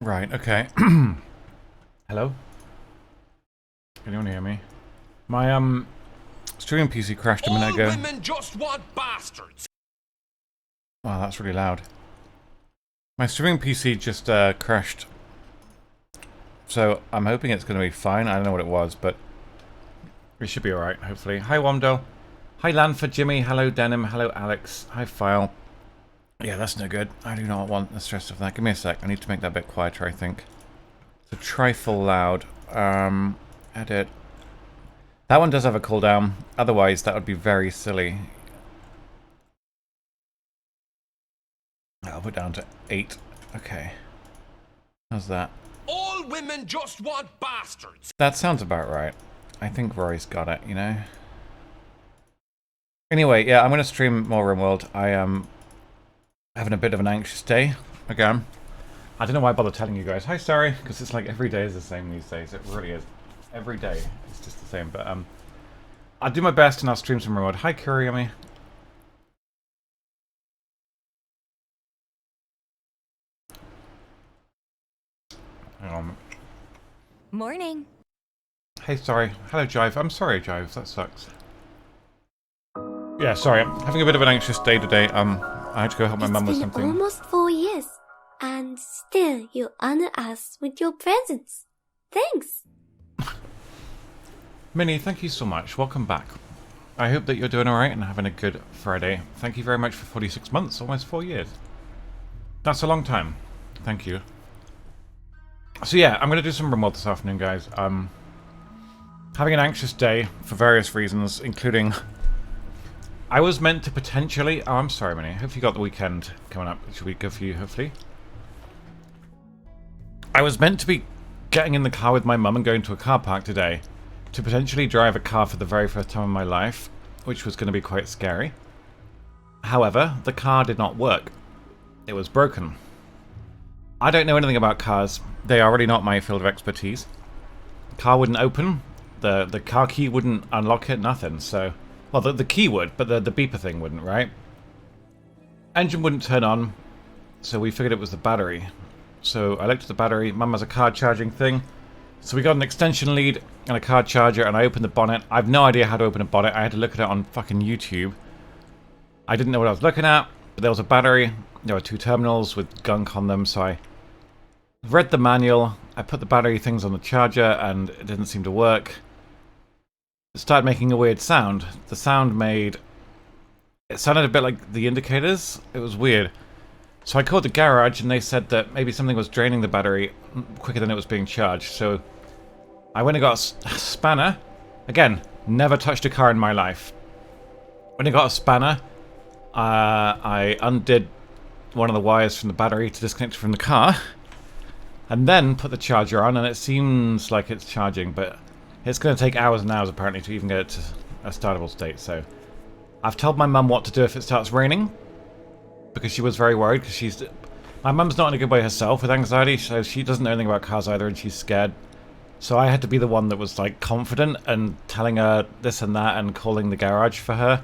Right, okay. Hello? Can anyone hear me? My, streaming PC crashed a minute ago. All women just want bastards. Wow, that's really loud. My streaming PC just, crashed. So, I'm hoping it's gonna be fine. I don't know what it was, but it should be alright, hopefully. Hi, Womdo. Hi, Lanford, Jimmy. Hello, Denim. Hello, Alex. Hi, File. Yeah, that's no good. I do not want the stress of that. Give me a sec. I need to make that a bit quieter, I think. It's a trifle loud. Edit. That one does have a cooldown. Otherwise, that would be very silly. I'll put it down to 8. Okay. How's that? All women just want bastards. That sounds about right. I think Rory's got it, you know? Anyway, yeah, I'm going to stream more Rimworld. I am having a bit of an anxious day. Again. I don't know why I bother telling you guys. Hi, sorry. Because it's like every day is the same these days. It really is. Every day is just the same. But, I'll do my best and I'll stream some Rimworld. Hi, Kuriyami. Morning. Hey, sorry. Hello, Jive. I'm sorry, Jive. That sucks. Yeah, sorry. I'm having a bit of an anxious day today. I had to go help my mum with something. It's been almost 4 years, and still you honor us with your presence. Thanks. Minnie, thank you so much. Welcome back. I hope that you're doing alright and having a good Friday. Thank you very much for 46 months, almost 4 years. That's a long time. Thank you. So yeah, I'm going to do some Rimworld this afternoon, guys. Having an anxious day for various reasons, including... I was meant to potentially... Oh, I'm sorry, Minnie. Hope you got the weekend coming up. It should be good for you, hopefully. I was meant to be getting in the car with my mum and going to a car park today to potentially drive a car for the very first time in my life, which was going to be quite scary. However, the car did not work. It was broken. I don't know anything about cars. They are really not my field of expertise. The car wouldn't open. The car key wouldn't unlock it, nothing. So, well, the key would, but the beeper thing wouldn't, right? Engine wouldn't turn on, so we figured it was the battery. So I looked at the battery. Mum has a car charging thing. So we got an extension lead and a car charger, and I opened the bonnet. I have no idea how to open a bonnet. I had to look at it on fucking YouTube. I didn't know what I was looking at, but there was a battery. There were 2 terminals with gunk on them, so I read the manual. I put the battery things on the charger, and it didn't seem to work. It started making a weird sound. The sound made... It sounded a bit like the indicators. It was weird. So I called the garage, and they said that maybe something was draining the battery quicker than it was being charged. So I went and got a spanner. Again, never touched a car in my life. When I got a spanner, I undid one of the wires from the battery to disconnect it from the car, and then put the charger on, and it seems like it's charging, but it's going to take hours and hours apparently to even get it to a startable state. So I've told my mum what to do if it starts raining, because she was very worried, because my mum's not in a good way herself with anxiety, so she doesn't know anything about cars either, and she's scared. So I had to be the one that was like confident and telling her this and that and calling the garage for her.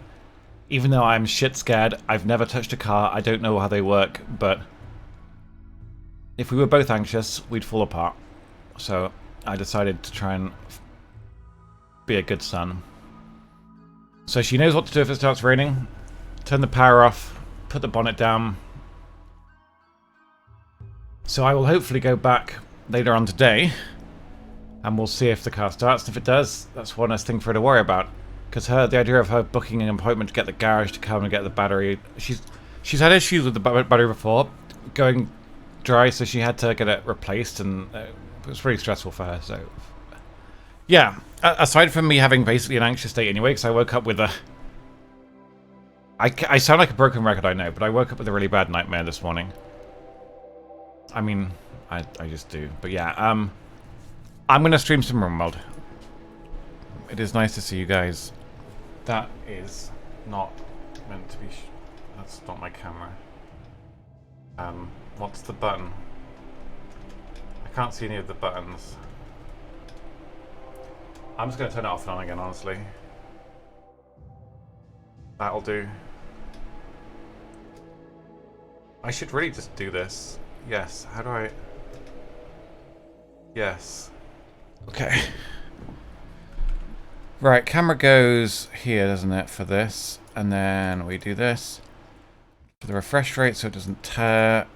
Even though I'm shit scared, I've never touched a car, I don't know how they work, but if we were both anxious, we'd fall apart. So I decided to try and be a good son. So she knows what to do if it starts raining. Turn the power off, put the bonnet down. So I will hopefully go back later on today, and we'll see if the car starts. And if it does, that's one less thing for her to worry about. Because the idea of her booking an appointment to get the garage to come and get the battery, she's had issues with the battery before, going dry, so she had to get it replaced, and it was really stressful for her. So yeah, aside from me having basically an anxious day anyway, because I woke up with a... I sound like a broken record, I know, but I woke up with a really bad nightmare this morning. I mean, I just do. But yeah, I'm going to stream some Rimworld. It is nice to see you guys. That is not meant to be... That's not my camera. What's the button? I can't see any of the buttons. I'm just going to turn it off and on again, honestly. That'll do. I should really just do this. Yes, how do I... Yes. Okay. Right, camera goes here, doesn't it, for this. And then we do this for the refresh rate so it doesn't tear.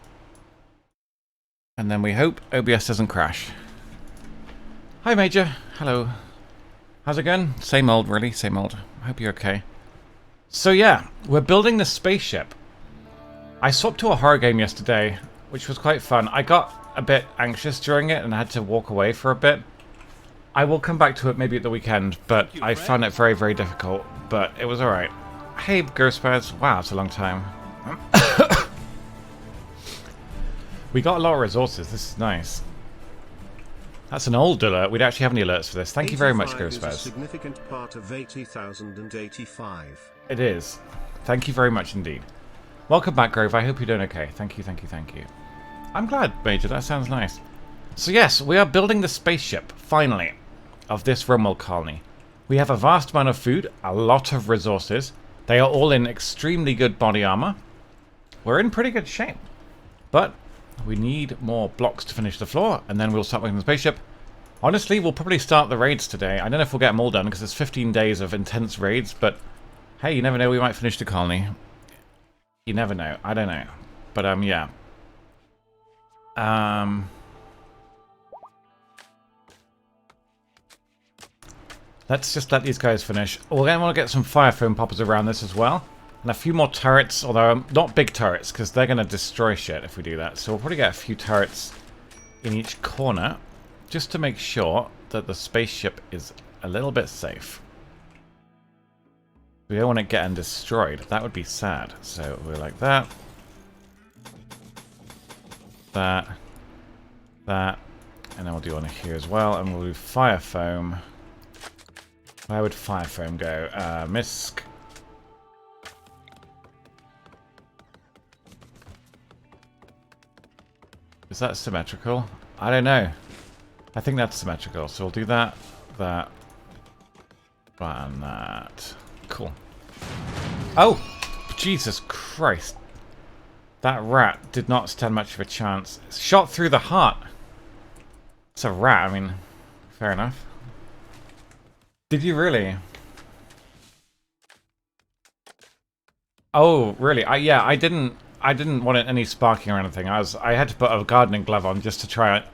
And then we hope OBS doesn't crash. Hi, Major. Hello. How's it going? Same old, really. Same old. I hope you're okay. So yeah, we're building the spaceship. I swapped to a horror game yesterday, which was quite fun. I got a bit anxious during it and I had to walk away for a bit. I will come back to it maybe at the weekend, but I found it very, very difficult. But it was alright. Hey, Ghostbirds. Wow, it's a long time. We got a lot of resources. This is nice. That's an old alert. We don't actually have any alerts for this. Thank you very much, Ghostbirds. Is a significant part of 80,085. It is. Thank you very much indeed. Welcome back, Grove. I hope you're doing okay. Thank you, thank you, thank you. I'm glad, Major. That sounds nice. So yes, we are building the spaceship, finally, of this Rimworld colony. We have a vast amount of food, a lot of resources. They are all in extremely good body armor. We're in pretty good shape. But we need more blocks to finish the floor, and then we'll start making the spaceship. Honestly, we'll probably start the raids today. I don't know if we'll get them all done, because it's 15 days of intense raids, but hey, you never know, we might finish the colony. You never know. I don't know. But, yeah. Let's just let these guys finish. We're going to want to get some fire foam poppers around this as well. And a few more turrets, although not big turrets, because they're going to destroy shit if we do that. So we'll probably get a few turrets in each corner, just to make sure that the spaceship is a little bit safe. We don't want it getting destroyed. That would be sad. So we're like that. That. That. And then we'll do one here as well. And we'll do fire foam. Where would fire foam go? Misk. Is that symmetrical? I don't know. I think that's symmetrical. So we'll do that, that, and that. Cool. Oh! Jesus Christ. That rat did not stand much of a chance. It's shot through the heart. It's a rat, I mean, fair enough. Did you really? Oh, really? Yeah, I didn't want any sparking or anything. I had to put a gardening glove on just to try it.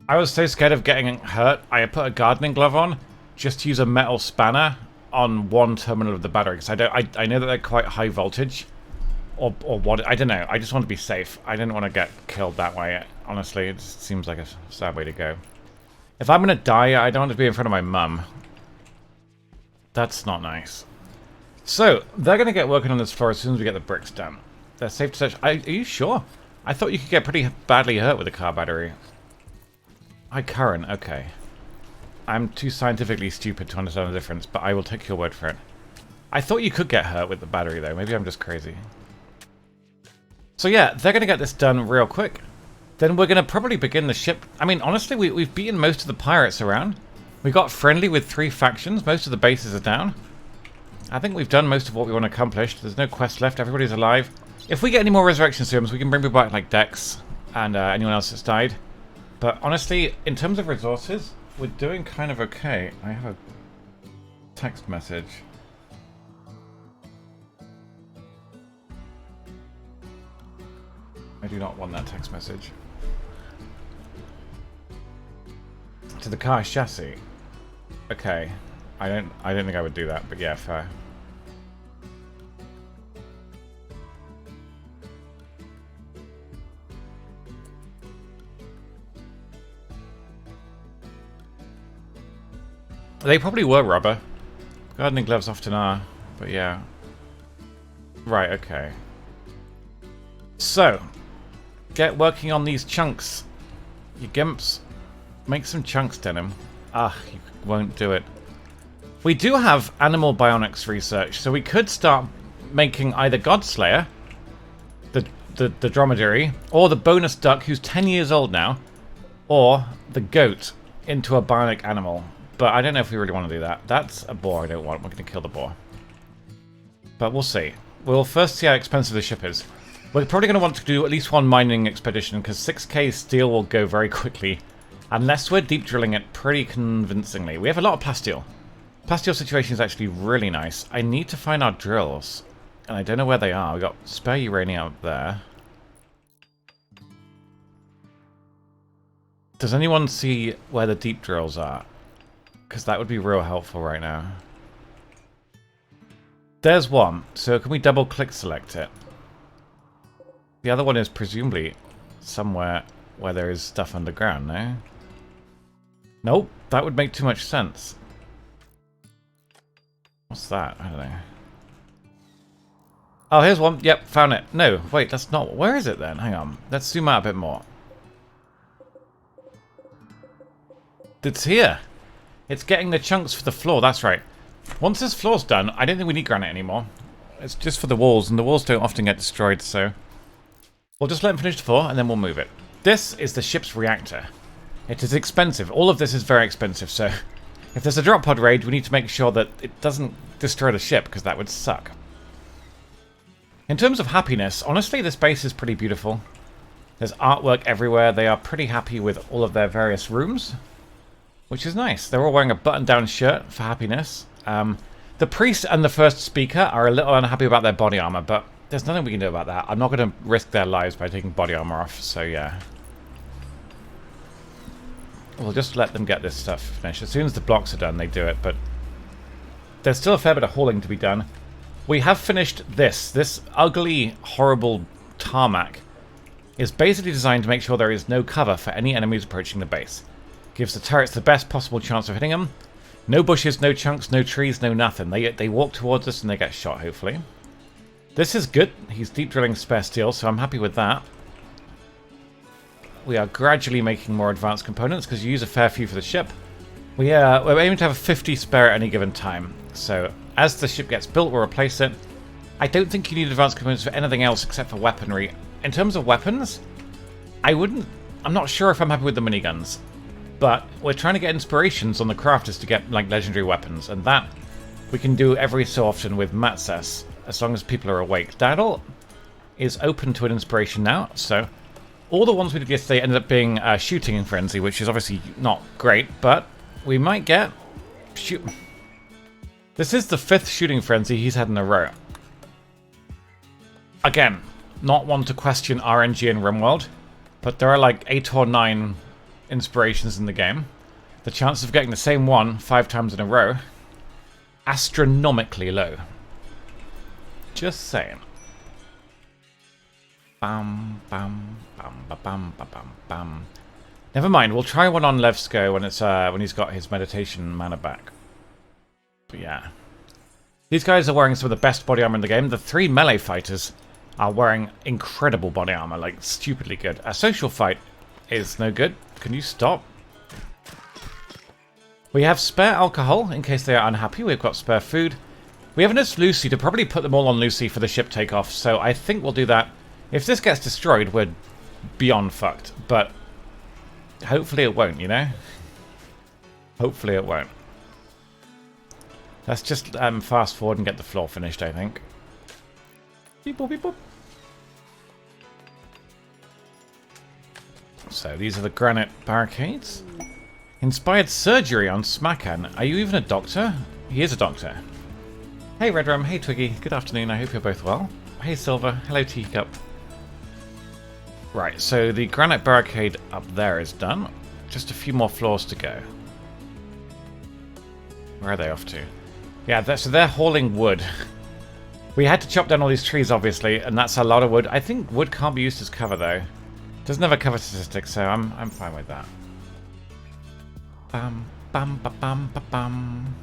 I was so scared of getting hurt, I put a gardening glove on just to use a metal spanner on one terminal of the battery, because I know that they're quite high voltage, or what, I don't know. I just want to be safe. I didn't want to get killed that way. Honestly, it just seems like a sad way to go. If I'm gonna die, I don't want to be in front of my mum. That's not nice. So they're gonna get working on this floor as soon as we get the bricks done. They're safe to touch. Are you sure? I thought you could get pretty badly hurt with a car battery. High current, okay. I'm too scientifically stupid to understand the difference, but I will take your word for it. I thought you could get hurt with the battery, though. Maybe I'm just crazy. So yeah, they're going to get this done real quick. Then we're going to probably begin the ship. I mean, honestly, we've beaten most of the pirates around. We got friendly with 3 factions. Most of the bases are down. I think we've done most of what we want to accomplish. There's no quest left. Everybody's alive. If we get any more resurrection serums, we can bring people back like Dex and anyone else that's died. But honestly, in terms of resources, we're doing kind of okay. I have a text message. I do not want that text message. To the car chassis. Okay. I don't think I would do that, but yeah, fair. They probably were rubber. Gardening gloves often are, but yeah. Right, okay. So, get working on these chunks. You gimps. Make some chunks, Denim. Ah, you won't do it. We do have animal bionics research, so we could start making either Godslayer, the dromedary, or the bonus duck, who's 10 years old now, or the goat into a bionic animal. But I don't know if we really want to do that. That's a boar I don't want. We're going to kill the boar. But we'll see. We'll first see how expensive the ship is. We're probably going to want to do at least one mining expedition, because 6k steel will go very quickly Unless we're deep drilling it pretty convincingly. We have a lot of plasteel. Plasteel situation is actually really nice. I need to find our drills. And I don't know where they are. We've got spare uranium up there. Does anyone see where the deep drills are? Because that would be real helpful right now. There's one. So can we double click select it? The other one is presumably somewhere where there is stuff underground, no? Nope, that would make too much sense. What's that? I don't know. Oh, here's one. Yep, found it. No, wait, that's not... Where is it then? Hang on. Let's zoom out a bit more. It's here. It's getting the chunks for the floor, that's right. Once this floor's done, I don't think we need granite anymore. It's just for the walls, and the walls don't often get destroyed, so... We'll just let him finish the floor, and then we'll move it. This is the ship's reactor. It is expensive. All of this is very expensive, so... If there's a drop pod raid, we need to make sure that it doesn't destroy the ship, because that would suck. In terms of happiness, honestly, this base is pretty beautiful. There's artwork everywhere. They are pretty happy with all of their various rooms, which is nice. They're all wearing a button-down shirt for happiness. The priest and the first speaker are a little unhappy about their body armor, but there's nothing we can do about that. I'm not going to risk their lives by taking body armor off, so yeah. We'll just let them get this stuff finished. As soon as the blocks are done, they do it, but there's still a fair bit of hauling to be done. We have finished this. This ugly, horrible tarmac is basically designed to make sure there is no cover for any enemies approaching the base. Gives the turrets the best possible chance of hitting them. No bushes, no chunks, no trees, no nothing. They walk towards us and they get shot, hopefully. This is good. He's deep drilling spare steel, so I'm happy with that. We are gradually making more advanced components because you use a fair few for the ship. We're aiming to have 50 spare at any given time. So as the ship gets built, we'll replace it. I don't think you need advanced components for anything else except for weaponry. In terms of weapons, I'm not sure if I'm happy with the miniguns. But we're trying to get inspirations on the crafters to get like legendary weapons, and that we can do every so often with Matsess, as long as people are awake. Daddle is open to an inspiration now, so all the ones we did yesterday ended up being shooting frenzy, which is obviously not great, but we might get shoot. This is the 5th shooting frenzy he's had in a row. Again, not one to question RNG in Rimworld, but there are like 8 or 9 inspirations in the game. The chance of getting the same one 5 times in a row, astronomically low. Just saying. Bam, bam, bam, ba, bam, ba, bam, bam. Never mind, we'll try one on Levsko when he's got his meditation mana back. But yeah. These guys are wearing some of the best body armor in the game. The 3 melee fighters are wearing incredible body armor, like stupidly good. A social fight is no good. Can you stop? We have spare alcohol in case they are unhappy. We've got spare food. We have enough Lucy to probably put them all on Lucy for the ship takeoff, so I think we'll do that. If this gets destroyed, we're beyond fucked, but hopefully it won't, you know? Hopefully it won't. Let's just fast forward and get the floor finished, I think. Beep boop, beep boop. So these are the granite barricades. Inspired surgery on Smakan. Are you even a doctor? He is a doctor. Hey Redrum, hey Twiggy, good afternoon, I hope you're both well. Hey Silver, hello Teacup. Right, so the granite barricade up there is done. Just a few more floors to go. Where are they off to? Yeah, so they're hauling wood. We had to chop down all these trees, obviously, and that's a lot of wood. I think wood can't be used as cover, though. Doesn't have a cover statistic, so I'm fine with that. Bam, bam, ba, bam, ba, bam.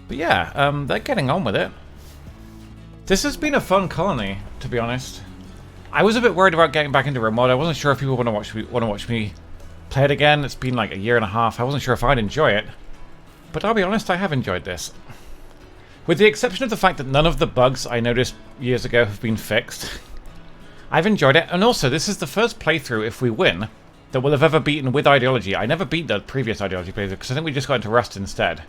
But yeah, they're getting on with it. This has been a fun colony, to be honest. I was a bit worried about getting back into Rimworld. I wasn't sure if people want to watch me play it again. It's been like a year and a half. I wasn't sure if I'd enjoy it. But I'll be honest, I have enjoyed this. With the exception of the fact that none of the bugs I noticed years ago have been fixed. I've enjoyed it, and also this is the first playthrough, if we win, that we'll have ever beaten with Ideology. I never beat the previous Ideology playthrough, because I think we just got into Rust instead.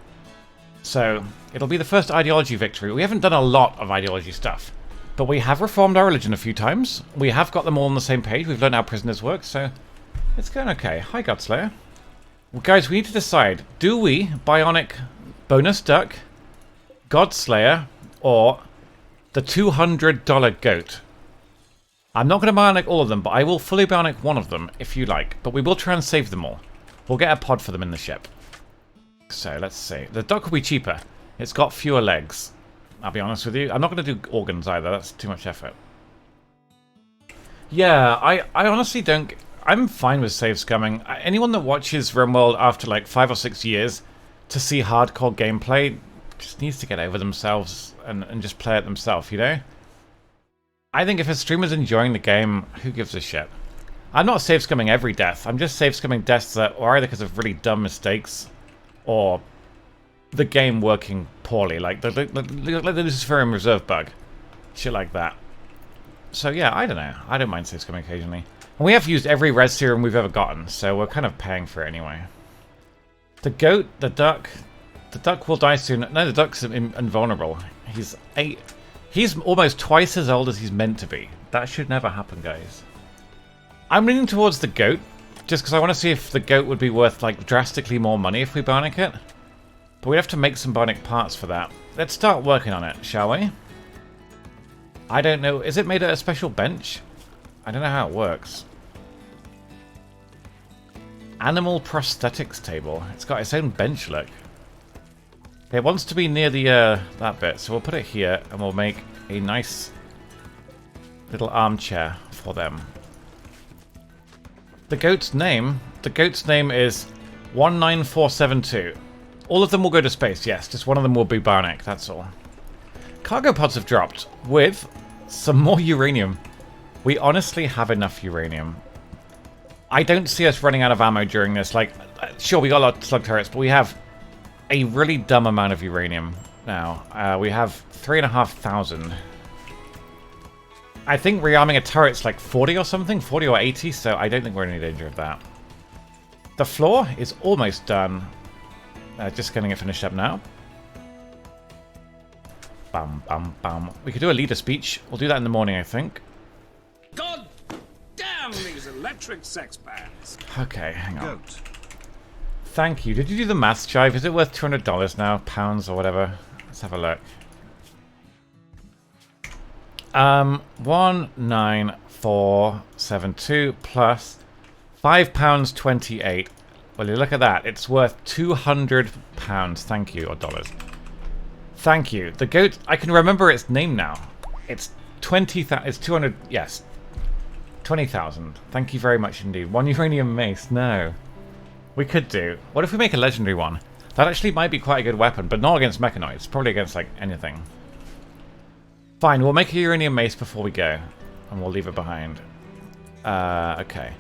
So, it'll be the first Ideology victory. We haven't done a lot of Ideology stuff, but we have reformed our religion a few times. We have got them all on the same page. We've learned how prisoners work, so It's going okay. Hi, Godslayer. Well, guys, we need to decide. Do we bionic bonus duck, Godslayer, or the $200 goat? I'm not going to bionic all of them, but I will fully bionic one of them, if you like. But we will try and save them all. We'll get a pod for them in the ship. So, let's see. The duck will be cheaper. It's got fewer legs. I'll be honest with you. I'm not going to do organs either. That's too much effort. Yeah, I honestly don't... I'm fine with save scumming. Anyone that watches Rimworld after like 5 or 6 years to see hardcore gameplay just needs to get over themselves and just play it themselves, you know? I think if a streamer's enjoying the game, who gives a shit? I'm not save scumming every death. I'm just save scumming deaths that are either because of really dumb mistakes or the game working poorly, like the Luciferian Reserve bug. Shit like that. So yeah, I don't know. I don't mind save scumming occasionally. And we have used every res serum we've ever gotten, so we're kind of paying for it anyway. The goat, the duck will die soon. No, the duck's invulnerable. He's almost twice as old as he's meant to be. That should never happen, guys. I'm leaning towards the goat, just because I want to see if the goat would be worth like drastically more money if we bionic it. But we have to make some bionic parts for that. Let's start working on it, shall we? I don't know. Is it made at a special bench? I don't know how it works. Animal prosthetics table. It's got its own bench look. It wants to be near the that bit, so we'll put it here and we'll make a nice little armchair for them. The goat's name is 19472. All of them will go to space, yes. Just one of them will be bionic, that's all. Cargo pods have dropped with some more uranium. We honestly have enough uranium. I don't see us running out of ammo during this. Like, sure, we got a lot of slug turrets, but we have a really dumb amount of uranium now. We have 3,500. I think rearming a turret's like 40 or something, 40 or 80, so I don't think we're in any danger of that. The floor is almost done. Just getting it finished up now. Bam, bam, bam. We could do a leader speech. We'll do that in the morning, I think. God damn these electric sex bands. Okay, hang on. Goat. Thank you. Did you do the maths, Jive? Is it worth $200 now? Pounds or whatever? Let's have a look. 19472 plus £5.28. Well, you look at that. It's worth £200. Thank you, or dollars. Thank you. The goat. I can remember its name now. It's 20,000. It's 200. Yes, 20,000. Thank you very much indeed. One uranium mace. No, we could do. What if we make a legendary one? That actually might be quite a good weapon, but not against mechanoids. Probably against like anything. Fine. We'll make a uranium mace before we go, and we'll leave it behind. Okay.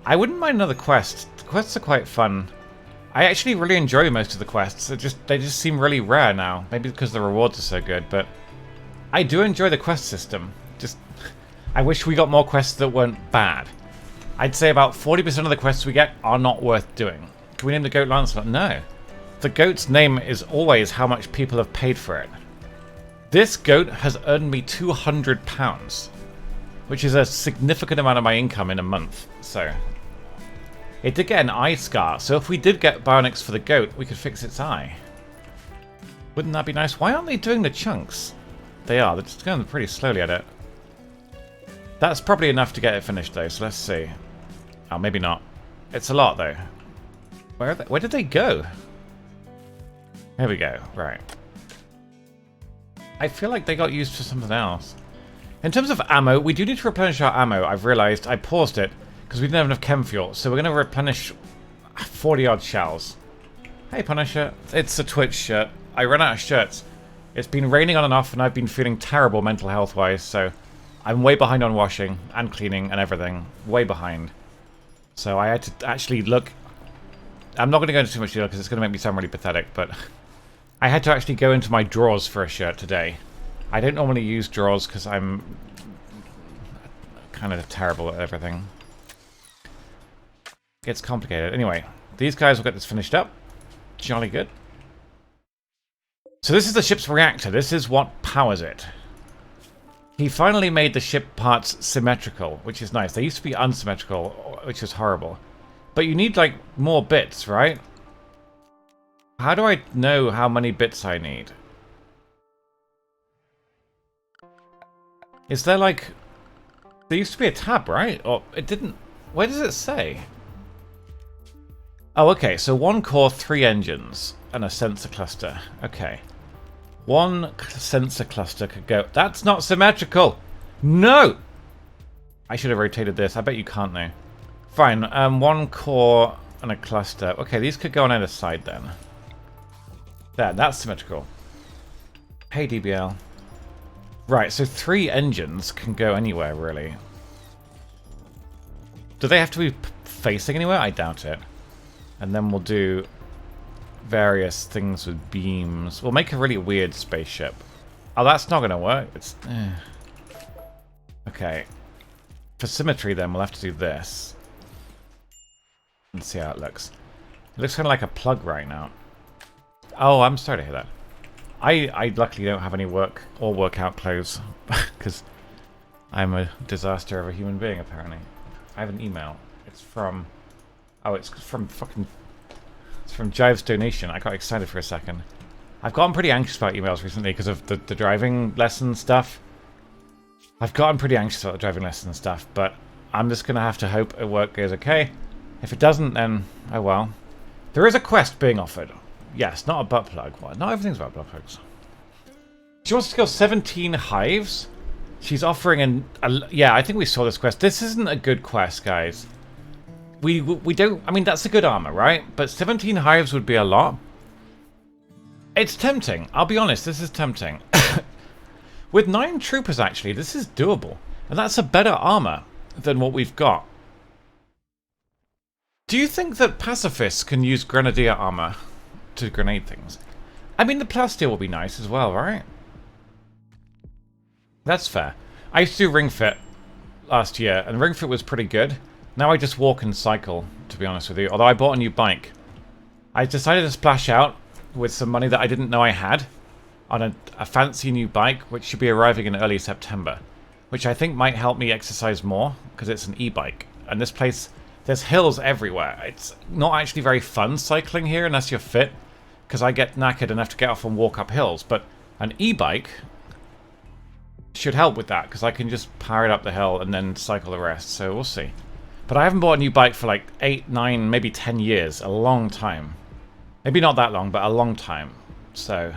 I wouldn't mind another quest. The quests are quite fun. I actually really enjoy most of the quests. They just seem really rare now. Maybe because the rewards are so good, but I do enjoy the quest system. Just, I wish we got more quests that weren't bad. I'd say about 40% of the quests we get are not worth doing. Can we name the goat Lancelot? No. The goat's name is always how much people have paid for it. This goat has earned me £200, which is a significant amount of my income in a month, so... It did get an eye scar, so if we did get bionics for the goat, we could fix its eye. Wouldn't that be nice? Why aren't they doing the chunks? They are, they're just going pretty slowly at it. That's probably enough to get it finished though, so let's see. Oh, maybe not. It's a lot though. Where did they go? There we go, right. I feel like they got used for something else. In terms of ammo, we do need to replenish our ammo. I've realised. I paused it because we didn't have enough chem fuel, so we're going to replenish 40-odd shells. Hey, Punisher. It's a Twitch shirt. I ran out of shirts. It's been raining on and off, and I've been feeling terrible mental health-wise, so I'm way behind on washing and cleaning and everything. Way behind. So I had to actually look... I'm not going to go into too much detail because it's going to make me sound really pathetic, but I had to actually go into my drawers for a shirt today. I don't normally use drawers because I'm kind of terrible at everything. It's complicated. Anyway, these guys will get this finished up. Jolly good. So this is the ship's reactor. This is what powers it. He finally made the ship parts symmetrical, which is nice. They used to be unsymmetrical, which is horrible. But you need, like, more bits, right? How do I know how many bits I need? Is there, like... There used to be a tab, right? Or it didn't... Where does it say? Oh, okay. So 1 core, 3 engines, and a sensor cluster. Okay. 1 sensor cluster could go... That's not symmetrical! No! I should have rotated this. I bet you can't now. Fine. 1 core and a cluster. Okay, these could go on either side then. There, that's symmetrical. Hey, DBL. Right, so 3 engines can go anywhere, really. Do they have to be facing anywhere? I doubt it. And then we'll do various things with beams. We'll make a really weird spaceship. Oh, that's not going to work. It's... Okay. For symmetry, then, we'll have to do this. Let's see how it looks. It looks kind of like a plug right now. Oh, I'm sorry to hear that. I luckily don't have any work or workout clothes because I'm a disaster of a human being, apparently. I have an email. It's from... Oh, it's from fucking... It's from Jive's donation. I got excited for a second. I've gotten pretty anxious about emails recently because of the driving lesson stuff. I've gotten pretty anxious about the driving lesson stuff, but I'm just going to have to hope work goes okay. If it doesn't, then... Oh well. There is a quest being offered. Yes, not a butt plug. Well, not everything's about butt plugs. She wants to kill 17 hives. She's offering yeah, I think we saw this quest. This isn't a good quest, guys. We don't... I mean, that's a good armor, right? But 17 hives would be a lot. It's tempting. I'll be honest, this is tempting. With 9 troopers, actually, this is doable. And that's a better armor than what we've got. Do you think that pacifists can use grenadier armor to grenade things? I mean, the plasteel will be nice as well, right? That's fair. I used to do ring fit last year, and ring fit was pretty good. Now I just walk and cycle, to be honest with you. Although I bought a new bike. I decided to splash out with some money that I didn't know I had on a fancy new bike, which should be arriving in early September. Which I think might help me exercise more, because it's an e-bike. And this place, there's hills everywhere. It's not actually very fun cycling here unless you're fit, because I get knackered and have to get off and walk up hills. But an e-bike should help with that, because I can just power it up the hill and then cycle the rest, so we'll see. But I haven't bought a new bike for like 8, 9, maybe 10 years. A long time. Maybe not that long, but a long time. So,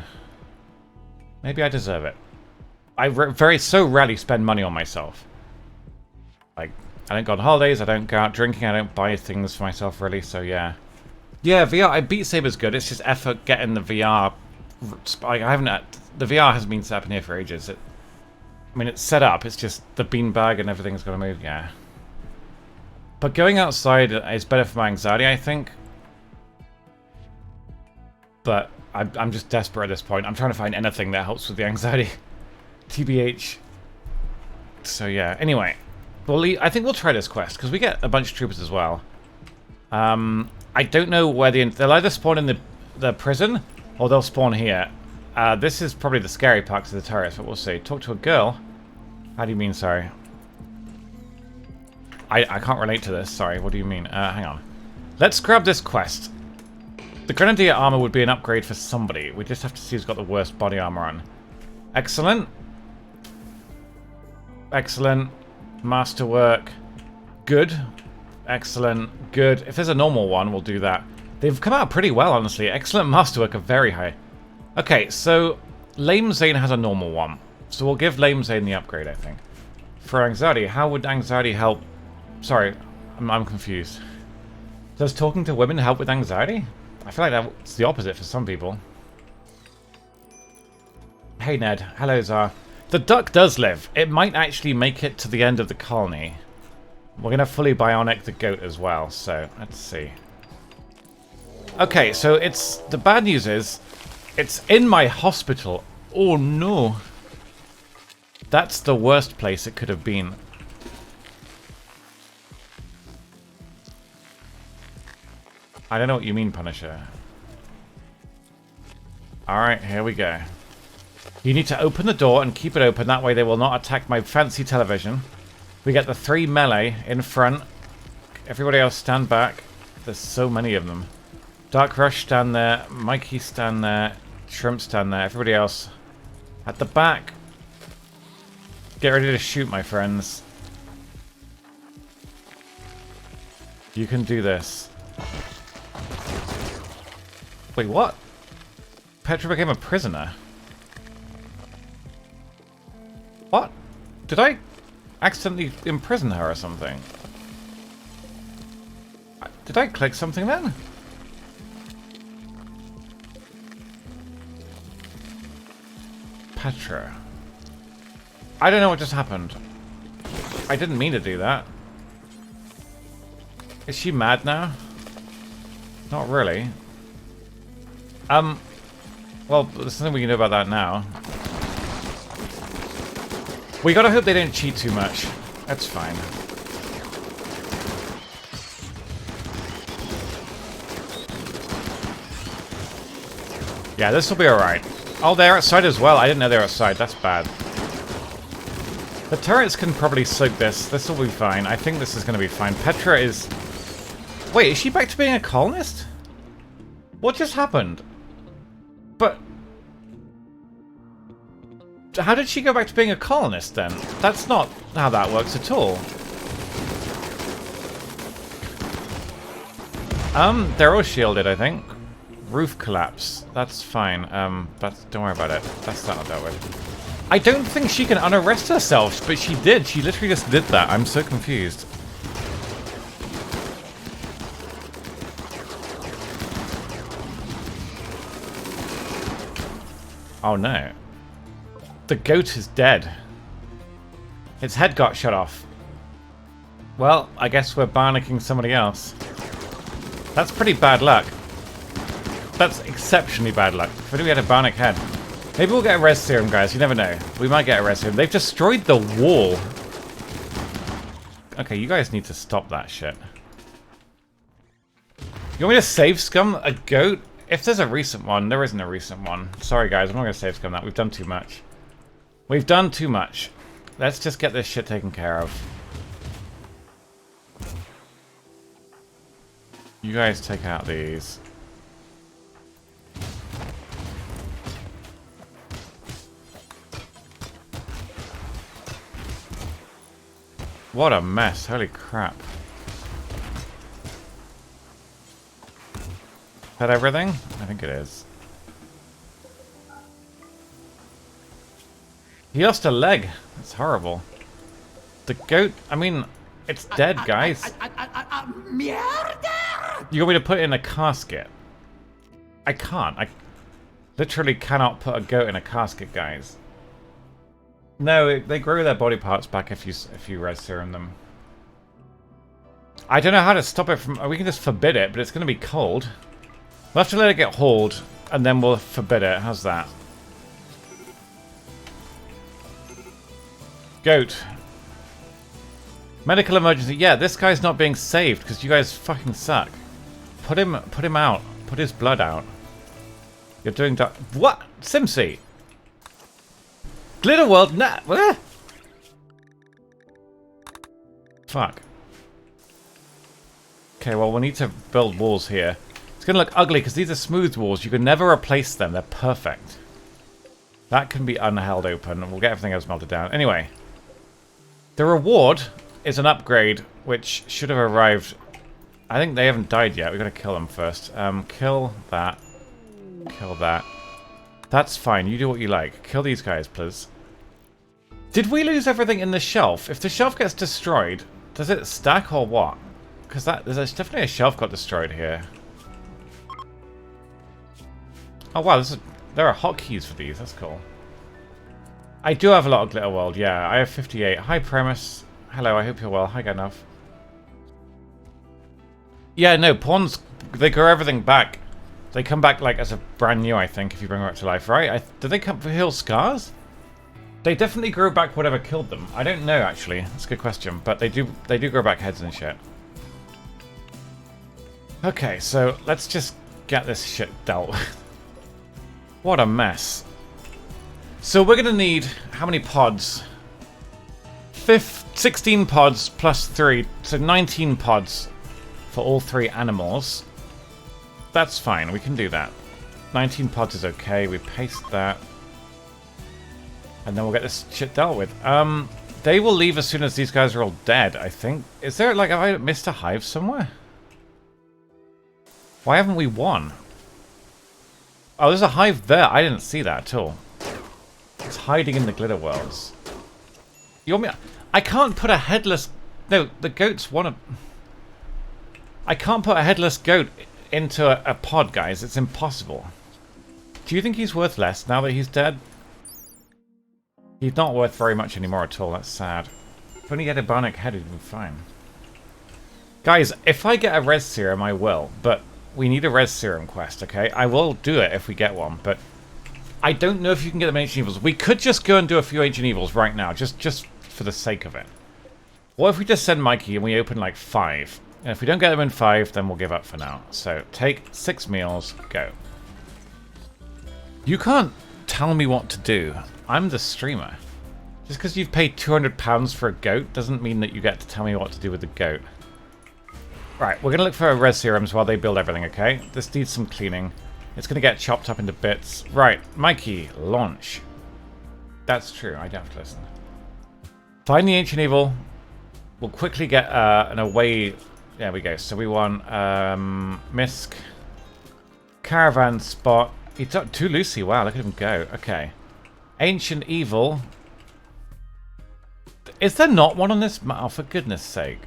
maybe I deserve it. I so rarely spend money on myself. Like, I don't go on holidays, I don't go out drinking, I don't buy things for myself really, so yeah. Yeah, VR, Beat Saber's good, it's just effort getting the VR... I haven't... The VR hasn't been set up in here for ages. I mean, it's set up, it's just the beanbag and everything's got to move, yeah. But going outside is better for my anxiety, I think. But I'm just desperate at this point. I'm trying to find anything that helps with the anxiety. TBH. So yeah, anyway. I think we'll try this quest, because we get a bunch of troopers as well. I don't know where they'll either spawn in the prison, or they'll spawn here. This is probably the scary part of the turrets, but we'll see. Talk to a girl. How do you mean, sorry? I can't relate to this, sorry. What do you mean? Hang on. Let's grab this quest. The Grenadier armor would be an upgrade for somebody. We just have to see who's got the worst body armor on. Excellent. Excellent. Masterwork. Good. Excellent. Good. If there's a normal one, we'll do that. They've come out pretty well, honestly. Excellent Masterwork are very high. Okay, so Lame Zane has a normal one. So we'll give Lame Zane the upgrade, I think. For anxiety, how would anxiety help? Sorry, I'm confused. Does talking to women help with anxiety? I feel like that's the opposite for some people. Hey Ned, hello Zar. The duck does live. It might actually make it to the end of the colony. We're going to fully bionic the goat as well, so let's see. Okay, so it's... The bad news is, it's in my hospital. Oh no. That's the worst place it could have been. I don't know what you mean, Punisher. Alright, here we go. You need to open the door and keep it open. That way they will not attack my fancy television. We get the 3 melee in front. Everybody else stand back. There's so many of them. Dark Rush stand there. Mikey stand there. Shrimp stand there. Everybody else at the back. Get ready to shoot, my friends. You can do this. Wait, what? Petra became a prisoner. What? Did I accidentally imprison her or something? Did I click something then? Petra. I don't know what just happened. I didn't mean to do that. Is she mad now? Not really. Well, there's something we can do about that now. We gotta hope they don't cheat too much. That's fine. Yeah, this will be alright. Oh, they're outside as well. I didn't know they were outside. That's bad. The turrets can probably soak this. This will be fine. I think this is going to be fine. Petra is... Wait, is she back to being a colonist? What just happened? But... How did she go back to being a colonist then? That's not how that works at all. They're all shielded, I think. Roof collapse. That's fine. Don't worry about it. That's not dealt with. I don't think she can unarrest herself, but she did. She literally just did that. I'm so confused. Oh no. The goat is dead. Its head got shut off. Well, I guess we're barnacking somebody else. That's pretty bad luck. That's exceptionally bad luck. If only we had a barnac head. Maybe we'll get a res serum, guys. You never know. We might get a res serum. They've destroyed the wall. Okay, you guys need to stop that shit. You want me to save scum a goat? If there's a recent one, there isn't a recent one. Sorry, guys. I'm not going to save scum that. We've done too much. We've done too much. Let's just get this shit taken care of. You guys take out these. What a mess. Holy crap. Is that everything? I think it is. He lost a leg. That's horrible. The goat, I mean, it's dead, guys. You want me to put it in a casket? I can't. I literally cannot put a goat in a casket, guys. No, they grow their body parts back if you res serum them. I don't know how to stop it from... We can just forbid it, but it's going to be cold. We'll have to let it get hauled, and then we'll forbid it. How's that? Goat. Medical emergency. Yeah, this guy's not being saved because you guys fucking suck. Put him out. Put his blood out. You're doing what? Simsy. Glitter World. Nah. What? Fuck. Okay, well, we need to build walls here. It's going to look ugly because these are smooth walls. You can never replace them. They're perfect. That can be unheld open. We'll get everything else melted down. Anyway. The reward is an upgrade, which should have arrived... I think they haven't died yet. We've got to kill them first. Kill that. Kill that. That's fine. You do what you like. Kill these guys, please. Did we lose everything in the shelf? If the shelf gets destroyed, does it stack or what? Because there's definitely a shelf got destroyed here. Oh wow, there are hotkeys for these. That's cool. I do have a lot of Glitter World, yeah. I have 58. Hi, Premise. Hello, I hope you're well. Hi, Ganov. Yeah, no, pawns, they grow everything back. They come back, like, as a brand new, I think, if you bring them back to life, right? Do they come for heal scars? They definitely grow back whatever killed them. I don't know, actually. That's a good question. But they do grow back heads and shit. Okay, so let's just get this shit dealt with. What a mess. So we're going to need... How many pods? 16 pods plus 3. So 19 pods for all 3 animals. That's fine, we can do that. 19 pods is okay, we paste that. And then we'll get this shit dealt with. They will leave as soon as these guys are all dead, I think. Is there, like, have I missed a hive somewhere? Why haven't we won? Oh, there's a hive there. I didn't see that at all. It's hiding in the glitter worlds. You want me... I can't put a headless... No, the goats want to... I can't put a headless goat into a pod, guys. It's impossible. Do you think he's worth less now that he's dead? He's not worth very much anymore at all. That's sad. If only he had a bionic head, he'd been fine. Guys, if I get a res serum, I will. But we need a res serum quest, okay? I will do it if we get one, but I don't know if you can get them in Ancient Evils. We could just go and do a few Ancient Evils right now, just for the sake of it. What if we just send Mikey and we open like 5? And if we don't get them in 5, then we'll give up for now. So take 6 meals, go. You can't tell me what to do. I'm the streamer. Just because you've paid £200 for a goat doesn't mean that you get to tell me what to do with the goat. Right, we're going to look for res serums while they build everything, okay? This needs some cleaning. It's going to get chopped up into bits. Right, Mikey, launch. That's true, I don't have to listen. Find the Ancient Evil. We'll quickly get an away... There we go. So we want Misk. Caravan spot. He's got 2 Lucy. Wow, look at him go. Okay. Ancient Evil. Is there not one on this map? Oh, for goodness sake.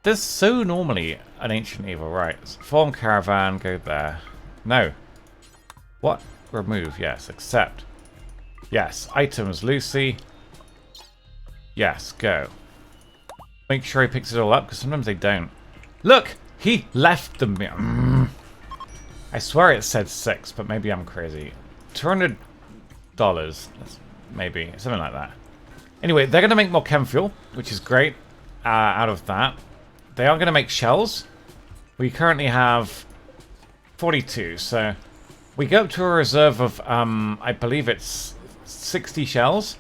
There's so normally an Ancient Evil, right? Form Caravan, go there. No. What? Remove, yes. Accept. Yes. Items, Lucy. Yes, go. Make sure he picks it all up, because sometimes they don't. Look! He left them. I swear it said 6, but maybe I'm crazy. $200. Maybe. Something like that. Anyway, they're going to make more chem fuel, which is great out of that. They are going to make shells. We currently have 42, so we go up to a reserve of, I believe it's 60 shells.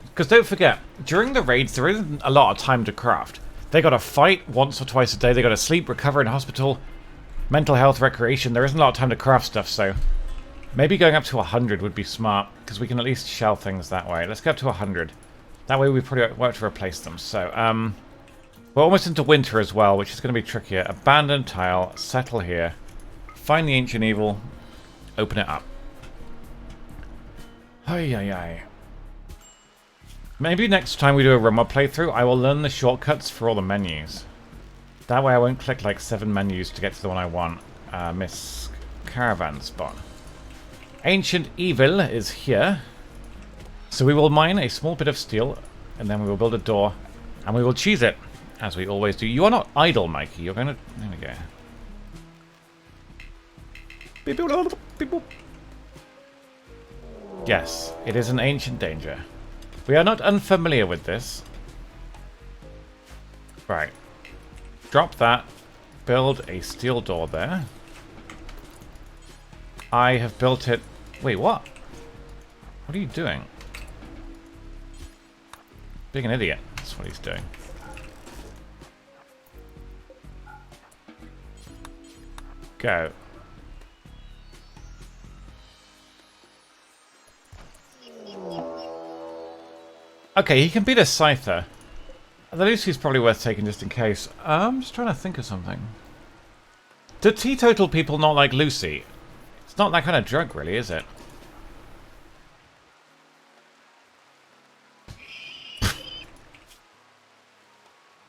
Because don't forget, during the raids, there isn't a lot of time to craft. They got to fight once or twice a day. They got to sleep, recover in hospital, mental health, recreation. There isn't a lot of time to craft stuff, so maybe going up to 100 would be smart, because we can at least shell things that way. Let's go up to 100. That way we probably won't have to replace them. So, we're almost into winter as well, which is going to be trickier. Abandoned tile, settle here, find the Ancient Evil, open it up. Ay, ay, ay. Maybe next time we do a Rimworld playthrough, I will learn the shortcuts for all the menus. That way I won't click like 7 menus to get to the one I want. Miss Caravan spot. Ancient Evil is here. So we will mine a small bit of steel, and then we will build a door, and we will cheese it, as we always do. You are not idle, Mikey. You're going to... There we go. Yes, it is an ancient danger. We are not unfamiliar with this. Right. Drop that. Build a steel door there. I have built it... Wait, what? What are you doing? Being an idiot. That's what he's doing. Go. Okay, he can beat a Scyther. The Lucy's probably worth taking just in case. I'm just trying to think of something. Do teetotal people not like Lucy? It's not that kind of drug, really, is it?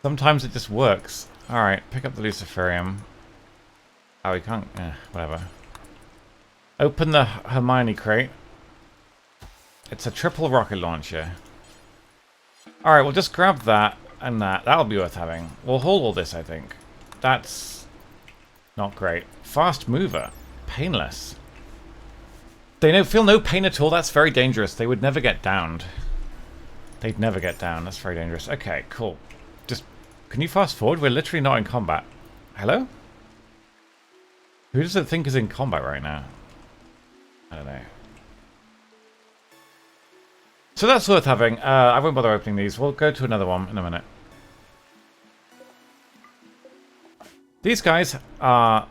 Sometimes it just works. Alright, pick up the Luciferium. Oh, we can't... whatever. Open the Hermione crate. It's a triple rocket launcher. Alright, we'll just grab that and that. That'll be worth having. We'll haul all this, I think. That's not great. Fast mover. Painless. They feel no pain at all. That's very dangerous. They would never get downed. They'd never get down. That's very dangerous. Okay, cool. Just... Can you fast forward? We're literally not in combat. Hello? Who does it think is in combat right now? I don't know. So that's worth having. I won't bother opening these. We'll go to another one in a minute. These guys are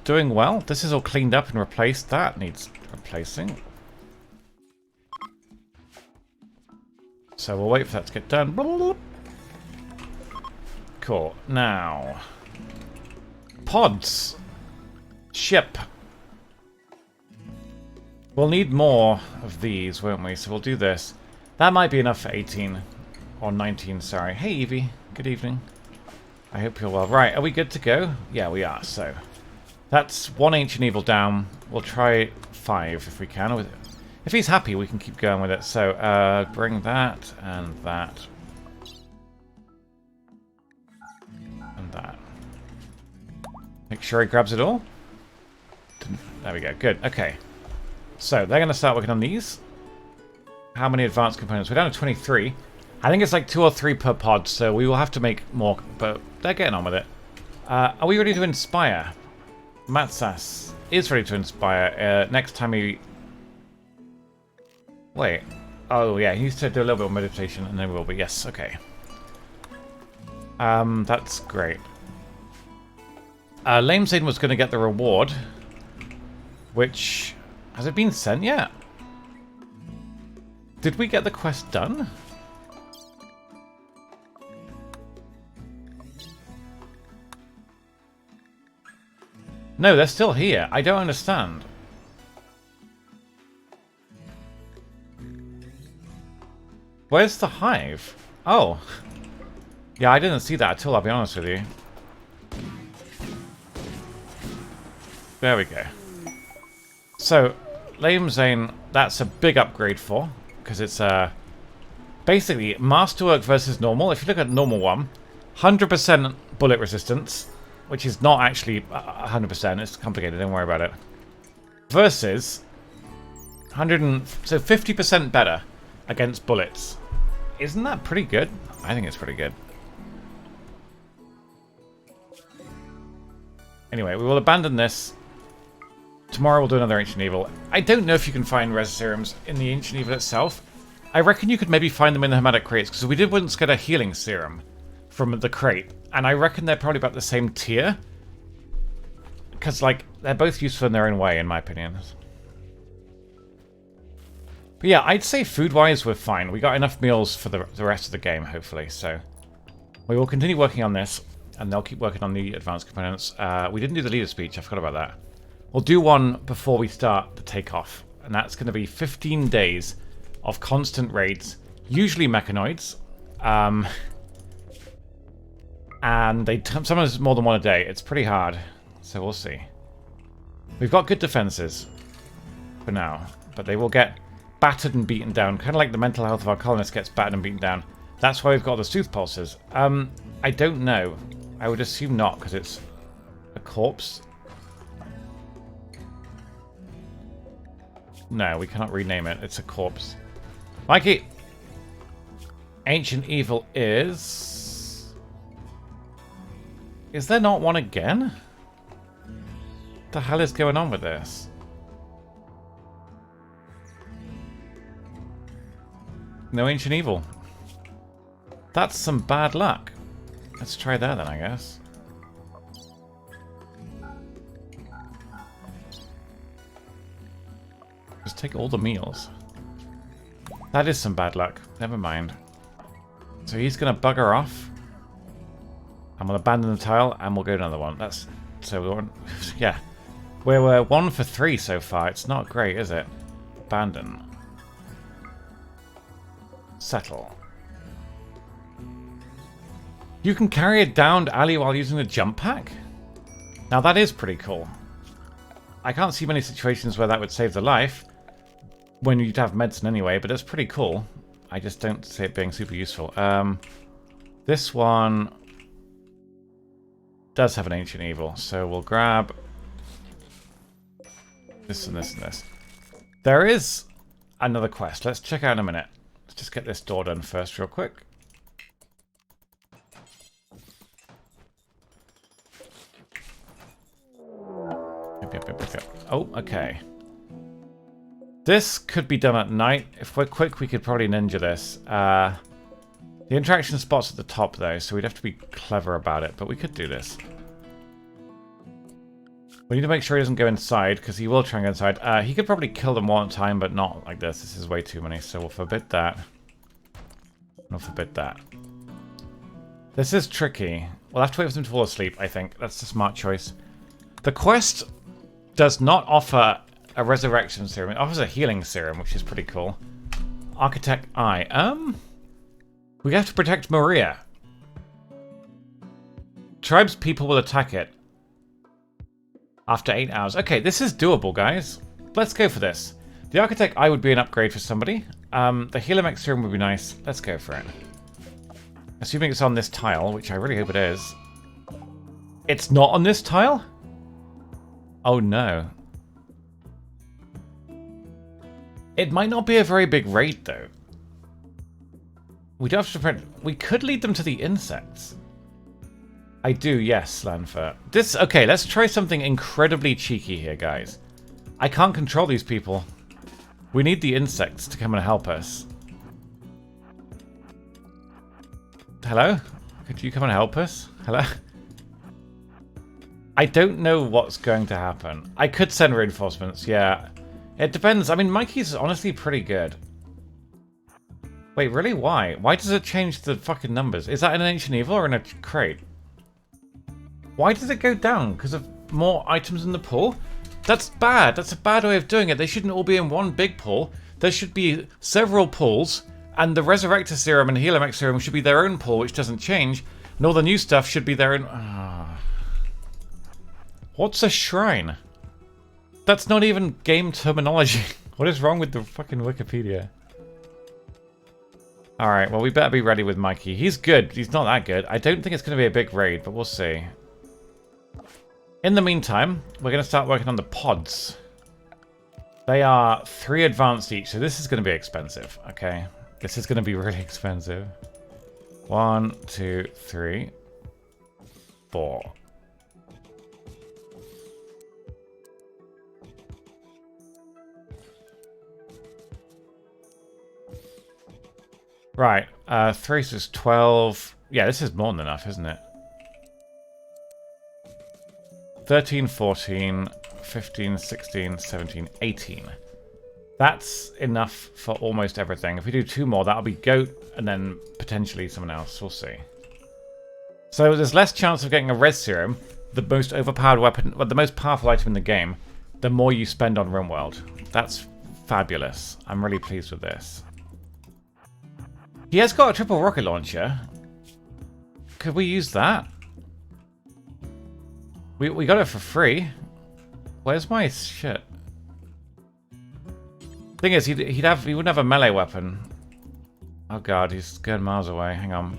doing well. This is all cleaned up and replaced. That needs replacing. So we'll wait for that to get done. Cool. Now, pods. Ship. We'll need more of these, won't we? So we'll do this. That might be enough for 18. Or 19, sorry. Hey, Evie. Good evening. I hope you're well. Right, are we good to go? Yeah, we are. So that's one Ancient Evil down. We'll try 5 if we can. If he's happy, we can keep going with it. So bring that and that. And that. Make sure he grabs it all. There we go. Good. Okay. So they're going to start working on these. How many advanced components? We're down to 23. I think it's like 2 or 3 per pod, so we will have to make more, but they're getting on with it. Are we ready to inspire? Matsas is ready to inspire. Next time he... Wait. Oh, yeah, he needs to do a little bit of meditation, and then we will be... Yes, okay. That's great. Lamezane was going to get the reward, which... Has it been sent yet? Did we get the quest done? No, they're still here. I don't understand. Where's the hive? Oh. Yeah, I didn't see that at all, I'll be honest with you. There we go. So, Lamezane, that's a big upgrade for, because it's basically Masterwork versus normal. If you look at normal one, 100% bullet resistance, which is not actually 100%, it's complicated, don't worry about it. Versus 50% better against bullets. Isn't that pretty good? I think it's pretty good. Anyway, we will abandon this. Tomorrow we'll do another Ancient Evil. I don't know if you can find res serums in the Ancient Evil itself. I reckon you could maybe find them in the Hermetic crates, because we did once get a healing serum from the crate. And I reckon they're probably about the same tier. Because, like, they're both useful in their own way, in my opinion. But yeah, I'd say food-wise we're fine. We got enough meals for the rest of the game, hopefully. So we will continue working on this, and they'll keep working on the advanced components. We didn't do the leader speech, I forgot about that. We'll do one before we start the takeoff, and that's going to be 15 days of constant raids, usually mechanoids, and they sometimes more than one a day. It's pretty hard, so we'll see. We've got good defenses for now, but they will get battered and beaten down, kind of like the mental health of our colonists gets battered and beaten down. That's why we've got the Sooth Pulses. I don't know. I would assume not, because it's a corpse. No, we cannot rename it. It's a corpse. Mikey! Ancient Evil is... Is there not one again? What the hell is going on with this? No Ancient Evil. That's some bad luck. Let's try that then, I guess. Just take all the meals. That is some bad luck. Never mind. So he's going to bugger off. I'm going to abandon the tile and we'll go to another one. That's... So we're... Yeah. We're 1 for 3 so far. It's not great, is it? Abandon. Settle. You can carry a downed alley while using the jump pack? Now that is pretty cool. I can't see many situations where that would save the life. When you'd have medicine anyway, but it's pretty cool. I just don't see it being super useful. This one does have an Ancient Evil, so we'll grab this and this and this. There is another quest. Let's check out in a minute. Let's just get this door done first real quick. Oh, okay. This could be done at night. If we're quick, we could probably ninja this. The interaction spot's at the top, though, so we'd have to be clever about it, but we could do this. We need to make sure he doesn't go inside, because he will try and go inside. He could probably kill them one at a time, but not like this. This is way too many, so we'll forbid that. We'll forbid that. This is tricky. We'll have to wait for them to fall asleep, I think. That's the smart choice. The quest does not offer a resurrection serum. It offers a healing serum, which is pretty cool. Architect Eye. We have to protect Maria. Tribe's people will attack it. After 8 hours. Okay, this is doable, guys. Let's go for this. The Architect Eye would be an upgrade for somebody. The Healer Mech serum would be nice. Let's go for it. Assuming it's on this tile, which I really hope it is. It's not on this tile? Oh no. It might not be a very big raid though. We don't have to prevent. We could lead them to the insects. I do, yes, Slanfer. Okay, let's try something incredibly cheeky here, guys. I can't control these people. We need the insects to come and help us. Hello? Could you come and help us? Hello? I don't know what's going to happen. I could send reinforcements, yeah. It depends. I mean, Mikey's honestly pretty good. Wait, really? Why? Why does it change the fucking numbers? Is that an Ancient Evil or in a crate? Why does it go down? Because of more items in the pool? That's bad. That's a bad way of doing it. They shouldn't all be in one big pool. There should be several pools, and the Resurrector Serum and Healer Mech Serum should be their own pool, which doesn't change, and all the new stuff should be their own... What's a shrine? That's not even game terminology. What is wrong with the fucking Wikipedia? Alright, well we better be ready with Mikey. He's good. He's not that good. I don't think it's going to be a big raid, but we'll see. In the meantime, we're going to start working on the pods. They are 3 advanced each, so this is going to be expensive, okay? This is going to be really expensive. 1, 2, 3, 4. Right, 3 is 12. Yeah, this is more than enough, isn't it? 13, 14, 15, 16, 17, 18. That's enough for almost everything. If we do 2 more, that'll be goat, and then potentially someone else. We'll see. So there's less chance of getting a res serum, the most overpowered weapon, well, the most powerful item in the game, the more you spend on Rimworld. That's fabulous. I'm really pleased with this. He has got a triple rocket launcher. Could we use that? We got it for free. Where's my shit? Thing is, he wouldn't have a melee weapon. Oh god, he's going miles away. Hang on.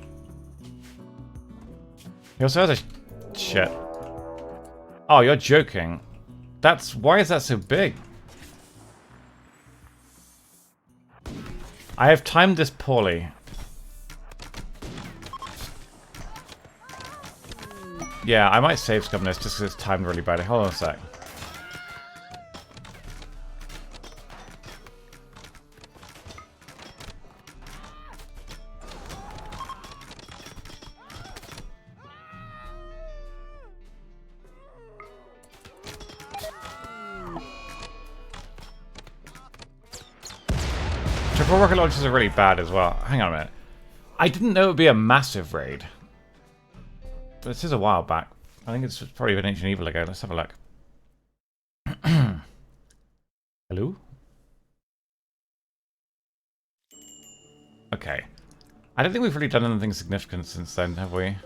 He also has a shit. Oh, you're joking. Why is that so big? I have timed this poorly. Yeah, I might save scum this just because it's timed really badly. Hold on a sec. Triple rocket launchers are really bad as well. Hang on a minute. I didn't know it would be a massive raid. This is a while back. I think it's probably been Ancient Evil ago. Let's have a look. Hello? Okay. I don't think we've really done anything significant since then, have we?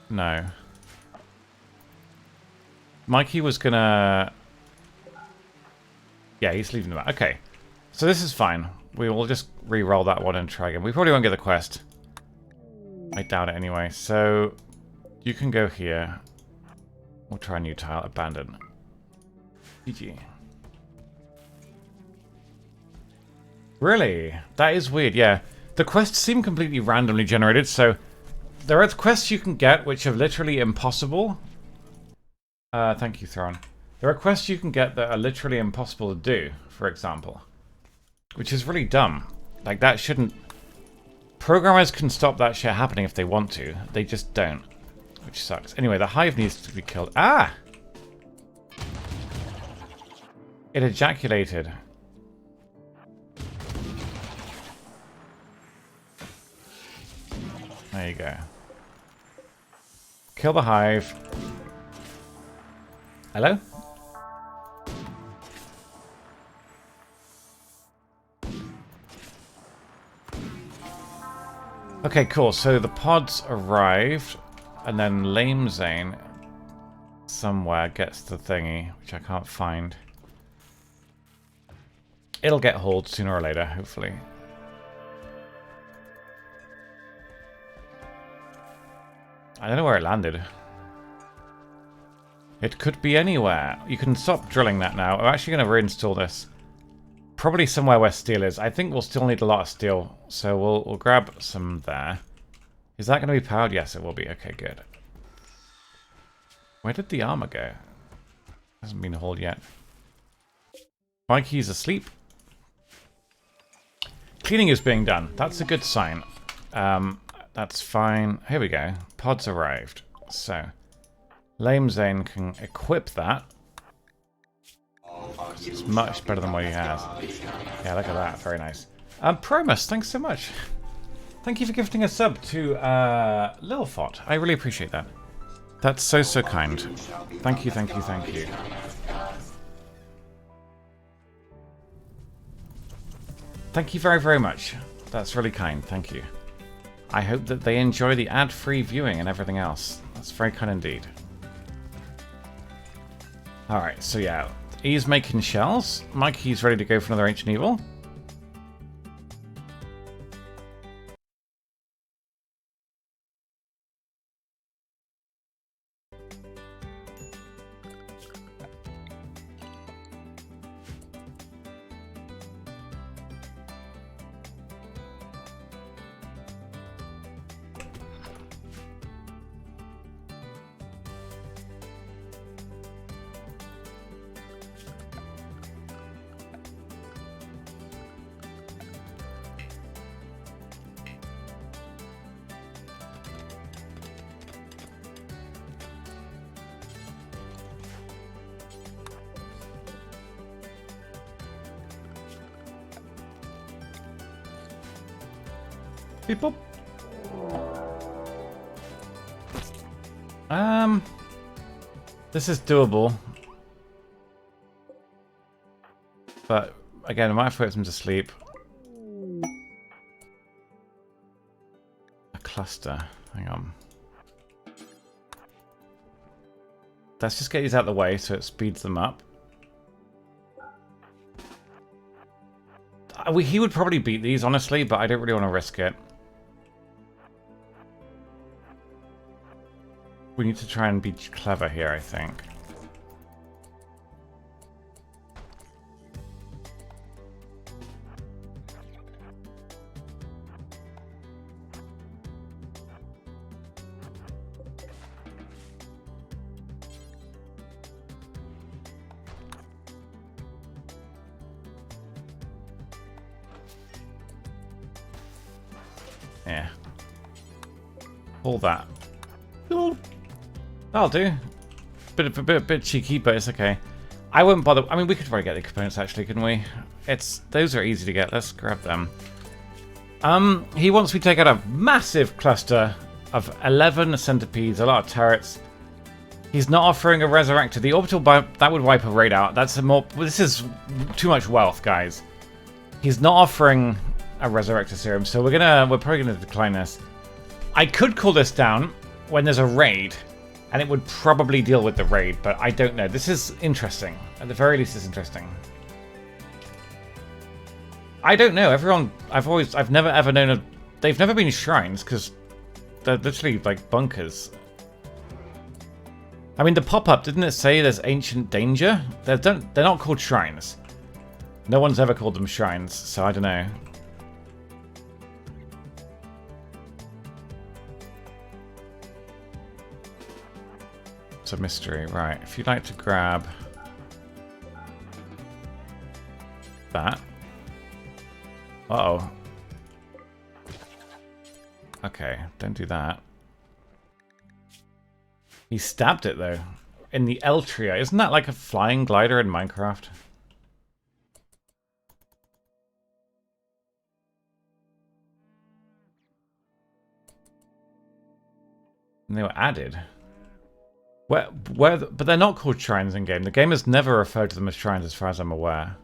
No. Mikey was gonna... Yeah, he's leaving them out. Okay. So this is fine. We will just re-roll that one and try again. We probably won't get the quest. I doubt it anyway. So... You can go here. We'll try a new tile. Abandon. GG. Really? That is weird, yeah. The quests seem completely randomly generated, so... There are quests you can get which are literally impossible. Thank you, Thron. There are quests you can get that are literally impossible to do, for example. Which is really dumb. Like, that shouldn't... Programmers can stop that shit happening if they want to. They just don't. Which sucks. Anyway, the hive needs to be killed. Ah! It ejaculated. There you go. Kill the hive. Hello? Okay, cool. So the pods arrived, and then Lame Zane somewhere gets the thingy, which I can't find. It'll get hauled sooner or later, hopefully. I don't know where it landed. It could be anywhere. You can stop drilling that now. I'm actually going to reinstall this. Probably somewhere where steel is. I think we'll still need a lot of steel, so we'll grab some there. Is that going to be powered? Yes, it will be. Okay, good. Where did the armor go? Hasn't been hauled yet. Mikey's asleep. Cleaning is being done. That's a good sign. That's fine. Here we go. Pods arrived. So, Lame Zane can equip that. It's much better than what he has. Yeah, look at that. Very nice. Primus, thanks so much. Thank you for gifting a sub to Lilfot. I really appreciate that. That's so, so kind. Thank you, thank you, thank you. Thank you very, very much. That's really kind. Thank you. I hope that they enjoy the ad-free viewing and everything else. That's very kind indeed. Alright, so yeah. He's making shells. Mikey's ready to go for another Ancient Evil. Beep boop. This is doable. But again, I might have to put him to sleep. A cluster. Hang on. Let's just get these out of the way so it speeds them up. He would probably beat these, honestly, but I don't really want to risk it. We need to try and be clever here, I think. Yeah. Pull that. That'll do. Bit cheeky, but it's okay. I wouldn't bother. I mean, we could probably get the components actually, couldn't we? Those are easy to get. Let's grab them. He wants me to take out a massive cluster of 11 centipedes, a lot of turrets. He's not offering a resurrector. The orbital that would wipe a raid out. This is too much wealth, guys. He's not offering a resurrector serum, so we're probably gonna decline this. I could call this down when there's a raid, and it would probably deal with the raid, but I don't know. This is interesting. At the very least, it's interesting. I don't know. I've never ever known they've never been shrines, because they're literally like bunkers. I mean, the pop-up, didn't it say there's ancient danger? They're not called shrines. No one's ever called them shrines, so I don't know. It's a mystery. Right, if you'd like to grab that. Uh-oh. Okay, don't do that. He stabbed it, though. In the Eltria. Isn't that like a flying glider in Minecraft? And they were added. But they're not called shrines in game. The game has never referred to them as shrines as far as I'm aware.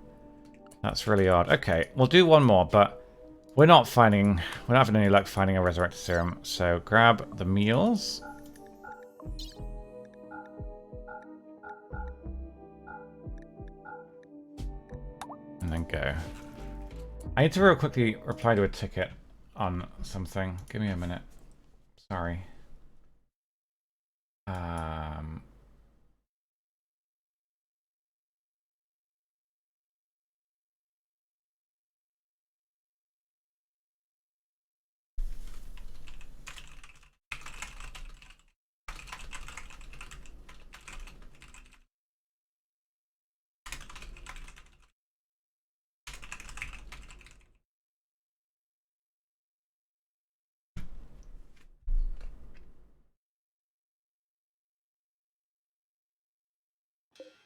That's really odd. Okay, we'll do one more, but we're not having any luck finding a resurrected serum. So grab the meals. And then go. I need to real quickly reply to a ticket on something. Give me a minute. Sorry.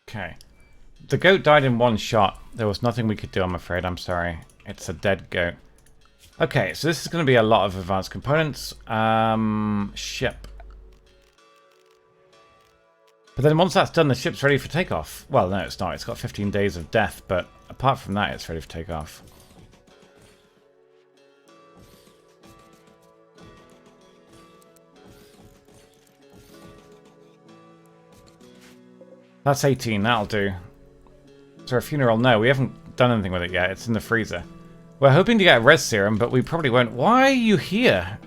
Okay. The goat died in one shot. There was nothing we could do, I'm afraid. I'm sorry. It's a dead goat. Okay, so this is going to be a lot of advanced components. Ship. But then once that's done, the ship's ready for takeoff. Well, no, it's not. It's got 15 days of death, but apart from that, it's ready for takeoff. That's 18, that'll do. So a funeral, no, we haven't done anything with it yet. It's in the freezer. We're hoping to get a res serum, but we probably won't. Why are you here?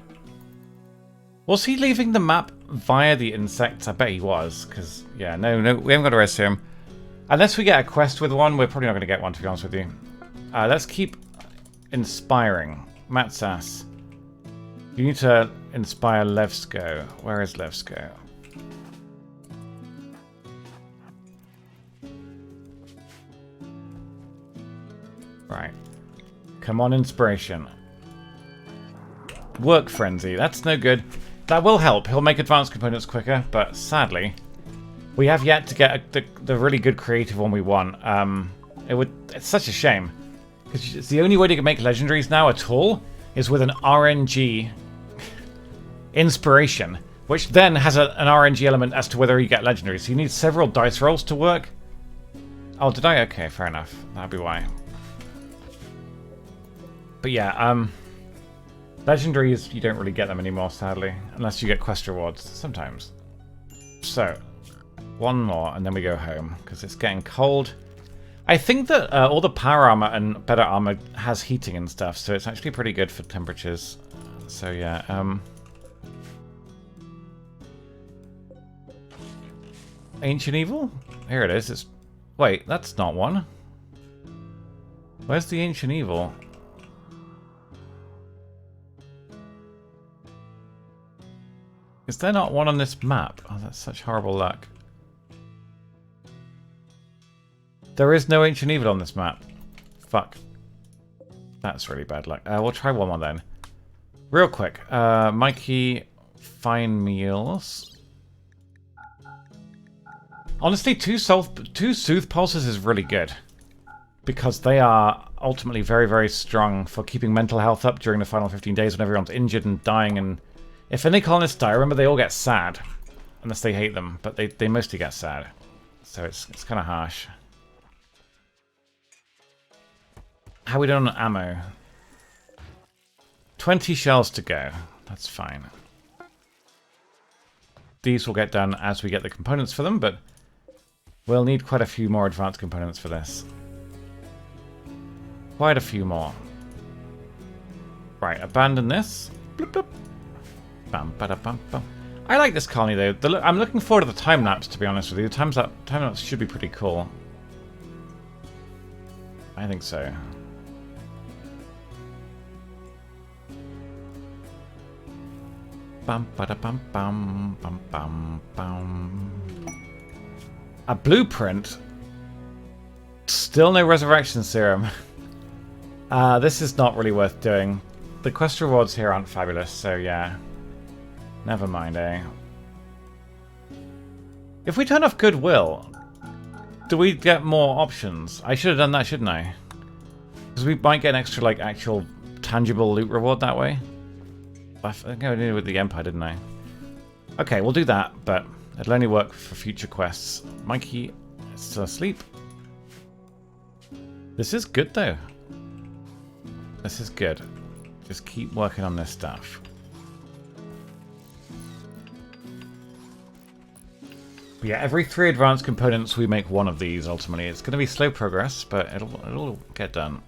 Was he leaving the map via the insects? I bet he was, because, yeah, no, we haven't got a res serum. Unless we get a quest with one, we're probably not going to get one, to be honest with you. Let's keep inspiring. Matsas. You need to inspire Levsko. Where is Levsko? Right. Come on, inspiration. Work frenzy. That's no good. That will help. He'll make advanced components quicker, but sadly, we have yet to get the really good creative one we want. It's such a shame. Because it's the only way to make legendaries now at all is with an RNG inspiration, which then has an RNG element as to whether you get legendaries. So you need several dice rolls to work. Oh, did I? Okay, fair enough. That'd be why. But yeah, legendaries, you don't really get them anymore, sadly. Unless you get quest rewards, sometimes. So, one more, and then we go home, because it's getting cold. I think that all the power armor and better armor has heating and stuff, so it's actually pretty good for temperatures. So yeah, Ancient Evil? Here it is. Wait, that's not one. Where's the Ancient Evil? Is there not one on this map? Oh, that's such horrible luck. There is no Ancient Evil on this map. Fuck. That's really bad luck. We'll try one more then. Real quick. Mikey, fine meals. Honestly, two Soothe Pulses is really good. Because they are ultimately very, very strong for keeping mental health up during the final 15 days when everyone's injured and dying. And if any colonists die, remember they all get sad. Unless they hate them, but they mostly get sad. So it's kind of harsh. How are we doing on ammo? 20 shells to go. That's fine. These will get done as we get the components for them, but we'll need quite a few more advanced components for this. Quite a few more. Right, abandon this. Bloop, bloop. Bam, bada, bam, bam. I like this colony though. I'm looking forward to the time lapse, to be honest with you. The time lapse should be pretty cool. I think so. Bam, bada, bam, bam, bam, bam, bam. A blueprint. Still no resurrection serum. This is not really worth doing. The quest rewards here aren't fabulous, so yeah. Never mind, eh? If we turn off Goodwill, do we get more options? I should have done that, shouldn't I? Because we might get an extra, like, actual tangible loot reward that way. I think I did it with the Empire, didn't I? Okay, we'll do that, but it'll only work for future quests. Mikey is still asleep. This is good, though. This is good. Just keep working on this stuff. But yeah, every 3 advanced components we make 1 of these, ultimately. It's going to be slow progress, but it'll get done.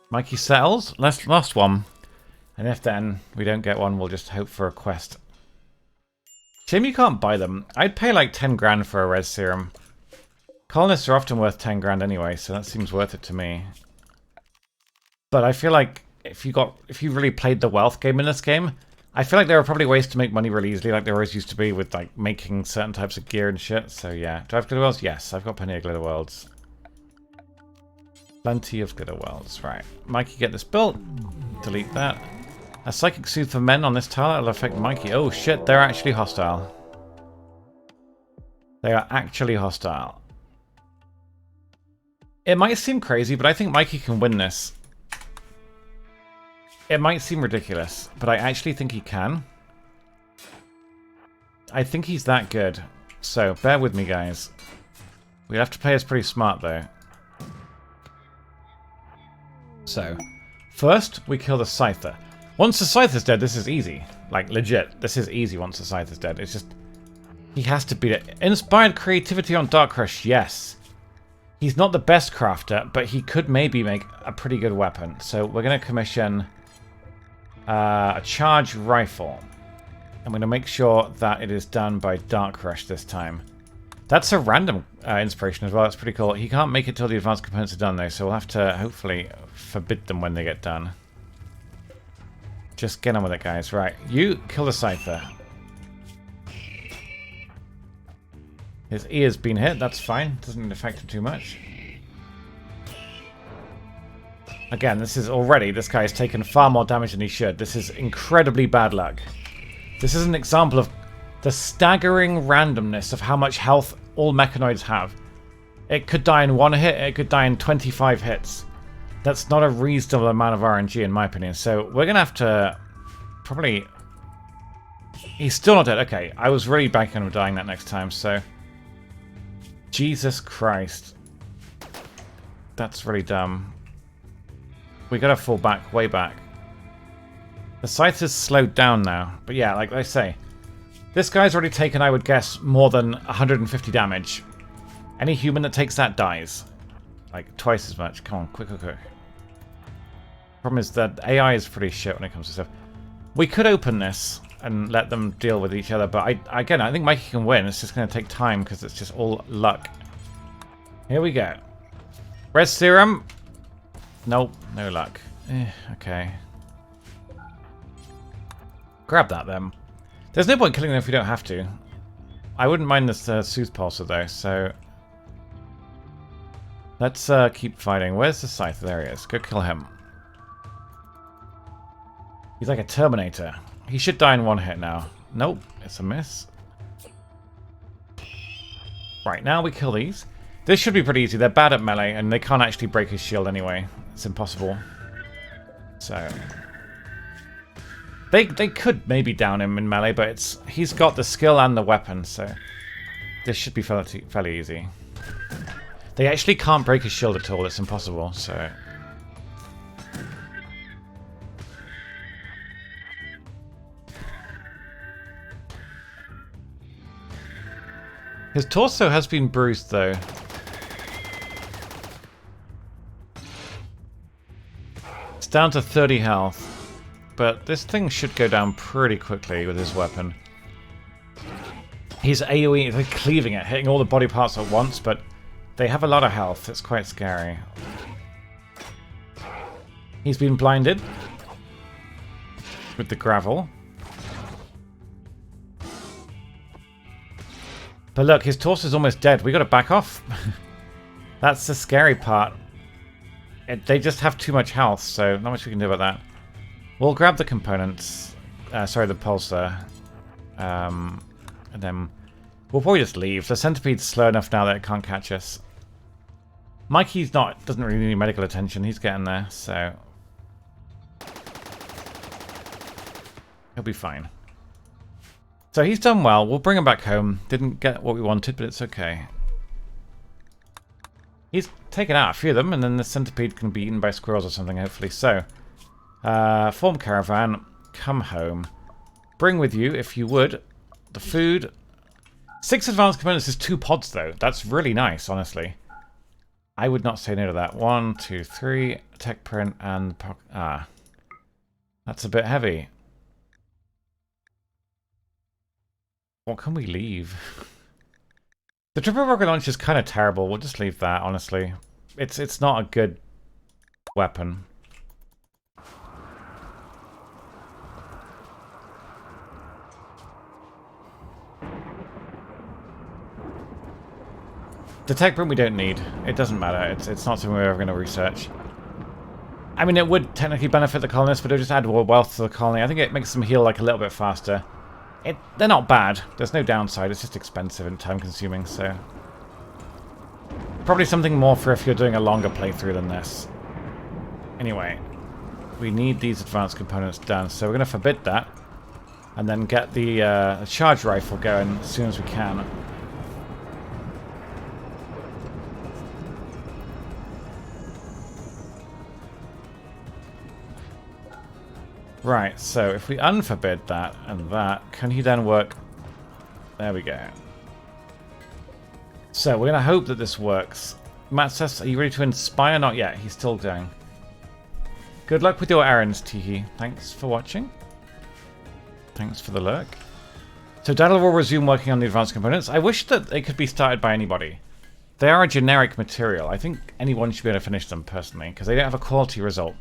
Mikey settles. Last one. And if then we don't get one, we'll just hope for a quest. Shame you can't buy them. I'd pay like 10 grand for a res serum. Colonists are often worth 10 grand anyway, so that seems worth it to me. But I feel like if you really played the wealth game in this game, I feel like there are probably ways to make money really easily, like there always used to be with like making certain types of gear and shit. So yeah, do I have glitter worlds? Yes, I've got plenty of glitter worlds. Plenty of glitter worlds. Right, Mikey, get this built. Delete that. A psychic soothe for men on this tile will affect Mikey. Oh shit, they're actually hostile. They are actually hostile. It might seem crazy, but I think Mikey can win this. It might seem ridiculous, but I actually think he can. I think he's that good. So, bear with me, guys. We have to play this pretty smart, though. So, first, we kill the Scyther. Once the Scyther's dead, this is easy. Like, legit. This is easy once the Scyther's dead. It's just... he has to beat it. Inspired creativity on Dark Crush, yes. He's not the best crafter, but he could maybe make a pretty good weapon. So, we're going to commission... a charge rifle. I'm going to make sure that it is done by Dark Rush this time. That's a random inspiration as well. That's pretty cool. He can't make it till the advanced components are done though, so we'll have to hopefully forbid them when they get done. Just get on with it, guys. Right, you kill the Scyther. His ear's been hit. That's fine. Doesn't affect him too much. Again, this guy has taken far more damage than he should. This is incredibly bad luck. This is an example of the staggering randomness of how much health all mechanoids have. It could die in 1 hit, it could die in 25 hits. That's not a reasonable amount of RNG in my opinion. So we're going to have to probably... he's still not dead. Okay, I was really banking on him dying that next time, so... Jesus Christ. That's really dumb. We gotta fall back, way back. The scythe is slowed down now. But yeah, like I say, this guy's already taken, I would guess, more than 150 damage. Any human that takes that dies. Like, twice as much. Come on, quick. Problem is that AI is pretty shit when it comes to stuff. We could open this and let them deal with each other, but I think Mikey can win. It's just going to take time because it's just all luck. Here we go. Res serum. Nope, no luck. Okay. Grab that then. There's no point killing them if we don't have to. I wouldn't mind this Sooth Pulsar though, so... let's keep fighting. Where's the Scythe? There he is. Go kill him. He's like a Terminator. He should die in 1 hit now. Nope, it's a miss. Right, now we kill these. This should be pretty easy. They're bad at melee, and they can't actually break his shield anyway. It's impossible. So... They could maybe down him in melee, but he's got the skill and the weapon, so... this should be fairly easy. They actually can't break his shield at all. It's impossible, so... his torso has been bruised, though. It's down to 30 health. But this thing should go down pretty quickly with his weapon. He's AoE, he's cleaving it, hitting all the body parts at once, but they have a lot of health. It's quite scary. He's been blinded with the gravel. But look, his torso's almost dead. We gotta back off. That's the scary part. They just have too much health, so not much we can do about that. We'll grab the components. Sorry, the pulsar. And then we'll probably just leave. The centipede's slow enough now that it can't catch us. Mikey's doesn't really need medical attention. He's getting there, so... He'll be fine. So he's done well. We'll bring him back home. Didn't get what we wanted, but it's okay. He's taken out a few of them, and then the centipede can be eaten by squirrels or something, hopefully. So, form caravan, come home. Bring with you, if you would, the food. 6 advanced components is 2 pods, though. That's really nice, honestly. I would not say no to that. 1, 2, 3, tech print, and... that's a bit heavy. What can we leave? The triple rocket launch is kind of terrible. We'll just leave that, honestly. It's not a good weapon. The tech print we don't need. It doesn't matter. It's not something we're ever going to research. I mean, it would technically benefit the colonists, but it would just add more wealth to the colony. I think it makes them heal like a little bit faster. They're not bad. There's no downside. It's just expensive and time-consuming, so... Probably something more for if you're doing a longer playthrough than this. Anyway, we need these advanced components done, so we're going to forbid that. And then get the charge rifle going as soon as we can. Right, so if we unforbid that and that, can he then work? There we go. So we're going to hope that this works. Matt says, are you ready to inspire? Not yet, he's still going. Good luck with your errands, Teehee. Thanks for watching. Thanks for the lurk. So Daddle will resume working on the advanced components. I wish that they could be started by anybody. They are a generic material. I think anyone should be able to finish them, personally, because they don't have a quality result.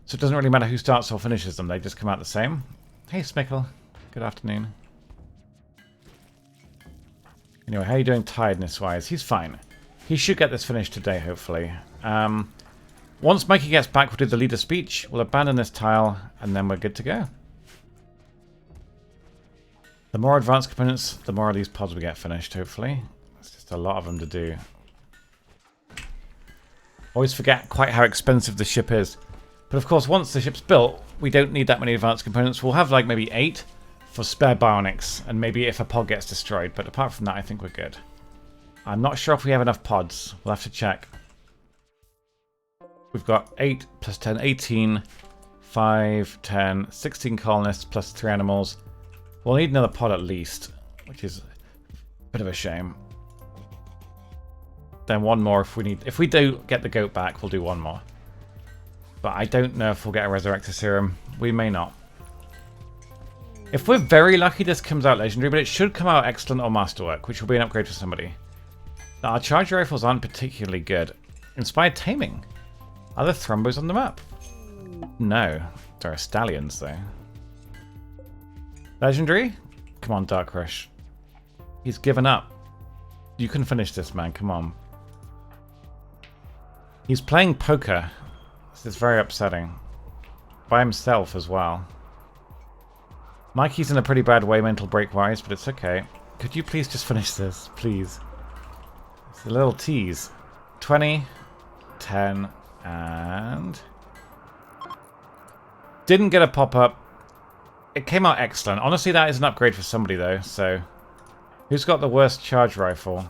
So it doesn't really matter who starts or finishes them, they just come out the same. Hey Smickle, good afternoon. Anyway, how are you doing tiredness-wise? He's fine. He should get this finished today, hopefully. Once Mikey gets back, we'll do the leader speech, we'll abandon this tile, and then we're good to go. The more advanced components, the more of these pods we get finished, hopefully. It's just a lot of them to do. Always forget quite how expensive the ship is. But of course, once the ship's built, we don't need that many advanced components. We'll have like maybe 8 for spare bionics, and maybe if a pod gets destroyed. But apart from that, I think we're good. I'm not sure if we have enough pods. We'll have to check. We've got 8 plus 10, 18, 5, 10, 16 colonists plus 3 animals. We'll need another pod at least, which is a bit of a shame. Then one more if we need. If we do get the goat back, we'll do one more. But I don't know if we'll get a Resurrector Serum. We may not. If we're very lucky, this comes out Legendary, but it should come out Excellent or Masterwork, which will be an upgrade for somebody. Our charge rifles aren't particularly good. Inspired Taming. Are there Thrombos on the map? No. There are Stallions, though. Legendary? Come on, Dark Rush. He's given up. You can finish this, man. Come on. He's playing poker. This is very upsetting. By himself as well. Mikey's in a pretty bad way mental break-wise, but it's okay. Could you please just finish this, please? It's a little tease. 20, 10, and... Didn't get a pop-up. It came out excellent. Honestly, that is an upgrade for somebody, though, so... Who's got the worst charge rifle?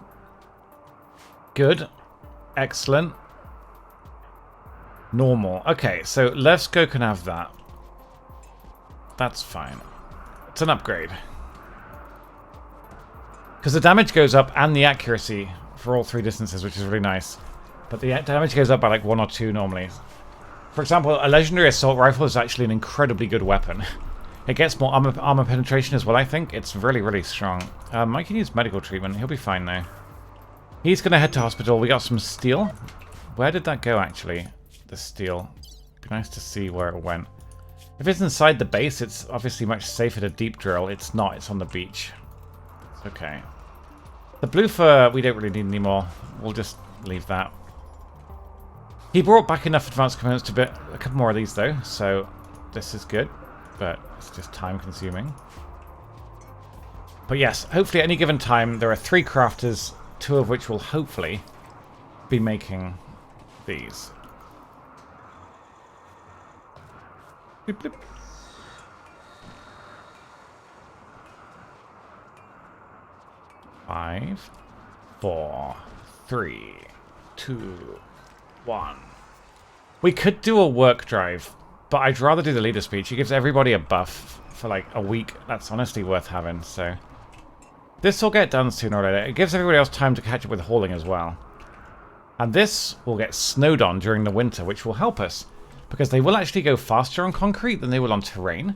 Good. Excellent. Normal. Okay, so Levsko can have that. That's fine. It's an upgrade. Because the damage goes up and the accuracy for all 3 distances, which is really nice. But the damage goes up by like 1 or 2 normally. For example, a legendary assault rifle is actually an incredibly good weapon. It gets more armor penetration as well, I think. It's really, really strong. Mike can use medical treatment. He'll be fine now. He's going to head to hospital. We got some steel. Where did that go, actually? The steel. Be nice to see where it went. If it's inside the base, it's obviously much safer to deep drill. It's not. It's on the beach. It's okay. The blue fur, we don't really need anymore. We'll just leave that. He brought back enough advanced components to bit a couple more of these, though. So this is good. But it's just time consuming. But yes, hopefully at any given time, there are 3 crafters, 2 of which will hopefully be making these. Bloop, bloop. 5, 4, 3, 2, 1. We could do a work drive, but I'd rather do the leader speech. It gives everybody a buff for like a week. That's honestly worth having, so... This will get done sooner or later. It gives everybody else time to catch up with hauling as well. And this will get snowed on during the winter, which will help us. Because they will actually go faster on concrete than they will on terrain.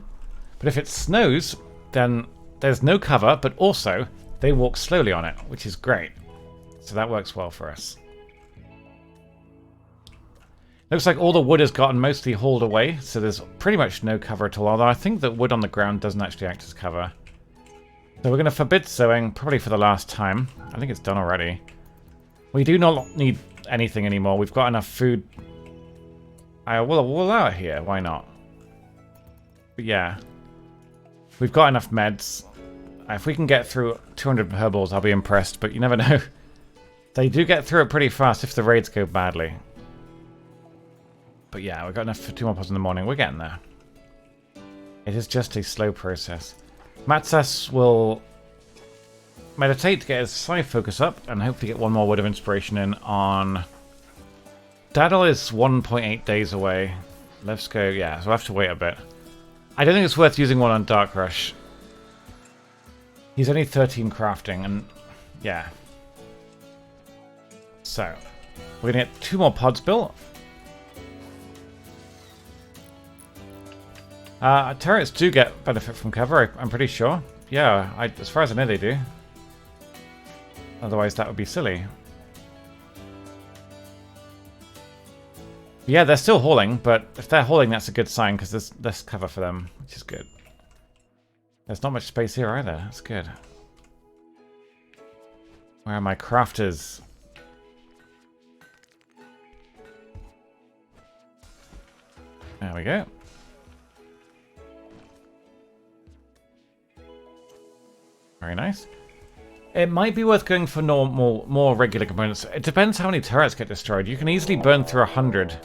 But if it snows, then there's no cover, but also they walk slowly on it, which is great. So that works well for us. Looks like all the wood has gotten mostly hauled away, so there's pretty much no cover at all. Although I think that wood on the ground doesn't actually act as cover. So we're going to forbid sowing, probably for the last time. I think it's done already. We do not need anything anymore. We've got enough food. We'll allow it here. Why not? But yeah. We've got enough meds. If we can get through 200 herbals, I'll be impressed. But you never know. They do get through it pretty fast if the raids go badly. But yeah, we've got enough for 2 more pods in the morning. We're getting there. It is just a slow process. Matsas will meditate to get his side focus up and hopefully get 1 more word of inspiration in on... Daddle is 1.8 days away. Let's go, yeah, so we'll have to wait a bit. I don't think it's worth using one on Dark Rush. He's only 13 crafting and yeah. So, we're going to get 2 more pods built. Turrets do get benefit from cover, I'm pretty sure. Yeah, as far as I know they do. Otherwise that would be silly. Yeah, they're still hauling, but if they're hauling that's a good sign because there's less cover for them, which is good. There's not much space here either, that's good. Where are my crafters? There we go. Very nice. It might be worth going for more regular components. It depends how many turrets get destroyed. You can easily burn through 100.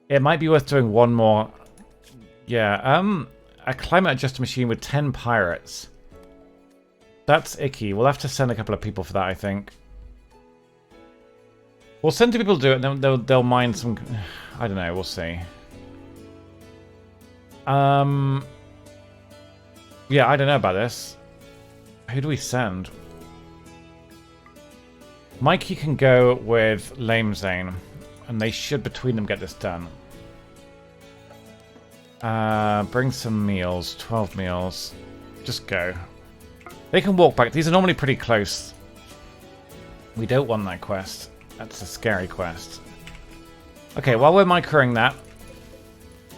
It might be worth doing 1 more. Yeah, a climate adjuster machine with 10 pirates. That's icky. We'll have to send a couple of people for that, I think. We'll send 2 people to do it, and then they'll mine some... I don't know, we'll see. Yeah, I don't know about this. Who do we send? Mikey can go with Lame Zane, and they should, between them, get this done. Bring some meals. 12 meals. Just go. They can walk back. These are normally pretty close. We don't want that quest. That's a scary quest. Okay, while we're microing that,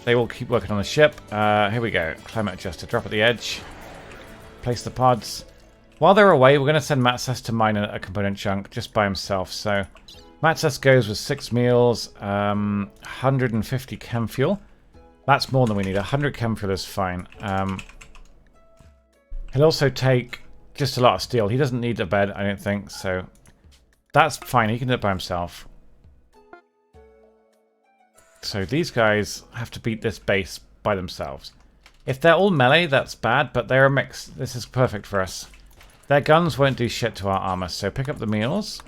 they will keep working on the ship. Here we go. Climate adjuster. Drop at the edge. Place the pods. While they're away, we're going to send Matsas to mine a component chunk just by himself. So Matsas goes with 6 meals, 150 chem fuel. That's more than we need. 100 chem fuel is fine. He'll also take just a lot of steel. He doesn't need a bed, I don't think. So that's fine. He can do it by himself. So these guys have to beat this base by themselves. If they're all melee, that's bad, but they're a mix. This is perfect for us. Their guns won't do shit to our armor, so pick up the meals.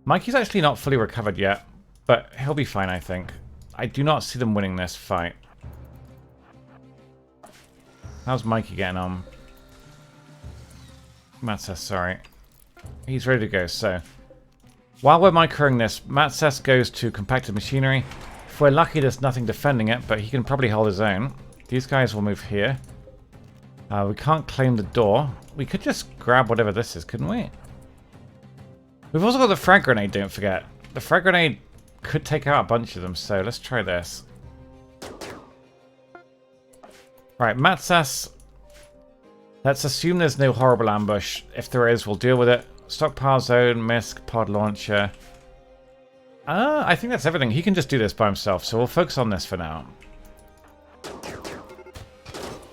Mikey's actually not fully recovered yet, but he'll be fine, I think. I do not see them winning this fight. How's Mikey getting on? Matsas, sorry. He's ready to go, so... While we're microing this, Matsas goes to compacted machinery. If we're lucky, there's nothing defending it, but he can probably hold his own. These guys will move here. We can't claim the door. We could just grab whatever this is, couldn't we? We've also got the frag grenade, don't forget. The frag grenade could take out a bunch of them, so let's try this. Right, Matsas. Let's assume there's no horrible ambush. If there is, we'll deal with it. Stockpile zone, misc, pod launcher. I think that's everything. He can just do this by himself, so we'll focus on this for now.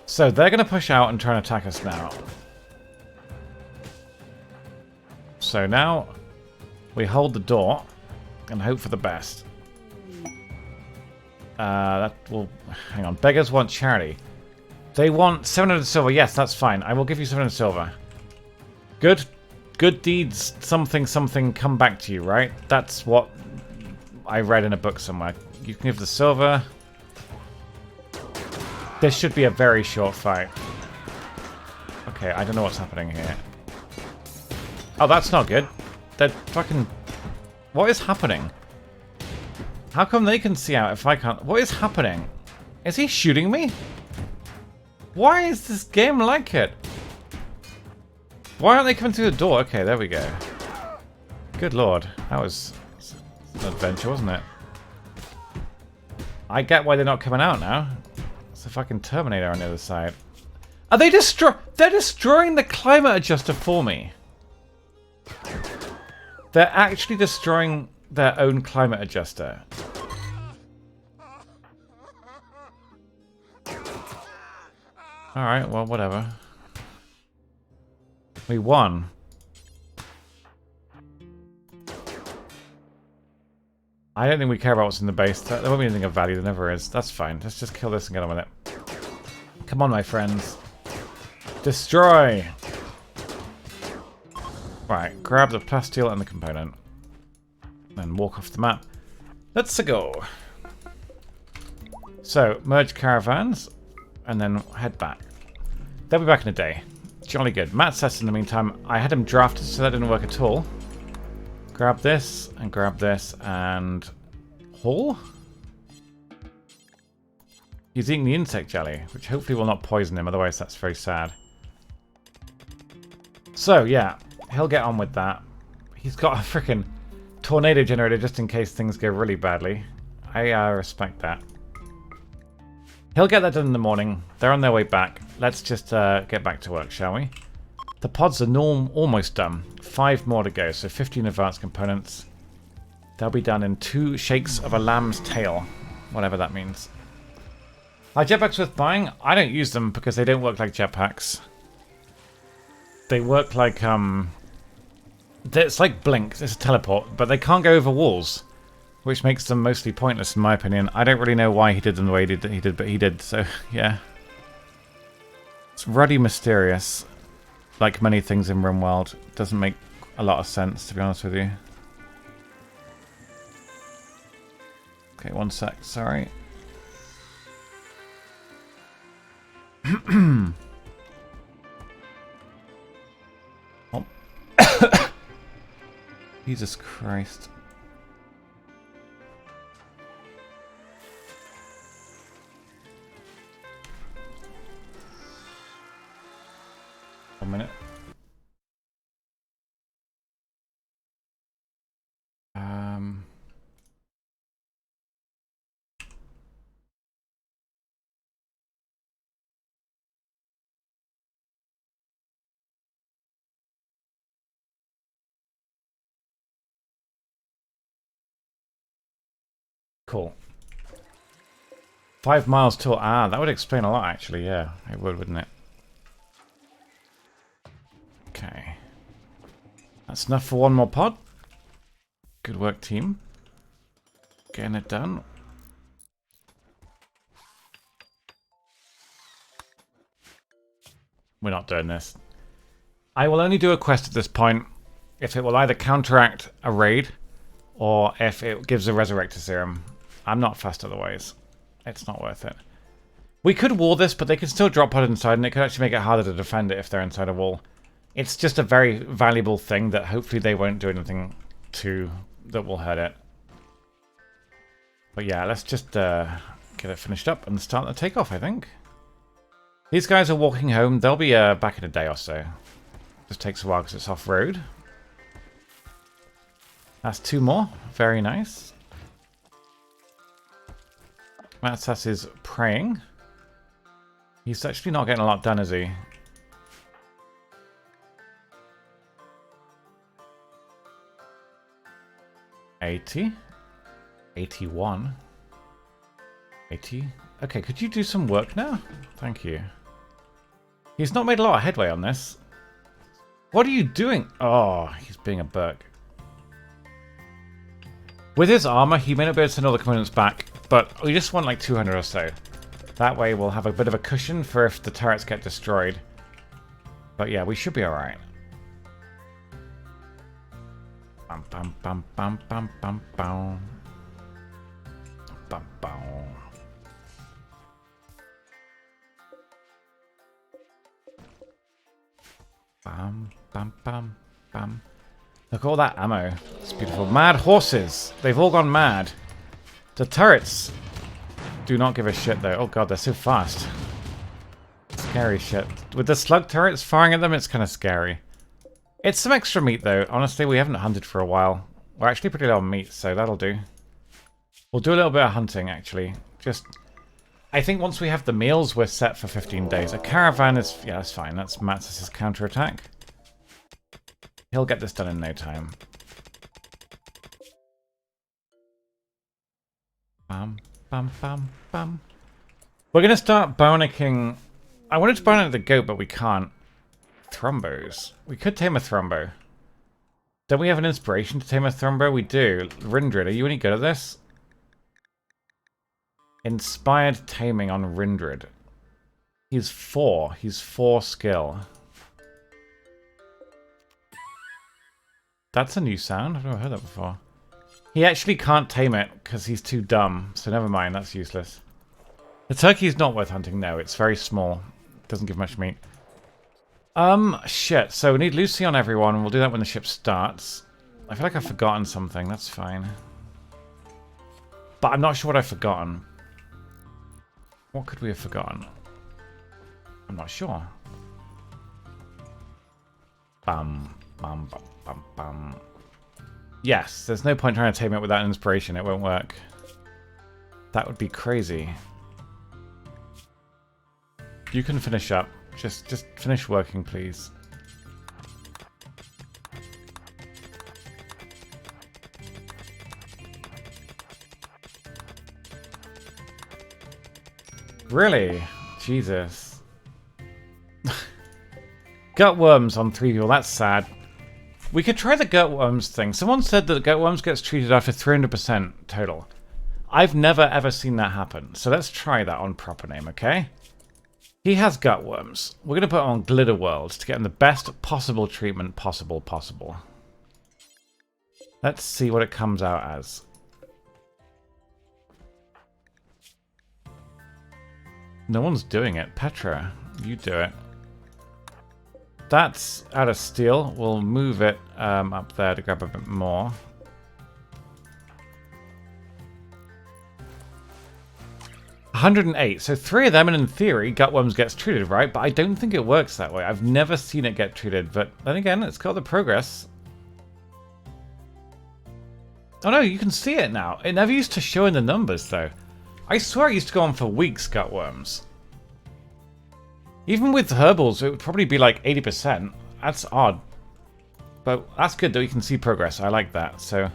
So they're going to push out and try and attack us now. So now we hold the door and hope for the best. That will... Hang on. Beggars want charity. They want 700 silver. Yes, that's fine. I will give you 700 silver. Good. Good deeds, something, something, come back to you, right? That's what I read in a book somewhere. You can give the silver. This should be a very short fight. Okay, I don't know what's happening here. Oh, that's not good. They're fucking... What is happening? How come they can see out if I can't? What is happening? Is he shooting me? Why is this game like it? Why aren't they coming through the door? Okay, there we go. Good lord. That was an adventure, wasn't it? I get why they're not coming out now. It's a fucking Terminator on the other side. Are they They're destroying the climate adjuster for me. They're actually destroying their own climate adjuster. Alright, well, whatever. We won. I don't think we care about what's in the base. There won't be anything of value. There never is. That's fine. Let's just kill this and get on with it. Come on, my friends. Destroy! Right, grab the plasteel and the component. Then walk off the map. Let's go. So, merge caravans. And then head back. They'll be back in a day. Jolly good. Matt says in the meantime, I had him drafted so that didn't work at all. Grab this and haul. He's eating the insect jelly, which hopefully will not poison him, otherwise that's very sad. So yeah, he'll get on with that. He's got a freaking tornado generator just in case things go really badly. I respect that. He'll get that done in the morning. They're on their way back. Let's just get back to work, shall we? The pods are almost done. 5 more to go, so 15 advanced components. They'll be done in 2 shakes of a lamb's tail, whatever that means. Are jetpacks worth buying? I don't use them because they don't work like jetpacks. They work like, it's like Blink, it's a teleport, but they can't go over walls, which makes them mostly pointless in my opinion. I don't really know why he did them the way he did, but he did, so yeah. It's ruddy mysterious. Like many things in Rimworld, doesn't make a lot of sense, to be honest with you. Okay, one sec, sorry. Oh. Jesus Christ. One minute. Cool. 5 miles till... Ah, that would explain a lot, actually. Yeah, it would, wouldn't it? Okay. That's enough for one more pod. Good work, team. Getting it done. We're not doing this. I will only do a quest at this point if it will either counteract a raid or if it gives a resurrector serum. I'm not fussed otherwise. It's not worth it. We could wall this, but they could still drop pod inside, and it could actually make it harder to defend it if they're inside a wall. It's just a very valuable thing that hopefully they won't do anything to that will hurt it. But yeah, let's just get it finished up and start the takeoff, I think. These guys are walking home. They'll be back in a day or so. Just takes a while because it's off-road. That's 2 more. Very nice. Matsas is praying. He's actually not getting a lot done, is he? $80. 81. 80. Okay, could you do some work now? Thank you. He's not made a lot of headway on this. What are you doing? Oh, he's being a Burk. With his armor, he may not be able to send all the components back, but we just want like 200 or so. That way we'll have a bit of a cushion for if the turrets get destroyed. But yeah, we should be alright. Bum bum bum bum bum bum bum. Bum bum. Bum bum bum bum. Look at all that ammo. It's beautiful. Mad horses. They've all gone mad. The turrets do not give a shit though. Oh god, they're so fast. Scary shit. With the slug turrets firing at them, it's kind of scary. It's some extra meat though. Honestly, we haven't hunted for a while. We're actually pretty low on meat, so that'll do. We'll do a little bit of hunting actually. Just, I think once we have the meals, we're set for 15 days. A caravan is, yeah, that's fine. That's Matsus's counterattack. He'll get this done in no time. Bam, bam, bam, bam. We're going to start bonicking. I wanted to bonic the goat, but we can't. Thrombos. We could tame a thrombo. Don't we have an inspiration to tame a thrombo? We do. Rindrid, are you any good at this? Inspired taming on Rindrid. He's 4. He's 4 skill. That's a new sound. I've never heard that before. He actually can't tame it because he's too dumb. So never mind. That's useless. The turkey's not worth hunting. No, it's very small. Doesn't give much meat. Shit. So we need Lucy on everyone, and we'll do that when the ship starts. I feel like I've forgotten something. That's fine. But I'm not sure what I've forgotten. What could we have forgotten? I'm not sure. Bum, bum, bum, bum, bum. Yes, there's no point trying to tame it without inspiration. It won't work. That would be crazy. You can finish up. Just finish working, please. Really? Jesus. Gutworms on 3 people. That's sad. We could try the gutworms thing. Someone said that gutworms gets treated after 300% total. I've never ever seen that happen. So let's try that on proper name, okay? He has gutworms. We're going to put on Glitter World to get him the best possible treatment possible. Let's see what it comes out as. No one's doing it. Petra, you do it. That's out of steel. We'll move it up there to grab a bit more. $108. So 3 of them, and in theory, gutworms gets treated, right? But I don't think it works that way. I've never seen it get treated. But then again, it's got the progress. Oh no, you can see it now. It never used to show in the numbers, though. I swear it used to go on for weeks, gutworms. Even with herbals, it would probably be like 80%. That's odd. But that's good that we can see progress. I like that. So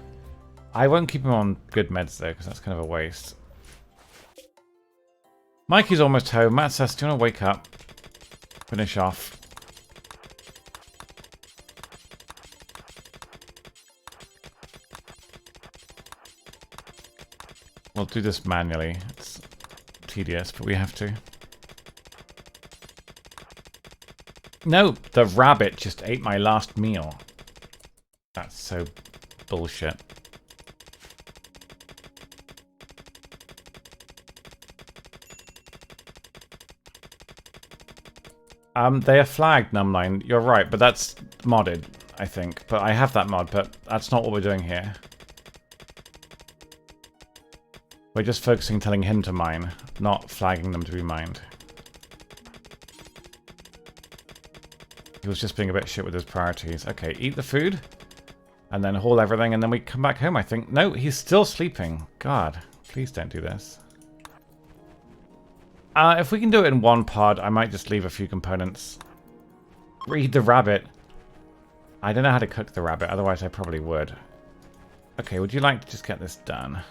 I won't keep him on good meds, though, because that's kind of a waste. Mikey's almost home. Matt says, do you want to wake up? Finish off. We'll do this manually. It's tedious, but we have to. No, the rabbit just ate my last meal. That's so bullshit. They are flagged, Numline. You're right, but that's modded, I think. But I have that mod, but that's not what we're doing here. We're just focusing telling him to mine, not flagging them to be mined. He was just being a bit shit with his priorities. Okay, eat the food, and then haul everything, and then we come back home, I think. No, he's still sleeping. God, please don't do this. If we can do it in one pod, I might just leave a few components. Read the rabbit. I don't know how to cook the rabbit, otherwise I probably would. Okay, would you like to just get this done?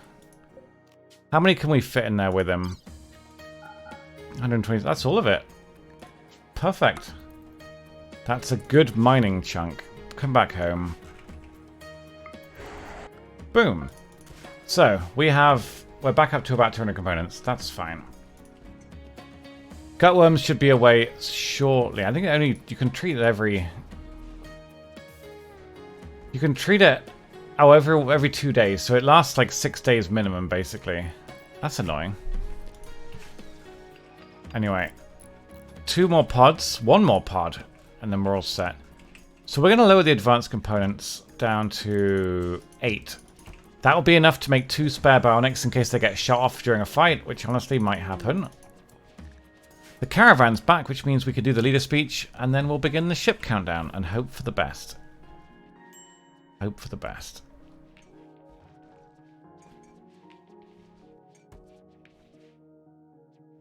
How many can we fit in there with him? 120. That's all of it. Perfect. That's a good mining chunk. Come back home. Boom. So, we're back up to about 200 components. That's fine. Gutworms should be away shortly. I think only you can treat it every... You can treat it every 2 days, so it lasts like 6 days minimum, basically. That's annoying. Anyway, 2 more pods, 1 more pod, and then we're all set. So we're going to lower the advanced components down to 8. That will be enough to make 2 spare bionics in case they get shot off during a fight, which honestly might happen. The caravan's back, which means we could do the leader speech, and then we'll begin the ship countdown and hope for the best. Hope for the best.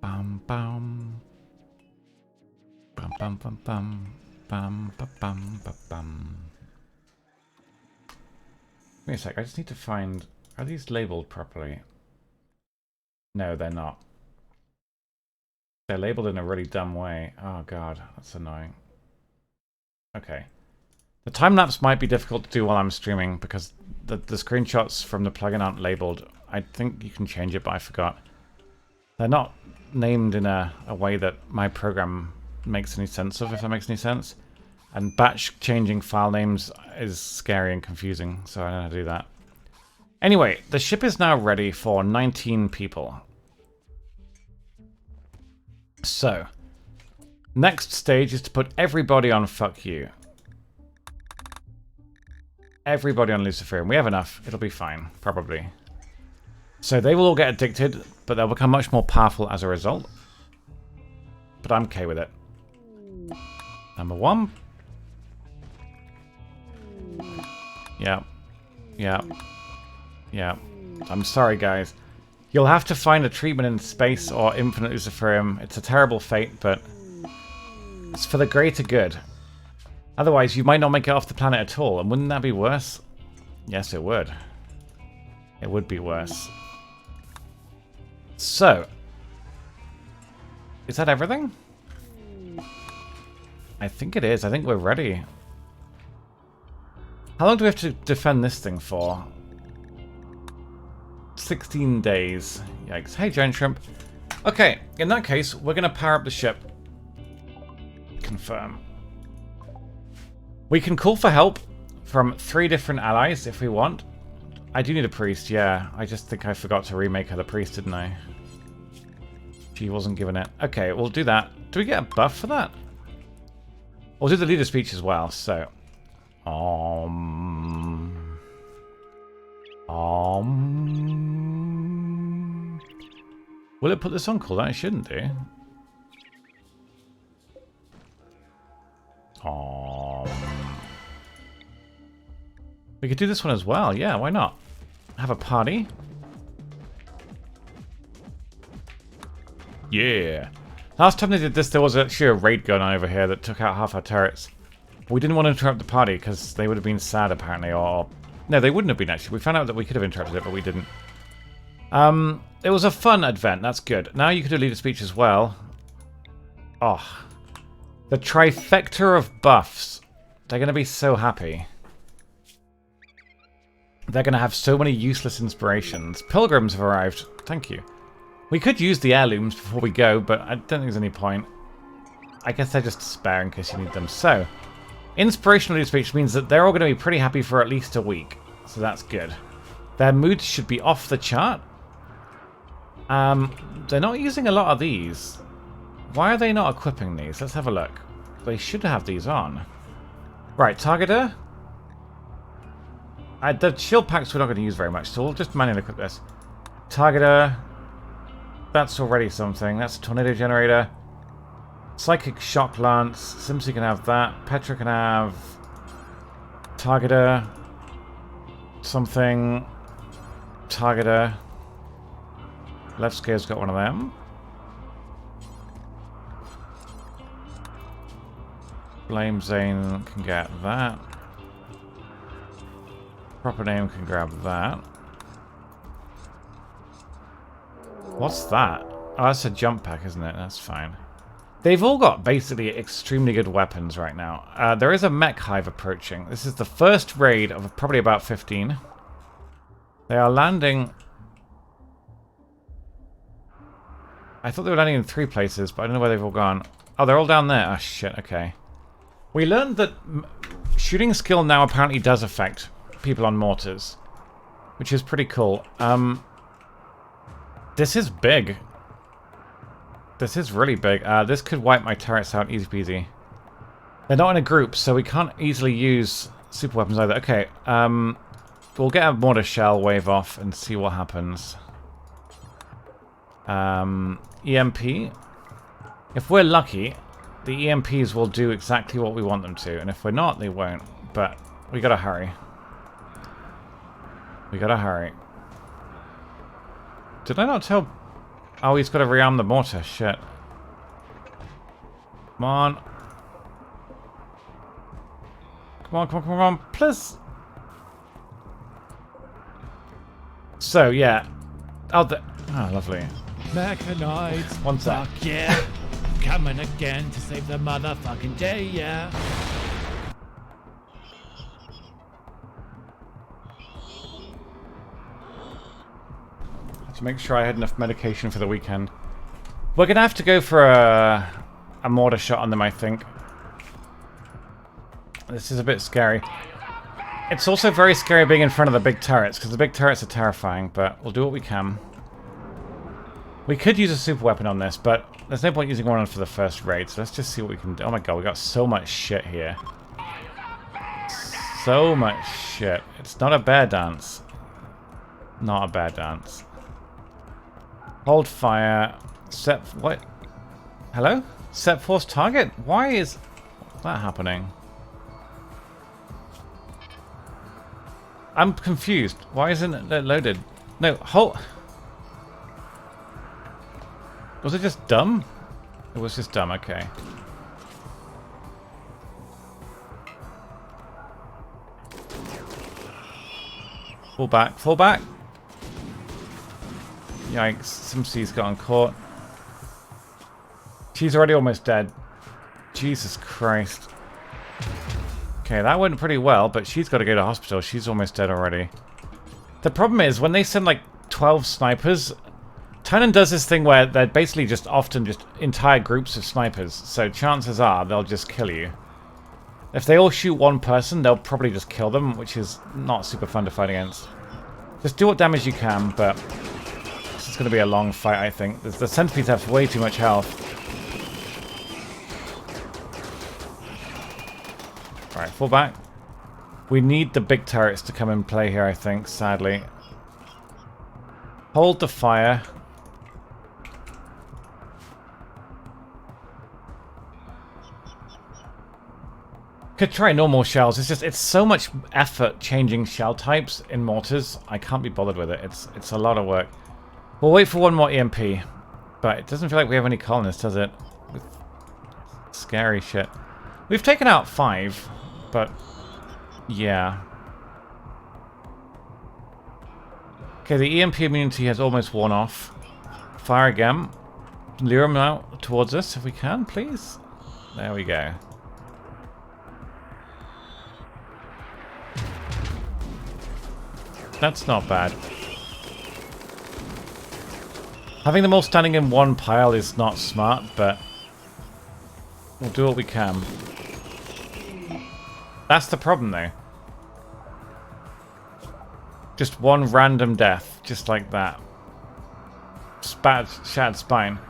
Bum bum. Bum bum bum bum. Bum bum bum bum bum. Wait a sec, I just need to find... Are these labelled properly? No, they're not. They're labelled in a really dumb way. Oh god, that's annoying. Okay. The time-lapse might be difficult to do while I'm streaming because the screenshots from the plugin aren't labelled. I think you can change it, but I forgot. They're not named in a way that my program makes any sense of, if that makes any sense. And batch changing file names is scary and confusing, so I don't know how to do that. Anyway, the ship is now ready for 19 people. So, next stage is to put everybody on fuck you. Everybody on Luciferium. We have enough. It'll be fine, probably. So they will all get addicted, but they'll become much more powerful as a result. But I'm okay with it. Number 1. Yeah. Yeah. Yeah. I'm sorry, guys. You'll have to find a treatment in space or infinite Luciferium. It's a terrible fate, but it's for the greater good. Otherwise, you might not make it off the planet at all, and wouldn't that be worse? Yes, it would. It would be worse. So, is that everything? I think it is. I think we're ready. How long do we have to defend this thing for? 16 days. Yikes. Hey, Giant Shrimp. Okay, in that case, we're going to power up the ship. Confirm. We can call for help from 3 different allies if we want. I do need a priest, yeah. I just think I forgot to remake her the priest, didn't I? She wasn't given it. Okay, we'll do that. Do we get a buff for that? We'll do the leader speech as well, so... Will it put this on cooldown? It shouldn't do. We could do this one as well. Yeah, why not? Have a party. Yeah. Last time they did this, there was actually a raid gun over here that took out half our turrets. We didn't want to interrupt the party because they would have been sad, apparently, or... No, they wouldn't have been, actually. We found out that we could have interrupted it, but we didn't. It was a fun event. That's good. Now you could do leader speech as well. Oh. The trifecta of buffs. They're going to be so happy. They're going to have so many useless inspirations. Pilgrims have arrived. Thank you. We could use the heirlooms before we go, but I don't think there's any point. I guess they're just spare in case you need them. So, inspirational leader speech means that they're all going to be pretty happy for at least a week. So that's good. Their moods should be off the chart. They're not using a lot of these. Why are they not equipping these? Let's have a look. They should have these on. Right, targeter. The shield packs we're not going to use very much, so we'll just manually equip this. Targeter. That's already something. That's a tornado generator. Psychic shock lance. Simpsy can have that. Petra can have... Targeter. Something. Targeter. Left scare's got one of them. Flame Zane can get that. Proper name can grab that. What's that? Oh, that's a jump pack, isn't it? That's fine. They've all got basically extremely good weapons right now. There is a mech hive approaching. This is the first raid of probably about 15. They are landing... I thought they were landing in 3 places, but I don't know where they've all gone. Oh, they're all down there. Oh, shit. Okay. We learned that shooting skill now apparently does affect people on mortars, which is pretty cool. This is big. This is really big. This could wipe my turrets out easy peasy. They're not in a group, so we can't easily use super weapons either. Okay, we'll get a mortar shell wave off and see what happens. EMP. If we're lucky, the EMPs will do exactly what we want them to, and if we're not, they won't. But we gotta hurry. We gotta hurry. Did I not tell... Oh, he's gotta rearm the mortar. Shit. Come on. Come on, come on, come on, please. So, yeah. Oh, lovely. Mechanoids. One sec. Fuck yeah. Coming again to save the motherfucking day, yeah. To make sure I had enough medication for the weekend. We're gonna have to go for a mortar shot on them, I think. This is a bit scary. It's also very scary being in front of the big turrets, because the big turrets are terrifying, but we'll do what we can. We could use a super weapon on this, but there's no point using one for the first raid, so let's just see what we can do. Oh my god, we got so much shit here. So much shit. It's not a bear dance. Not a bear dance. Hold fire. Set... What? Hello? Set force target? Why is that happening? I'm confused. Why isn't it loaded? No, hold... Was it just dumb? It was just dumb, okay. Fall back, fall back! Yikes, some C's gotten caught. She's already almost dead. Jesus Christ. Okay, that went pretty well, but she's got to go to hospital. She's almost dead already. The problem is, when they send like 12 snipers... Tynan does this thing where they're basically just often just entire groups of snipers, so chances are they'll just kill you. If they all shoot one person, they'll probably just kill them, which is not super fun to fight against. Just do what damage you can, but this is going to be a long fight, I think. The centipedes have way too much health. Alright, fall back. We need the big turrets to come in play here, I think, sadly. Hold the fire. Could try normal shells. It's so much effort changing shell types in mortars. I can't be bothered with it. It's a lot of work. We'll wait for one more EMP, but it doesn't feel like we have any colonists, does it? With scary shit. We've taken out 5, but yeah. Okay, the EMP immunity has almost worn off. Fire again. Lure them out towards us if we can, please. There we go. That's not bad. Having them all standing in one pile is not smart, but we'll do what we can. That's the problem, though. Just one random death, just like that. Shattered spine.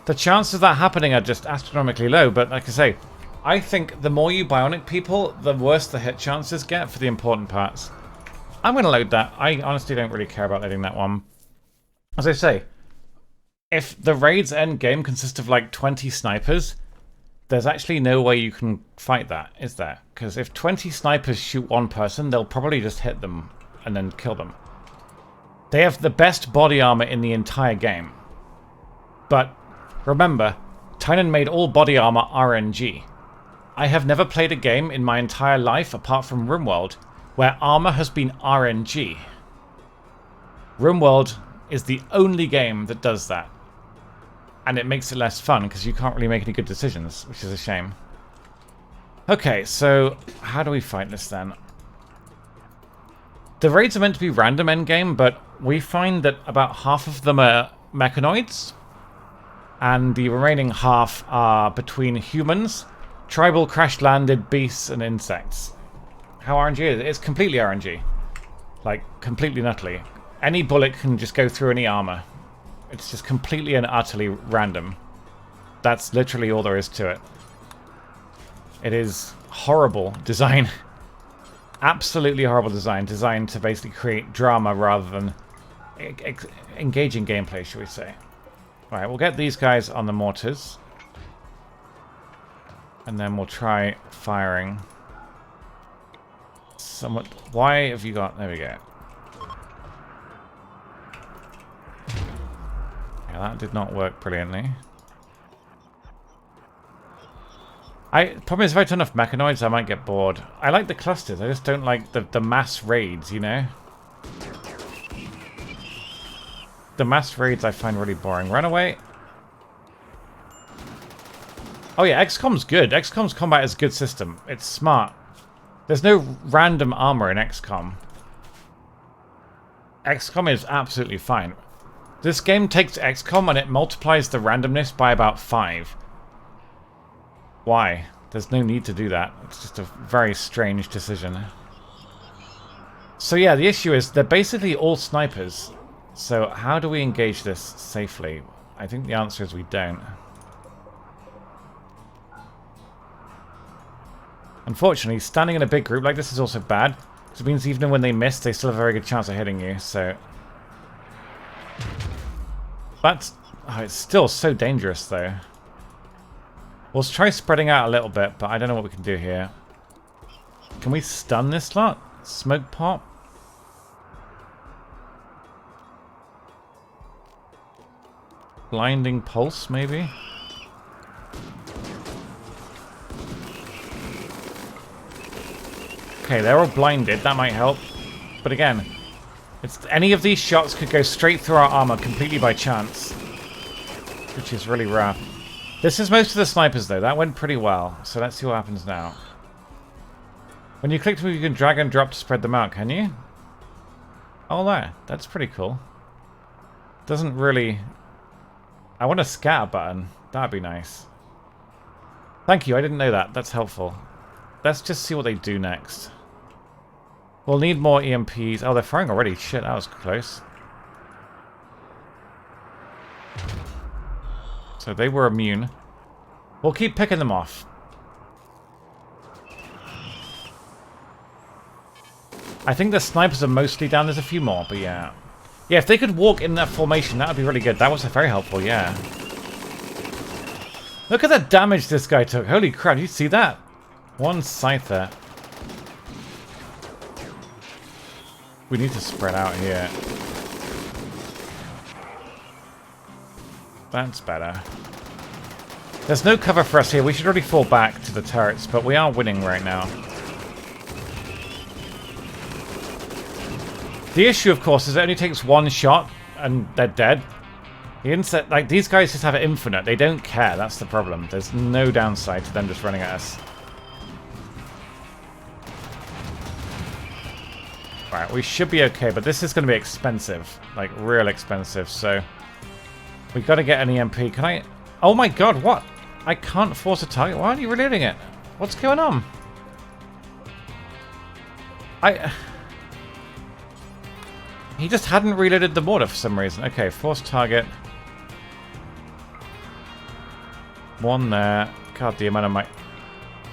The chances of that happening are just astronomically low, but like I say, I think the more you bionic people, the worse the hit chances get for the important parts. I'm going to load that. I honestly don't really care about loading that one. As I say, if the raid's end game consists of like 20 snipers, there's actually no way you can fight that, is there? Because if 20 snipers shoot one person, they'll probably just hit them and then kill them. They have the best body armor in the entire game. But remember, Tynan made all body armor RNG. I have never played a game in my entire life, apart from Rimworld, where armor has been RNG. Rimworld is the only game that does that. And it makes it less fun, because you can't really make any good decisions, which is a shame. Okay, so how do we fight this then? The raids are meant to be random endgame, but we find that about half of them are mechanoids. and the remaining half are between humans, tribal crash-landed beasts, and insects. How RNG is it? It's completely RNG. Like, completely and utterly. Any bullet can just go through any armor. It's just completely and utterly random. That's literally all there is to it. It is horrible design. Absolutely horrible design. Designed to basically create drama rather than engaging gameplay, shall we say. Alright, we'll get these guys on the mortars. And then we'll try firing. Somewhat. Why have you got... There we go. Yeah, that did not work brilliantly. Problem is, if I turn off mechanoids, I might get bored. I like the clusters. I just don't like the mass raids, you know? The mass raids I find really boring. Run away. Oh yeah, XCOM's good. XCOM's combat is a good system. It's smart. There's no random armor in XCOM. XCOM is absolutely fine. This game takes XCOM and it multiplies the randomness by about 5. Why? There's no need to do that. It's just a very strange decision. So yeah, the issue is they're basically all snipers. So how do we engage this safely? I think the answer is we don't. Unfortunately, standing in a big group like this is also bad. Because it means even when they miss, they still have a very good chance of hitting you, so... That's... Oh, it's still so dangerous, though. We'll try spreading out a little bit, but I don't know what we can do here. Can we stun this lot? Smoke pop? Blinding pulse, maybe? Okay, they're all blinded. That might help. But again, any of these shots could go straight through our armor completely by chance. Which is really rough. This is most of the snipers, though. That went pretty well. So let's see what happens now. When you click to move, you can drag and drop to spread them out, can you? Oh, there. That's pretty cool. Doesn't really... I want a scatter button. That'd be nice. Thank you. I didn't know that. That's helpful. Let's just see what they do next. We'll need more EMPs. Oh, they're firing already. Shit, that was close. So they were immune. We'll keep picking them off. I think the snipers are mostly down. There's a few more, but yeah. Yeah, if they could walk in that formation, that would be really good. That was very helpful, yeah. Look at the damage this guy took. Holy crap, you see that? One scyther. We need to spread out here. That's better. There's no cover for us here. We should already fall back to the turrets, but we are winning right now. The issue, of course, is it only takes one shot and they're dead. The insect, like, these guys just have it infinite. They don't care. That's the problem. There's no downside to them just running at us. Right, we should be okay, but this is going to be expensive. Like, real expensive, so... We've got to get an EMP. Can I... Oh my god, what? I can't force a target. Why aren't you reloading it? What's going on? He just hadn't reloaded the mortar for some reason. Okay, force target. One there. God, the amount of my...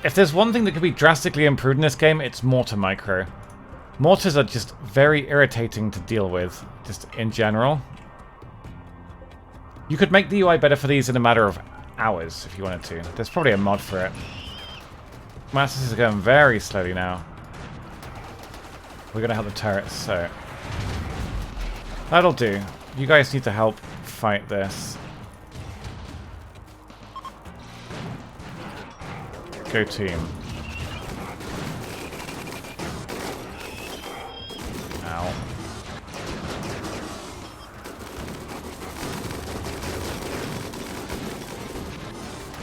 If there's one thing that could be drastically improved in this game, it's mortar micro. Mortars are just very irritating to deal with, just in general. You could make the UI better for these in a matter of hours, if you wanted to. There's probably a mod for it. Masters is going very slowly now. We're going to help the turrets, so... That'll do. You guys need to help fight this. Go team. Ow.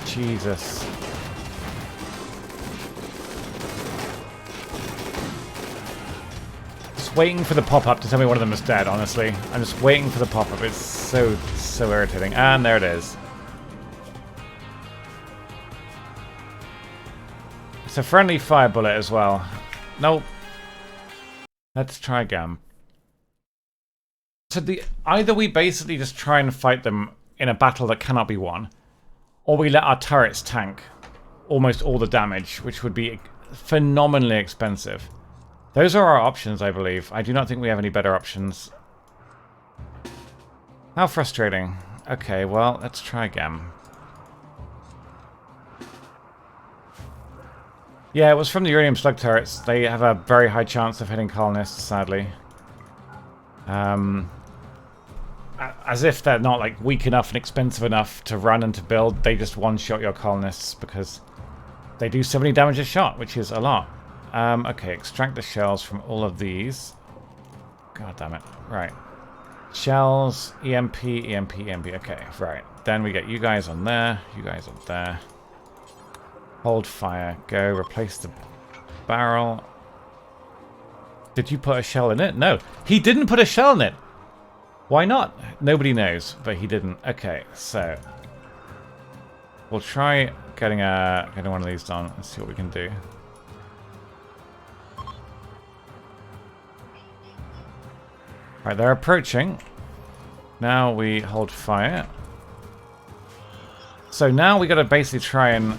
Jesus. Just waiting for the pop-up to tell me one of them is dead, honestly. I'm just waiting for the pop-up. It's so irritating. And there it is. It's a friendly fire bullet as well. Nope. Let's try again. So either we basically just try and fight them in a battle that cannot be won, or we let our turrets tank almost all the damage, which would be phenomenally expensive. Those are our options, I believe. I do not think we have any better options. How frustrating. Okay, well, let's try again. Yeah, it was from the uranium slug turrets. They have a very high chance of hitting colonists, sadly. As if they're not like weak enough and expensive enough to run and to build, they just one-shot your colonists because they do so many damage a shot, which is a lot. Okay, extract the shells from all of these. God damn it. Right. Shells, EMP, EMP, EMP. Okay, right. Then we get you guys on there, you guys on there. Hold fire. Go. Replace the barrel. Did you put a shell in it? No. He didn't put a shell in it. Why not? Nobody knows, but he didn't. Okay, so we'll try getting one of these done and see what we can do. Right, they're approaching. Now we hold fire. So now we got to basically try and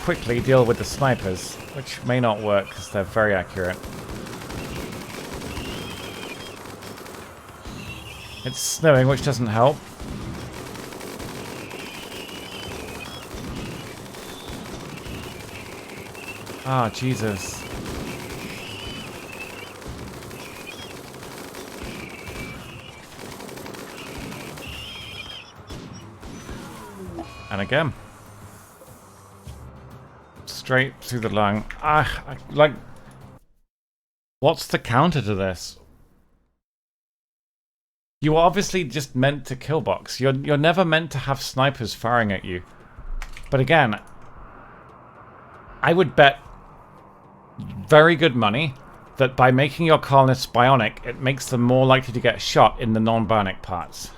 quickly deal with the snipers, which may not work because they're very accurate. It's snowing, which doesn't help. Ah, Jesus. And again. Straight through the lung. Like... What's the counter to this? You are obviously just meant to kill box. You're never meant to have snipers firing at you. But again, I would bet very good money that by making your colonists bionic, it makes them more likely to get shot in the non-bionic parts.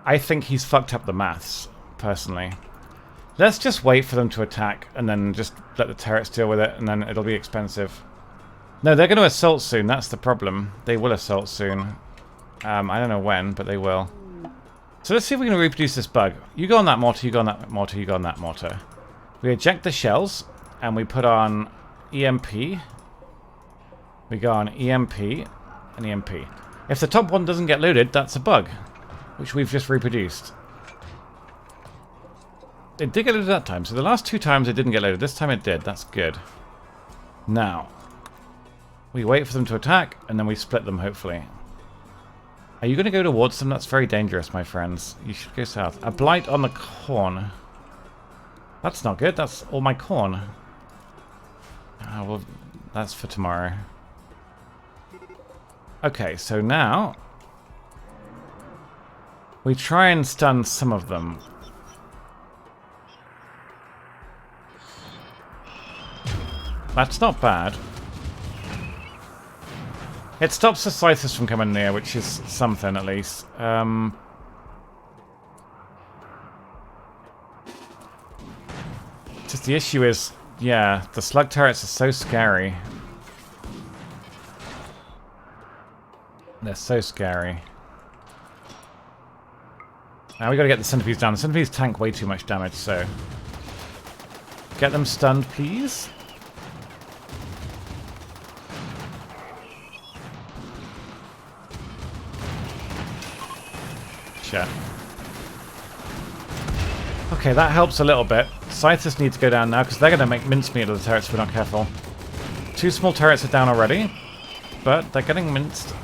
I think he's fucked up the maths, personally. Let's just wait for them to attack and then just let the turrets deal with it, and then it'll be expensive. No, they're going to assault soon. That's the problem. They will assault soon. I don't know when, but they will. So let's see if we can reproduce this bug. You go on that mortar, you go on that mortar, you go on that mortar. We eject the shells, and we put on EMP. We go on EMP and EMP. If the top one doesn't get loaded, that's a bug, which we've just reproduced. It did get loaded that time, so the last two times it didn't get loaded. This time it did. That's good. Now, we wait for them to attack, and then we split them, hopefully. Are you going to go towards them? That's very dangerous, my friends. You should go south. A blight on the corn. That's not good. That's all my corn. Well, that's for tomorrow. Okay, so now we try and stun some of them. That's not bad. It stops the Scythers from coming near, which is something at least. Just the issue is, yeah, the slug turrets are so scary. They're so scary. Now we gotta get the centipedes down. The centipedes tank way too much damage, so get them stunned, please. Shit. Okay, that helps a little bit. Scythers need to go down now because they're going to make mincemeat of the turrets if we're not careful. Two small turrets are down already, but they're getting minced.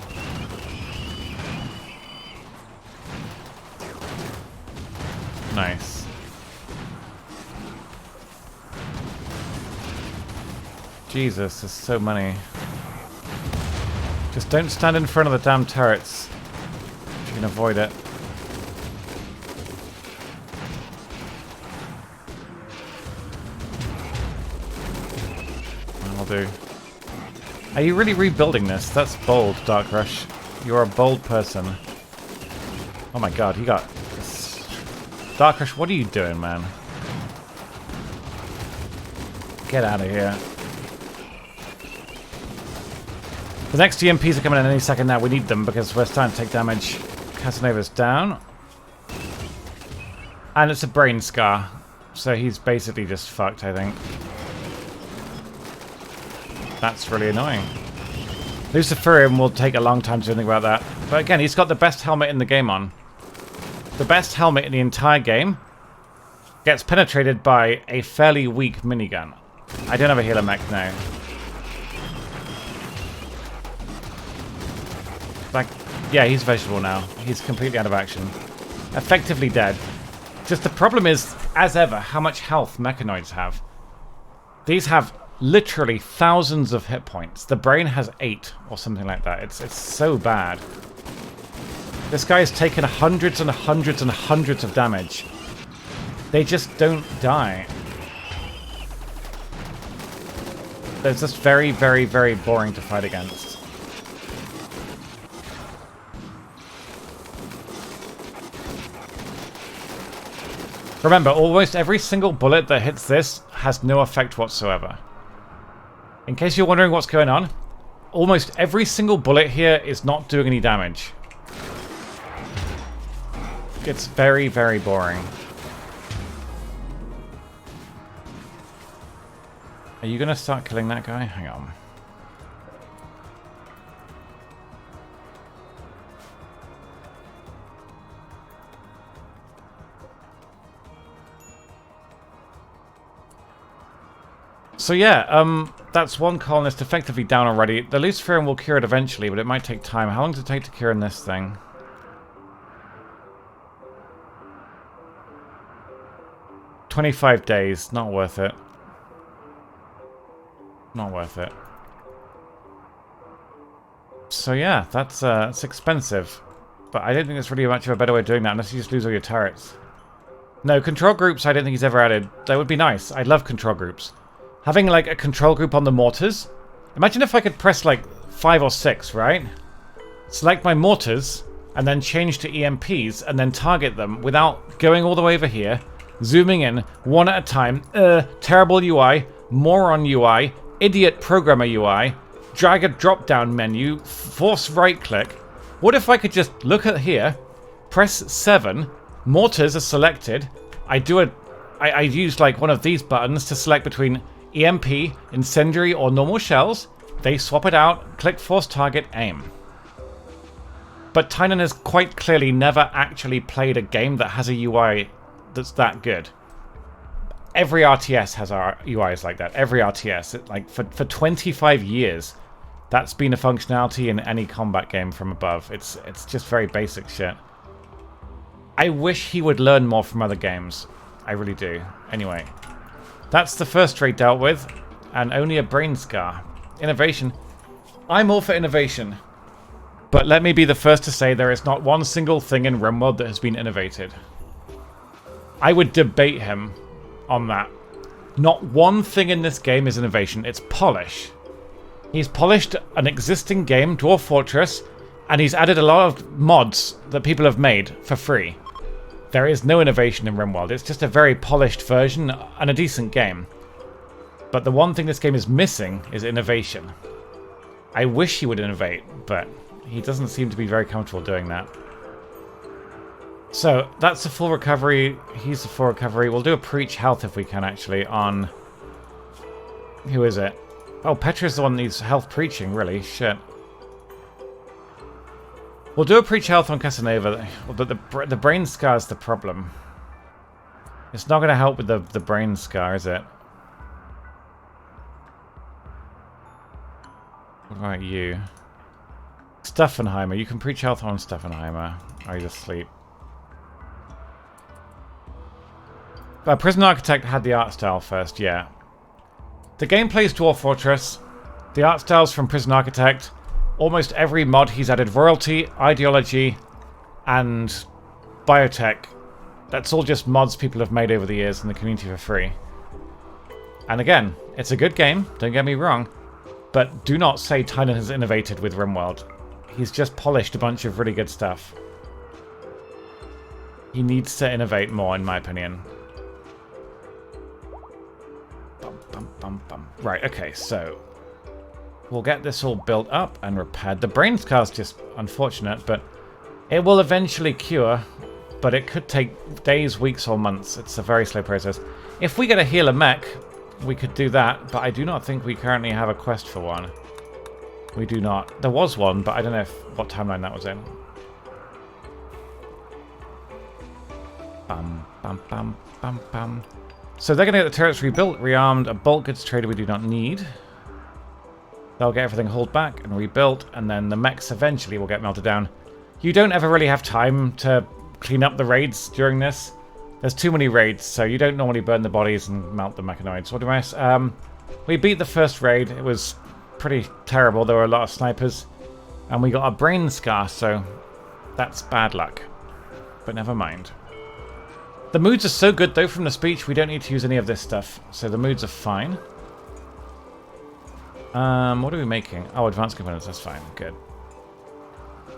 Nice. Jesus, there's so many. Just don't stand in front of the damn turrets if you can avoid it. Do. Are you really rebuilding this? That's bold, Dark Rush. You're a bold person. Oh my god, he got... Dark Rush, what are you doing, man? Get out of here. The next EMPs are coming in any second now. We need them because we're starting to take damage. Casanova's down. And it's a brain scar. So he's basically just fucked, I think. That's really annoying. Luciferium will take a long time to do anything about that. But again, he's got the best helmet in the game on. The best helmet in the entire game gets penetrated by a fairly weak minigun. I don't have a healer mech now. Like, yeah, he's vegetable now. He's completely out of action. Effectively dead. Just the problem is, as ever, how much health mechanoids have. These have literally thousands of hit points. The brain has 8 or something like that. It's so bad. This guy has taken hundreds and hundreds and hundreds of damage. They just don't die. They're just very, very, very boring to fight against. Remember, almost every single bullet that hits this has no effect whatsoever. In case you're wondering what's going on, almost every single bullet here is not doing any damage. It's very, very boring. Are you going to start killing that guy? Hang on. So yeah, that's one colonist effectively down already. The Luciferium will cure it eventually, but it might take time. How long does it take to cure in this thing? "25 days. Not worth it. Not worth it." So yeah, that's it's expensive. But I don't think there's really much of a better way of doing that unless you just lose all your turrets. No, control groups I don't think he's ever added. That would be nice. I'd love control groups. Having like a control group on the mortars. Imagine if I could press like 5 or 6, right? Select my mortars and then change to EMPs and then target them without going all the way over here, zooming in one at a time. Terrible UI, moron UI, idiot programmer UI, drag a drop down menu, force right click. What if I could just look at here, press 7, mortars are selected. I use like one of these buttons to select between EMP, incendiary, or normal shells. They swap it out, click force target, aim. But Tynan has quite clearly never actually played a game that has a UI that's that good. Every RTS has UIs like that. Every RTS. Like for 25 years, that's been a functionality in any combat game from above. It's just very basic shit. I wish he would learn more from other games. I really do. Anyway. That's the first trait dealt with, and only a brain scar. Innovation. I'm all for innovation. But let me be the first to say there is not one single thing in Rimworld that has been innovated. I would debate him on that. Not one thing in this game is innovation, it's polish. He's polished an existing game, Dwarf Fortress, and he's added a lot of mods that people have made for free. There is no innovation in Rimworld. It's just a very polished version and a decent game. But the one thing this game is missing is innovation. I wish he would innovate, but he doesn't seem to be very comfortable doing that. So, that's a full recovery. He's a full recovery. We'll do a preach health if we can, actually, on... Who is it? Oh, Petra's the one that needs health preaching, really. Shit. We'll do a preach health on Casanova, but the brain scar is the problem. It's not going to help with the brain scar, is it? What about you? Stuffenheimer. You can preach health on Stuffenheimer. Or you just sleep. Prison Architect had the art style first, yeah. The gameplay is Dwarf Fortress. The art style's from Prison Architect. Almost every mod he's added royalty, ideology, and biotech. That's all just mods people have made over the years in the community for free. And again, it's a good game, don't get me wrong, but do not say Tynan has innovated with Rimworld. He's just polished a bunch of really good stuff. He needs to innovate more, in my opinion. Bum, bum, bum. Right, okay, so we'll get this all built up and repaired. The brain scar's just unfortunate, but it will eventually cure, but it could take days, weeks, or months. It's a very slow process. If we get a healer mech, we could do that, but I do not think we currently have a quest for one. We do not. There was one, but I don't know what timeline that was in. Bum, bum, bum, bum, bum. So they're going to get the turrets rebuilt, rearmed, a bulk goods trader we do not need. They'll get everything hauled back and rebuilt, and then the mechs eventually will get melted down. You don't ever really have time to clean up the raids during this. There's too many raids, so you don't normally burn the bodies and melt the mechanoids. What do I... we beat the first raid. It was pretty terrible. There were a lot of snipers. And we got a brain scar, so that's bad luck. But never mind. The moods are so good, though, from the speech, we don't need to use any of this stuff. So the moods are fine. What are we making? Oh, advanced components, that's fine. Good.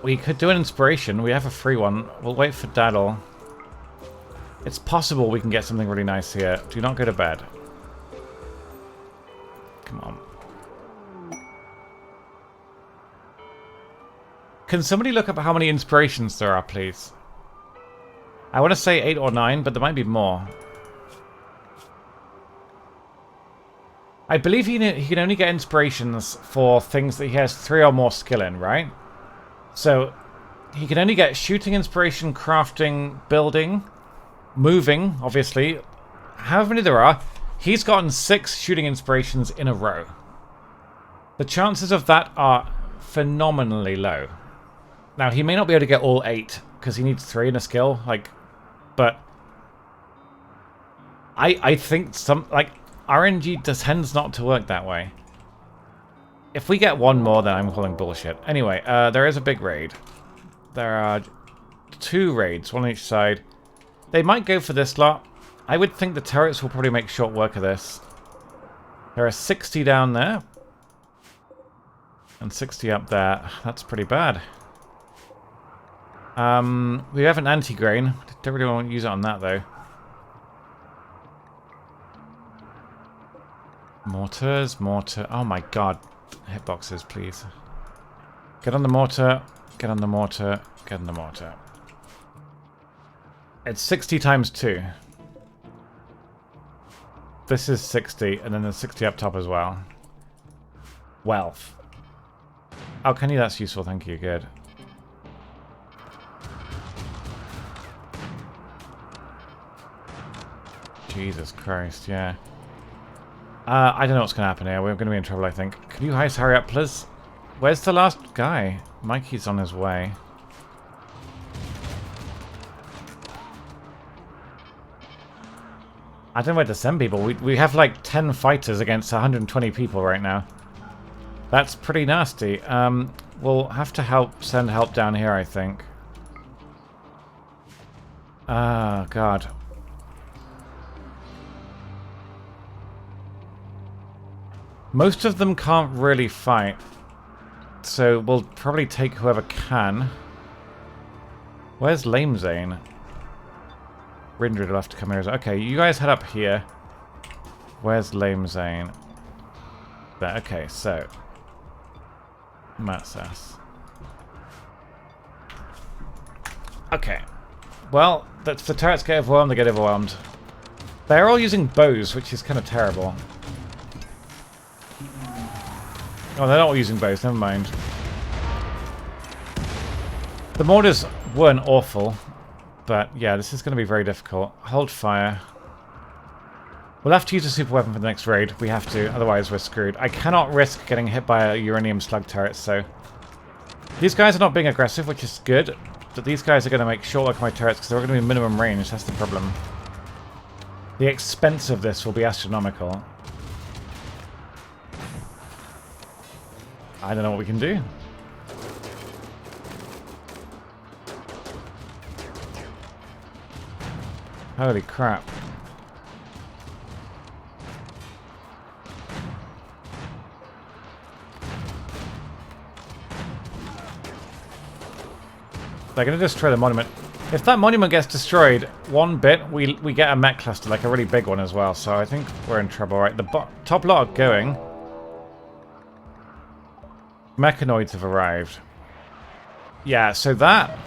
We could do an inspiration. We have a free one. We'll wait for Daddle. It's possible we can get something really nice here. Do not go to bed. Come on. Can somebody look up how many inspirations there are, please? I want to say 8 or 9, but there might be more. I believe he can only get inspirations for things that he has 3 or more skill in, right? So, he can only get shooting inspiration, crafting, building, moving, obviously. However many there are, he's gotten 6 shooting inspirations in a row. The chances of that are phenomenally low. Now, he may not be able to get all 8, because he needs 3 in a skill, like... But I think some, like, RNG tends not to work that way. If we get one more, then I'm calling bullshit. Anyway, there is a big raid. There are 2 raids, one on each side. They might go for this lot. I would think the turrets will probably make short work of this. There are 60 down there. And 60 up there. That's pretty bad. We have an anti-grain. Don't really want to use it on that, though. Mortars, mortar. Oh my god. Hitboxes, please. Get on the mortar. Get on the mortar. Get on the mortar. It's 60 times 2. This is 60, and then there's 60 up top as well. Wealth. Oh, can you? That's useful, thank you. Good. Jesus Christ, yeah. I don't know what's going to happen here. We're going to be in trouble, I think. Could you guys hurry up, please? Where's the last guy? Mikey's on his way. I don't know where to send people. We have like 10 fighters against 120 people right now. That's pretty nasty. We'll have to send help down here, I think. Ah, God. Most of them can't really fight, so we'll probably take whoever can. Where's Lame Zane? Rindred will have to come here. Okay, you guys head up here. Where's Lame Zane? There, okay, so... Matsas. Okay. Well, if the turrets get overwhelmed, they get overwhelmed. They're all using bows, which is kind of terrible. Oh, they're not all using bows, never mind. The mortars weren't awful, but yeah, this is going to be very difficult. Hold fire. We'll have to use a super weapon for the next raid. We have to, otherwise we're screwed. I cannot risk getting hit by a uranium slug turret, so... These guys are not being aggressive, which is good, but these guys are going to make short work of my turrets because they're going to be minimum range, that's the problem. The expense of this will be astronomical. I don't know what we can do. Holy crap. They're going to destroy the monument. If that monument gets destroyed one bit, we get a mech cluster, like a really big one as well. So I think we're in trouble, right? The top lot are going. Mechanoids have arrived. Yeah, so that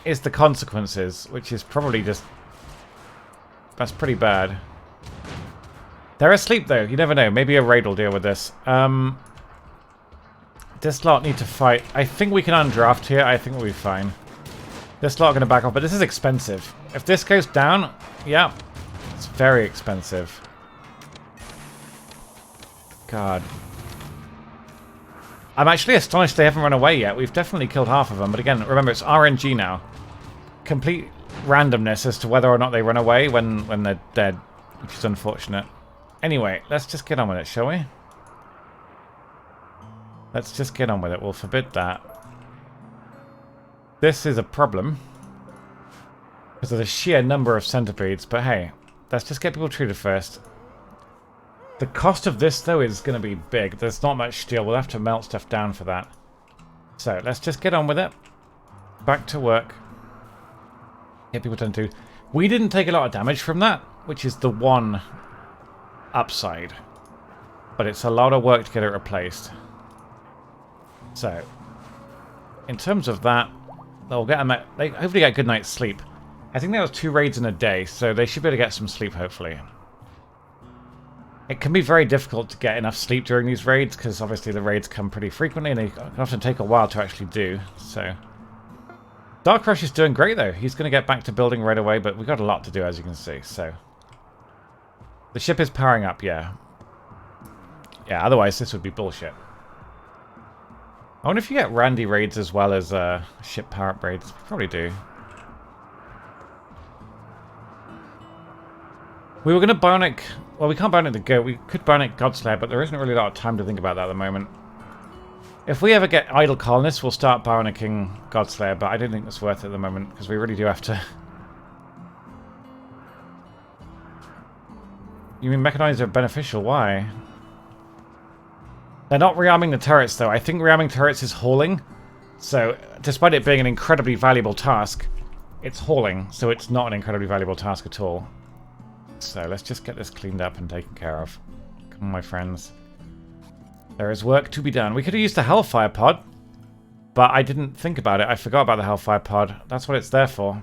is the consequences, which is probably just... That's pretty bad. They're asleep, though. You never know. Maybe a raid will deal with this. This lot need to fight. I think we can undraft here. I think we'll be fine. This lot are going to back off, but this is expensive. If this goes down, yeah, it's very expensive. God. I'm actually astonished they haven't run away yet. We've definitely killed half of them, but again, remember, it's RNG now. Complete randomness as to whether or not they run away when they're dead, which is unfortunate. Anyway, let's just get on with it, shall we? Let's just get on with it. We'll forbid that. This is a problem because of the sheer number of centipedes, but hey, let's just get people treated first. The cost of this, though, is going to be big. There's not much steel. We'll have to melt stuff down for that. So, let's just get on with it. Back to work. Get people done too. We didn't take a lot of damage from that, which is the one upside. But it's a lot of work to get it replaced. So, in terms of that, they'll get they hopefully get a good night's sleep. I think that was 2 raids in a day, so they should be able to get some sleep, hopefully. It can be very difficult to get enough sleep during these raids, because obviously the raids come pretty frequently, and they can often take a while to actually do, so... Dark Rush is doing great, though. He's going to get back to building right away, but we've got a lot to do, as you can see, so... The ship is powering up, yeah. Yeah, otherwise this would be bullshit. I wonder if you get Randy raids as well as ship power-up raids. Probably do. We were going to bionic... Well, we can't bionic the goat. We could bionic Godslayer, but there isn't really a lot of time to think about that at the moment. If we ever get idle colonists, we'll start bionicking Godslayer, but I don't think it's worth it at the moment, because we really do have to... You mean mechanized are beneficial? Why? They're not rearming the turrets, though. I think rearming turrets is hauling. So, despite it being an incredibly valuable task, it's hauling, so it's not an incredibly valuable task at all. So, let's just get this cleaned up and taken care of. Come on, my friends. There is work to be done. We could have used the Hellfire Pod, but I didn't think about it. I forgot about the Hellfire Pod. That's what it's there for.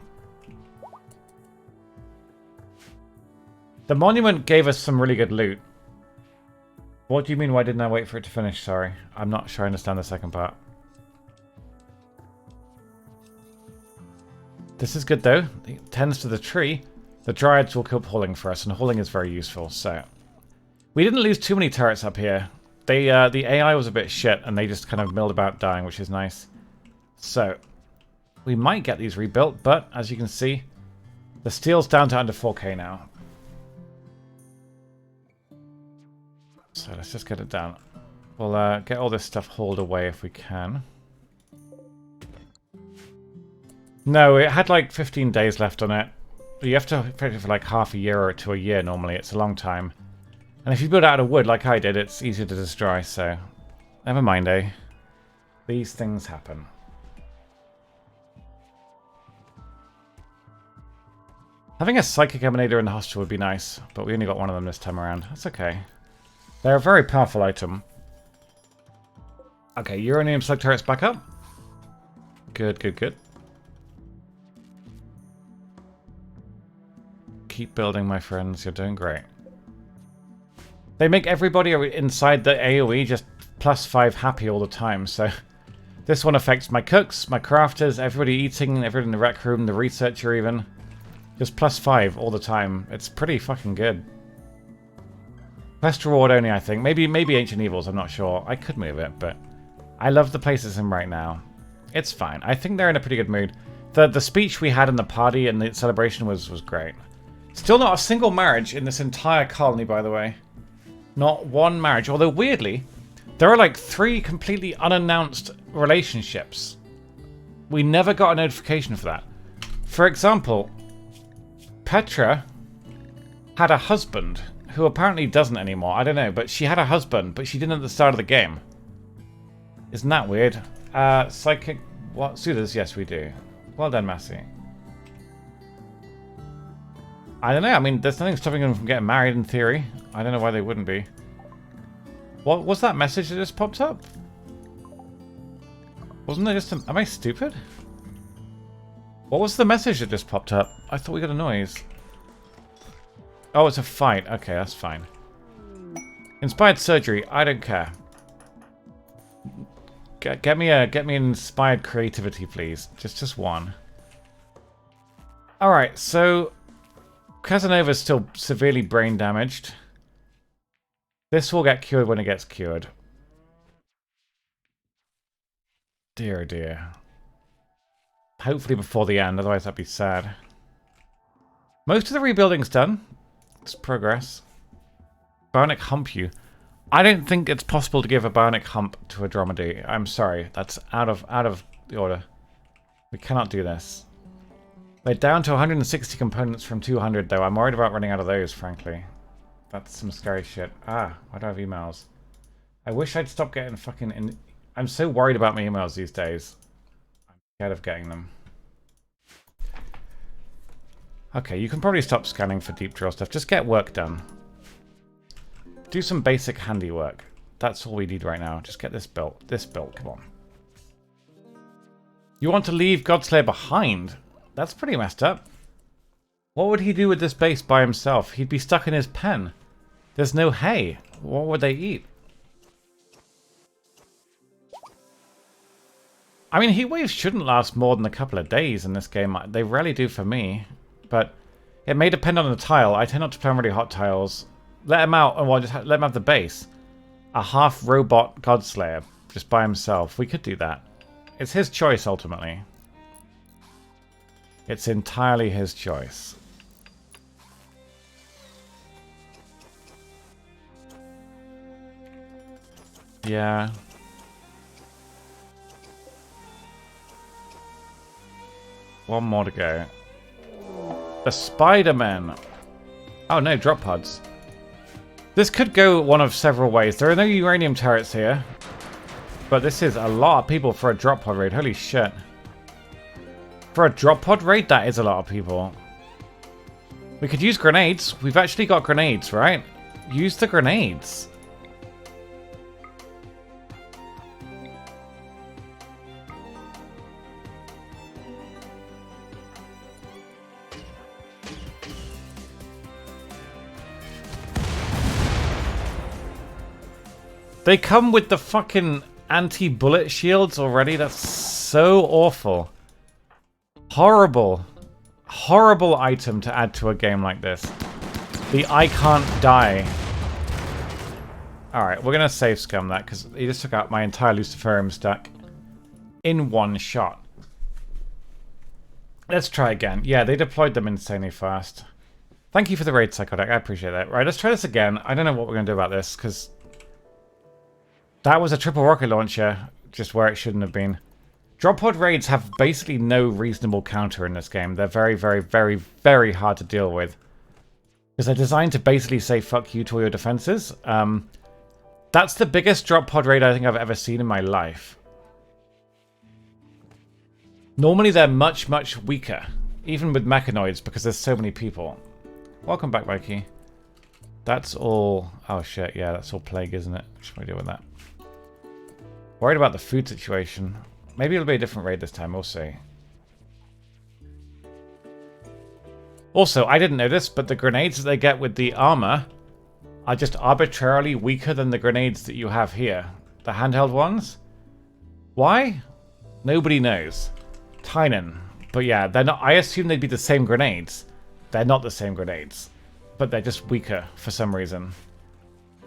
The monument gave us some really good loot. What do you mean, why didn't I wait for it to finish? Sorry. I'm not sure I understand the second part. This is good, though. It tends to the tree. The Dryads will keep hauling for us, and hauling is very useful, so... We didn't lose too many turrets up here. They, the AI was a bit shit, and they just kind of milled about dying, which is nice. So, we might get these rebuilt, but, as you can see, the steel's down to under 4k now. So let's just get it down. We'll get all this stuff hauled away if we can. No, it had like 15 days left on it. You have to fit it for like half a year or to a year normally. It's a long time. And if you build it out of wood like I did, it's easier to destroy, so... Never mind, eh? These things happen. Having a Psychic Emanator in the hostel would be nice, but we only got one of them this time around. That's okay. They're a very powerful item. Okay, uranium slug turrets back up. Good, good, good. Keep building, my friends. You're doing great. They make everybody inside the AoE just +5 happy all the time, so... This one affects my cooks, my crafters, everybody eating, everybody in the rec room, the researcher even. Just +5 all the time. It's pretty fucking good. Quest reward only, I think. Maybe Ancient Evils, I'm not sure. I could move it, but... I love the place it's in right now. It's fine. I think they're in a pretty good mood. The speech we had in the party and the celebration was great. Still not a single marriage in this entire colony, by the way. Not one marriage. Although, weirdly, there are like 3 completely unannounced relationships. We never got a notification for that. For example, Petra had a husband who apparently doesn't anymore. I don't know, but she had a husband, but she didn't at the start of the game. Isn't that weird? Psychic... What? Soothers? Yes, we do. Well done, Massey. I don't know. I mean, there's nothing stopping them from getting married in theory. I don't know why they wouldn't be. What was that message that just popped up? Wasn't there just a... Am I stupid? What was the message that just popped up? I thought we got a noise. Oh, it's a fight. Okay, that's fine. Inspired surgery. I don't care. Get me an inspired creativity, please. Just one. Alright, so... Casanova's still severely brain damaged. This will get cured when it gets cured. Dear, oh dear. Hopefully before the end, otherwise that'd be sad. Most of the rebuilding's done. It's progress. Bionic hump you. I don't think it's possible to give a bionic hump to a dromedary. I'm sorry. That's out of the order. We cannot do this. We're down to 160 components from 200 though. I'm worried about running out of those, frankly. That's some scary shit. Ah, why do I have emails? I wish I'd stop getting fucking... I'm so worried about my emails these days. I'm scared of getting them. Okay, you can probably stop scanning for deep drill stuff. Just get work done. Do some basic handiwork. That's all we need right now. Just get this built. This built, come on. You want to leave Godslayer behind? That's pretty messed up. What would he do with this base by himself? He'd be stuck in his pen. There's no hay. What would they eat? I mean, heat waves shouldn't last more than a couple of days in this game. They rarely do for me. But it may depend on the tile. I tend not to play on really hot tiles. Let him out and we'll just let him have the base. A half-robot Godslayer. Just by himself. We could do that. It's his choice, ultimately. It's entirely his choice. Yeah. One more to go. The Spider-Man. Oh no, drop pods. This could go one of several ways. There are no uranium turrets here. But this is a lot of people for a drop pod raid. Holy shit. For a drop pod raid, that is a lot of people. We could use grenades. We've actually got grenades, right? Use the grenades. They come with the fucking anti-bullet shields already? That's so awful. Horrible. Horrible item to add to a game like this. The I can't die. Alright, we're going to save scum that because he just took out my entire Luciferium stack in one shot. Let's try again. Yeah, they deployed them insanely fast. Thank you for the raid, Psychotic. I appreciate that. Right, let's try this again. I don't know what we're going to do about this because... that was a triple rocket launcher, just where it shouldn't have been. Drop pod raids have basically no reasonable counter in this game. They're very, very, very, very hard to deal with. Because they're designed to basically say fuck you to all your defenses. That's the biggest drop pod raid I think I've ever seen in my life. Normally they're much, much weaker. Even with mechanoids, because there's so many people. Welcome back, Mikey. That's all... oh shit, yeah, that's all plague, isn't it? Just want to deal with that. Worried about the food situation. Maybe it'll be a different raid this time, we'll see. Also, I didn't know this, but the grenades that they get with the armor are just arbitrarily weaker than the grenades that you have here. The handheld ones? Why? Nobody knows. Tynan. But yeah, they're not... I assume they'd be the same grenades. They're not the same grenades. But they're just weaker for some reason.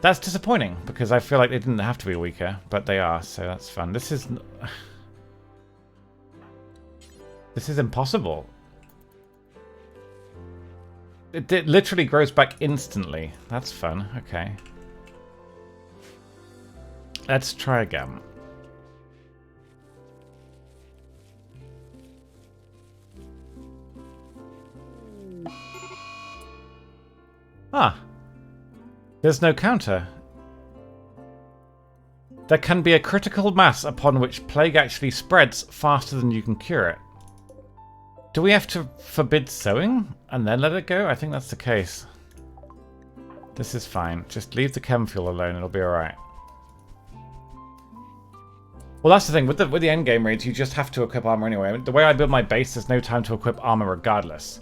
That's disappointing, because I feel like they didn't have to be weaker, but they are, so that's fun. This is... this is impossible. It literally grows back instantly. That's fun, okay. Let's try again. Ah. There's no counter. There can be a critical mass upon which plague actually spreads faster than you can cure it. Do we have to forbid sewing and then let it go? I think that's the case. This is fine. Just leave the chem fuel alone. It'll be alright. Well, that's the thing. With the end game raids, you just have to equip armor anyway. I mean, the way I build my base, there's no time to equip armor regardless.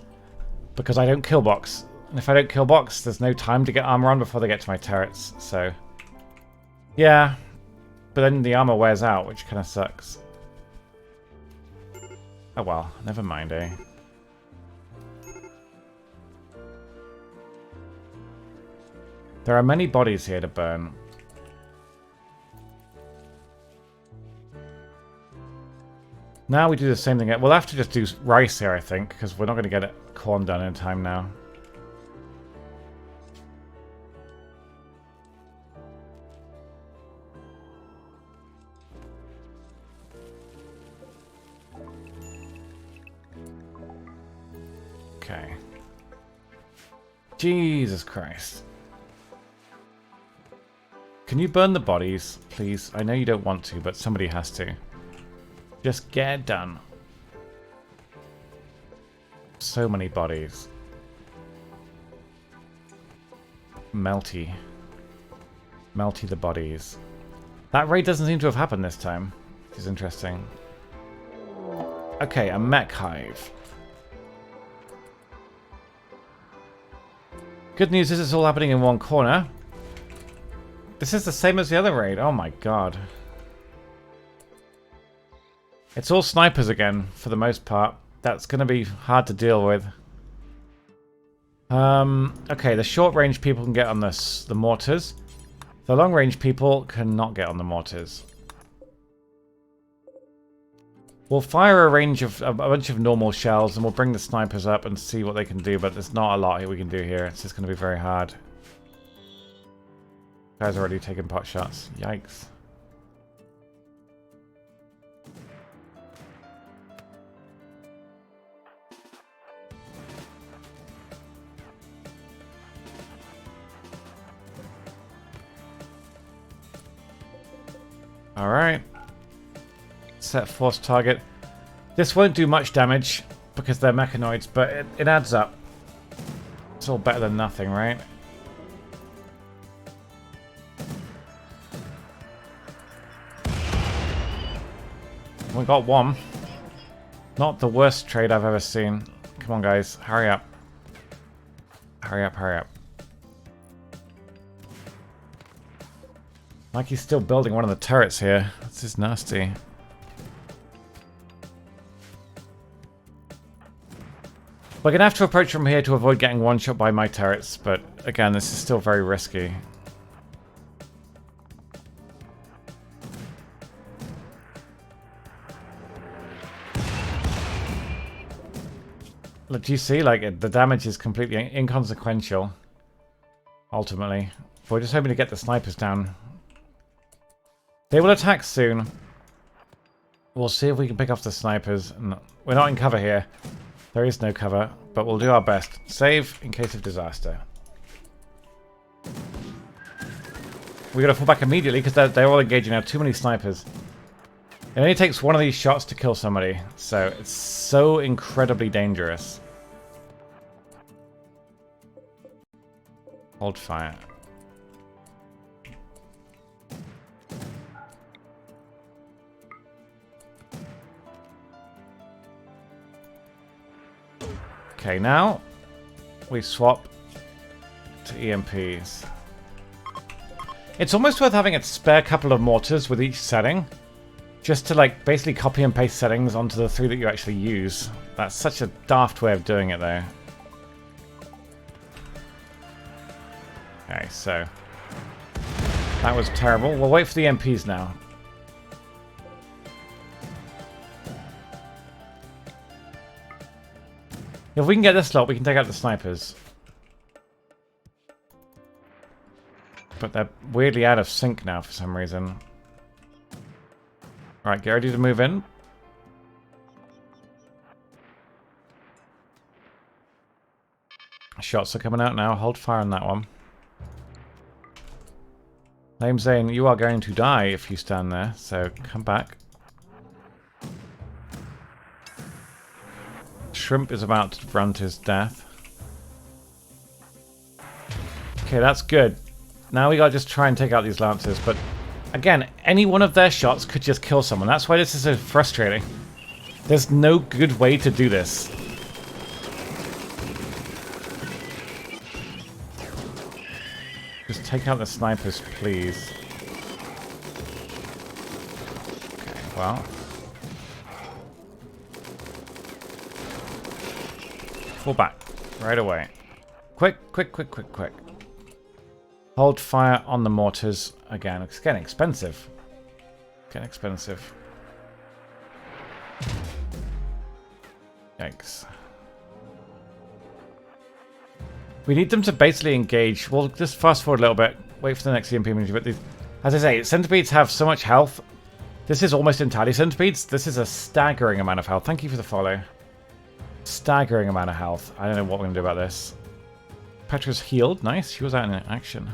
Because I don't kill box. And if I don't kill box, there's no time to get armor on before they get to my turrets. So, yeah. But then the armor wears out, which kind of sucks. Oh well, never mind, eh? There are many bodies here to burn. Now we do the same thing. We'll have to just do rice here, I think, because we're not going to get corn done in time now. Okay. Jesus Christ. Can you burn the bodies, please? I know you don't want to, but somebody has to. Just get it done. So many bodies. Melty. Melty the bodies. That raid doesn't seem to have happened this time, which is interesting. Okay, a mech hive. Good news is it's all happening in one corner. This is the same as the other raid. Oh my god. It's all snipers again, for the most part. That's going to be hard to deal with. Okay, the short-range people can get on the mortars. The long-range people cannot get on the mortars. We'll fire a bunch of normal shells, and we'll bring the snipers up and see what they can do, but there's not a lot we can do here. It's just going to be very hard. Guy's already taking pot shots. Yikes. Alright. Set force target. This won't do much damage because they're mechanoids, but it adds up. It's all better than nothing, right? We got one. Not the worst trade I've ever seen. Come on, guys. Hurry up. Hurry up, hurry up. Like he's still building one of the turrets here. This is nasty. We're going to have to approach from here to avoid getting one-shot by my turrets, but again, this is still very risky. Look, do you see? Like, the damage is completely inconsequential, ultimately. We're just hoping to get the snipers down. They will attack soon. We'll see if we can pick off the snipers. We're not in cover here. There is no cover, but we'll do our best. Save in case of disaster. We gotta fall back immediately because they're all engaging now. Too many snipers. It only takes one of these shots to kill somebody, so it's so incredibly dangerous. Hold fire. Okay, now we swap to EMPs. It's almost worth having a spare couple of mortars with each setting, just to like basically copy and paste settings onto the 3 that you actually use. That's such a daft way of doing it though. Okay, so that was terrible. We'll wait for the EMPs now. If we can get this lot, we can take out the snipers. But they're weirdly out of sync now for some reason. Right, get ready to move in. Shots are coming out now. Hold fire on that one. Lame Zane, you are going to die if you stand there, so come back. shrimp is about to run to his death. Okay, that's good. Now we gotta just try and take out these lancers, but again, any one of their shots could just kill someone. That's why this is so frustrating. There's no good way to do this. Just take out the snipers, please. Okay, well. Fall back. Right away. Quick, quick, quick, quick, quick. Hold fire on the mortars again. It's getting expensive. Getting expensive. Yikes. We need them to basically engage. We'll just fast forward a little bit. Wait for the next EMP image. But these, as I say, centipedes have so much health. This is almost entirely centipedes. This is a staggering amount of health. Thank you for the follow. Staggering amount of health. I don't know what we're going to do about this. Petra's healed. Nice. She was out in action.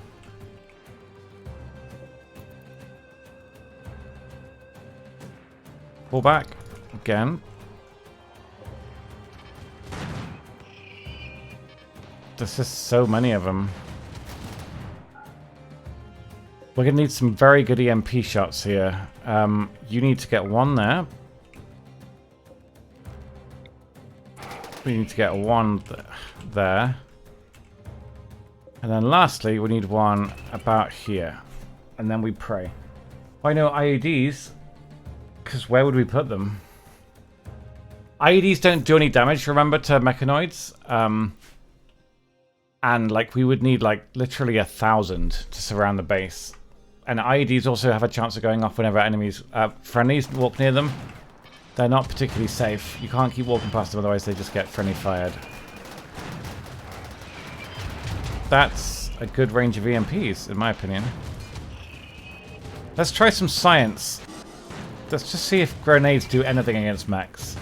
Pull back. Again. There's just so many of them. We're going to need some very good EMP shots here. You need to get one there. We need to get one there. And then lastly, we need one about here. And then we pray. Why no IEDs? Because where would we put them? IEDs don't do any damage, remember, to mechanoids. And like we would need like literally 1,000 to surround the base. And IEDs also have a chance of going off whenever enemies, friendlies walk near them. They're not particularly safe. You can't keep walking past them, otherwise they just get friendly fired. That's a good range of EMPs, in my opinion. Let's try some science. Let's just see if grenades do anything against mechs.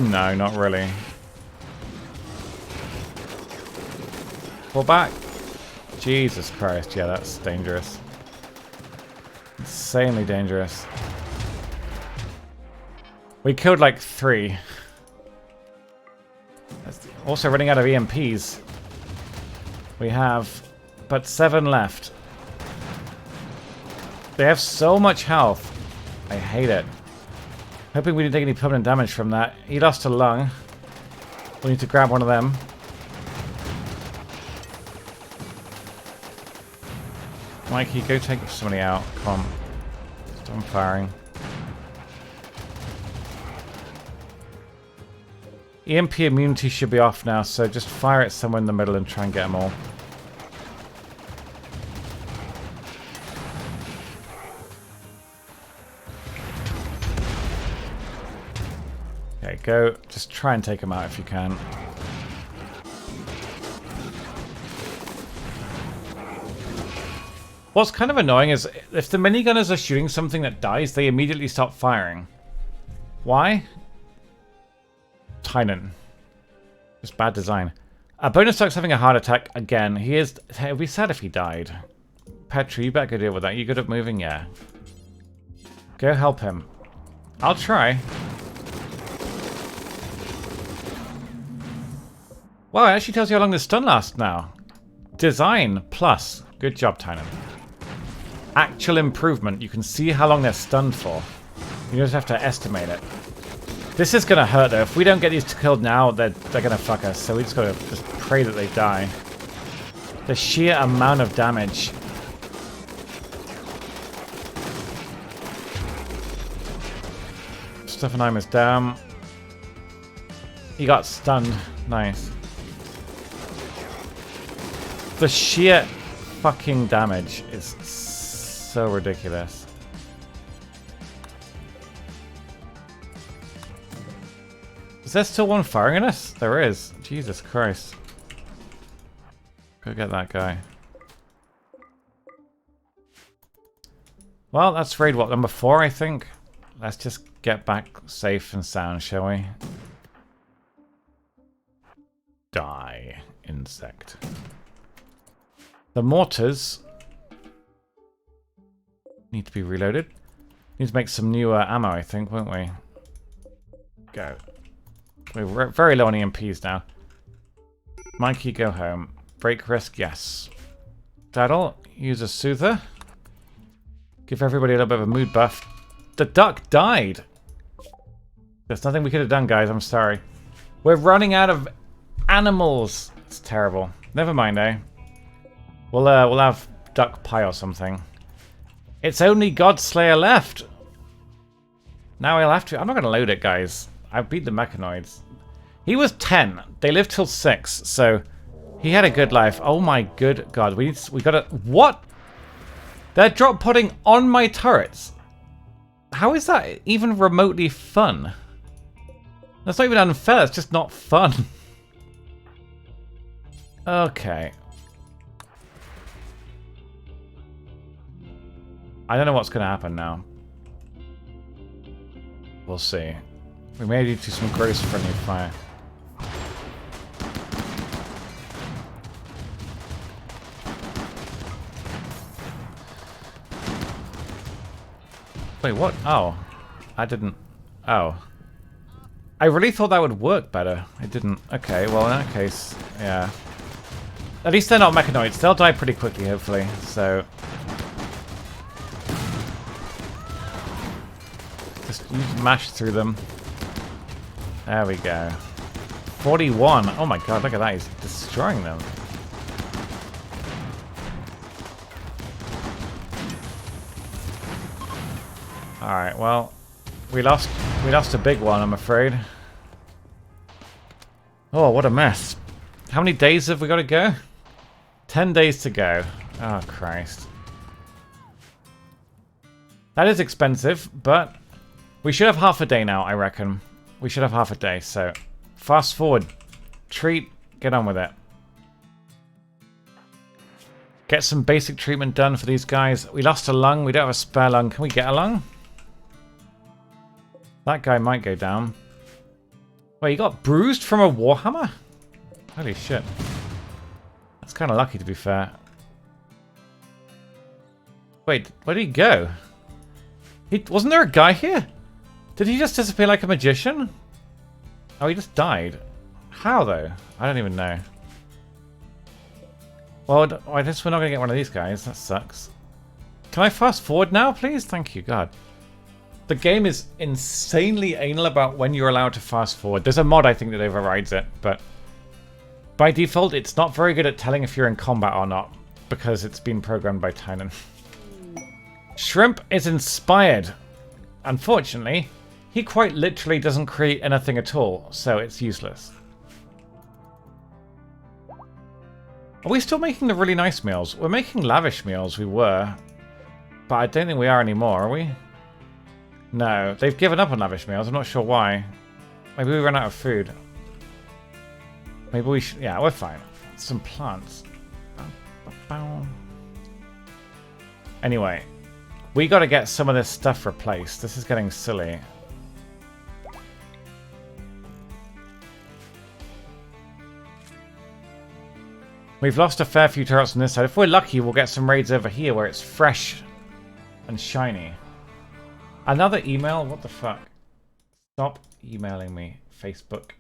No, not really. Pull back. Jesus Christ, yeah, that's dangerous. Insanely dangerous. We killed like 3. That's also running out of EMPs. We have but 7 left. They have so much health. I hate it. Hoping we didn't take any permanent damage from that. He lost a lung. We need to grab one of them. Mikey, go take somebody out. Come on. Stop firing. EMP immunity should be off now, so just fire it somewhere in the middle and try and get them all. Okay, go. Just try and take them out if you can. What's kind of annoying is if the minigunners are shooting something that dies, they immediately stop firing. Why? Tynan. Just bad design. Bonus Duck's having a heart attack again. He is... It would be sad if he died. Petra, you better go deal with that. You good at moving? Yeah. Go help him. I'll try. Wow, it actually tells you how long the stun lasts now. Design plus. Good job, Tynan. Actual improvement. You can see how long they're stunned for. You just have to estimate it. This is going to hurt, though. If we don't get these killed now, they're going to fuck us. So we just got to just pray that they die. The sheer amount of damage. Stephenheimer's down. He got stunned. Nice. The sheer fucking damage is so ridiculous. Is there still one firing at us? There is. Jesus Christ. Go get that guy. Well, that's raid what, number 4, I think? Let's just get back safe and sound, shall we? Die, insect. The mortars need to be reloaded. Need to make some new ammo, I think, won't we? Go. We're very low on EMPs now. Mikey, go home. Break risk, yes. Daddle, use a soother. Give everybody a little bit of a mood buff. The duck died! There's nothing we could have done, guys. I'm sorry. We're running out of animals. It's terrible. Never mind, eh? We'll have duck pie or something. It's only Godslayer left. Now I'll have to... I'm not going to load it, guys. I beat the mechanoids. He was 10. They lived till 6, so he had a good life. Oh my good god. We gotta... What? They're drop podding on my turrets. How is that even remotely fun? That's not even unfair. It's just not fun. Okay. I don't know what's going to happen now. We'll see. We may need to do some gross friendly fire. Wait, what? Oh. I didn't... Oh. I really thought that would work better. It didn't. Okay, well in that case, yeah. At least they're not mechanoids. They'll die pretty quickly, hopefully. So... Just mash through them. There we go. 41. Oh my god, look at that. He's destroying them. Alright, well, we lost a big one, I'm afraid. Oh, what a mess. How many days have we got to go? 10 days to go. Oh, Christ. That is expensive, but we should have half a day now, I reckon. We should have half a day, so fast forward. Treat, get on with it. Get some basic treatment done for these guys. We lost a lung, we don't have a spare lung. Can we get a lung? That guy might go down. Wait, he got bruised from a warhammer? Holy shit. That's kind of lucky, to be fair. Wait, where did he go? Wasn't there a guy here? Did he just disappear like a magician? Oh, he just died. How, though? I don't even know. Well, I guess we're not going to get one of these guys. That sucks. Can I fast forward now, please? Thank you, God. The game is insanely anal about when you're allowed to fast forward. There's a mod, I think, that overrides it, but by default, it's not very good at telling if you're in combat or not, because it's been programmed by Tynan. Shrimp is inspired. Unfortunately, he quite literally doesn't create anything at all, so it's useless. Are we still making the really nice meals? We're making lavish meals, we were. But I don't think we are anymore, are we? No, they've given up on lavish meals. I'm not sure why. Maybe we ran out of food. Maybe we should... Yeah, we're fine. Some plants. Anyway, we got to get some of this stuff replaced. This is getting silly. We've lost a fair few turrets on this side. If we're lucky, we'll get some raids over here where it's fresh and shiny. Another email? What the fuck? Stop emailing me, Facebook.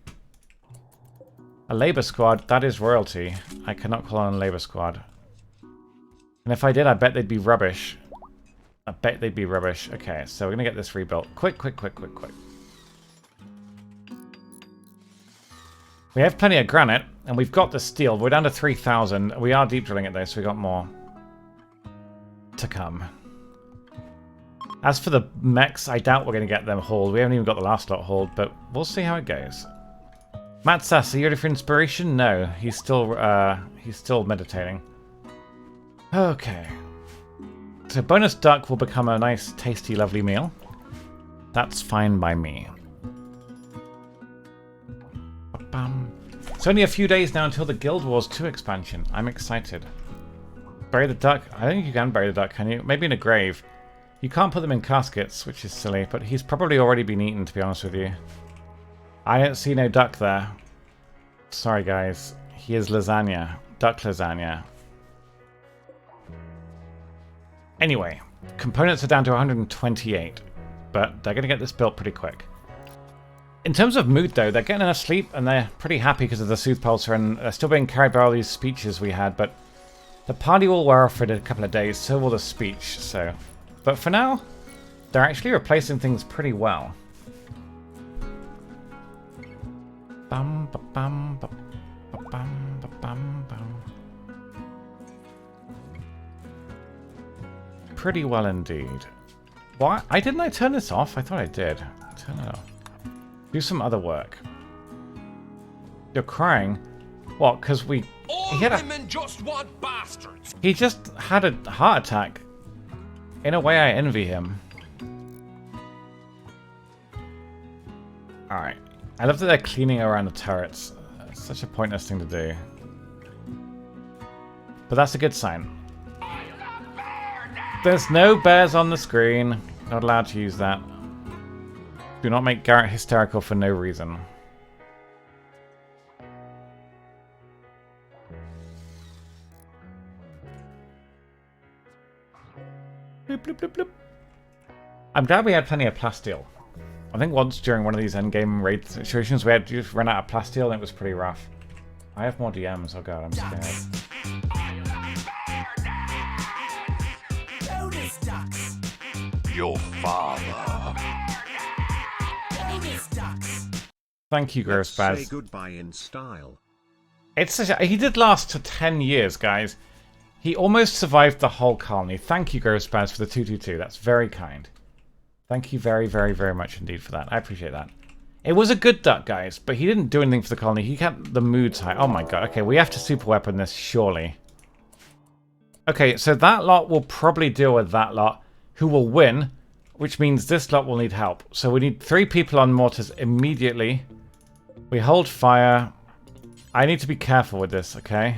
A Labour Squad? That is royalty. I cannot call on a Labour Squad. And if I did, I bet they'd be rubbish. I bet they'd be rubbish. Okay, so we're going to get this rebuilt. Quick, quick, quick, quick, quick. We have plenty of granite, and we've got the steel. We're down to 3,000. We are deep drilling it, though, so we got more to come. As for the mechs, I doubt we're going to get them hauled. We haven't even got the last lot hauled, but we'll see how it goes. Matt Sass, are you ready for inspiration? No, he's still meditating. Okay. So bonus duck will become a nice, tasty, lovely meal. That's fine by me. It's only a few days now until the Guild Wars 2 expansion. I'm excited. Bury the duck? I don't think you can bury the duck, can you? Maybe in a grave. You can't put them in caskets, which is silly, but he's probably already been eaten, to be honest with you. I don't see no duck there. Sorry, guys. He is lasagna. Duck lasagna. Anyway, components are down to 128, but they're going to get this built pretty quick. In terms of mood, though, they're getting enough sleep, and they're pretty happy because of the Soothe Pulsar, and they're still being carried by all these speeches we had, but the party will wear off in a couple of days, so will the speech, so... But for now, they're actually replacing things pretty well. Bum, ba, bum, ba, ba, bum, ba, bum, bum. Pretty well indeed. Why? Didn't I turn this off? I thought I did. Turn it off. Do some other work. You're crying? What? Because we... All women just want bastards. He just had a heart attack. In a way, I envy him. Alright. I love that they're cleaning around the turrets. It's such a pointless thing to do. But that's a good sign. There's no bears on the screen. Not allowed to use that. Do not make Garrett hysterical for no reason. Bloop, bloop, bloop, bloop. I'm glad we had plenty of plasteel. I think once during one of these endgame raid situations we had to just run out of plasteel and it was pretty rough. I have more DMs, oh god, I'm scared. Your father. Thank you, Gross Say Baz. goodbye in style. He did last for 10 years, guys. He almost survived the whole colony. Thank you, Gross Baz, for the 222. That's very kind. Thank you very, very, very much indeed for that. I appreciate that. It was a good duck, guys, but he didn't do anything for the colony. He kept the moods high. Oh my god. Okay, we have to super weapon this, surely. Okay, so that lot will probably deal with that lot, who will win, which means this lot will need help. So we need 3 people on mortars immediately. We hold fire. I need to be careful with this, okay?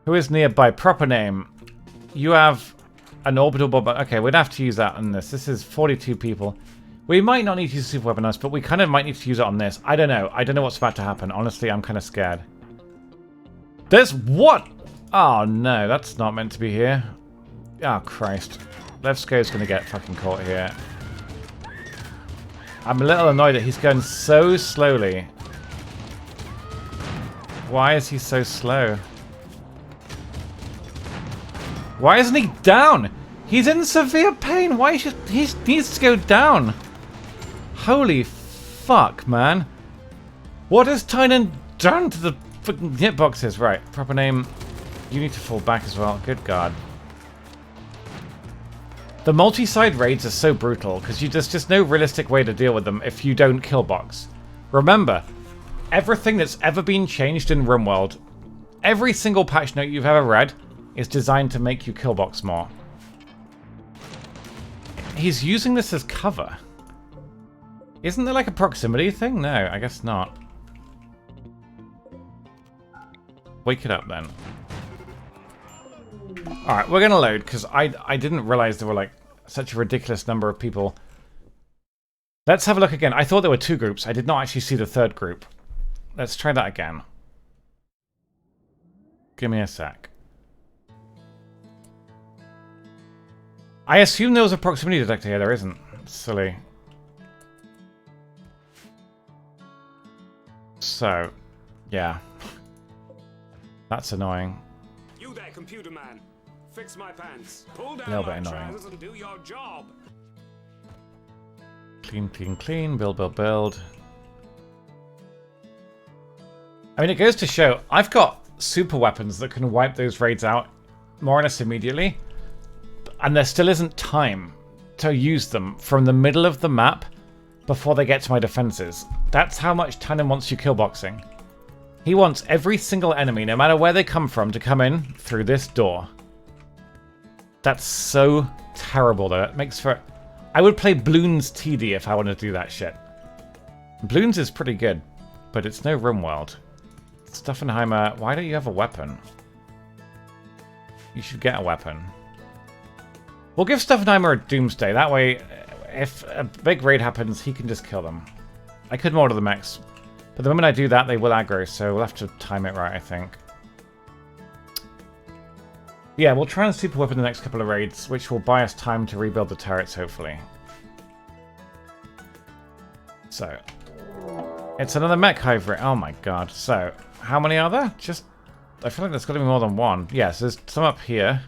Who is nearby? Proper name. You have an orbital bomb. Okay, we'd have to use that on this. This is 42 people. We might not need to use super weapon on us, but we kind of might need to use it on this. I don't know. I don't know what's about to happen. Honestly, I'm kind of scared. There's what? Oh no, that's not meant to be here. Oh Christ. Levsko's gonna get fucking caught here. I'm a little annoyed that he's going so slowly. Why is he so slow? Why isn't he down? He's in severe pain. Why should he needs to go down? Holy fuck, man. What has Tynan done to the fucking hitboxes? Right, proper name. You need to fall back as well. Good God. The multi-side raids are so brutal because there's just no realistic way to deal with them if you don't kill box. Remember, everything that's ever been changed in Rimworld, every single patch note you've ever read, is designed to make you kill box more. He's using this as cover. Isn't there like a proximity thing? No, I guess not. Wake it up then. Alright, we're gonna load, because I didn't realize there were like such a ridiculous number of people. Let's have a look again. I thought there were 2 groups. I did not actually see the 3rd group. Let's try that again. Give me a sec. I assume there was a proximity detector here. There isn't. Silly. So, yeah. That's annoying. You there, computer man. Fix my pants. Pull Little down bit my annoying. trousers and do your job. Clean, clean, clean. Build, build, build. I mean, it goes to show, I've got super weapons that can wipe those raids out more or less immediately. And there still isn't time to use them from the middle of the map before they get to my defenses. That's how much Tannen wants you killboxing. He wants every single enemy, no matter where they come from, to come in through this door. That's so terrible, though. It makes for... I would play Bloons TD if I wanted to do that shit. Bloons is pretty good, but it's no Rimworld. Stuffenheimer, why don't you have a weapon? You should get a weapon. We'll give Stuffenheimer a Doomsday. That way, if a big raid happens, he can just kill them. I could mortar the mechs, but the moment I do that, they will aggro, so we'll have to time it right, I think. Yeah, we'll try and super whip in the next couple of raids, which will buy us time to rebuild the turrets, hopefully. So, it's another mech hive raid. Oh my god. So, how many are there? Just, I feel like there's got to be more than one. Yes, there's some up here.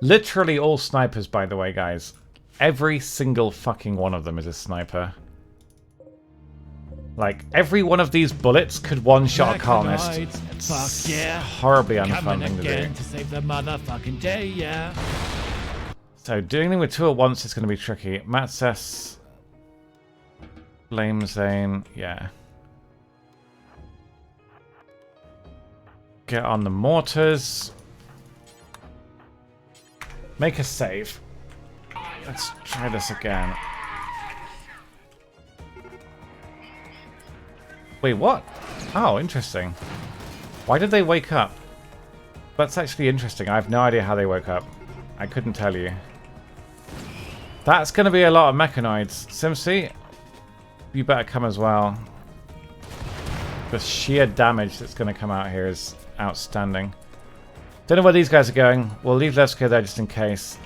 Literally all snipers, by the way, guys. Every single fucking one of them is a sniper. Like, every one of these bullets could one-shot a colonist. It's fuck yeah. horribly unfun Coming thing to again do. to save the motherfucking day, yeah. So, doing them with two at once is going to be tricky. Matt says... Flame Zane, yeah. Get on the mortars. Make a save. Let's try this again. Wait, what? Oh, interesting. Why did they wake up? That's actually interesting. I have no idea how they woke up. I couldn't tell you. That's going to be a lot of mechanoids. Simsy, you better come as well. The sheer damage that's going to come out here is outstanding. Don't know where these guys are going. We'll leave Levsko there just in case.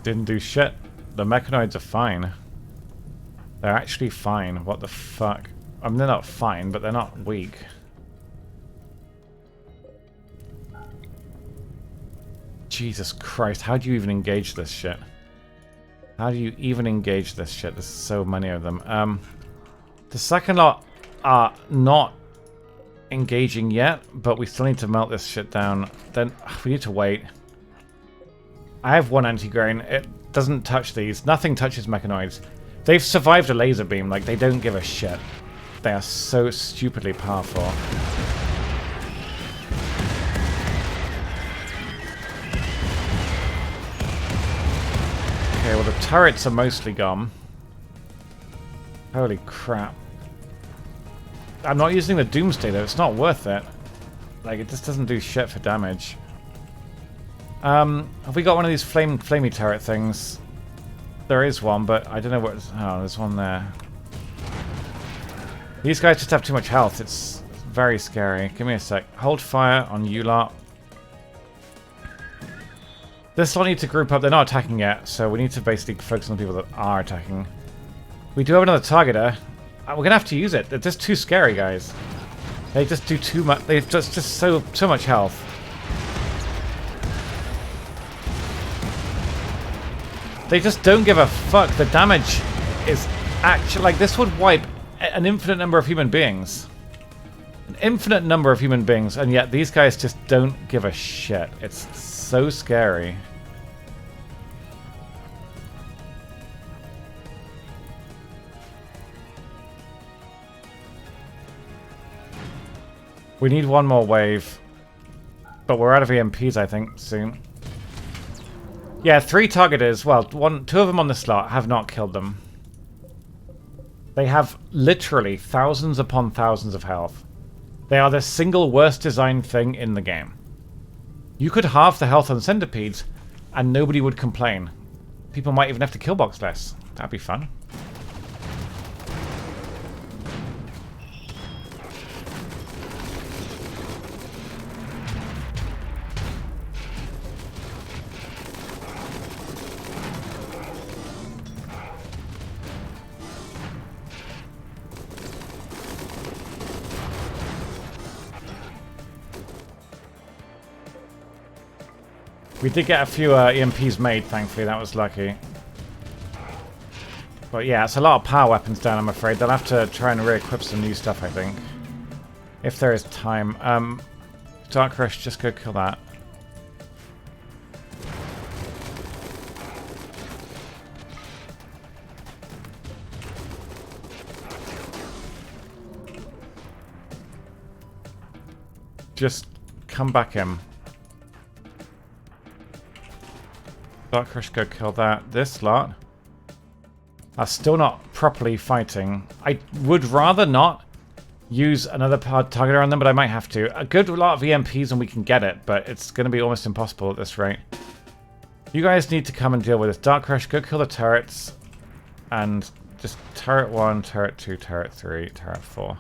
Didn't do shit. The mechanoids are fine. They're actually fine. What the fuck? I mean, they're not fine, but they're not weak. Jesus Christ, how do you even engage this shit? How do you even engage this shit? There's so many of them. The second lot are not engaging yet, but we still need to melt this shit down. Then we need to wait. I have one anti-grain. It doesn't touch these. Nothing touches mechanoids. They've survived a laser beam. Like, they don't give a shit. They are so stupidly powerful. Okay, well, the turrets are mostly gone. Holy crap. I'm not using the Doomsday, though. It's not worth it. Like, it just doesn't do shit for damage. Have we got one of these flamey turret things? There is one, but I don't know what... Oh, there's one there. These guys just have too much health. It's very scary. Give me a sec. Hold fire on you lot. This lot need to group up. They're not attacking yet, so we need to basically focus on the people that are attacking. We do have another targeter. We're gonna have to use it. They're just too scary, guys. They just do too much. They've just so much health. They just don't give a fuck. The damage is actually... Like, this would wipe an infinite number of human beings. An infinite number of human beings, and yet these guys just don't give a shit. It's so scary. We need one more wave. But we're out of EMPs, I think, soon. Yeah, 3 targeters. Well, 2 of them on the slot have not killed them. They have literally thousands upon thousands of health. They are the single worst designed thing in the game. You could halve the health on centipedes, and nobody would complain. People might even have to kill box less. That'd be fun. We did get a few EMPs made, thankfully. That was lucky. But yeah, it's a lot of power weapons down, I'm afraid. They'll have to try and re-equip some new stuff, I think. If there is time. Dark Rush, just go kill that. Just come back in. Dark Rush, go kill that. This lot are still not properly fighting. I would rather not use another targeter on them, but I might have to. A good lot of EMPs and we can get it, but it's going to be almost impossible at this rate. You guys need to come and deal with this. Dark Rush, go kill the turrets. And just turret 1, turret 2, turret 3, turret 4.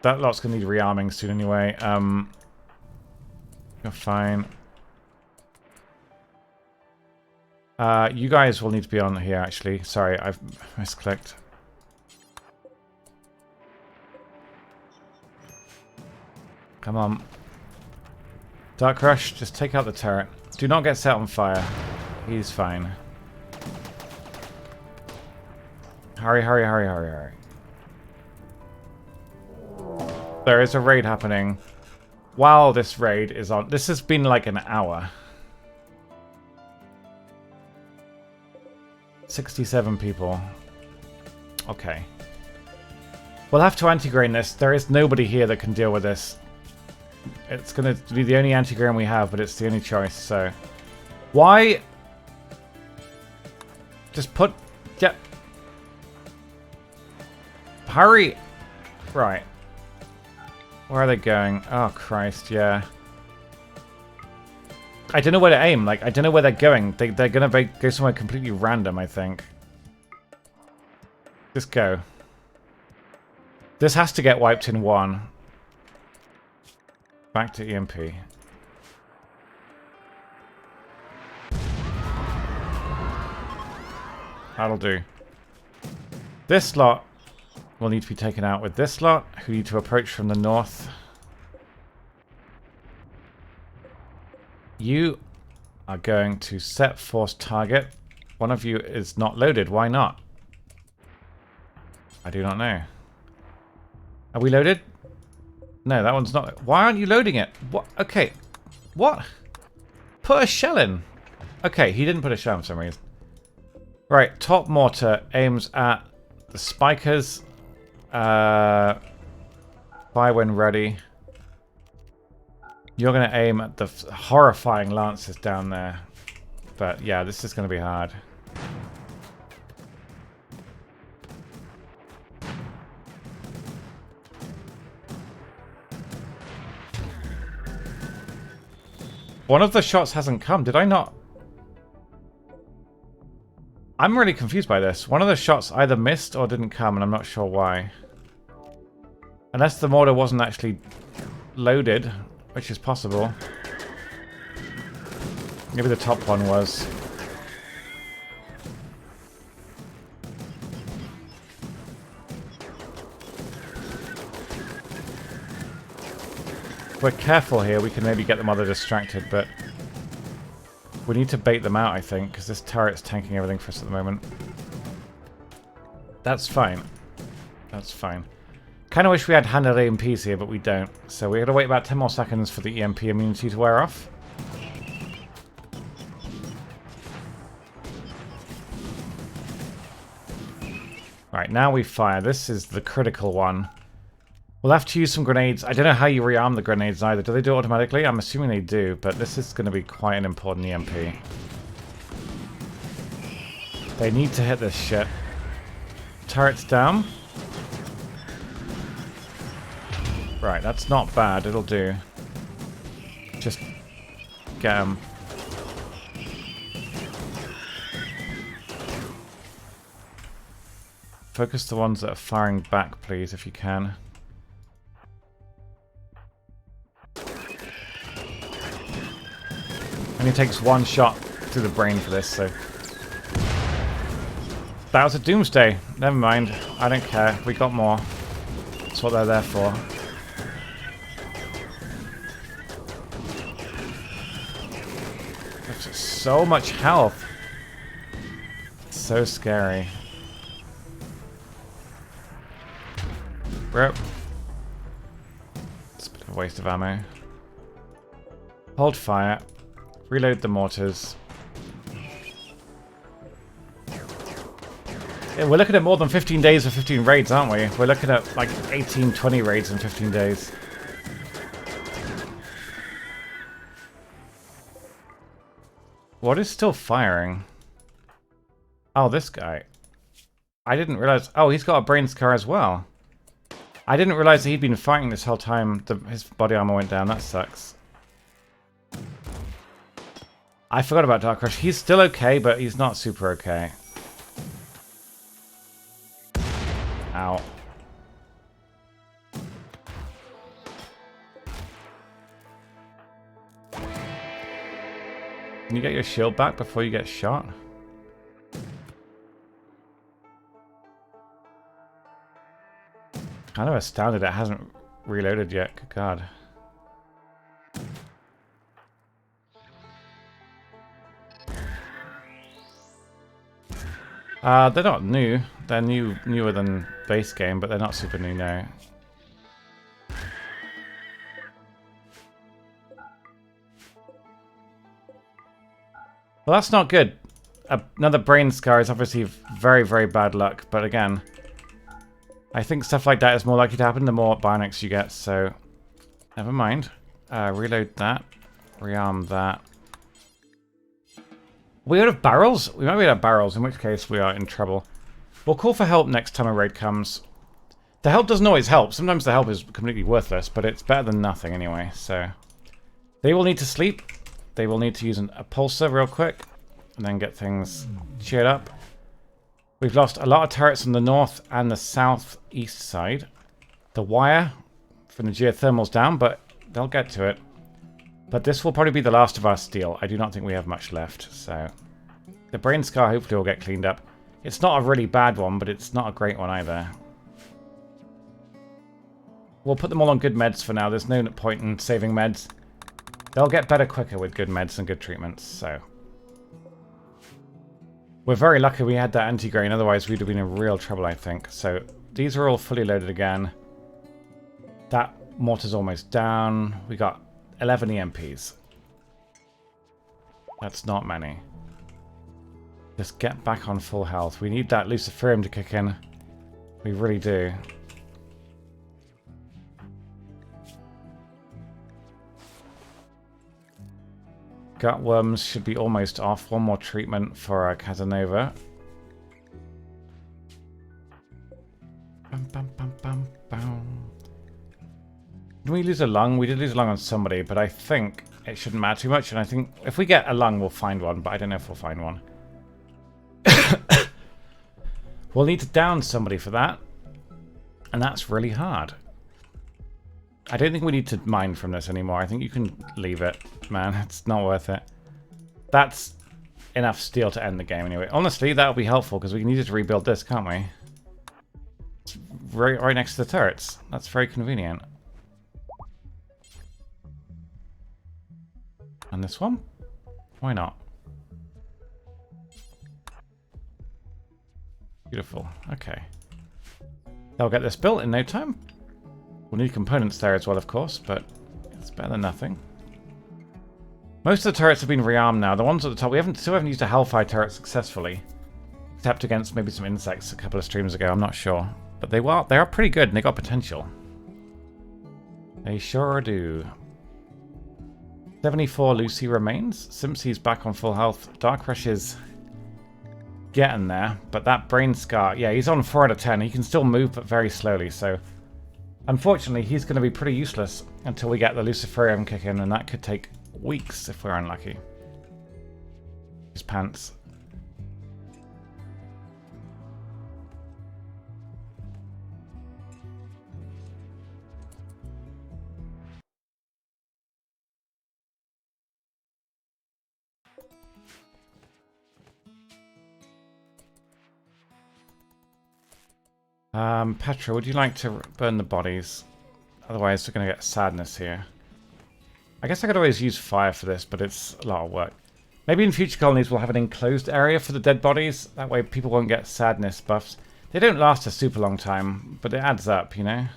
That lot's going to need rearming soon anyway. You're fine. You guys will need to be on here, actually. Sorry, I've misclicked. Come on. Dark Rush, just take out the turret. Do not get set on fire. He's fine. Hurry, hurry, hurry, hurry, hurry. There is a raid happening. While this raid is on... This has been like an hour. 67 people. Okay. We'll have to anti-grain this. There is nobody here that can deal with this. It's going to be the only anti-grain we have, but it's the only choice, so... Why? Just put... Yeah. Hurry! Right. Where are they going? Oh, Christ, yeah. I don't know where to aim. Like, I don't know where they're going. They're going to go somewhere completely random, I think. Just go. This has to get wiped in one. Back to EMP. That'll do. This lot will need to be taken out with this lot, who need to approach from the north. You are going to set force target. One of you is not loaded. Why not? I do not know. Are we loaded? No, that one's not. Why aren't you loading it? What? Okay. What? Put a shell in. Okay, he didn't put a shell in for some reason. Right, top mortar aims at the spikers. Fire when ready. You're going to aim at the horrifying lances down there. But yeah, this is going to be hard. One of the shots hasn't come. Did I not? I'm really confused by this. One of the shots either missed or didn't come, and I'm not sure why. Unless the mortar wasn't actually loaded, which is possible. Maybe the top one was. If we're careful here, we can maybe get the mother distracted, but we need to bait them out, I think, because this turret's tanking everything for us at the moment. That's fine. That's fine. Kind of wish we had handled EMPs here, but we don't. So we're going to wait about 10 more seconds for the EMP immunity to wear off. Right, now we fire. This is the critical one. We'll have to use some grenades. I don't know how you rearm the grenades either. Do they do it automatically? I'm assuming they do, but this is going to be quite an important EMP. They need to hit this shit. Turrets down. Right, that's not bad. It'll do. Just get them. Focus the ones that are firing back, please, if you can. Only takes one shot through the brain for this, so... That was a doomsday. Never mind. I don't care. We got more. That's what they're there for. There's so much health. It's so scary. Rip. It's a bit of a waste of ammo. Hold fire. Reload the mortars. Yeah, we're looking at more than 15 days for 15 raids, aren't we? We're looking at like 18, 20 raids in 15 days. What is still firing? Oh, this guy. I didn't realize... Oh, he's got a brain scar as well. I didn't realize that he'd been fighting this whole time. His body armor went down. That sucks. I forgot about Dark Rush. He's still okay, but he's not super okay. Ow. Can you get your shield back before you get shot? Kind of astounded it hasn't reloaded yet. Good God. They're not new. They're newer than base game, but they're not super new now. Well, that's not good. Another brain scar is obviously very, very bad luck, but again, I think stuff like that is more likely to happen the more bionics you get, so never mind. Reload that. Rearm that. We out of barrels? We might be out of barrels, in which case we are in trouble. We'll call for help next time a raid comes. The help doesn't always help. Sometimes the help is completely worthless, but it's better than nothing anyway, so... They will need to sleep. They will need to use a pulsar real quick, and then get things cheered up. We've lost a lot of turrets on the north and the southeast side. The wire from the geothermal's down, but they'll get to it. But this will probably be the last of our steel. I do not think we have much left, so... The brain scar hopefully will get cleaned up. It's not a really bad one, but it's not a great one either. We'll put them all on good meds for now. There's no point in saving meds. They'll get better quicker with good meds and good treatments, so... We're very lucky we had that anti-grain, otherwise we'd have been in real trouble, I think. So, these are all fully loaded again. That mortar's almost down. We got 11 EMPs. That's not many. Just get back on full health. We need that Luciferium to kick in. We really do. Gutworms should be almost off. One more treatment for our Casanova. Bum, bum, bum, bum, bum. Did we lose a lung? We did lose a lung on somebody, but I think it shouldn't matter too much. And I think if we get a lung, we'll find one, but I don't know if we'll find one. We'll need to down somebody for that. And that's really hard. I don't think we need to mine from this anymore. I think you can leave it, man. It's not worth it. That's enough steel to end the game anyway. Honestly, that'll be helpful because we can use it to rebuild this, can't we? It's right next to the turrets. That's very convenient. And this one? Why not? Beautiful. Okay. They'll get this built in no time. We'll need components there as well, of course, but it's better than nothing. Most of the turrets have been rearmed now. The ones at the top, we still haven't used a Hellfire turret successfully. Except against maybe some insects a couple of streams ago, I'm not sure. But they are pretty good and they got potential. They sure do. 74 Lucy remains. Simpsy's back on full health. Dark Rush is getting there, but that brain scar, yeah, he's on 4 out of 10. He can still move, but very slowly, so... Unfortunately, he's going to be pretty useless until we get the Luciferium kick in, and that could take weeks if we're unlucky. His pants. Petra, would you like to burn the bodies? Otherwise, we're going to get sadness here. I guess I could always use fire for this, but it's a lot of work. Maybe in future colonies we'll have an enclosed area for the dead bodies. That way people won't get sadness buffs. They don't last a super long time, but it adds up, you know?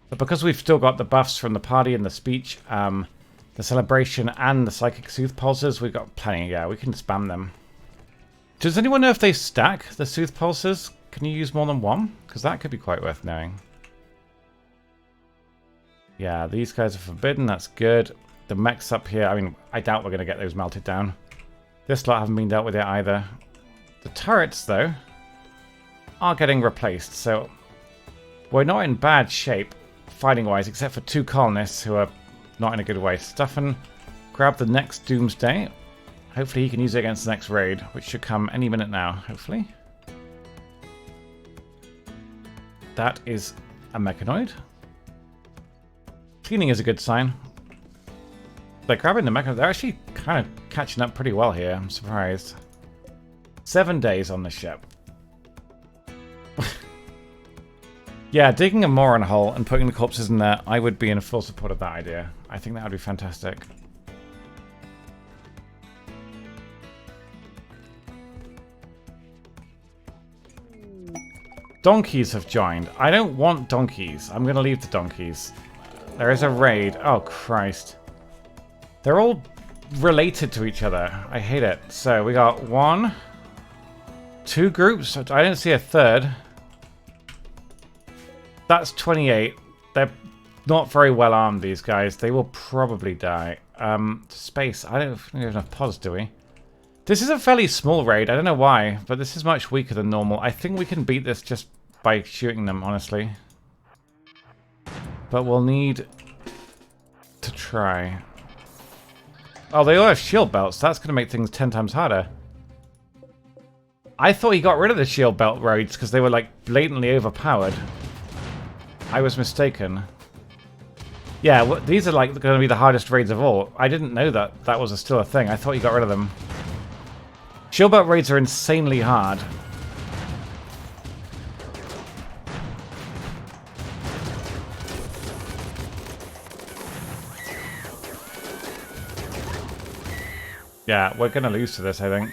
But because we've still got the buffs from the party and the speech, the celebration and the psychic soothe pulses, we've got plenty, yeah, we can spam them. Does anyone know if they stack, the soothe pulses? Can you use more than one? Because that could be quite worth knowing. Yeah, these guys are forbidden. That's good. The mechs up here, I mean, I doubt we're going to get those melted down. This lot haven't been dealt with yet either. The turrets, though, are getting replaced, so we're not in bad shape, fighting-wise, except for 2 colonists who are not in a good way. Stuffin, grab the next Doomsday. Hopefully he can use it against the next raid, which should come any minute now, hopefully. That is a mechanoid. Cleaning is a good sign. They're grabbing the mechanoid. They're actually kind of catching up pretty well here. I'm surprised. 7 days on the ship. Yeah, digging a moron hole and putting the corpses in there, I would be in full support of that idea. I think that would be fantastic. Donkeys have joined. I don't want donkeys. I'm going to leave the donkeys. There is a raid. Oh, Christ. They're all related to each other. I hate it. So we got 1, 2 groups. I didn't see a third. That's 28. They're not very well armed, these guys. They will probably die. Space. I don't think we have enough pods, do we? This is a fairly small raid. I don't know why, but this is much weaker than normal. I think we can beat this just by shooting them, honestly. But we'll need to try. Oh, they all have shield belts. That's going to make things 10 times harder. I thought he got rid of the shield belt raids because they were, like, blatantly overpowered. I was mistaken. Yeah, well, these are, like, going to be the hardest raids of all. I didn't know that that was still a thing. I thought he got rid of them. Shield belt raids are insanely hard. Yeah, we're going to lose to this, I think.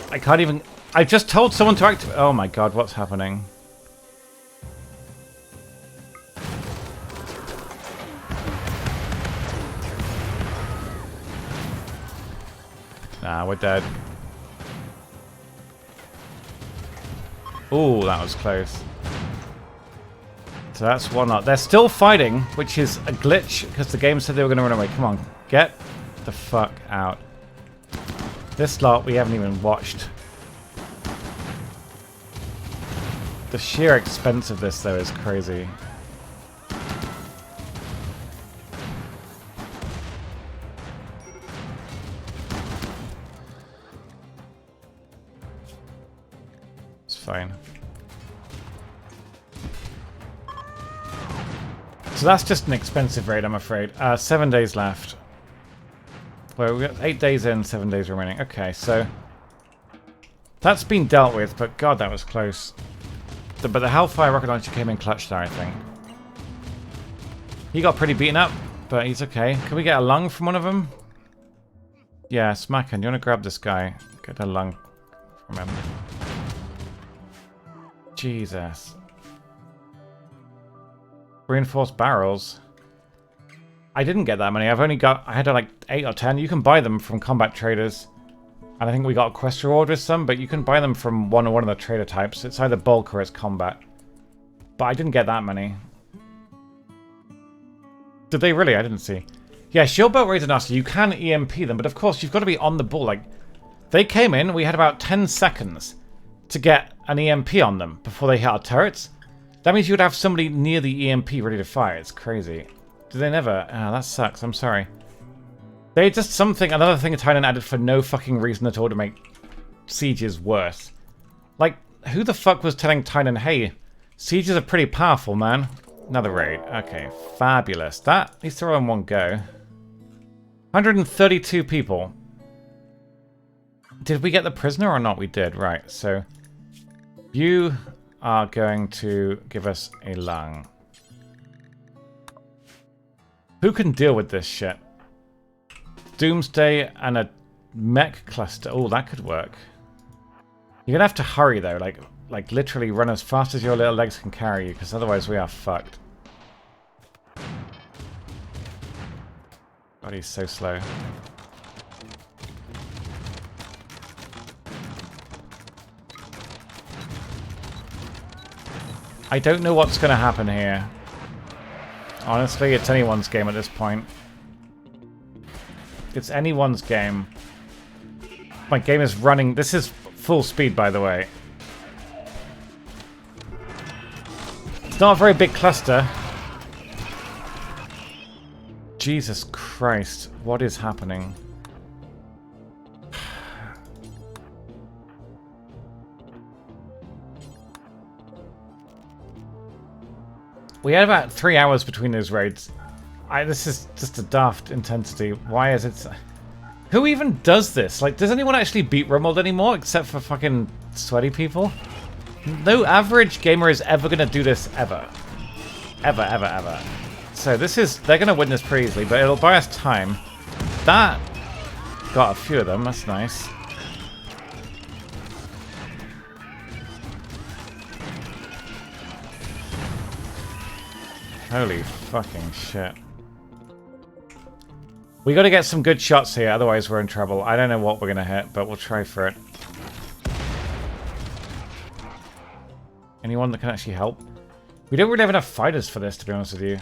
I can't even... I just told someone to activate... Oh my god, what's happening? Nah, we're dead. Ooh, that was close. So that's one up. They're still fighting, which is a glitch, because the game said they were going to run away. Come on, get the fuck out. This lot we haven't even watched. The sheer expense of this, though, is crazy. It's fine. So that's just an expensive raid, I'm afraid. 7 days left. Well, we got 8 days in, 7 days remaining. Okay, so that's been dealt with, but god, that was close. But the Hellfire rocket launcher came in clutch there, I think. He got pretty beaten up, but he's okay. Can we get a lung from one of them? Yeah, Smackin', you want to grab this guy? Get a lung from him. Jesus. Reinforced barrels. I didn't get that many. I had like 8 or 10. You can buy them from combat traders. And I think we got a quest reward with some, but you can buy them from one of the trader types. It's either bulk or it's combat. But I didn't get that many. Did they really? I didn't see. Yeah, shield belt raids are nasty. You can EMP them, but of course you've got to be on the ball. Like, they came in, we had about 10 seconds to get an EMP on them before they hit our turrets. That means you would have somebody near the EMP ready to fire. It's crazy. Do they never? Oh, that sucks. I'm sorry. They just another thing a Titan added for no fucking reason at all to make sieges worse. Like, who the fuck was telling Titan, hey, sieges are pretty powerful, man? Another raid. Okay, fabulous. That needs to roll in one go. 132 people. Did we get the prisoner or not? We did, right. So, you are going to give us a lung. Who can deal with this shit? Doomsday and a mech cluster. Oh, that could work. You're gonna have to hurry though, like literally run as fast as your little legs can carry you, because otherwise we are fucked. God, he's so slow. I don't know what's gonna happen here. Honestly, it's anyone's game at this point. It's anyone's game. My game is running. This is full speed, by the way. It's not a very big cluster. Jesus Christ, what is happening? We had about 3 hours between those raids. This is just a daft intensity. Why is it... Who even does this? Like, does anyone actually beat Rimworld anymore except for fucking sweaty people? No average gamer is ever going to do this ever. Ever, ever, ever. So this is... They're going to win this pretty easily, but it'll buy us time. That... Got a few of them. That's nice. Holy fucking shit. We gotta get some good shots here, otherwise we're in trouble. I don't know what we're gonna hit, but we'll try for it. Anyone that can actually help? We don't really have enough fighters for this, to be honest with you.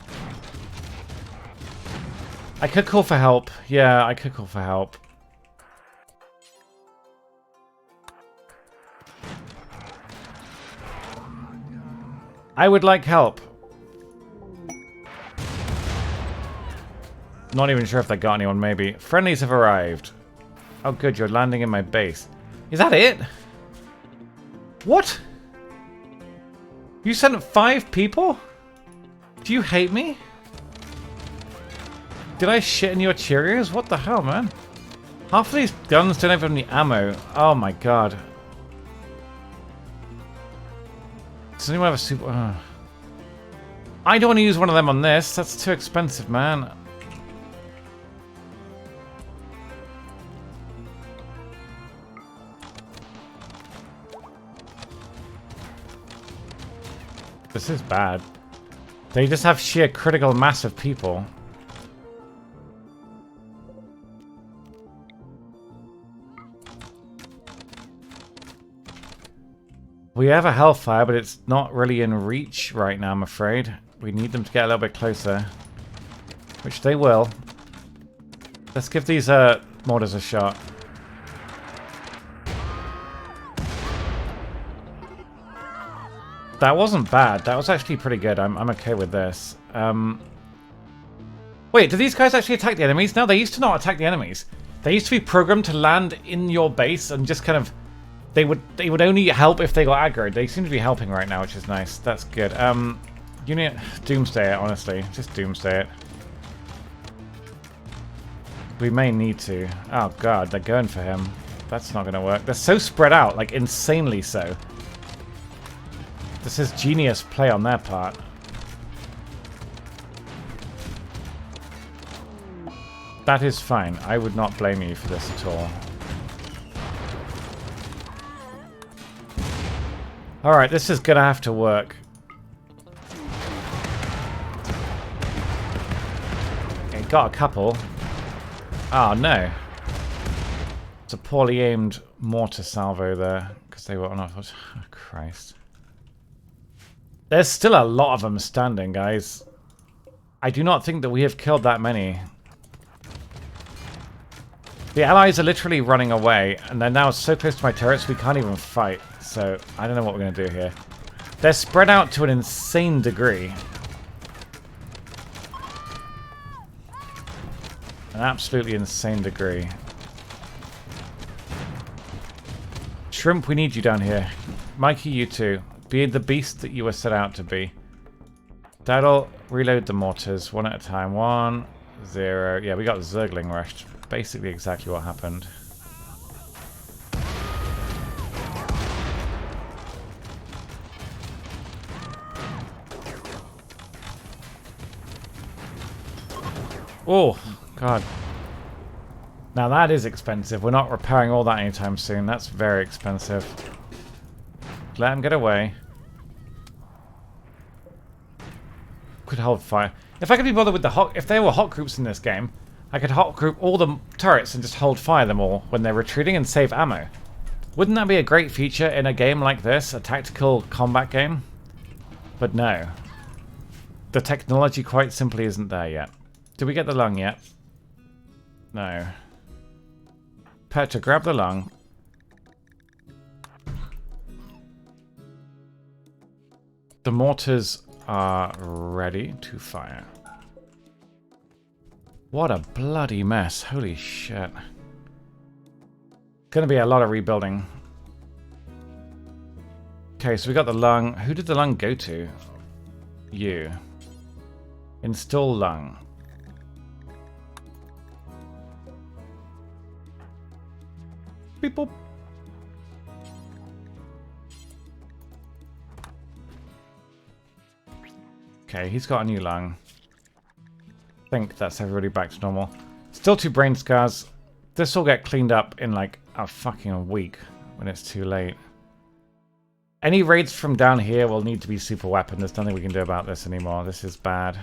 I could call for help. Yeah, I could call for help. I would like help. Not even sure if they got anyone, maybe. Friendlies have arrived. Oh good, you're landing in my base. Is that it? What? You sent 5 people? Do you hate me? Did I shit in your Cheerios? What the hell, man? Half of these guns don't have any ammo. Oh my god. Does anyone have a super... I don't want to use one of them on this. That's too expensive, man. This is bad. They just have sheer critical mass of people. We have a Hellfire, but it's not really in reach right now, I'm afraid. We need them to get a little bit closer. Which they will. Let's give these mortars a shot. That wasn't bad. That was actually pretty good. I'm okay with this. Wait, do these guys actually attack the enemies? No, they used to not attack the enemies. They used to be programmed to land in your base and just kind of... They would only help if they got aggroed. They seem to be helping right now, which is nice. That's good. Unit... Doomsday it, honestly. Just Doomsday it. We may need to. Oh god, they're going for him. That's not going to work. They're so spread out, like insanely so. This is genius play on their part. That is fine. I would not blame you for this at all. Alright, this is gonna have to work. Okay, got a couple. Oh no. It's a poorly aimed mortar salvo there, because they were on off. Oh, Christ. There's still a lot of them standing, guys. I do not think that we have killed that many. The allies are literally running away, and they're now so close to my turrets we can't even fight. So, I don't know what we're going to do here. They're spread out to an insane degree. An absolutely insane degree. Shrimp, we need you down here. Mikey, you too. Be the beast that you were set out to be. That'll reload the mortars one at a time. 1, 0. Yeah, we got Zergling rushed. Basically exactly what happened. Oh, God. Now that is expensive. We're not repairing all that anytime soon. That's very expensive. Let him get away. Could hold fire. If I could be bothered with the hot... If there were hot groups in this game, I could hot group all the turrets and just hold fire them all when they're retreating and save ammo. Wouldn't that be a great feature in a game like this? A tactical combat game? But no. the technology quite simply isn't there yet. Did we get the lung yet? No. Petra, grab the lung. The mortars are ready to fire. What a bloody mess. Holy shit. Gonna be a lot of rebuilding. Okay, so we got the lung. Who did the lung go to? You. Install lung. Beep boop. Okay, he's got a new lung. I think that's everybody back to normal. Still 2 brain scars. This will get cleaned up in like a fucking week when it's too late. Any raids from down here will need to be super weapon. There's nothing we can do about this anymore. This is bad.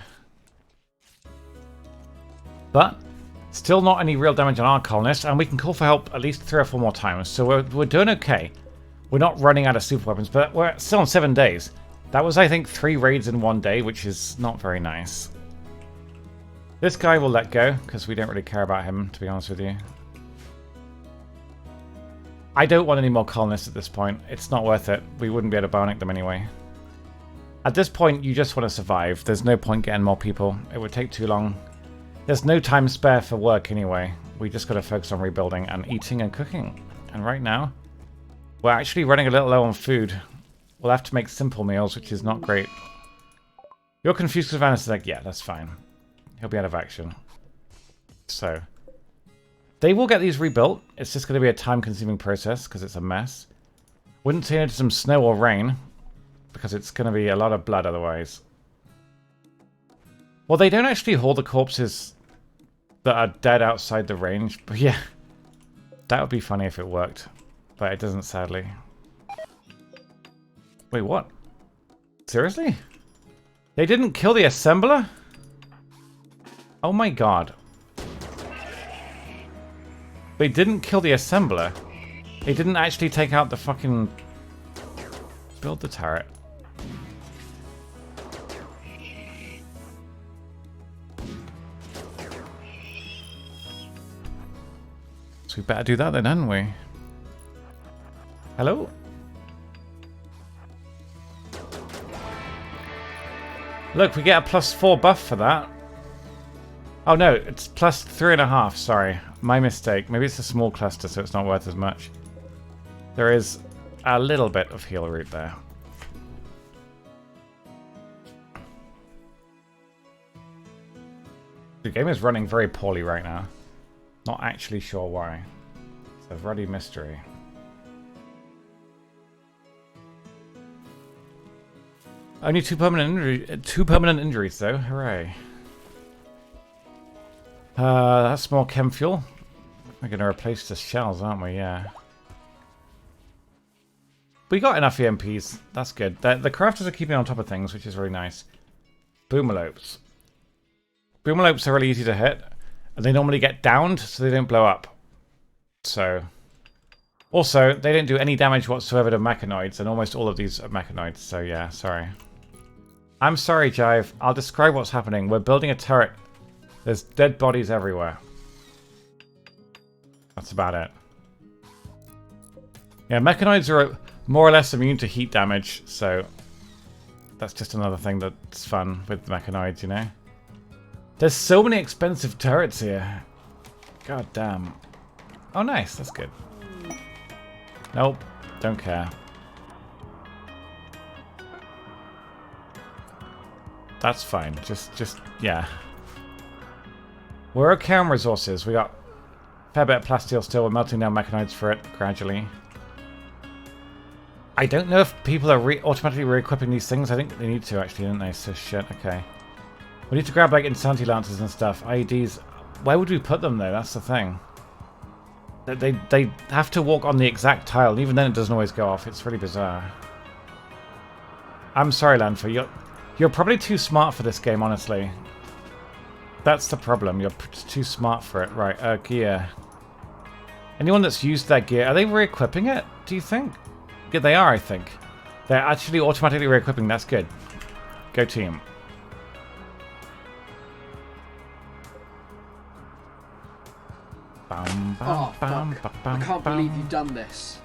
But still not any real damage on our colonists, and we can call for help at least 3 or 4 more times. So we're doing okay. We're not running out of super weapons, but we're still on 7 days. That was, I think, 3 raids in 1 day, which is not very nice. This guy will let go, because we don't really care about him, to be honest with you. I don't want any more colonists at this point. It's not worth it. We wouldn't be able to bionic them anyway. At this point, you just want to survive. There's no point getting more people. It would take too long. There's no time spare for work anyway. We just got to focus on rebuilding and eating and cooking. And right now, we're actually running a little low on food. We'll have to make simple meals, which is not great. You're confused because Vanessa is like, yeah, that's fine. He'll be out of action. So, they will get these rebuilt. It's just going to be a time-consuming process because it's a mess. Wouldn't turn into some snow or rain because it's going to be a lot of blood otherwise. Well, they don't actually haul the corpses that are dead outside the range, but yeah, that would be funny if it worked, but it doesn't, sadly. Wait, what? Seriously? They didn't kill the assembler? Oh my god. They didn't kill the assembler. They didn't actually take out the fucking... build the turret. So we better do that then, hadn't we? Hello? Look, we get a +4 buff for that. Oh no, it's +3.5, sorry. My mistake. Maybe it's a small cluster, so it's not worth as much. There is a little bit of heal root there. The game is running very poorly right now. Not actually sure why. It's a ruddy mystery. Only 2 permanent injuries though. Hooray. That's more chem fuel. We're going to replace the shells, aren't we? Yeah. We got enough EMPs. That's good. The crafters are keeping on top of things, which is really nice. Boomalopes. Boomalopes are really easy to hit. And they normally get downed, so they don't blow up. So... Also, they don't do any damage whatsoever to mechanoids, and almost all of these are mechanoids, so yeah, sorry. I'm sorry, Jive. I'll describe what's happening. We're building a turret. There's dead bodies everywhere. That's about it. Yeah, mechanoids are more or less immune to heat damage, so... That's just another thing that's fun with mechanoids, you know? There's so many expensive turrets here. God damn. Oh, nice. That's good. Nope. Don't care. That's fine. Just, yeah. We're okay on resources. We got a fair bit of plasteel still. We're melting down mechanoids for it gradually. I don't know if people are automatically re-equipping these things. I think they need to, actually, don't they? So, shit. Okay. We need to grab, like, insanity lances and stuff. IEDs. Where would we put them, though? That's the thing. They have to walk on the exact tile, and even then it doesn't always go off. It's really bizarre. I'm sorry, Lanfa. You're probably too smart for this game, honestly. That's the problem. You're too smart for it. Right, gear. Anyone that's used that gear, are they re-equipping it, do you think? Yeah, they are, I think. They're actually automatically re-equipping. That's good. Go team. Oh, fuck. I can't believe you've done this.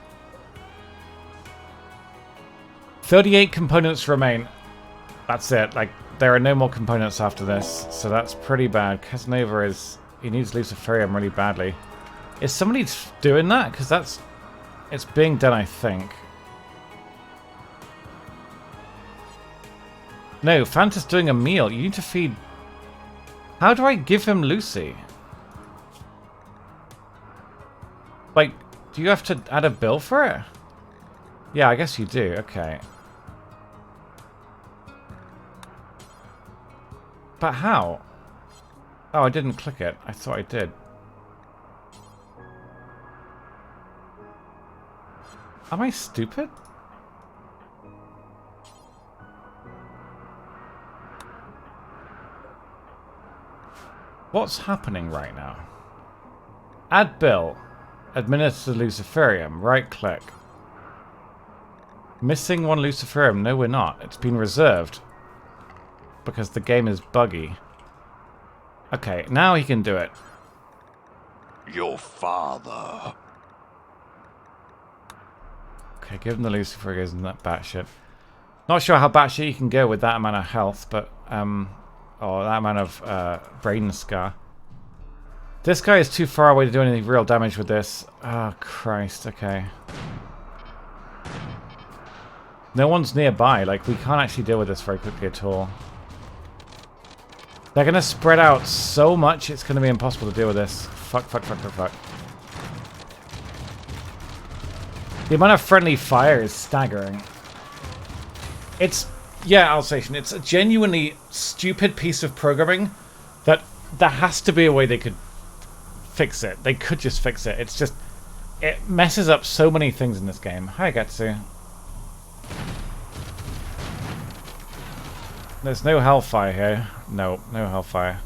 38 components remain. That's it. Like, there are no more components after this, so that's pretty bad. Casanova is... He needs Luciferium really badly. Is somebody doing that? Because that's... It's being done, I think. No, Fanta's doing a meal. You need to feed... How do I give him Lucy? Like, do you have to add a bill for it? Yeah, I guess you do. Okay. But how? Oh, I didn't click it. I thought I did. Am I stupid? What's happening right now? Add bill. Administer Luciferium. Right click. Missing one Luciferium. No, we're not. It's been reserved. Because the game is buggy. Okay, now he can do it. Your father. Okay, give him the Luciferium. Isn't that batshit? Not sure how batshit you can go with that amount of health, but or that amount of brain scar. This guy is too far away to do any real damage with this. Oh, Christ. Okay. No one's nearby. Like, we can't actually deal with this very quickly at all. They're going to spread out so much, it's going to be impossible to deal with this. Fuck, fuck, fuck, fuck, fuck. The amount of friendly fire is staggering. It's... Yeah, Alsatian, it's a genuinely stupid piece of programming that there has to be a way they could fix it. They could just fix it. It's just... It messes up so many things in this game. Hi, Gatsu. There's no hellfire here. No, no hellfire.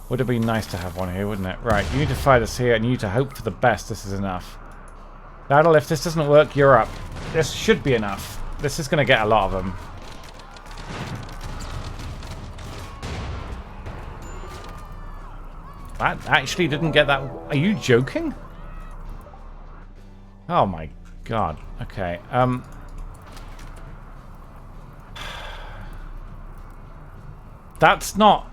Would have been nice to have one here, wouldn't it? Right, you need to fire this here, and you need to hope for the best this is enough. Battle, if this doesn't work, you're up. This should be enough. This is going to get a lot of them. That actually didn't get that... Are you joking? Oh my god. Okay, that's not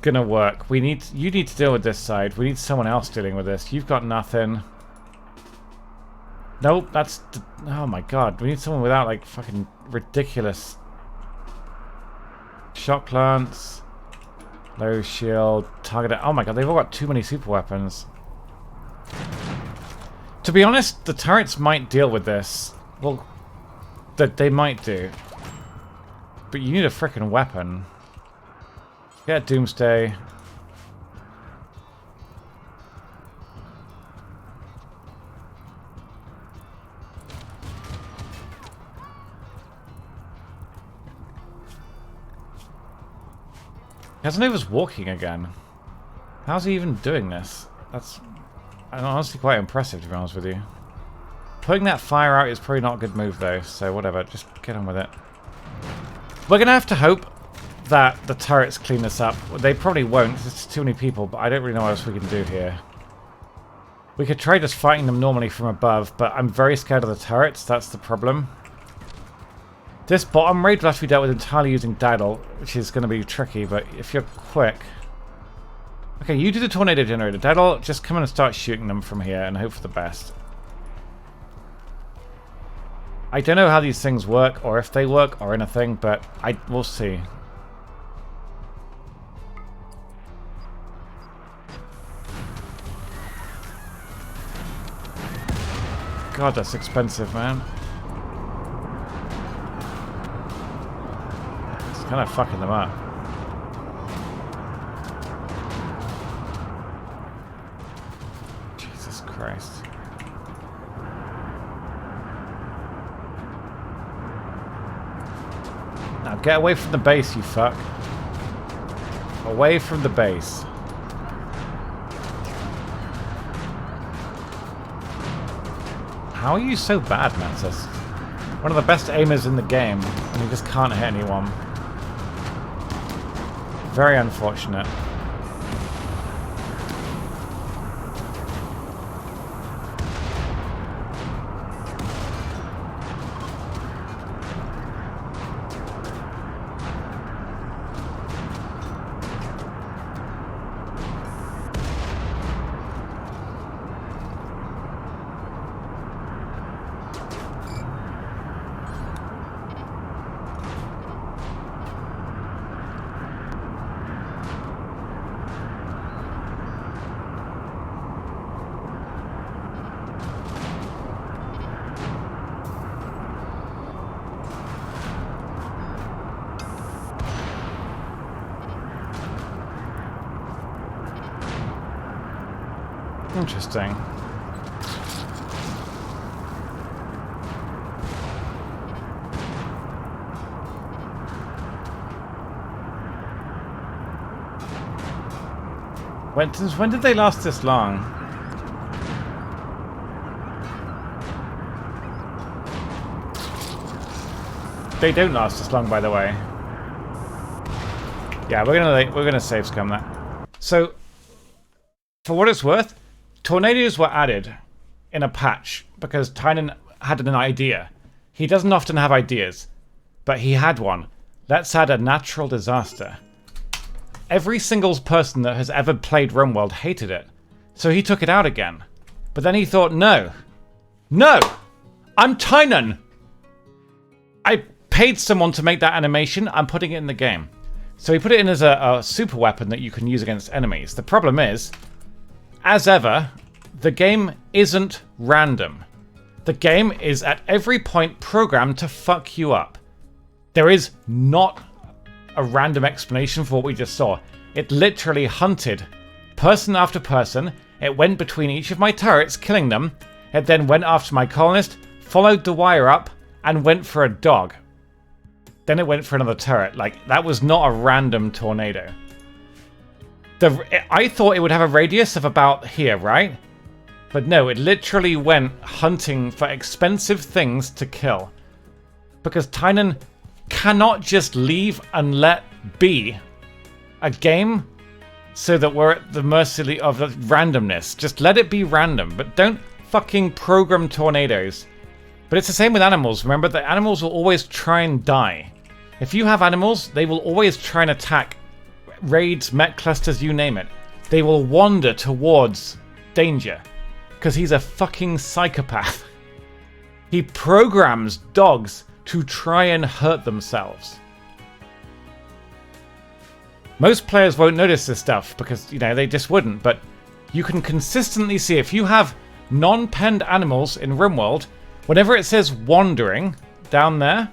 gonna work. We need... You need to deal with this side. We need someone else dealing with this. You've got nothing. Nope, that's... Oh my god. We need someone without, like, fucking ridiculous... Shock lance... Low shield... Target... Oh my god, they've all got too many super weapons. To be honest, the turrets might deal with this. Well... They might do. But you need a frickin' weapon. Get Doomsday. Casanova's walking again. How's he even doing this? That's honestly quite impressive, to be honest with you. Putting that fire out is probably not a good move, though, so whatever. Just get on with it. We're going to have to hope that the turrets clean this up. They probably won't. There's too many people, but I don't really know what else we can do here. We could try just fighting them normally from above, but I'm very scared of the turrets. That's the problem. This bottom raid will have to be dealt with entirely using Daddle, which is going to be tricky, but if you're quick... Okay, you do the tornado generator. Daddle, just come in and start shooting them from here and hope for the best. I don't know how these things work, or if they work, or anything, but we'll see. God, that's expensive, man. It's kind of fucking them up. Jesus Christ. Now get away from the base, you fuck. Away from the base. How are you so bad, Mantis? One of the best aimers in the game, and you just can't hit anyone. Very unfortunate. Interesting. When did they last this long? They don't last this long, by the way. Yeah, we're gonna save scum that. So, for what it's worth, tornadoes were added in a patch because Tynan had an idea. He doesn't often have ideas, but he had one. Let's add a natural disaster. Every single person that has ever played Rimworld hated it, so he took it out again. But then he thought, no, I'm Tynan. I paid someone to make that animation. I'm putting it in the game. So he put it in as a super weapon that you can use against enemies. The problem is, as ever, the game isn't random. The game is at every point programmed to fuck you up. There is not a random explanation for what we just saw. It literally hunted person after person. It went between each of my turrets, killing them. It then went after my colonist, followed the wire up, and went for a dog. Then it went for another turret. Like, that was not a random tornado. I thought it would have a radius of about here, right? But no, it literally went hunting for expensive things to kill. Because Tynan cannot just leave and let be a game so that we're at the mercy of the randomness. Just let it be random, but don't fucking program tornadoes. But it's the same with animals. Remember that animals will always try and die. If you have animals, they will always try and attack raids, mech clusters, you name it. They will wander towards danger because he's a fucking psychopath. He programs dogs to try and hurt themselves. Most players won't notice this stuff because, you know, they just wouldn't, but you can consistently see if you have non-penned animals in Rimworld, whenever it says wandering down there,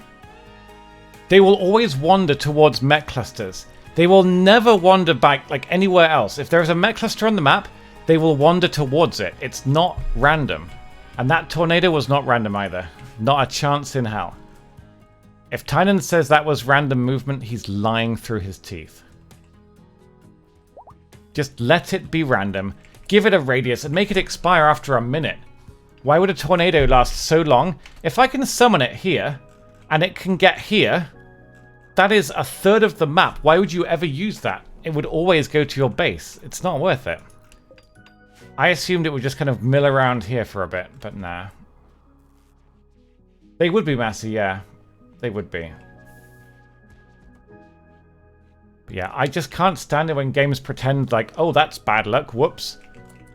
they will always wander towards mech clusters. They will never wander back like anywhere else. If there is a mech cluster on the map, they will wander towards it. It's not random. And that tornado was not random either. Not a chance in hell. If Tynan says that was random movement, he's lying through his teeth. Just let it be random, give it a radius, and make it expire after a minute. Why would a tornado last so long? If I can summon it here, and it can get here, that is a third of the map. Why would you ever use that? It would always go to your base. It's not worth it. I assumed it would just kind of mill around here for a bit, but nah. They would be massy, yeah. They would be. But yeah, I just can't stand it when games pretend like, oh, that's bad luck, whoops,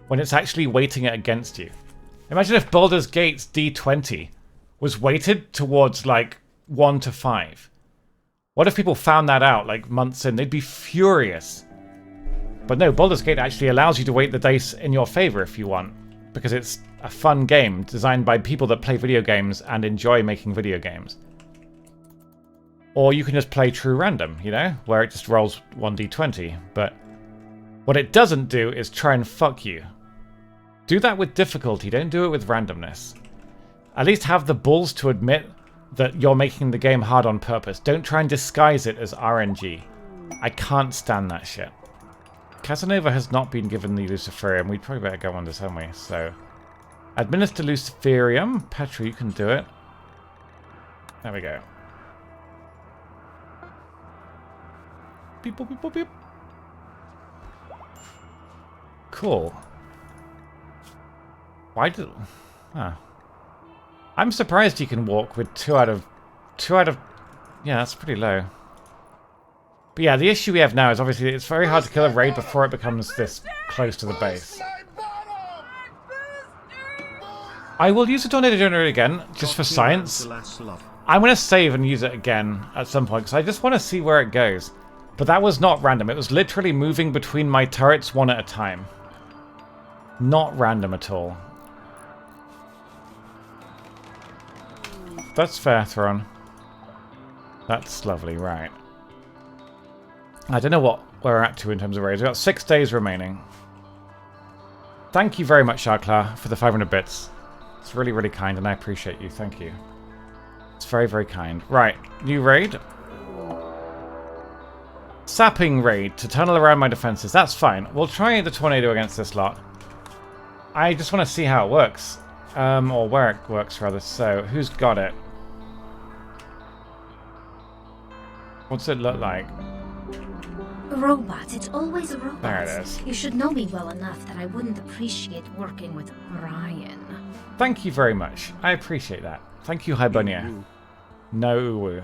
when it's actually weighting it against you. Imagine if Baldur's Gate's D20 was weighted towards like 1 to 5. What if people found that out like months in? They'd be furious. But no, Baldur's Gate actually allows you to weight the dice in your favor if you want, because it's a fun game designed by people that play video games and enjoy making video games. Or you can just play true random, you know, where it just rolls 1d20. But what it doesn't do is try and fuck you. Do that with difficulty, don't do it with randomness. At least have the balls to admit that you're making the game hard on purpose. Don't try and disguise it as RNG. I can't stand that shit. Casanova has not been given the Luciferium. We'd probably better go on this, haven't we? So, administer Luciferium. Petra, you can do it. There we go. Beep, boop, beep, boop, beep. Cool. Why do... Huh. I'm surprised you can walk with 2 out of... Yeah, that's pretty low. But yeah, the issue we have now is obviously it's very hard to kill a raid before it becomes this close to the base. I will use the tornado generator again, just for science. I'm going to save and use it again at some point, because I just want to see where it goes. But that was not random. It was literally moving between my turrets one at a time. Not random at all. That's fair, Thron. That's lovely, right. I don't know what we're at to in terms of raids. We've got 6 days remaining. Thank you very much, Sharkla, for the 500 bits. It's really, really kind, and I appreciate you. Thank you. It's very, very kind. Right, new raid. Sapping raid to tunnel around my defenses. That's fine. We'll try the tornado against this lot. I just want to see how it works. Or where it works, rather. So, who's got it? What's it look like? A robot. It's always a robot. There it is. You should know me well enough that I wouldn't appreciate working with Brian. Thank you very much. I appreciate that. Thank you, Hibernia. No.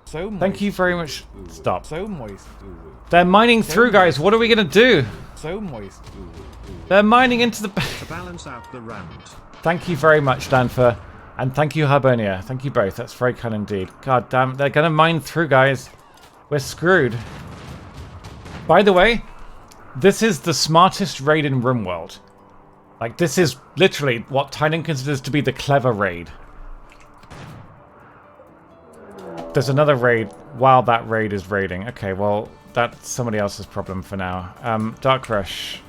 So moist. Thank you very much. Stop. So moist. They're mining through, guys. What are we going to do? So moist. They're mining into the... To balance out the round. Thank you very much, Danfer. And thank you, Hibernia. Thank you both. That's very kind indeed. God damn, they're going to mine through, guys. We're screwed. By the way, this is the smartest raid in Rimworld. Like, this is literally what Tynan considers to be the clever raid. There's another raid while that raid is raiding. Okay, well, that's somebody else's problem for now. Dark Rush.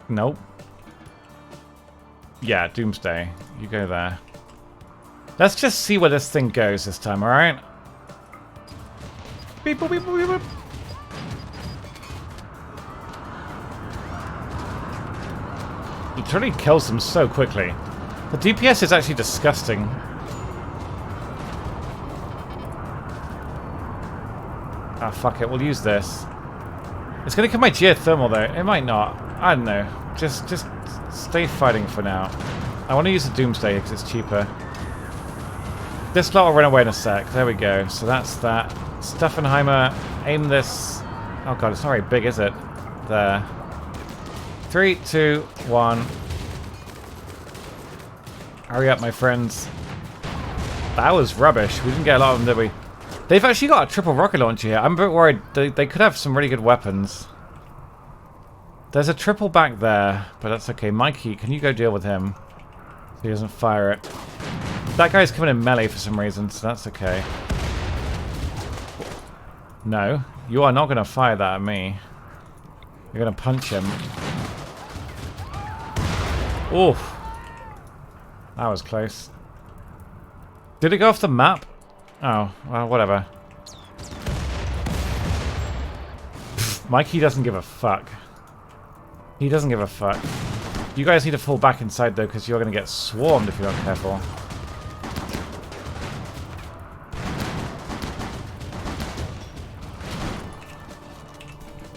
Nope. Yeah, Doomsday. You go there. Let's just see where this thing goes this time, alright? Beep, boop, beep, boop, beep, boop. Literally kills them so quickly. The DPS is actually disgusting. Ah, fuck it. We'll use this. It's going to kill my geothermal, though. It might not. I don't know. Just stay fighting for now. I want to use the Doomsday because it's cheaper. This lot will run away in a sec. There we go. So that's that. Stuffenheimer, aim this. Oh god, it's not very big, is it? There. 3, 2, 1. Hurry up, my friends. That was rubbish. We didn't get a lot of them, did we? They've actually got a triple rocket launcher here. I'm a bit worried. They could have some really good weapons. There's a triple back there, but that's okay. Mikey, can you go deal with him? So he doesn't fire it. That guy's coming in melee for some reason, so that's okay. No, you are not going to fire that at me. You're going to punch him. Oof. That was close. Did it go off the map? Oh, well, whatever. Pfft, Mikey doesn't give a fuck. He doesn't give a fuck. You guys need to fall back inside, though, because you're going to get swarmed if you're not careful.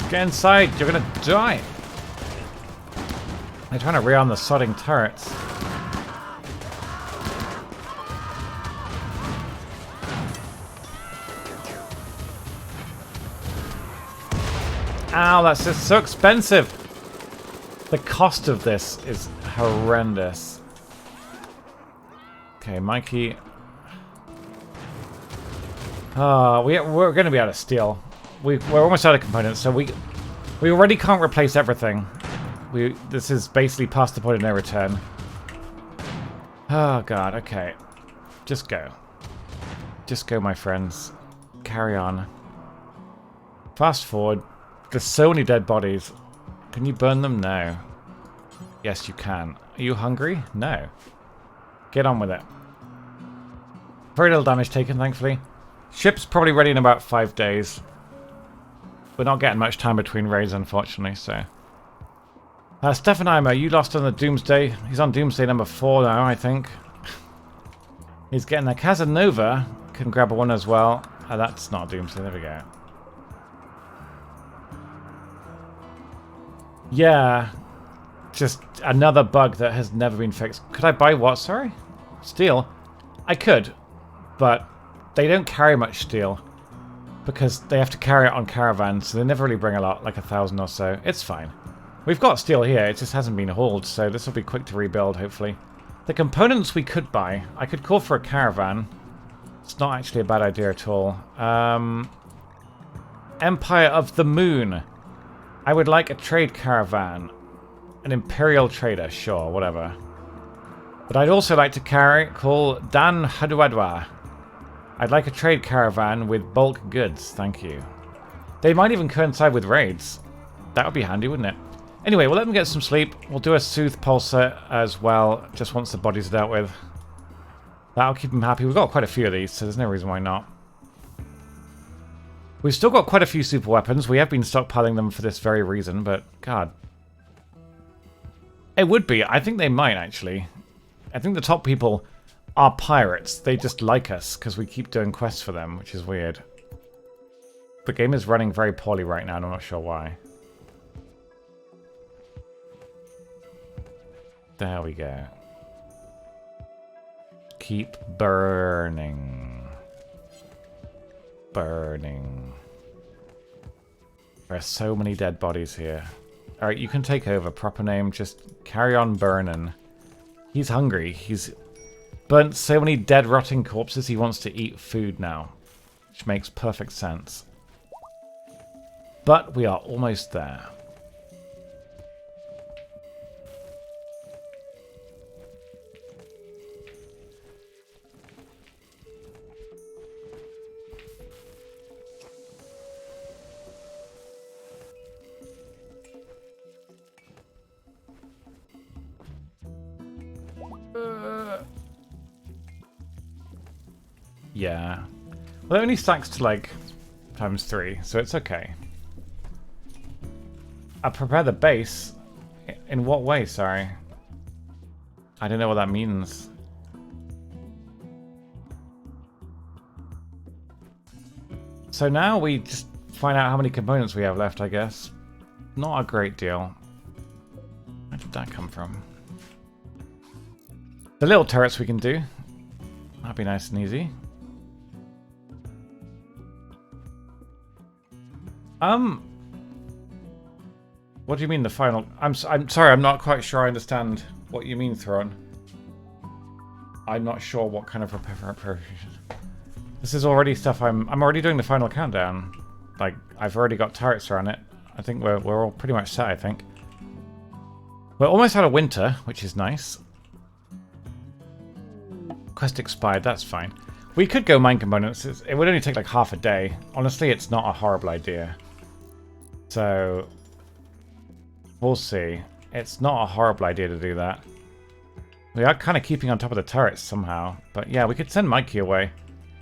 Get inside! You're going to die! They're trying to rearm the sodding turrets. Ow, that's just so expensive! The cost of this is horrendous. Okay, Mikey. We're going to be out of steel. We're almost out of components, so we already can't replace everything. This is basically past the point of no return. Oh god, okay. Just go. Just go, my friends. Carry on. Fast forward. There's so many dead bodies. Can you burn them? No. Yes, you can. Are you hungry? No. Get on with it. Very little damage taken, thankfully. Ship's probably ready in about 5 days. We're not getting much time between raids, unfortunately, so... Steffenheimer, you lost on the Doomsday. He's on Doomsday number 4 now, I think. He's getting there. Casanova can grab one as well. Oh, that's not Doomsday. There we go. Yeah. Just another bug that has never been fixed. Could I buy what? Sorry? Steel? I could. But they don't carry much steel. Because they have to carry it on caravans, so they never really bring a lot, like 1,000 or so. It's fine. We've got steel here, it just hasn't been hauled, so this will be quick to rebuild, hopefully. The components we could buy. I could call for a caravan. It's not actually a bad idea at all. Empire of the Moon. I would like a trade caravan. An Imperial trader, sure, whatever. But I'd also like to call Dan Haduadwa. I'd like a trade caravan with bulk goods, thank you. They might even coincide with raids. That would be handy, wouldn't it? Anyway, we'll let them get some sleep. We'll do a soothe pulsar as well, just once the bodies are dealt with. That'll keep them happy. We've got quite a few of these, so there's no reason why not. We've still got quite a few super weapons. We have been stockpiling them for this very reason, but God. It would be. I think they might, actually. I think the top people are pirates. They just like us, because we keep doing quests for them, which is weird. The game is running very poorly right now, and I'm not sure why. There we go. Keep burning. Burning. There are so many dead bodies here. Alright, you can take over. Proper name, just carry on burning. He's hungry. He's burnt so many dead rotting corpses he wants to eat food now. Which makes perfect sense. But we are almost there. Yeah. Well, it only stacks to, like, ×3, so it's okay. I prepare the base. In what way, sorry? I don't know what that means. So now we just find out how many components we have left, I guess. Not a great deal. Where did that come from? The little turrets we can do. That'd be nice and easy. What do you mean the final? I'm sorry, I'm not quite sure I understand what you mean, Thron. I'm not sure what kind of preparation. This is already stuff I'm already doing the final countdown. Like, I've already got turrets around it. I think we're all pretty much set, I think. We're almost out of winter, which is nice. Quest expired, that's fine. We could go mine components. It would only take like half a day. Honestly, it's not a horrible idea. So, we'll see. It's not a horrible idea to do that. We are kind of keeping on top of the turrets somehow. But yeah, we could send Mikey away.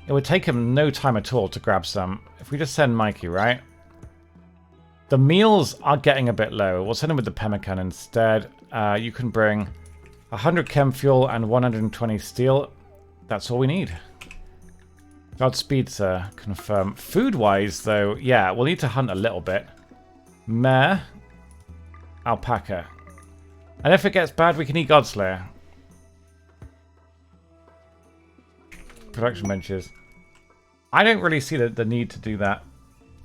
It would take him no time at all to grab some. If we just send Mikey, right? The meals are getting a bit low. We'll send him with the pemmican instead. You can bring 100 chem fuel and 120 steel. That's all we need. Godspeed, sir. Confirm. Food-wise, though, yeah, we'll need to hunt a little bit. Mare. Alpaca. And if it gets bad, we can eat Godslayer. Production benches. I don't really see the need to do that.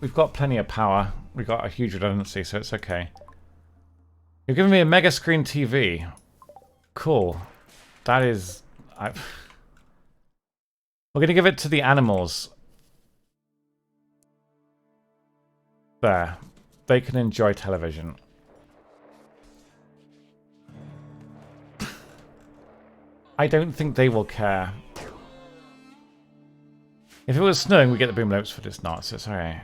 We've got plenty of power. We've got a huge redundancy, so it's okay. You're giving me a mega screen TV. Cool. That is... We're going to give it to the animals. There. They can enjoy television. I don't think they will care. If it was snowing, we get the boom lopes, but it's not, so it's alright.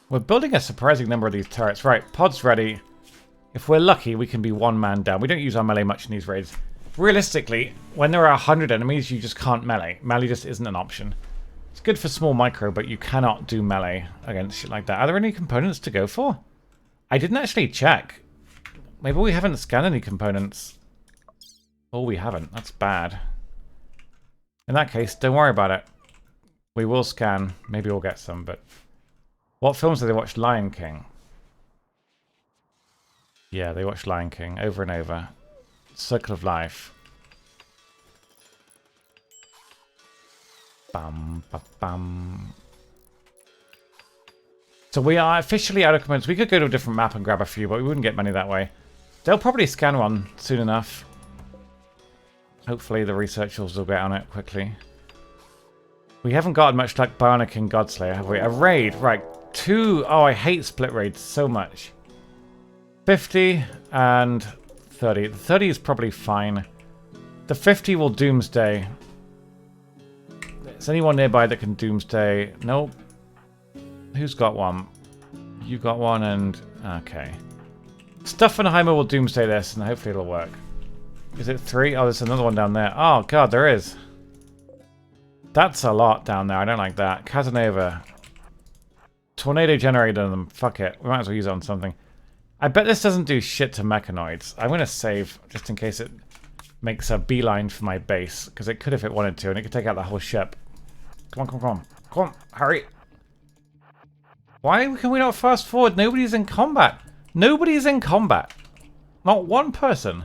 We're building a surprising number of these turrets. Right, pod's ready. If we're lucky, we can be one man down. We don't use our melee much in these raids. Realistically, when there are 100 enemies, you just can't melee. Melee just isn't an option. It's good for small micro, but you cannot do melee against shit like that. Are there any components to go for? I didn't actually check. Maybe we haven't scanned any components. Oh, we haven't. That's bad. In that case, don't worry about it. We will scan. Maybe we'll get some, but... What films do they watch? Lion King. Yeah, they watch Lion King over and over. Circle of Life. Bam, ba, bam. So we are officially out of components. We could go to a different map and grab a few, but we wouldn't get many that way. They'll probably scan one soon enough. Hopefully the researchers will get on it quickly. We haven't gotten much luck Bionic and Godslayer, have we? A raid, right. 2. Oh, I hate split raids so much. 50 and 30. The 30 is probably fine. The 50 will Doomsday. Is anyone nearby that can Doomsday? Nope. Who's got one? You got one and... Okay. Stuffenheimer will doomsday this and hopefully it'll work. Is it 3? Oh, there's another one down there. Oh, God, there is. That's a lot down there. I don't like that. Casanova. Tornado generator on them. Fuck it. We might as well use it on something. I bet this doesn't do shit to mechanoids. I'm going to save just in case it makes a beeline for my base. Because it could if it wanted to, and it could take out the whole ship. Come on, come on, come on. Come on, hurry. Why can we not fast forward? Nobody's in combat. Nobody's in combat. Not one person.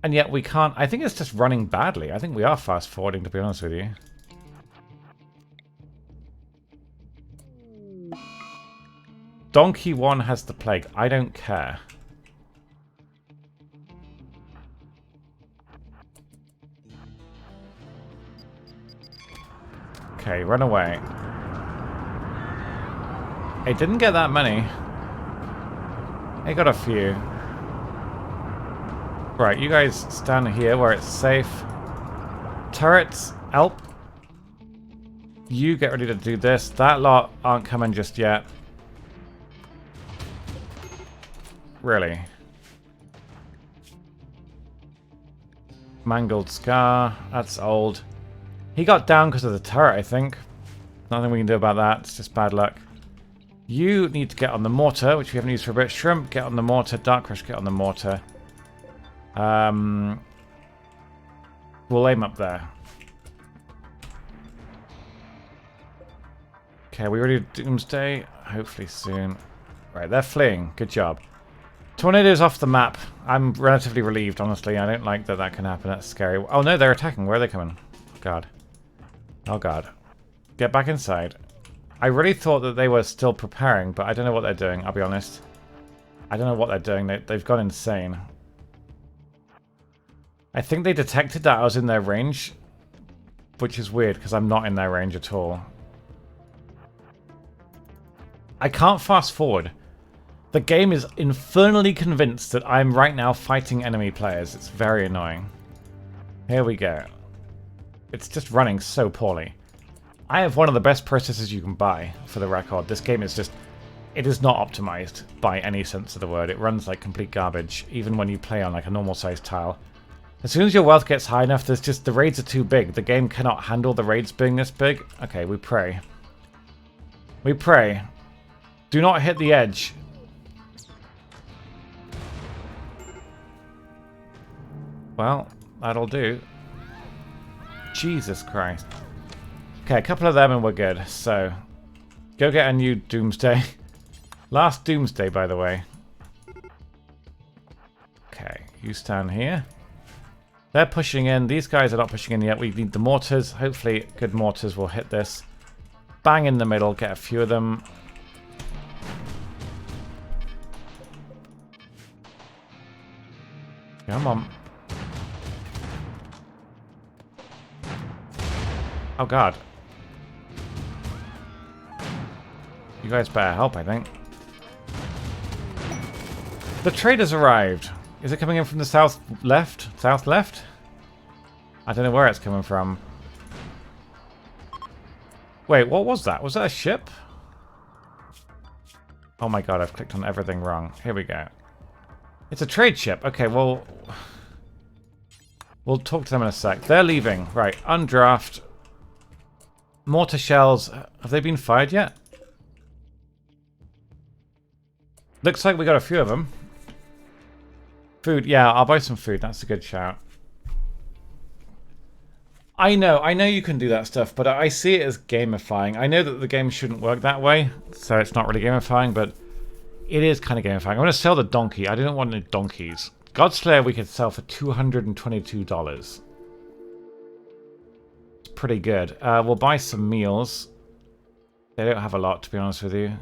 And yet we can't... I think it's just running badly. I think we are fast forwarding, to be honest with you. Donkey 1 has the plague. I don't care. Okay, run away. It didn't get that many. It got a few. Right, you guys stand here where it's safe. Turrets, help. You get ready to do this. That lot aren't coming just yet. Really. Mangled Scar. That's old. He got down because of the turret, I think. Nothing we can do about that. It's just bad luck. You need to get on the mortar, which we haven't used for a bit. Shrimp, get on the mortar. Dark Rush, get on the mortar. We'll aim up there. Okay, we ready to doomsday? Hopefully soon. Right, they're fleeing. Good job. Tornado's off the map. I'm relatively relieved, honestly. I don't like that that can happen. That's scary. Oh no, they're attacking. Where are they coming? God. Oh God. Get back inside. I really thought that they were still preparing, but I don't know what they're doing, I'll be honest. I don't know what they're doing. They've gone insane. I think they detected that I was in their range, which is weird because I'm not in their range at all. I can't fast forward. The game is infernally convinced that I'm right now fighting enemy players. It's very annoying. Here we go. It's just running so poorly. I have one of the best processors you can buy, for the record. This game is just... It is not optimized by any sense of the word. It runs like complete garbage, even when you play on like a normal sized tile. As soon as your wealth gets high enough, there's just... The raids are too big. The game cannot handle the raids being this big. Okay, we pray. We pray. Do not hit the edge. Well, that'll do. Jesus Christ. Okay, a couple of them and we're good. So, go get a new doomsday. Last doomsday, by the way. Okay, you stand here. They're pushing in. These guys are not pushing in yet. We need the mortars. Hopefully, good mortars will hit this. Bang in the middle. Get a few of them. Come on. Oh God. You guys better help, I think. The trader's arrived. Is it coming in from the south left? South left? I don't know where it's coming from. Wait, what was that? Was that a ship? Oh my God, I've clicked on everything wrong. Here we go. It's a trade ship. Okay, well... We'll talk to them in a sec. They're leaving. Right, undraft. Mortar shells. Have they been fired yet? Looks like we got a few of them. Food. Yeah, I'll buy some food. That's a good shout. I know you can do that stuff, but I see it as gamifying. I know that the game shouldn't work that way, so it's not really gamifying, but it is kind of gamifying. I'm going to sell the donkey. I didn't want any donkeys. Godslayer we could sell for $222. Pretty good. We'll buy some meals. They don't have a lot, to be honest with you.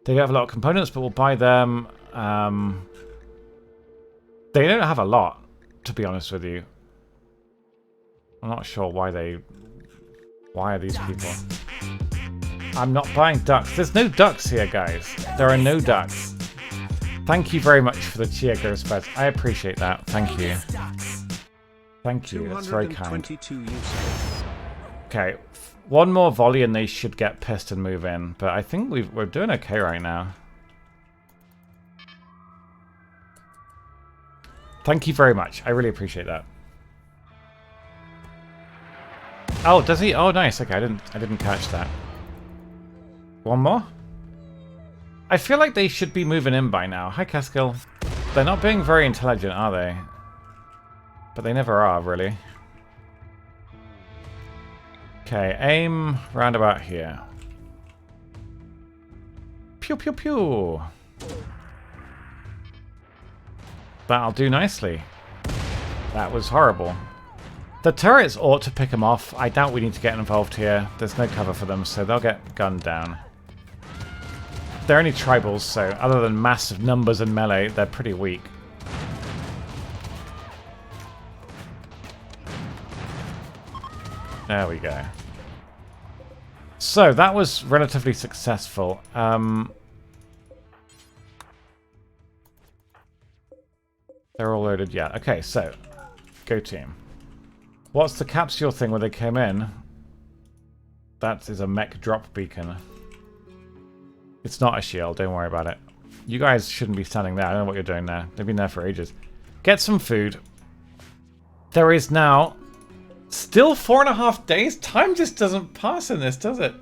They don't have a lot of components, but we'll buy them. They don't have a lot, to be honest with you. I'm not sure why they... Why are these people... I'm not buying ducks. There's no ducks here, guys. There are no ducks. Thank you very much for the cheer, Ghost Feds. I appreciate that. Thank you. Thank you. That's very kind. Okay. One more volley and they should get pissed and move in. But I think we're doing okay right now. Thank you very much. I really appreciate that. Oh, does he? Oh, nice. Okay, I didn't catch that. One more? I feel like they should be moving in by now. Hi, Caskill. They're not being very intelligent, are they? But they never are, really. Okay, aim round about here. Pew, pew, pew. That'll do nicely. That was horrible. The turrets ought to pick them off. I doubt we need to get involved here. There's no cover for them, so they'll get gunned down. They're only tribals, so other than massive numbers and melee, they're pretty weak. There we go. So, that was relatively successful. They're all loaded, yeah. Okay, so, go team. What's the capsule thing where they came in? That is a mech drop beacon. It's not a shield, don't worry about it. You guys shouldn't be standing there. I don't know what you're doing there. They've been there for ages. Get some food. There is now still 4.5 days? Time just doesn't pass in this, does it?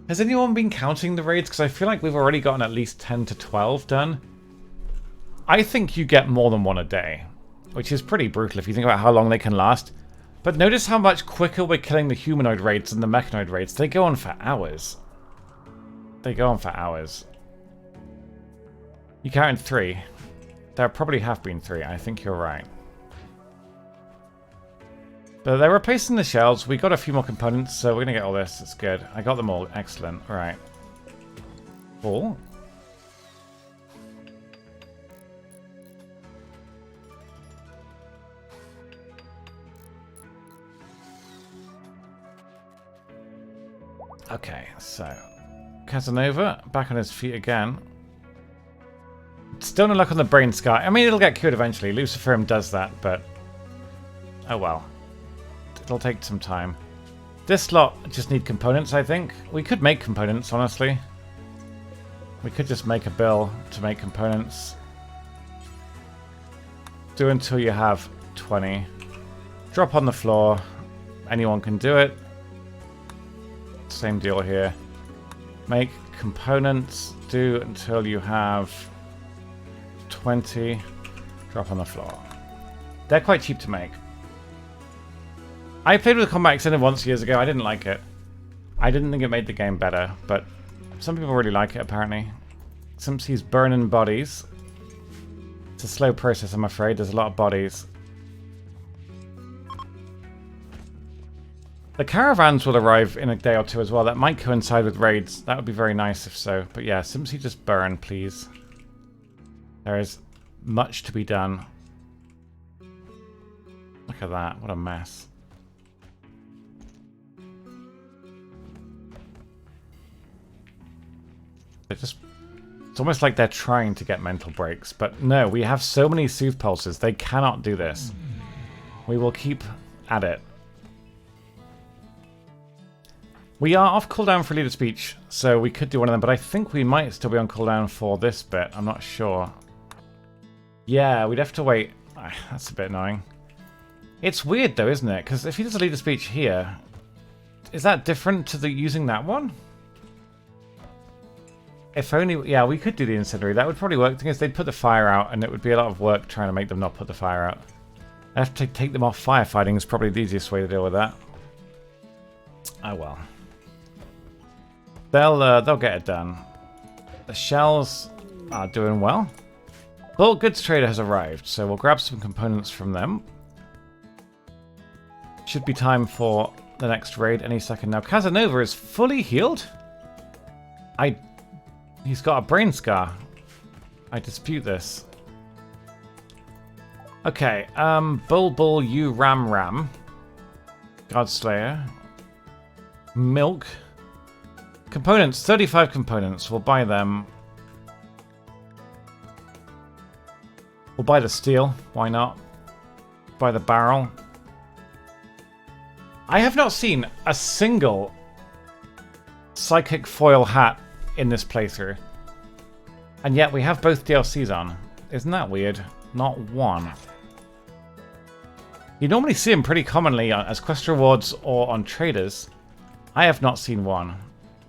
Has anyone been counting the raids? Because I feel like we've already gotten at least 10 to 12 done. I think you get more than one a day, which is pretty brutal if you think about how long they can last. But notice how much quicker we're killing the humanoid raids than the mechanoid raids. They go on for hours. They go on for hours. You counted 3. There probably have been 3. I think you're right. But they're replacing the shells. We got a few more components, so we're going to get all this. It's good. I got them all. Excellent. All right. Cool. Okay, so Casanova back on his feet again. Still no luck on the brain scar. I mean, it'll get cured eventually. Luciferum does that, but oh well. It'll take some time. This lot just need components, I think. We could make components, honestly. We could just make a bill to make components. Do until you have 20. Drop on the floor. Anyone can do it. Same deal here. Make components. Do until you have 20. Drop on the floor. They're quite cheap to make. I played with Combat Extended once years ago. I didn't like it. I didn't think it made the game better, but some people really like it apparently. Since he's burning bodies. It's a slow process, I'm afraid. There's a lot of bodies. The caravans will arrive in a day or two as well. That might coincide with raids. That would be very nice if so. But yeah, simply just burn, please. There is much to be done. Look at that. What a mess. It's almost like they're trying to get mental breaks. But no, we have so many soothe pulses. They cannot do this. We will keep at it. We are off cooldown for leader speech, so we could do one of them, but I think we might still be on cooldown for this bit. I'm not sure. Yeah, we'd have to wait. That's a bit annoying. It's weird though, isn't it? Because if he does a leader speech here, is that different to the using that one? If only, yeah, we could do the incendiary. That would probably work. The thing is, they'd put the fire out, and it would be a lot of work trying to make them not put the fire out. I have to take them off firefighting is probably the easiest way to deal with that. Oh well. They'll get it done. The shells are doing well. Bulk goods trader has arrived, so we'll grab some components from them. Should be time for the next raid any second now. Casanova is fully healed? He's got a brain scar. I dispute this. Okay, Bull, you Ram. Godslayer. Milk. Components, 35 components. We'll buy them. We'll buy the steel. Why not? Buy the barrel. I have not seen a single psychic foil hat in this playthrough. And yet we have both DLCs on. Isn't that weird? Not one. You normally see them pretty commonly as quest rewards or on traders. I have not seen one.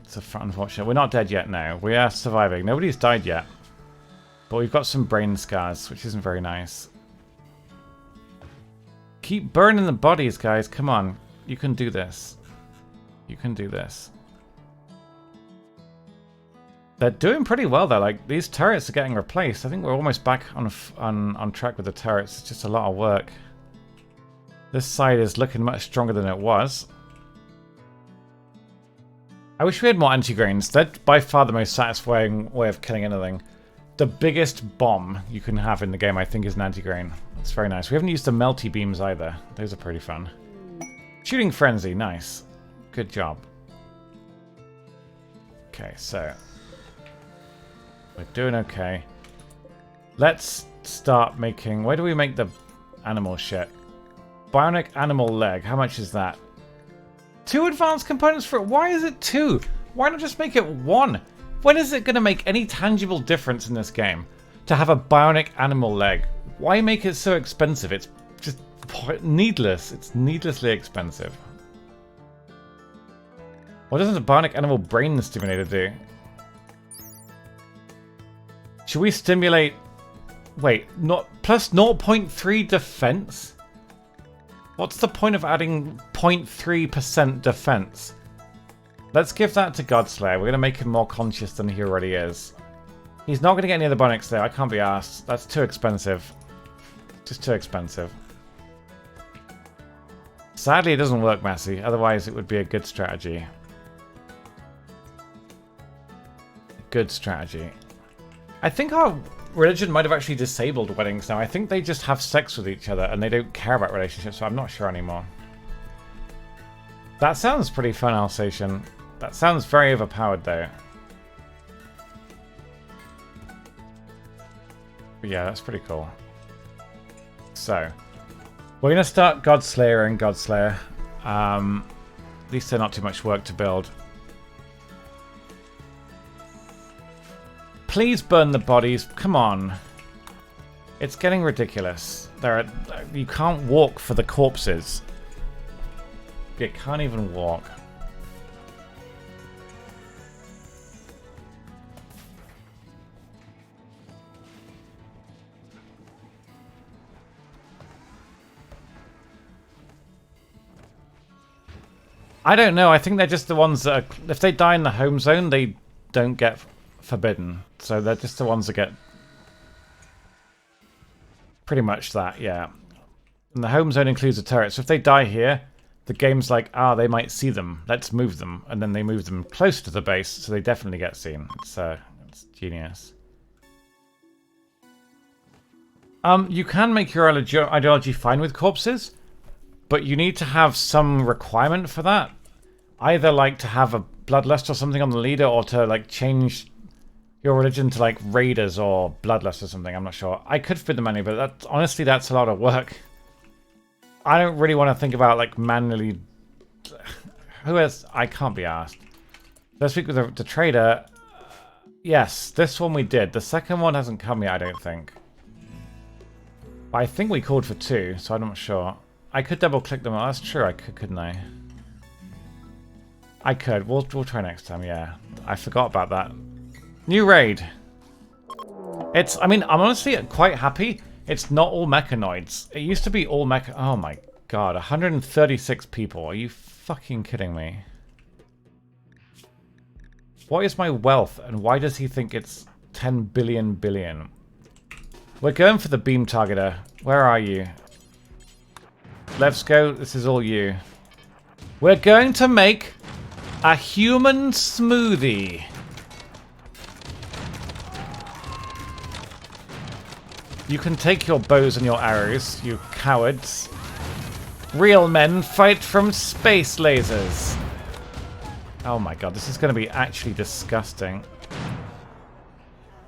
It's unfortunate. We're not dead yet now. We are surviving. Nobody's died yet. But we've got some brain scars, which isn't very nice. Keep burning the bodies, guys. Come on. You can do this. You can do this. They're doing pretty well, though. Like, these turrets are getting replaced. I think we're almost back on track with the turrets. It's just a lot of work. This side is looking much stronger than it was. I wish we had more anti-grains. They're by far the most satisfying way of killing anything. The biggest bomb you can have in the game, I think, is an anti-grain. It's very nice. We haven't used the melty beams either. Those are pretty fun. Shooting frenzy, nice. Good job. Okay, so we're doing okay. Let's start making... Where do we make the animal shit? Bionic animal leg. How much is that? 2 advanced components for it? Why is it 2? Why not just make it 1? When is it going to make any tangible difference in this game to have a bionic animal leg? Why make it so expensive? It's just needless. It's needlessly expensive. What does a bionic animal brain stimulator do? Should we stimulate... Wait, not plus 0.3 defense? What's the point of adding 0.3% defense? Let's give that to Godslayer. We're going to make him more conscious than he already is. He's not going to get any of the bionics there. I can't be asked. That's too expensive. Just too expensive. Sadly, it doesn't work, Massey. Otherwise, it would be a good strategy. Good strategy. I think our religion might have actually disabled weddings now. I think they just have sex with each other and they don't care about relationships, so I'm not sure anymore. That sounds pretty fun, Alsatian. That sounds very overpowered, though. But yeah, that's pretty cool. So, we're going to start Godslayer and Godslayer. At least they're not too much work to build. Please burn the bodies. Come on. It's getting ridiculous. You can't walk for the corpses. You can't even walk. I don't know. I think they're just the ones that are, if they die in the home zone, they don't get forbidden. So they're just the ones that get pretty much that, yeah. And the home zone includes the turret. So if they die here, the game's like, they might see them. Let's move them. And then they move them close to the base, so they definitely get seen. It's genius. You can make your ideology fine with corpses, but you need to have some requirement for that. Either like to have a bloodlust or something on the leader, or to like change your religion to like raiders or bloodlust or something. I'm not sure. I could fit the menu, but honestly, that's a lot of work. I don't really want to think about like manually. Who else? I can't be asked. Let's speak with the trader. Yes, this one we did. The second one hasn't come yet, I don't think. But I think we called for 2, so I'm not sure. I could double click them. Oh, that's true. I could, couldn't I? I could. We'll try next time. Yeah, I forgot about that. New raid. I mean, I'm honestly quite happy. It's not all mechanoids. It used to be all mech. Oh my god, 136 people. Are you fucking kidding me? What is my wealth, and why does he think it's 10 billion? We're going for the beam targeter. Where are you? Let's go. This is all you. We're going to make a human smoothie. You can take your bows and your arrows, you cowards. Real men fight from space lasers. Oh my god, this is going to be actually disgusting.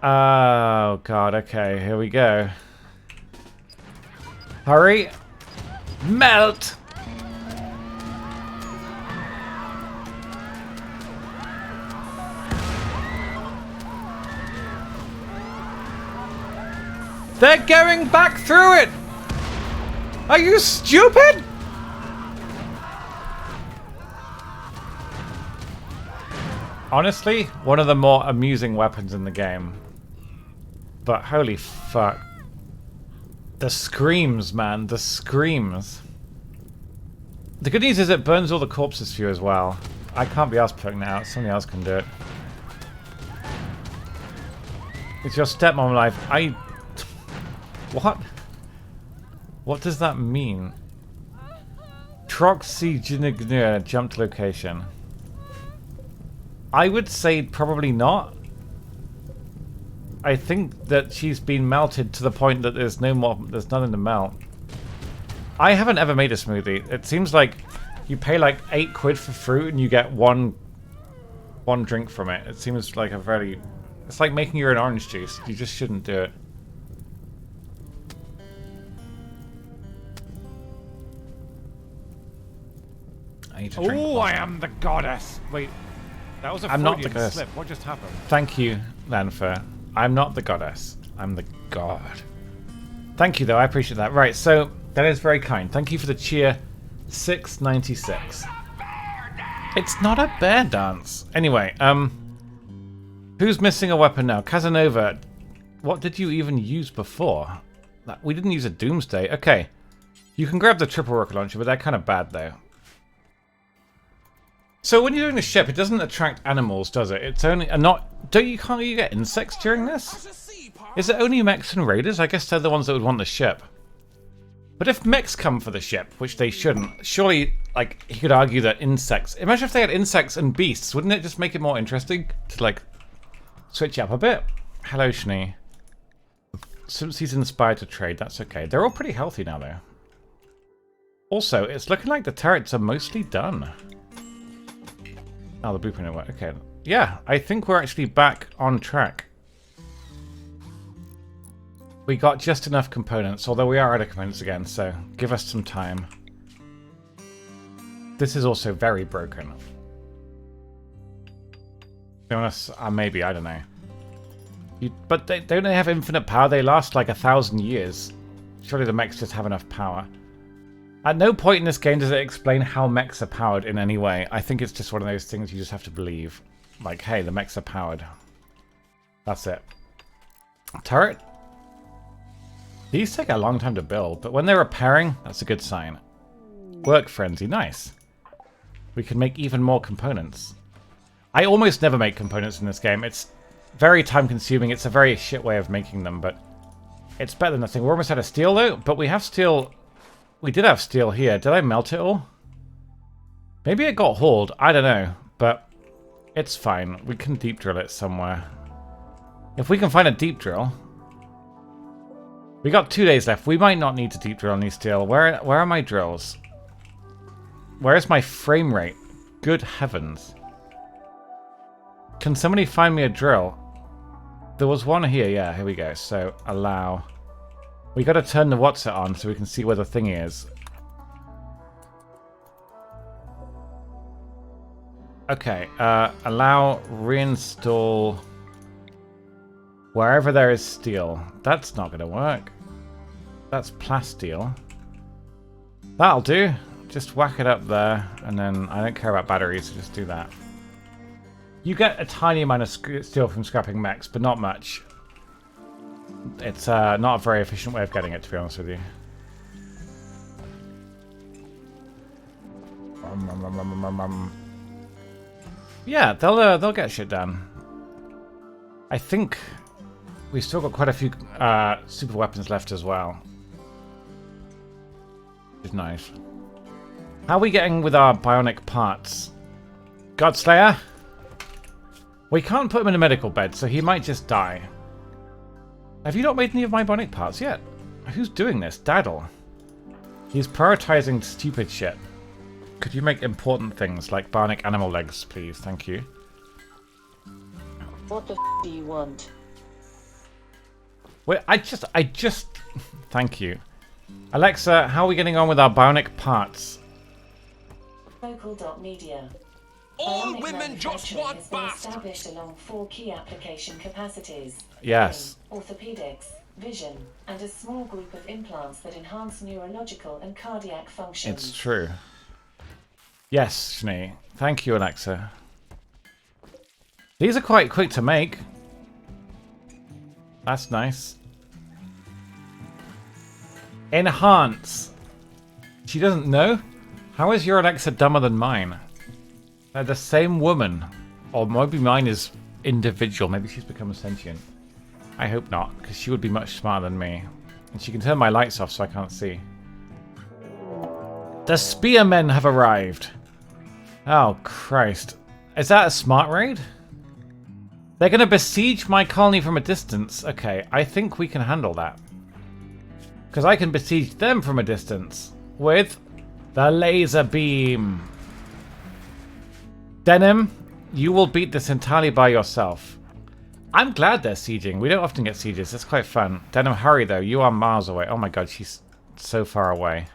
Oh god, okay, here we go. Hurry! Melt! They're going back through it! Are you stupid? Honestly, one of the more amusing weapons in the game. But holy fuck. The screams, man. The screams. The good news is it burns all the corpses for you as well. I can't be asked putting that out. Somebody else can do it. It's your stepmom life. What? What does that mean? Troxygenignia jumped location. I would say probably not. I think that she's been melted to the point that there's nothing to melt. I haven't ever made a smoothie. It seems like you pay like 8 quid for fruit and you get one drink from it. It seems like it's like making your own orange juice. You just shouldn't do it. I need to drink. Oh, I am the goddess. Wait, that was a Freudian slip. What just happened? Thank you, Lanfer. I'm not the goddess. I'm the god. Thank you, though. I appreciate that. Right, so that is very kind. Thank you for the cheer. 696. It's not a bear dance. Anyway, who's missing a weapon now? Casanova. What did you even use before? We didn't use a Doomsday. Okay. You can grab the triple rocket launcher, but they're kind of bad, though. So when you're doing a ship, it doesn't attract animals, does it? It's only can't you get insects during this? Is it only mechs and raiders? I guess they're the ones that would want the ship. But if mechs come for the ship, which they shouldn't, surely, like, he could argue that insects... Imagine if they had insects and beasts. Wouldn't it just make it more interesting to, like, switch it up a bit? Hello, Shani. Since he's inspired to trade, that's okay. They're all pretty healthy now, though. Also, it's looking like the turrets are mostly done. Oh, the blueprint work. Okay. Yeah, I think we're actually back on track. We got just enough components, although we are out of components again, so give us some time. This is also very broken. Maybe, I don't know. But don't they have infinite power? They last like 1,000 years. Surely the mechs just have enough power. At no point in this game does it explain how mechs are powered in any way. I think it's just one of those things you just have to believe. Like, hey, the mechs are powered. That's it. Turret? These take a long time to build, but when they're repairing, that's a good sign. Work frenzy, nice. We can make even more components. I almost never make components in this game. It's very time consuming. It's a very shit way of making them, but it's better than nothing. We're almost out of steel though, but we have steel. We did have steel here. Did I melt it all? Maybe it got hauled. I don't know, but it's fine. We can deep drill it somewhere. If we can find a deep drill. We got 2 days left. We might not need to deep drill any steel. Where are my drills? Where is my frame rate? Good heavens. Can somebody find me a drill? There was one here. Yeah, here we go. So, allow. We got to turn the what's it on so we can see where the thing is. Okay, allow reinstall wherever there is steel. That's not going to work. That's plasteel. That'll do. Just whack it up there, and then I don't care about batteries, so just do that. You get a tiny amount of steel from scrapping mechs, but not much. It's not a very efficient way of getting it, to be honest with you. Yeah, they'll get shit done. I think we've still got quite a few super weapons left as well. Which is nice. How are we getting with our bionic parts? Godslayer? We can't put him in a medical bed, so he might just die. Have you not made any of my bionic parts yet? Who's doing this? Daddle. He's prioritizing stupid shit. Could you make important things like bionic animal legs, please? Thank you. What the f do you want? Wait, I just... Thank you. Alexa, how are we getting on with our bionic parts? Vocal.media. All women just want bath. Established along 4 key application capacities. Yes. Orthopedics, vision, and a small group of implants that enhance neurological and cardiac functions. It's true. Yes, Shani. Thank you, Alexa. These are quite quick to make. That's nice. Enhance. She doesn't know? How is your Alexa dumber than mine? They're the same woman. Or maybe mine is individual. Maybe she's become sentient. I hope not, because she would be much smarter than me. And she can turn my lights off so I can't see. The spearmen have arrived. Oh, Christ. Is that a smart raid? They're going to besiege my colony from a distance. Okay, I think we can handle that. Because I can besiege them from a distance. With the laser beam. Denim, you will beat this entirely by yourself. I'm glad they're sieging. We don't often get sieges. It's quite fun. Denim, hurry though. You are miles away. Oh my god, she's so far away.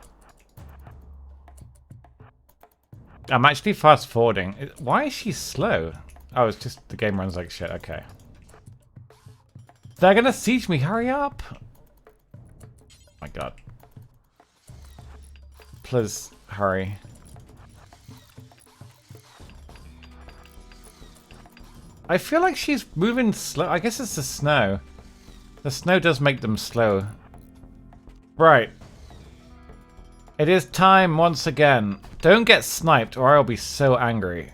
I'm actually fast forwarding. Why is she slow? Oh, it's just the game runs like shit. Okay. They're gonna siege me. Hurry up. Oh my god. Please hurry. I feel like she's moving slow. I guess it's the snow. The snow does make them slow. Right. It is time once again. Don't get sniped or I'll be so angry.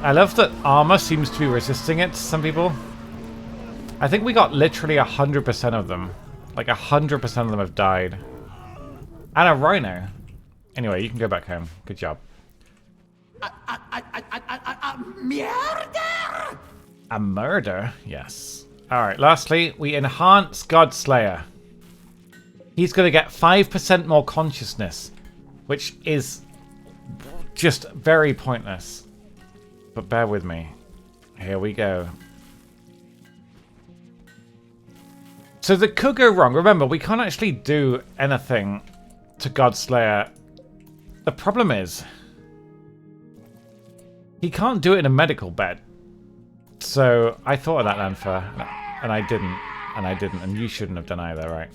I love that armor seems to be resisting it to some people. I think we got literally 100% of them. Like 100% of them have died. And a rhino. Anyway, you can go back home. Good job. Murder! A murder? Yes. Alright, lastly, we enhance Godslayer. He's going to get 5% more consciousness, which is just very pointless. But bear with me. Here we go. So that could go wrong. Remember, we can't actually do anything to Godslayer. The problem is, he can't do it in a medical bed. So I thought of that, Lanfa, and I didn't. And I didn't, and you shouldn't have done either, right?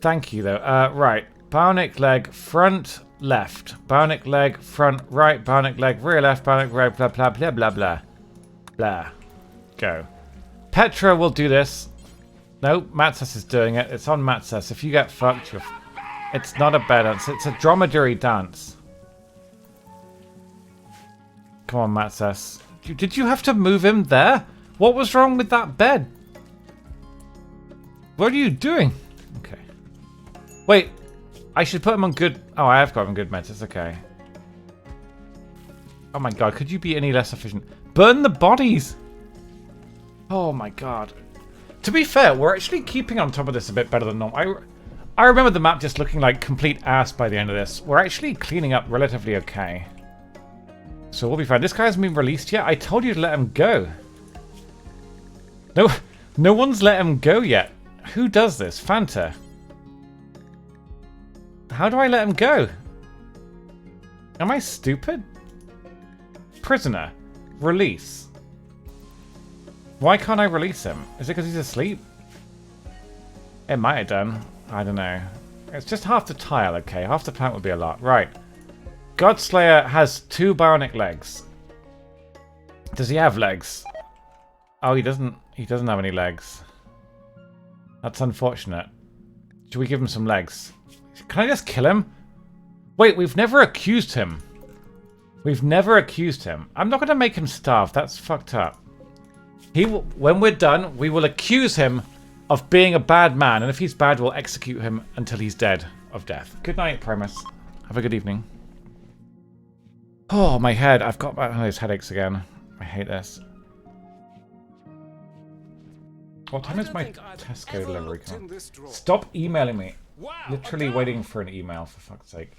Thank you, though. Right. Bionic leg, front, left. Bionic leg, front, right. Bionic leg, rear left. Bionic right, blah, blah, blah, blah, blah. Blah. Go. Petra will do this. No, Matsas is doing it. It's on Matsas. If you get fucked, you're... It's not a bed dance. It's a dromedary dance. Come on, Matsas. Did you have to move him there? What was wrong with that bed? What are you doing? Okay. Wait. I should put him on good... Oh, I have got him on good meds. It's okay. Oh my god. Could you be any less efficient? Burn the bodies! Oh my god. To be fair, we're actually keeping on top of this a bit better than normal. I remember the map just looking like complete ass by the end of this. We're actually cleaning up relatively okay. So we'll be fine. This guy hasn't been released yet. I told you to let him go. No one's let him go yet. Who does this? Fanta. How do I let him go? Am I stupid? Prisoner. Release. Why can't I release him? Is it because he's asleep? It might have done. I don't know. It's just half the tile, okay. Half the plant would be a lot. Right. Godslayer has 2 bionic legs. Does he have legs? Oh, he doesn't have any legs. That's unfortunate. Should we give him some legs? Can I just kill him? Wait, we've never accused him. We've never accused him. I'm not going to make him starve. That's fucked up. When we're done, we will accuse him of being a bad man. And if he's bad, we'll execute him until he's dead of death. Good night, Primus. Have a good evening. Oh, my head. I've got one of those headaches again. I hate this. What time is my Tesco delivery coming? Stop emailing me. Wow, Literally waiting for an email, for fuck's sake.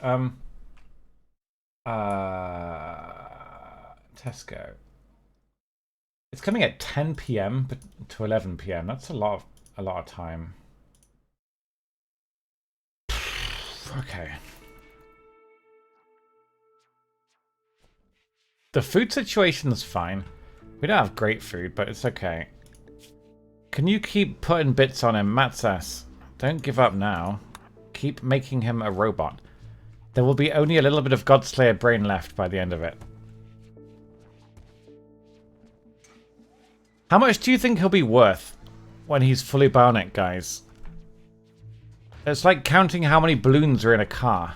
Tesco. It's coming at 10 PM to 11 PM. That's a lot of time. Okay. The food situation's fine. We don't have great food, but it's okay. Can you keep putting bits on him, Matsas? Don't give up now. Keep making him a robot. There will be only a little bit of Godslayer brain left by the end of it. How much do you think he'll be worth when he's fully bionic, guys? It's like counting how many balloons are in a car.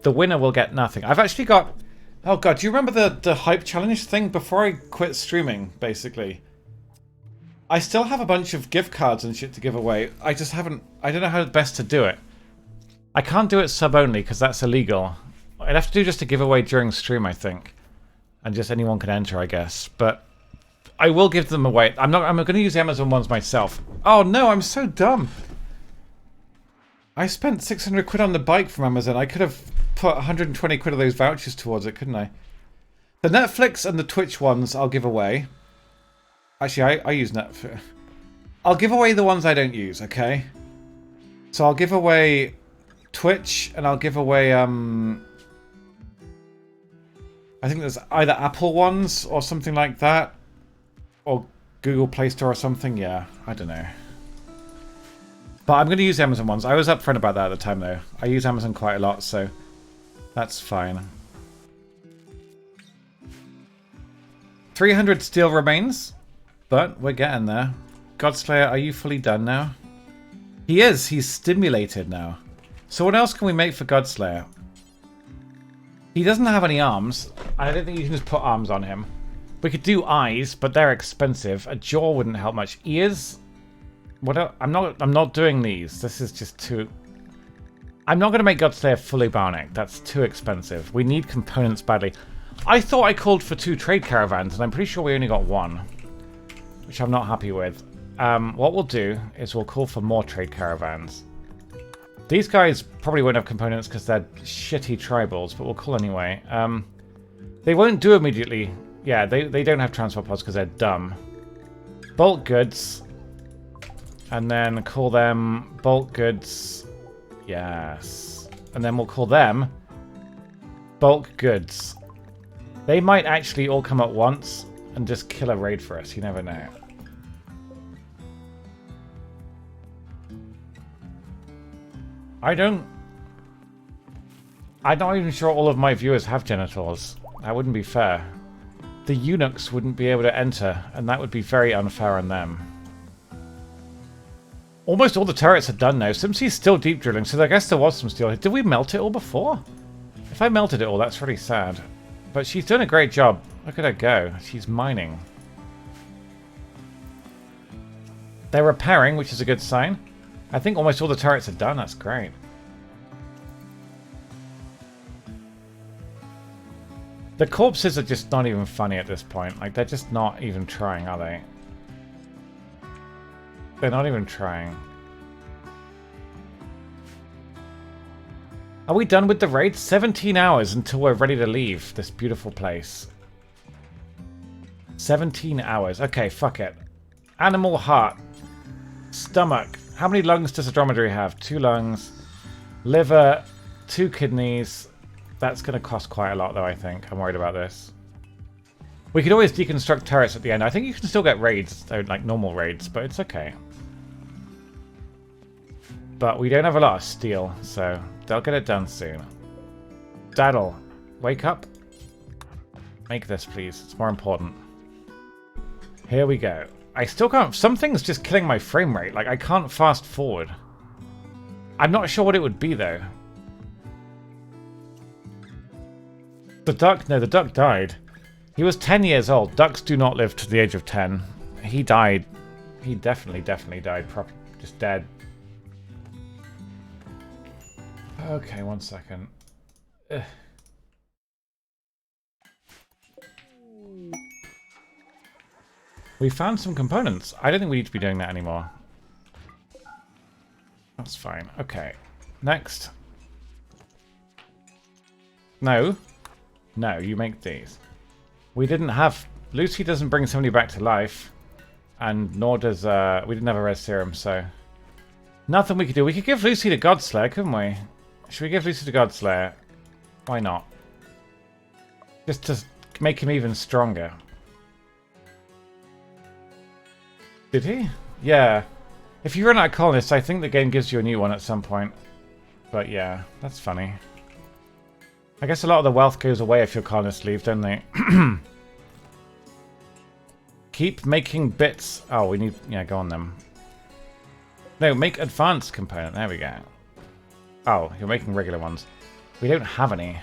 The winner will get nothing. I've actually got... Oh god, do you remember the hype challenge thing before I quit streaming, basically? I still have a bunch of gift cards and shit to give away. I just haven't... I don't know how best to do it. I can't do it sub-only because that's illegal. I'd have to do just a giveaway during stream, I think. And just anyone can enter, I guess. But I will give them away. I'm going to use the Amazon ones myself. Oh no, I'm so dumb. I spent 600 quid on the bike from Amazon. I could have put 120 quid of those vouchers towards it, couldn't I? The Netflix and the Twitch ones I'll give away. Actually, I use Netflix. I'll give away the ones I don't use, okay? So I'll give away Twitch and I'll give away... I think there's either Apple ones or something like that. Or Google Play Store or something. Yeah, I don't know. But I'm going to use the Amazon ones. I was upfront about that at the time, though. I use Amazon quite a lot, so that's fine. 300 steel remains, but we're getting there. Godslayer, are you fully done now? He is. He's stimulated now. So what else can we make for Godslayer? He doesn't have any arms. I don't think you can just put arms on him. We could do eyes, but they're expensive. A jaw wouldn't help much. Ears? What else? I'm not doing these. This is just too... I'm not going to make Godslayer fully bionic. That's too expensive. We need components badly. I thought I called for 2 trade caravans, and I'm pretty sure we only got 1. Which I'm not happy with. What we'll do is we'll call for more trade caravans. These guys probably won't have components because they're shitty tribals, but we'll call anyway. They won't do immediately. Yeah, they don't have transport pods because they're dumb. Bulk goods. And then call them bulk goods. Yes. And then we'll call them bulk goods. They might actually all come at once and just kill a raid for us. You never know. I'm not even sure all of my viewers have genitals. That wouldn't be fair. The eunuchs wouldn't be able to enter, and that would be very unfair on them. Almost all the turrets are done now. Simpsy's still deep drilling, so I guess there was some steel. Did we melt it all before? If I melted it all, that's really sad. But she's doing a great job. Look at her go. She's mining. They're repairing, which is a good sign. I think almost all the turrets are done. That's great. The corpses are just not even funny at this point. Like, they're just not even trying, are they? They're not even trying. Are we done with the raid? 17 hours until we're ready to leave this beautiful place. 17 hours. Okay, fuck it. Animal heart. Stomach. How many lungs does a dromedary have? 2 lungs. Liver. 2 kidneys. That's going to cost quite a lot, though, I think. I'm worried about this. We could always deconstruct turrets at the end. I think you can still get raids, though, like normal raids, but it's okay. But we don't have a lot of steel, so they'll get it done soon. Daddle, wake up. Make this, please. It's more important. Here we go. I still can't... Something's just killing my frame rate. Like, I can't fast forward. I'm not sure what it would be, though. The duck... No, the duck died. He was 10 years old. Ducks do not live to the age of 10. He died. He definitely died. Just dead. Okay, 1 second. Ugh. We found some components. I don't think we need to be doing that anymore. That's fine. Okay. Next. No. No, you make these. We didn't have... Lucy doesn't bring somebody back to life. And nor does... we didn't have a res serum, so... Nothing we could do. We could give Lucy to Godslayer, couldn't we? Should we give Lucy to Godslayer? Why not? Just to make him even stronger. Did he? Yeah. If you run out of colonists, I think the game gives you a new one at some point. But yeah, that's funny. I guess a lot of the wealth goes away if your colonists leave, don't they? Keep making bits. Oh, we need... Yeah, go on then. No, make advanced component. There we go. Oh, you're making regular ones. We don't have any.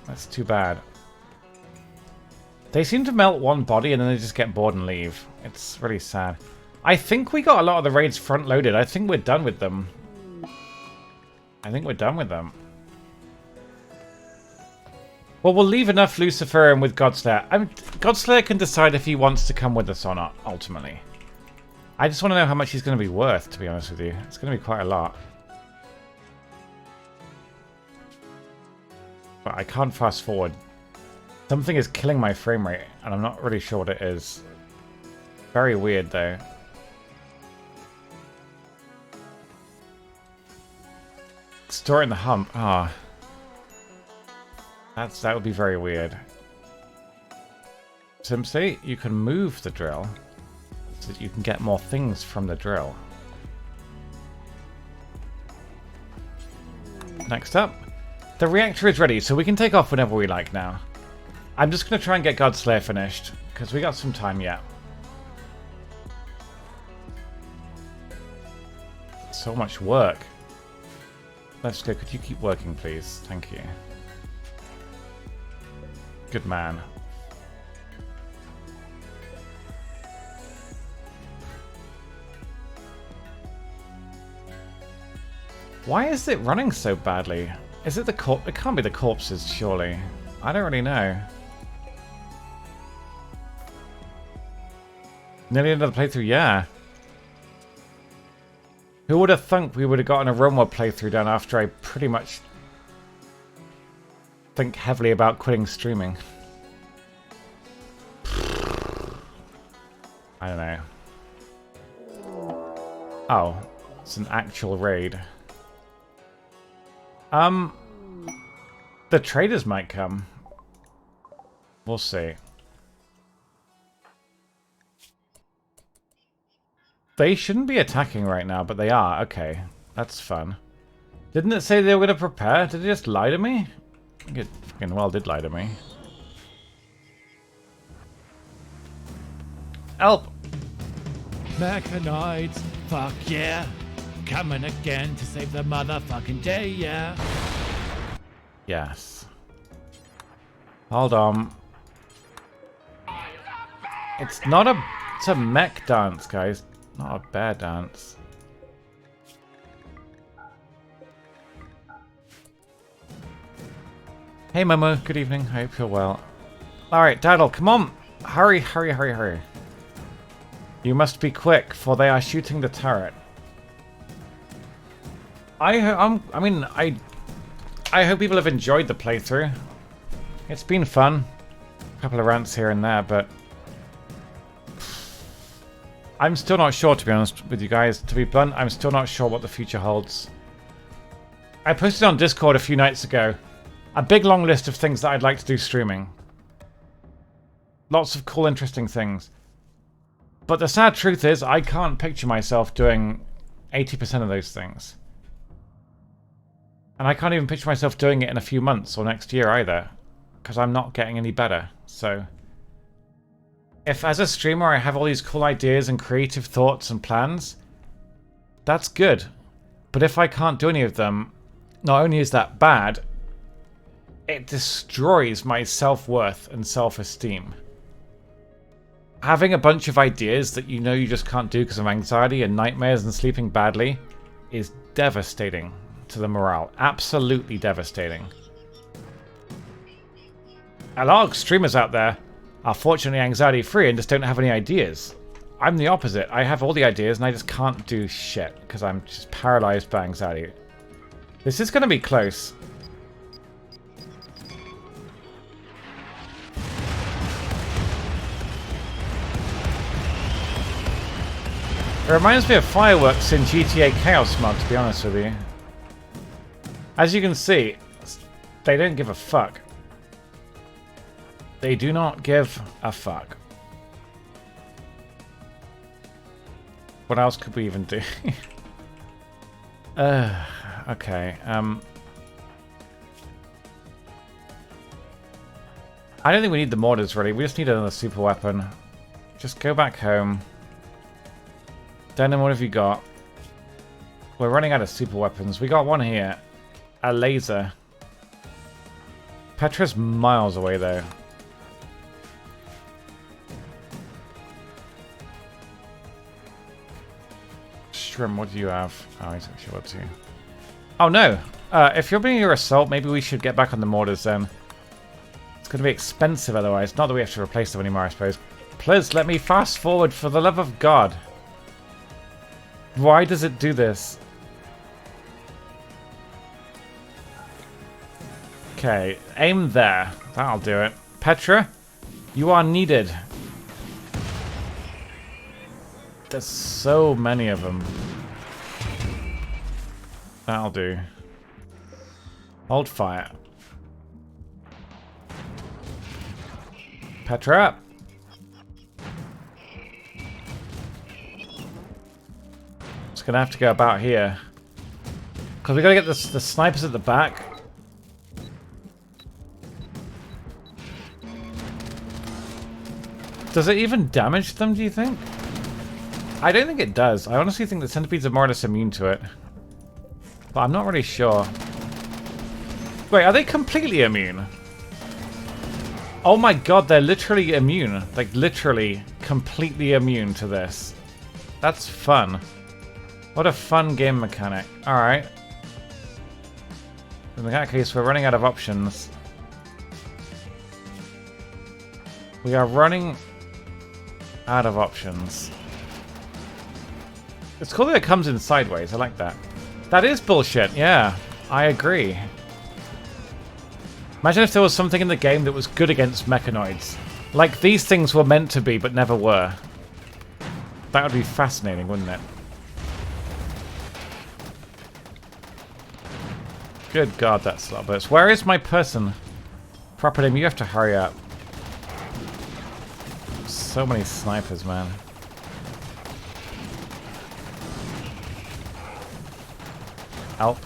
That's too bad. They seem to melt one body and then they just get bored and leave. It's really sad. I think we got a lot of the raids front-loaded. I think we're done with them. Well, we'll leave enough Luciferium with Godslayer. Godslayer can decide if he wants to come with us or not, ultimately. I just want to know how much he's going to be worth, to be honest with you. It's going to be quite a lot. But I can't fast forward. Something is killing my frame rate, and I'm not really sure what it is. Very weird, though. Store it in the hump. Ah. That would be very weird. Simply, you can move the drill so that you can get more things from the drill. Next up, the reactor is ready, so we can take off whenever we like now. I'm just going to try and get Godslayer finished, because we got some time yet. So much work. Let's go. Could you keep working, please? Thank you. Good man. Why is it running so badly? Is it the corp? It can't be the corpses, surely. I don't really know. Nearly another playthrough, yeah. Who would have thunk we would have gotten a Rimworld playthrough done after I pretty much think heavily about quitting streaming? I don't know. Oh, it's an actual raid. The traders might come. We'll see. They shouldn't be attacking right now, but they are. Okay, that's fun. Didn't it say they were going to prepare? Did it just lie to me? I think it fucking well did lie to me. Help! Mechanites, fuck yeah. Coming again to save the motherfucking day, yeah. Yes. Hold on. It's not a... It's a mech dance, guys. Not a bear dance. Hey Momo, good evening. I hope you're well. Alright, Daddle, come on! Hurry, hurry, hurry, hurry. You must be quick, for they are shooting the turret. I hope people have enjoyed the playthrough. It's been fun. A couple of rants here and there, but I'm still not sure, to be honest with you guys. To be blunt, I'm still not sure what the future holds. I posted on Discord a few nights ago a big long list of things that I'd like to do streaming. Lots of cool, interesting things. But the sad truth is, I can't picture myself doing 80% of those things. And I can't even picture myself doing it in a few months or next year either. Because I'm not getting any better. So if as a streamer I have all these cool ideas and creative thoughts and plans, that's good. But if I can't do any of them, not only is that bad, it destroys my self-worth and self-esteem. Having a bunch of ideas that you know you just can't do because of anxiety and nightmares and sleeping badly is devastating to the morale. Absolutely devastating. A lot of streamers out there are fortunately anxiety-free and just don't have any ideas. I'm the opposite. I have all the ideas and I just can't do shit because I'm just paralyzed by anxiety. This is going to be close. It reminds me of fireworks in GTA Chaos mod, to be honest with you. As you can see, they don't give a fuck. They do not give a fuck. What else could we even do? Okay. I don't think we need the mortars, really. We just need another super weapon. Just go back home. Denim, what have you got? We're running out of super weapons. We got one here. A laser. Petra's miles away, though. Shrimp, what do you have? Oh, he's actually what to. Oh, no. If you're bringing your assault, maybe we should get back on the mortars, then. It's going to be expensive otherwise. Not that we have to replace them anymore, I suppose. Please, let me fast forward, for the love of God. Why does it do this? Okay, aim there. That'll do it. Petra, you are needed. There's so many of them. That'll do. Hold fire. Petra! Just gonna have to go about here. Because we gotta get the snipers at the back. Does it even damage them, do you think? I don't think it does. I honestly think the centipedes are more or less immune to it. But I'm not really sure. Wait, are they completely immune? Oh my god, they're literally immune. Like, literally, completely immune to this. That's fun. What a fun game mechanic. Alright. In that case, we're running out of options. We are running out of options. It's cool that it comes in sideways. I like that. That is bullshit. Yeah, I agree. Imagine if there was something in the game that was good against mechanoids. Like these things were meant to be, but never were. That would be fascinating, wouldn't it? Good god, that's a lot of burst. Where is my person? Proper name, you have to hurry up. So many snipers, man. Help.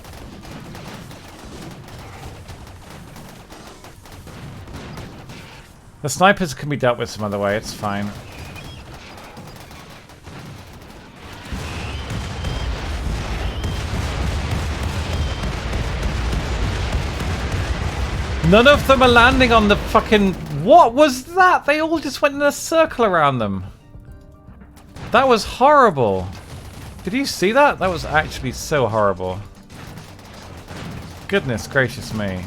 The snipers can be dealt with some other way, it's fine. None of them are landing on the fucking... What was that? They all just went in a circle around them. That was horrible. Did you see that? That was actually so horrible. Goodness gracious me.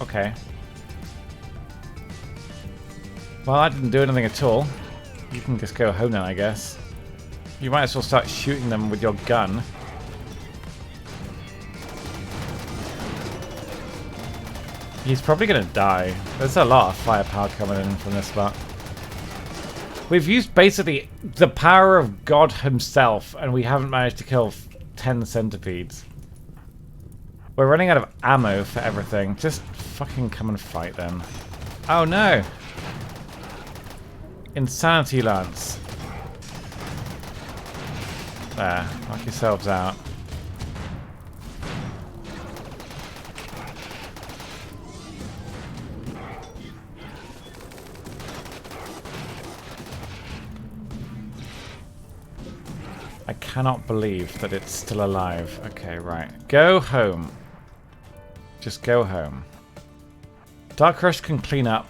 Okay. Well, I didn't do anything at all. You can just go home then, I guess. You might as well start shooting them with your gun. He's probably gonna die. There's a lot of firepower coming in from this lot. We've used basically the power of God himself, and we haven't managed to kill 10 centipedes. We're running out of ammo for everything. Just fucking come and fight then. Oh no! Insanity Lance. There, knock yourselves out. I cannot believe that it's still alive. Okay, right. Go home. Just go home. Dark Rush can clean up.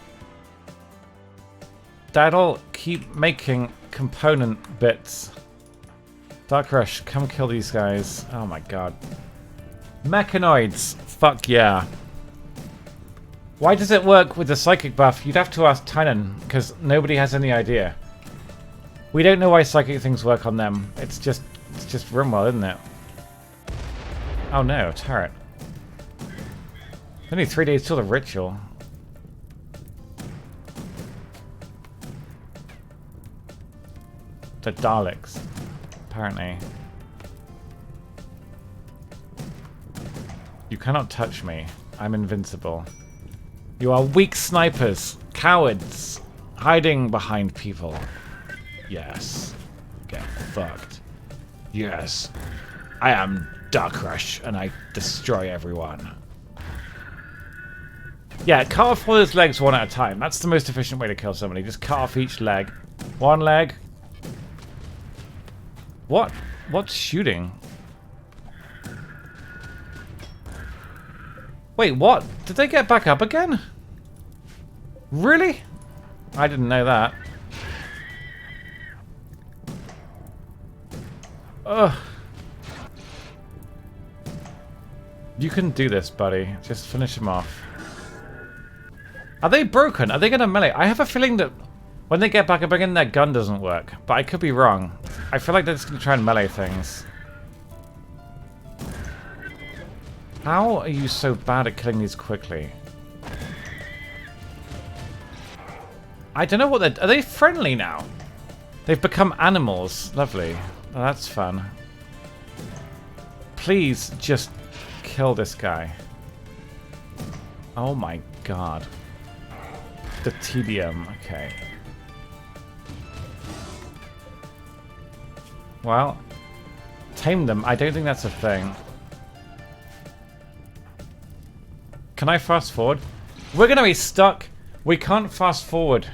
That'll keep making component bits. Dark Rush, come kill these guys. Oh my god. Mechanoids! Fuck yeah. Why does it work with the psychic buff? You'd have to ask Tynan, because nobody has any idea. We don't know why psychic things work on them. It's just Rimworld, isn't it? Oh no, turret. Only 3 days till the ritual. The Daleks, apparently. You cannot touch me. I'm invincible. You are weak snipers, cowards, hiding behind people. Yes. Get fucked. Yes. I am Dark Rush, and I destroy everyone. Yeah, cut off all his legs one at a time. That's the most efficient way to kill somebody. Just cut off each leg. One leg. What? What's shooting? Wait, what? Did they get back up again? Really? I didn't know that. Ugh. You can do this, buddy. Just finish him off. Are they broken? Are they going to melee? I have a feeling that when they get back up again, their gun doesn't work. But I could be wrong. I feel like they're just going to try and melee things. How are you so bad at killing these quickly? I don't know what they're... Are they friendly now? They've become animals. Lovely. Oh, that's fun. Please just kill this guy. Oh my god. The tedium. Okay. Well, tame them. I don't think that's a thing. Can I fast forward? We're gonna be stuck. We can't fast forward.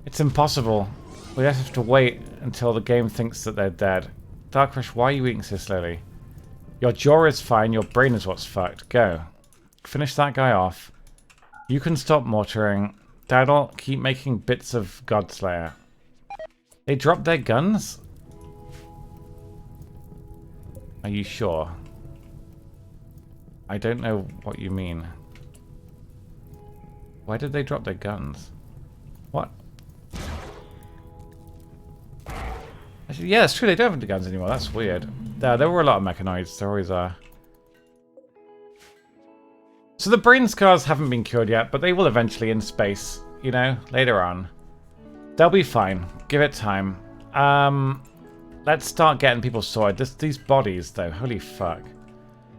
It's impossible. We just have to wait until the game thinks that they're dead. Dark Rush, why are you eating so slowly? Your jaw is fine, your brain is what's fucked. Go. Finish that guy off. You can stop mortaring. Dad'll keep making bits of Godslayer. They dropped their guns? Are you sure? I don't know what you mean. Why did they drop their guns? What? Actually, yeah, it's true. They don't have the guns anymore. That's weird. There were a lot of mechanoids. There always are. So the brain scars haven't been cured yet, but they will eventually in space. You know, later on. They'll be fine. Give it time. Let's start getting people sorted. These bodies, though. Holy fuck.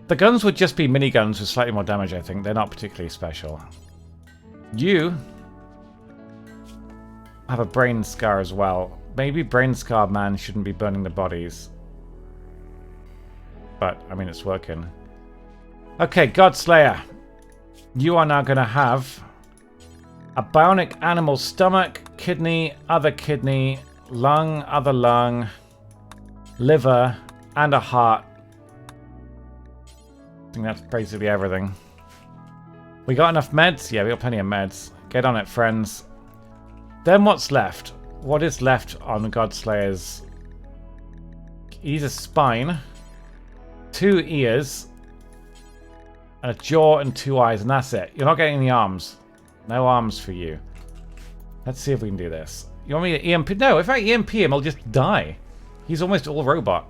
The guns would just be miniguns with slightly more damage, I think. They're not particularly special. You have a brain scar as well. Maybe brain scar man shouldn't be burning the bodies. But, I mean, it's working. Okay, Godslayer. You are now going to have a bionic animal stomach, kidney, lung, other lung, liver, and a heart. I think that's basically everything. We got enough meds? Yeah, we got plenty of meds. Get on it, friends. Then what's left? What is left on Godslayer's? He's a spine, 2 ears, and a jaw and 2 eyes, and that's it. You're not getting any arms. No arms for you. Let's see if we can do this. You want me to EMP? No, if I EMP him, I'll just die. He's almost all robot.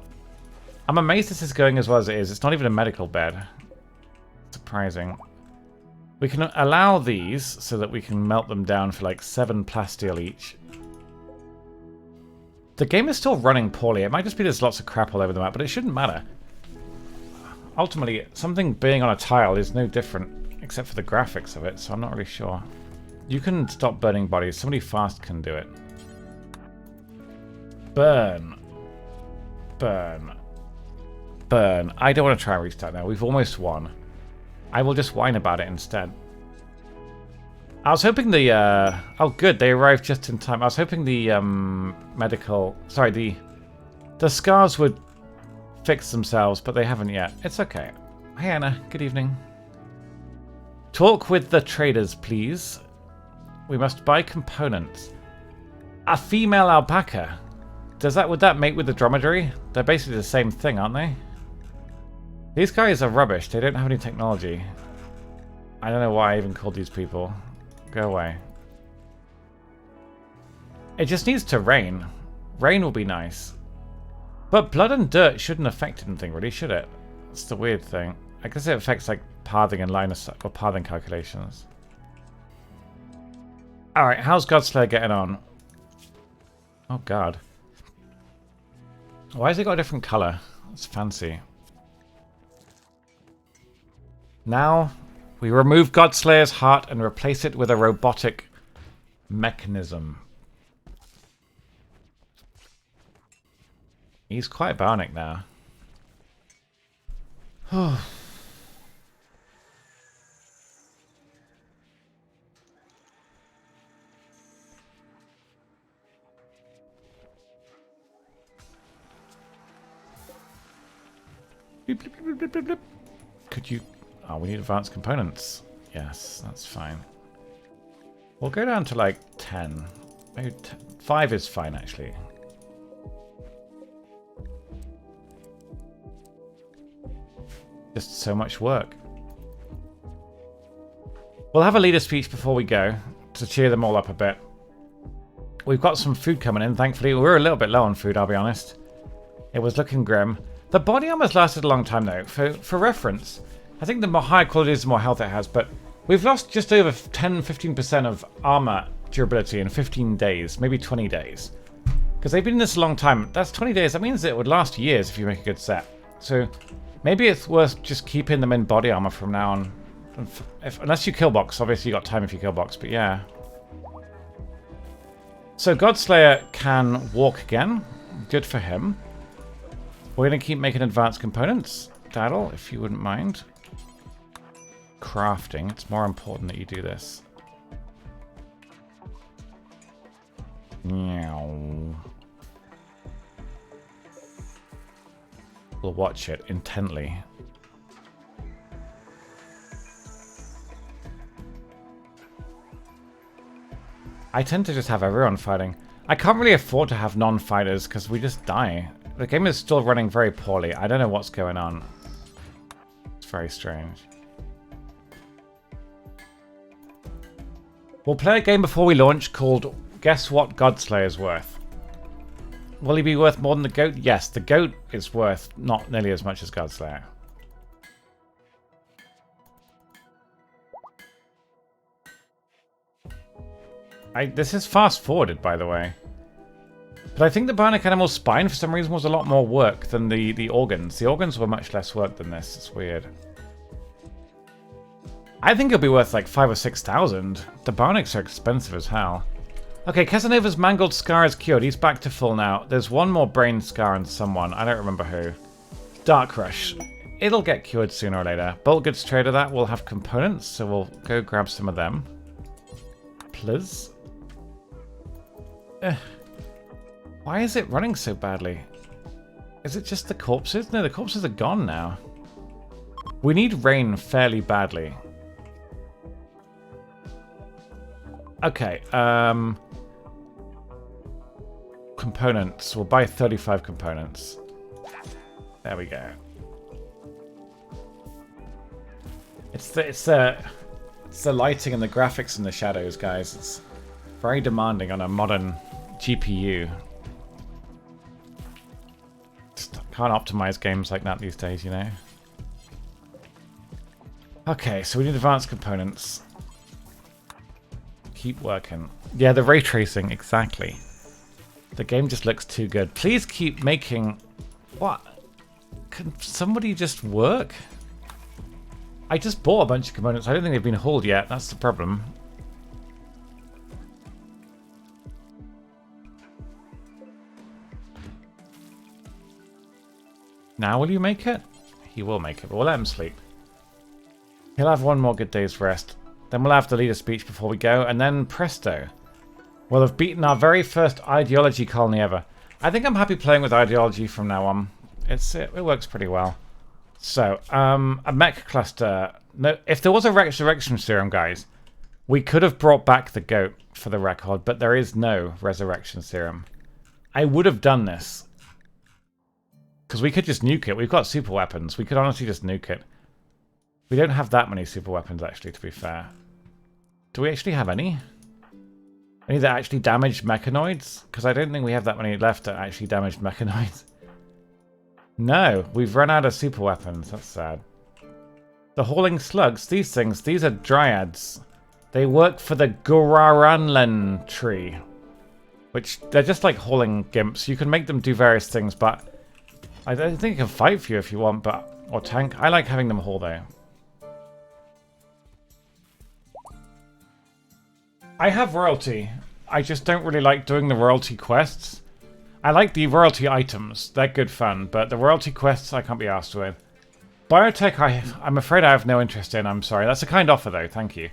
I'm amazed this is going as well as it is. It's not even a medical bed. Surprising. We can allow these so that we can melt them down for like 7 plasteel each. The game is still running poorly. It might just be there's lots of crap all over the map, but it shouldn't matter. Ultimately, something being on a tile is no different, except for the graphics of it, so I'm not really sure. You can stop burning bodies. Somebody fast can do it. Burn. Burn. Burn. I don't want to try and restart now. We've almost won. I will just whine about it instead. I was hoping the... oh, good. They arrived just in time. I was hoping the medical... Sorry, the scars would fix themselves, but they haven't yet. It's okay. Hey, Anna. Good evening. Talk with the traders, please. We must buy components. A female alpaca. Would that mate with the dromedary? They're basically the same thing, aren't they? These guys are rubbish. They don't have any technology. I don't know why I even called these people. Go away. It just needs to rain. Rain will be nice. But blood and dirt shouldn't affect anything, really, should it? That's the weird thing. I guess it affects like pathing and line of sight or pathing calculations. Alright, how's Godslayer getting on? Oh god. Why has it got a different colour? That's fancy. Now, we remove Godslayer's heart and replace it with a robotic mechanism. He's quite bionic now. Bleep, bleep, bleep, bleep, bleep, bleep. Could you... Oh, we need advanced components. Yes, that's fine. We'll go down to like 10. Maybe 5 is fine, actually. Just so much work. We'll have a leader speech before we go to cheer them all up a bit. We've got some food coming in, thankfully. We're a little bit low on food, I'll be honest. It was looking grim. The body armor's lasted a long time, though. For reference, I think the more higher quality is, the more health it has, but we've lost just over 10-15% of armor durability in 15 days, maybe 20 days. Because they've been in this a long time. That's 20 days. That means it would last years if you make a good set. So maybe it's worth just keeping them in body armor from now on. Unless you kill box. Obviously you got time if you kill box, but yeah. So Godslayer can walk again. Good for him. We're going to keep making advanced components. Daddle, if you wouldn't mind. Crafting. It's more important that you do this. Meow. We'll watch it intently. I tend to just have everyone fighting. I can't really afford to have non-fighters because we just die. The game is still running very poorly. I don't know what's going on. It's very strange. We'll play a game before we launch called Guess What Godslayer's Worth. Will he be worth more than the goat? Yes, the goat is worth not nearly as much as Godslayer. This is fast forwarded, by the way. But I think the bionic animal's spine, for some reason, was a lot more work than the organs. The organs were much less work than this. It's weird. I think it'll be worth like 5,000 or 6,000. The bionics are expensive as hell. Okay, Casanova's mangled scar is cured. He's back to full now. There's one more brain scar on someone. I don't remember who. Dark Rush. It'll get cured sooner or later. Bolt Goods Trader, that will have components, so we'll go grab some of them. Please. Why is it running so badly? Is it just the corpses? No, the corpses are gone now. We need rain fairly badly. Okay, components. We'll buy 35 components. There we go. It's the lighting and the graphics and the shadows, guys. It's very demanding on a modern GPU. Just can't optimize games like that these days, you know. Okay, so we need advanced components. Keep working. Yeah, the ray tracing, exactly. The game just looks too good. Please keep making... What? Can somebody just work? I just bought a bunch of components. I don't think they've been hauled yet. That's the problem. Now will you make it? He will make it, but we'll let him sleep. He'll have one more good day's rest. Then we'll have the leader speech before we go, and then presto. We'll have beaten our very first ideology colony ever. I think I'm happy playing with ideology from now on. It works pretty well. So, a mech cluster. No, if there was a resurrection serum, guys, we could have brought back the goat for the record, but there is no resurrection serum. I would have done this. Because we could just nuke it. We've got super weapons. We could honestly just nuke it. We don't have that many super weapons, actually, to be fair. Do we actually have any? Any that actually damaged mechanoids? Because I don't think we have that many left that actually damaged mechanoids. No, we've run out of super weapons. That's sad. The hauling slugs, these things, these are dryads. They work for the Guraranlen tree. Which, they're just like hauling gimps. You can make them do various things, but I don't think you can fight for you if you want, but or tank. I like having them haul though. I have royalty. I just don't really like doing the royalty quests. I like the royalty items. They're good fun, but the royalty quests I can't be asked with. Biotech, I'm afraid I have no interest in. I'm sorry. That's a kind offer though. Thank you.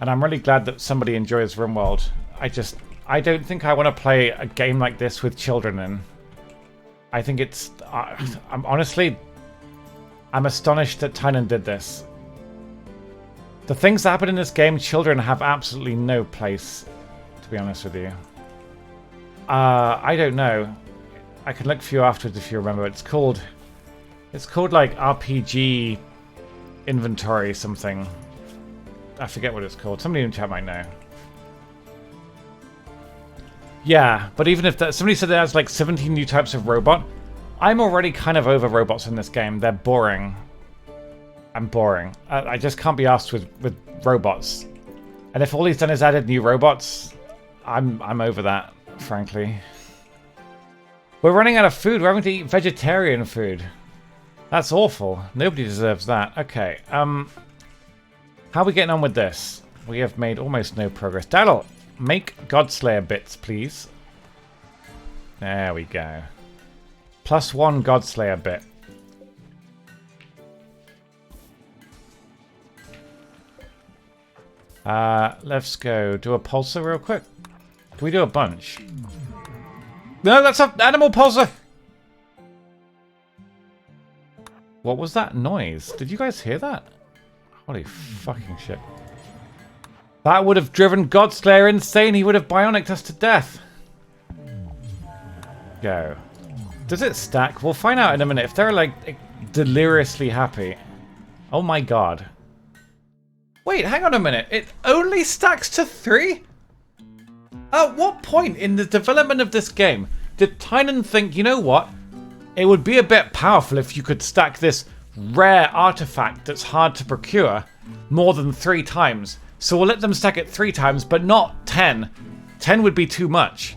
And I'm really glad that somebody enjoys Rimworld. I don't think I want to play a game like this with children in. I think it's... I'm astonished that Tynan did this. The things that happen in this game, children have absolutely no place, to be honest with you. I don't know. I can look for you afterwards if you remember. It's called like RPG inventory something. I forget what it's called. Somebody in chat might know. Yeah, but even if that... Somebody said there's like 17 new types of robot. I'm already kind of over robots in this game. They're boring. I'm boring. I just can't be asked with robots. And if all he's done is added new robots, I'm over that, frankly. We're running out of food. We're having to eat vegetarian food. That's awful. Nobody deserves that. Okay, how are we getting on with this? We have made almost no progress. Daddle, make Godslayer bits, please. There we go. +1 Godslayer bit. Let's go do a pulsar real quick. Can we do a bunch? No, that's an animal pulsar! What was that noise? Did you guys hear that? Holy fucking shit. That would have driven Godslayer insane. He would have bionicked us to death. Go. Does it stack? We'll find out in a minute. If they're like deliriously happy. Oh my god. Wait, hang on a minute. It only stacks to 3? At what point in the development of this game did Tynan think, you know what? It would be a bit powerful if you could stack this rare artifact that's hard to procure more than 3 times. So we'll let them stack it 3 times, but not 10. 10 would be too much.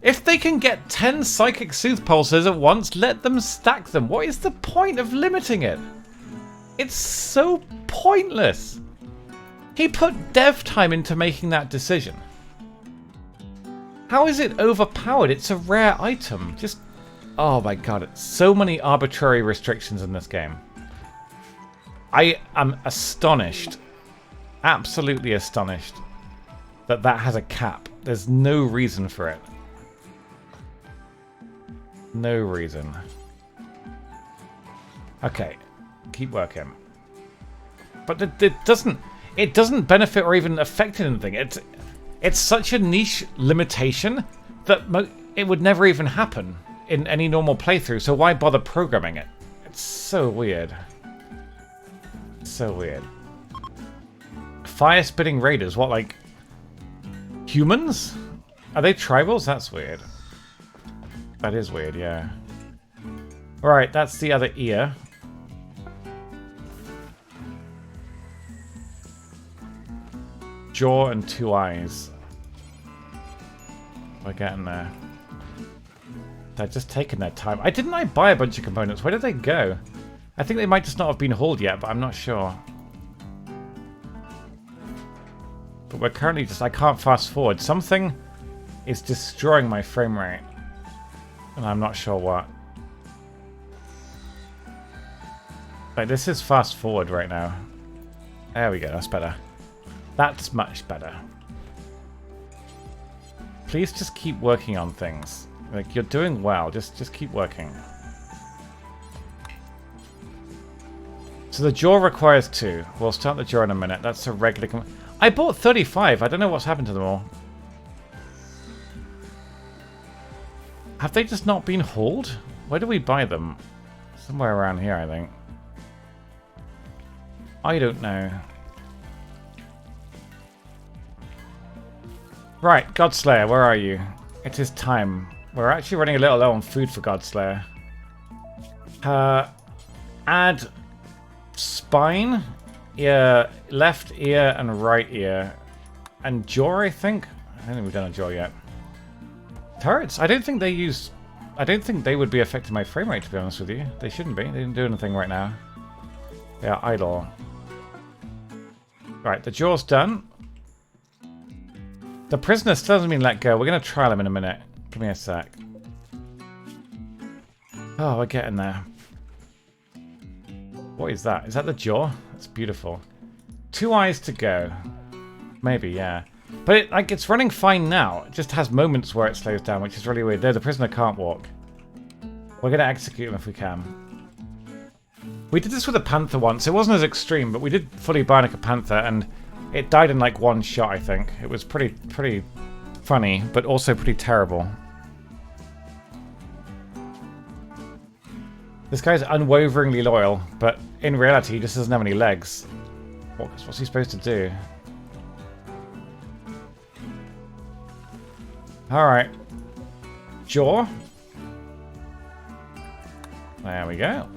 If they can get 10 Psychic Sooth Pulses at once, let them stack them. What is the point of limiting it? It's so pointless. He put dev time into making that decision. How is it overpowered? It's a rare item. Just... Oh my god, it's so many arbitrary restrictions in this game. I am astonished. Absolutely astonished that that has a cap. There's no reason for it. No reason. Okay, keep working. But it doesn't benefit or even affect anything. It's such a niche limitation that it would never even happen in any normal playthrough. So why bother programming it? It's so weird. So weird. Fire-spitting raiders. What, like humans? Are they tribals? That's weird. That is weird, yeah. Alright, that's the other ear. Jaw and 2 eyes. We're getting there. They're just taking their time. Didn't I buy a bunch of components? Where did they go? I think they might just not have been hauled yet, but I'm not sure. But we're currently just... I can't fast forward. Something is destroying my frame rate. And I'm not sure what. Like, this is fast forward right now. There we go, that's better. That's much better. Please just keep working on things. Like, you're doing well, just keep working. So the jaw requires 2. We'll start the jaw in a minute. That's a regular... I bought 35. I don't know what's happened to them all. Have they just not been hauled? Where do we buy them? Somewhere around here, I think. I don't know. Right, Godslayer, where are you? It is time. We're actually running a little low on food for Godslayer. Add spine, ear, left ear, and right ear. And jaw, I think? I don't think we've done a jaw yet. Turrets? I don't think they would be affecting my frame rate, to be honest with you. They shouldn't be. They didn't do anything right now. They are idle. Right, the jaw's done. The prisoner still hasn't been let go. We're going to trial him in a minute. Give me a sec. Oh, we're getting there. What is that? Is that the jaw? That's beautiful. 2 eyes to go. Maybe, yeah. But it's running fine now. It just has moments where it slows down, which is really weird. There, the prisoner can't walk. We're going to execute him if we can. We did this with a panther once. It wasn't as extreme, but we did fully bionic a panther, and it died in like 1 shot, I think. It was pretty funny, but also pretty terrible. This guy's unwaveringly loyal, but in reality, he just doesn't have any legs. What's he supposed to do? Alright. Jaw. There we go.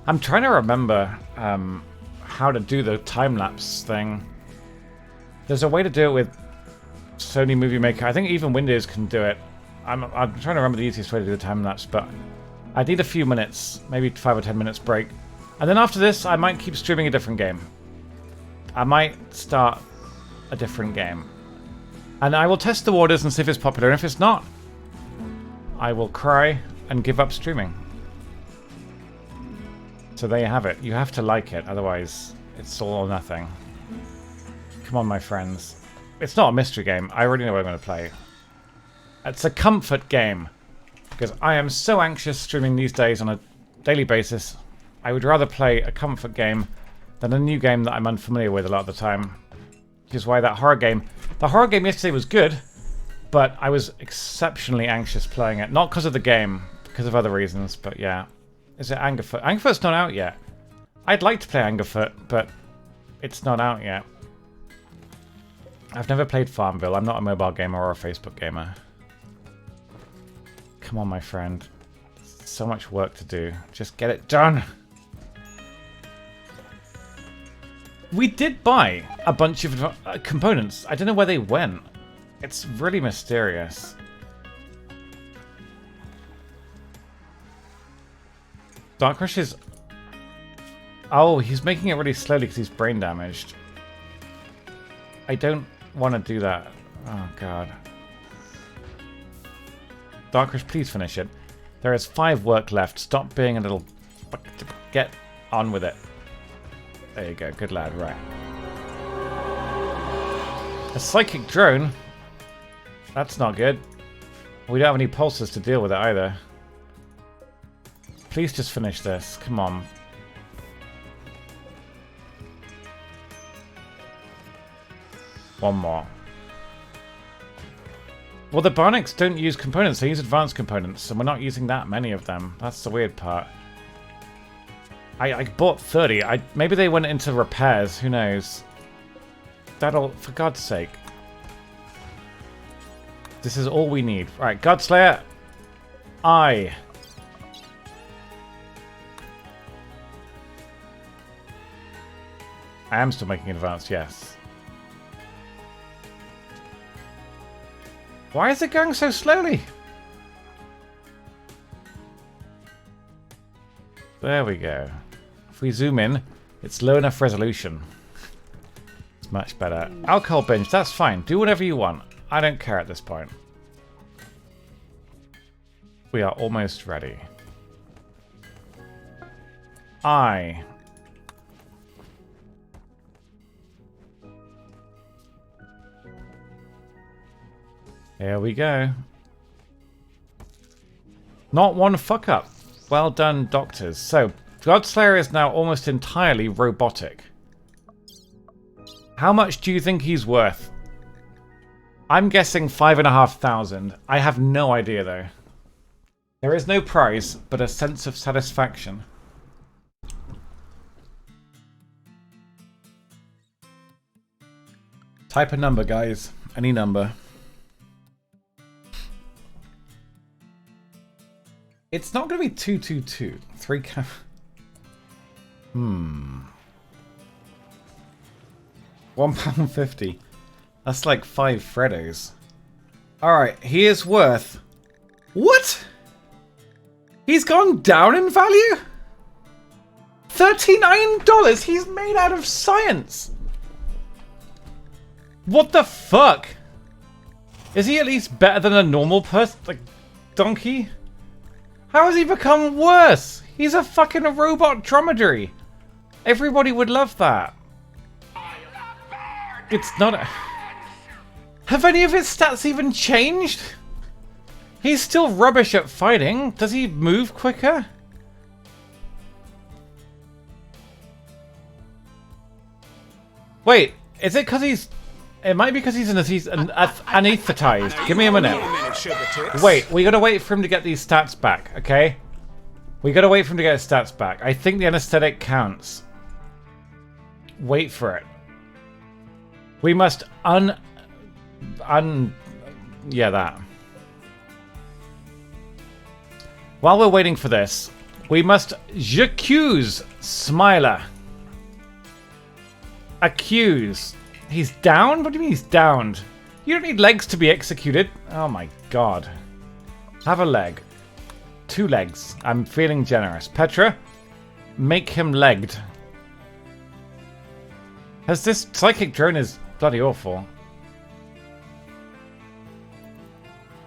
I'm trying to remember how to do the time-lapse thing. There's a way to do it with Sony Movie Maker. I think even Windows can do it. I'm trying to remember the easiest way to do the time-lapse, but I need a few minutes, maybe 5 or 10 minutes break. And then after this, I might keep streaming a different game. I might start a different game. And I will test the waters and see if it's popular. And if it's not, I will cry and give up streaming. So there you have it. You have to like it, otherwise it's all or nothing. Come on, my friends. It's not a mystery game. I already know what I'm going to play. It's a comfort game. Because I am so anxious streaming these days on a daily basis. I would rather play a comfort game than a new game that I'm unfamiliar with a lot of the time. Which is why that horror game... The horror game yesterday was good, but I was exceptionally anxious playing it. Not because of the game, because of other reasons, but yeah. Is it Angerfoot? Angerfoot's not out yet. I'd like to play Angerfoot, but it's not out yet. I've never played Farmville. I'm not a mobile gamer or a Facebook gamer. Come on, my friend. So much work to do. Just get it done. We did buy a bunch of components. I don't know where they went. It's really mysterious. Dark Rush is... Oh, he's making it really slowly because he's brain damaged. I don't want to do that. Oh, God. Dark Rush, please finish it. There is 5 work left. Stop being a little... Get on with it. There you go. Good lad. Right. A psychic drone? That's not good. We don't have any pulses to deal with it either. Please just finish this. Come on. One more. Well, the Bionics don't use components. They use advanced components, and we're not using that many of them. That's the weird part. I bought 30. Maybe they went into repairs. Who knows? That'll... For God's sake. This is all we need. Right, Godslayer. I am still making advance, yes. Why is it going so slowly? There we go. If we zoom in, it's low enough resolution. It's much better. Alcohol binge, that's fine. Do whatever you want. I don't care at this point. We are almost ready. Here we go. Not one fuck up. Well done, doctors. So, Godslayer is now almost entirely robotic. How much do you think he's worth? I'm guessing 5,500. I have no idea though. There is no prize, but a sense of satisfaction. Type a number, guys. Any number. It's not going to be 222. 3 cam... £1.50. That's like 5 Freddos. Alright, he is worth... What? He's gone down in value? $39? He's made out of science. What the fuck? Is he at least better than a normal person? Like, donkey? How has he become worse? He's a fucking robot dromedary. Everybody would love that. It's not a... Have any of his stats even changed? He's still rubbish at fighting. Does he move quicker? Wait, is it because he's... It might be because he's anesthetized. Give me a minute. Wait, we gotta wait for him to get these stats back, okay? We gotta wait for him to get his stats back. I think the anesthetic counts. Wait for it. We must yeah, that. While we're waiting for this, we must accuse Smiler. Accuse. He's downed? What do you mean he's downed? You don't need legs to be executed. Oh my god. Have a leg. 2 legs. I'm feeling generous. Petra, make him legged. Has this psychic drone is bloody awful.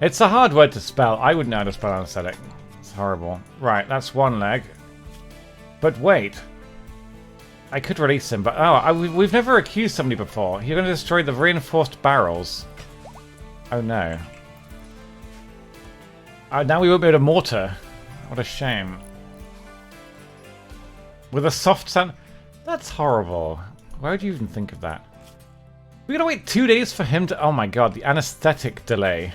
It's a hard word to spell. I wouldn't know how to spell anesthetic. It's horrible. Right, that's 1 leg. But wait. I could release him, but we've never accused somebody before. You're going to destroy the reinforced barrels. Oh no. Now we won't be able to mortar. What a shame. With a soft sand... That's horrible. Why would you even think of that? We gotta wait 2 days for him to... Oh my god, the anesthetic delay.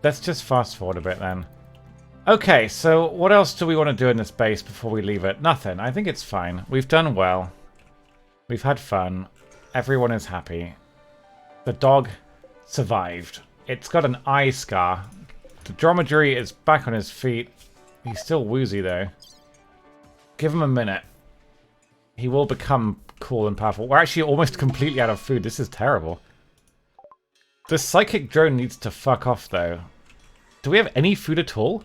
Let's just fast forward a bit then. Okay, so what else do we want to do in this base before we leave it? Nothing. I think it's fine. We've done well. We've had fun. Everyone is happy. The dog survived. It's got an eye scar. The dromedary is back on his feet. He's still woozy though. Give him a minute. He will become cool and powerful. We're actually almost completely out of food. This is terrible. The psychic drone needs to fuck off though. Do we have any food at all?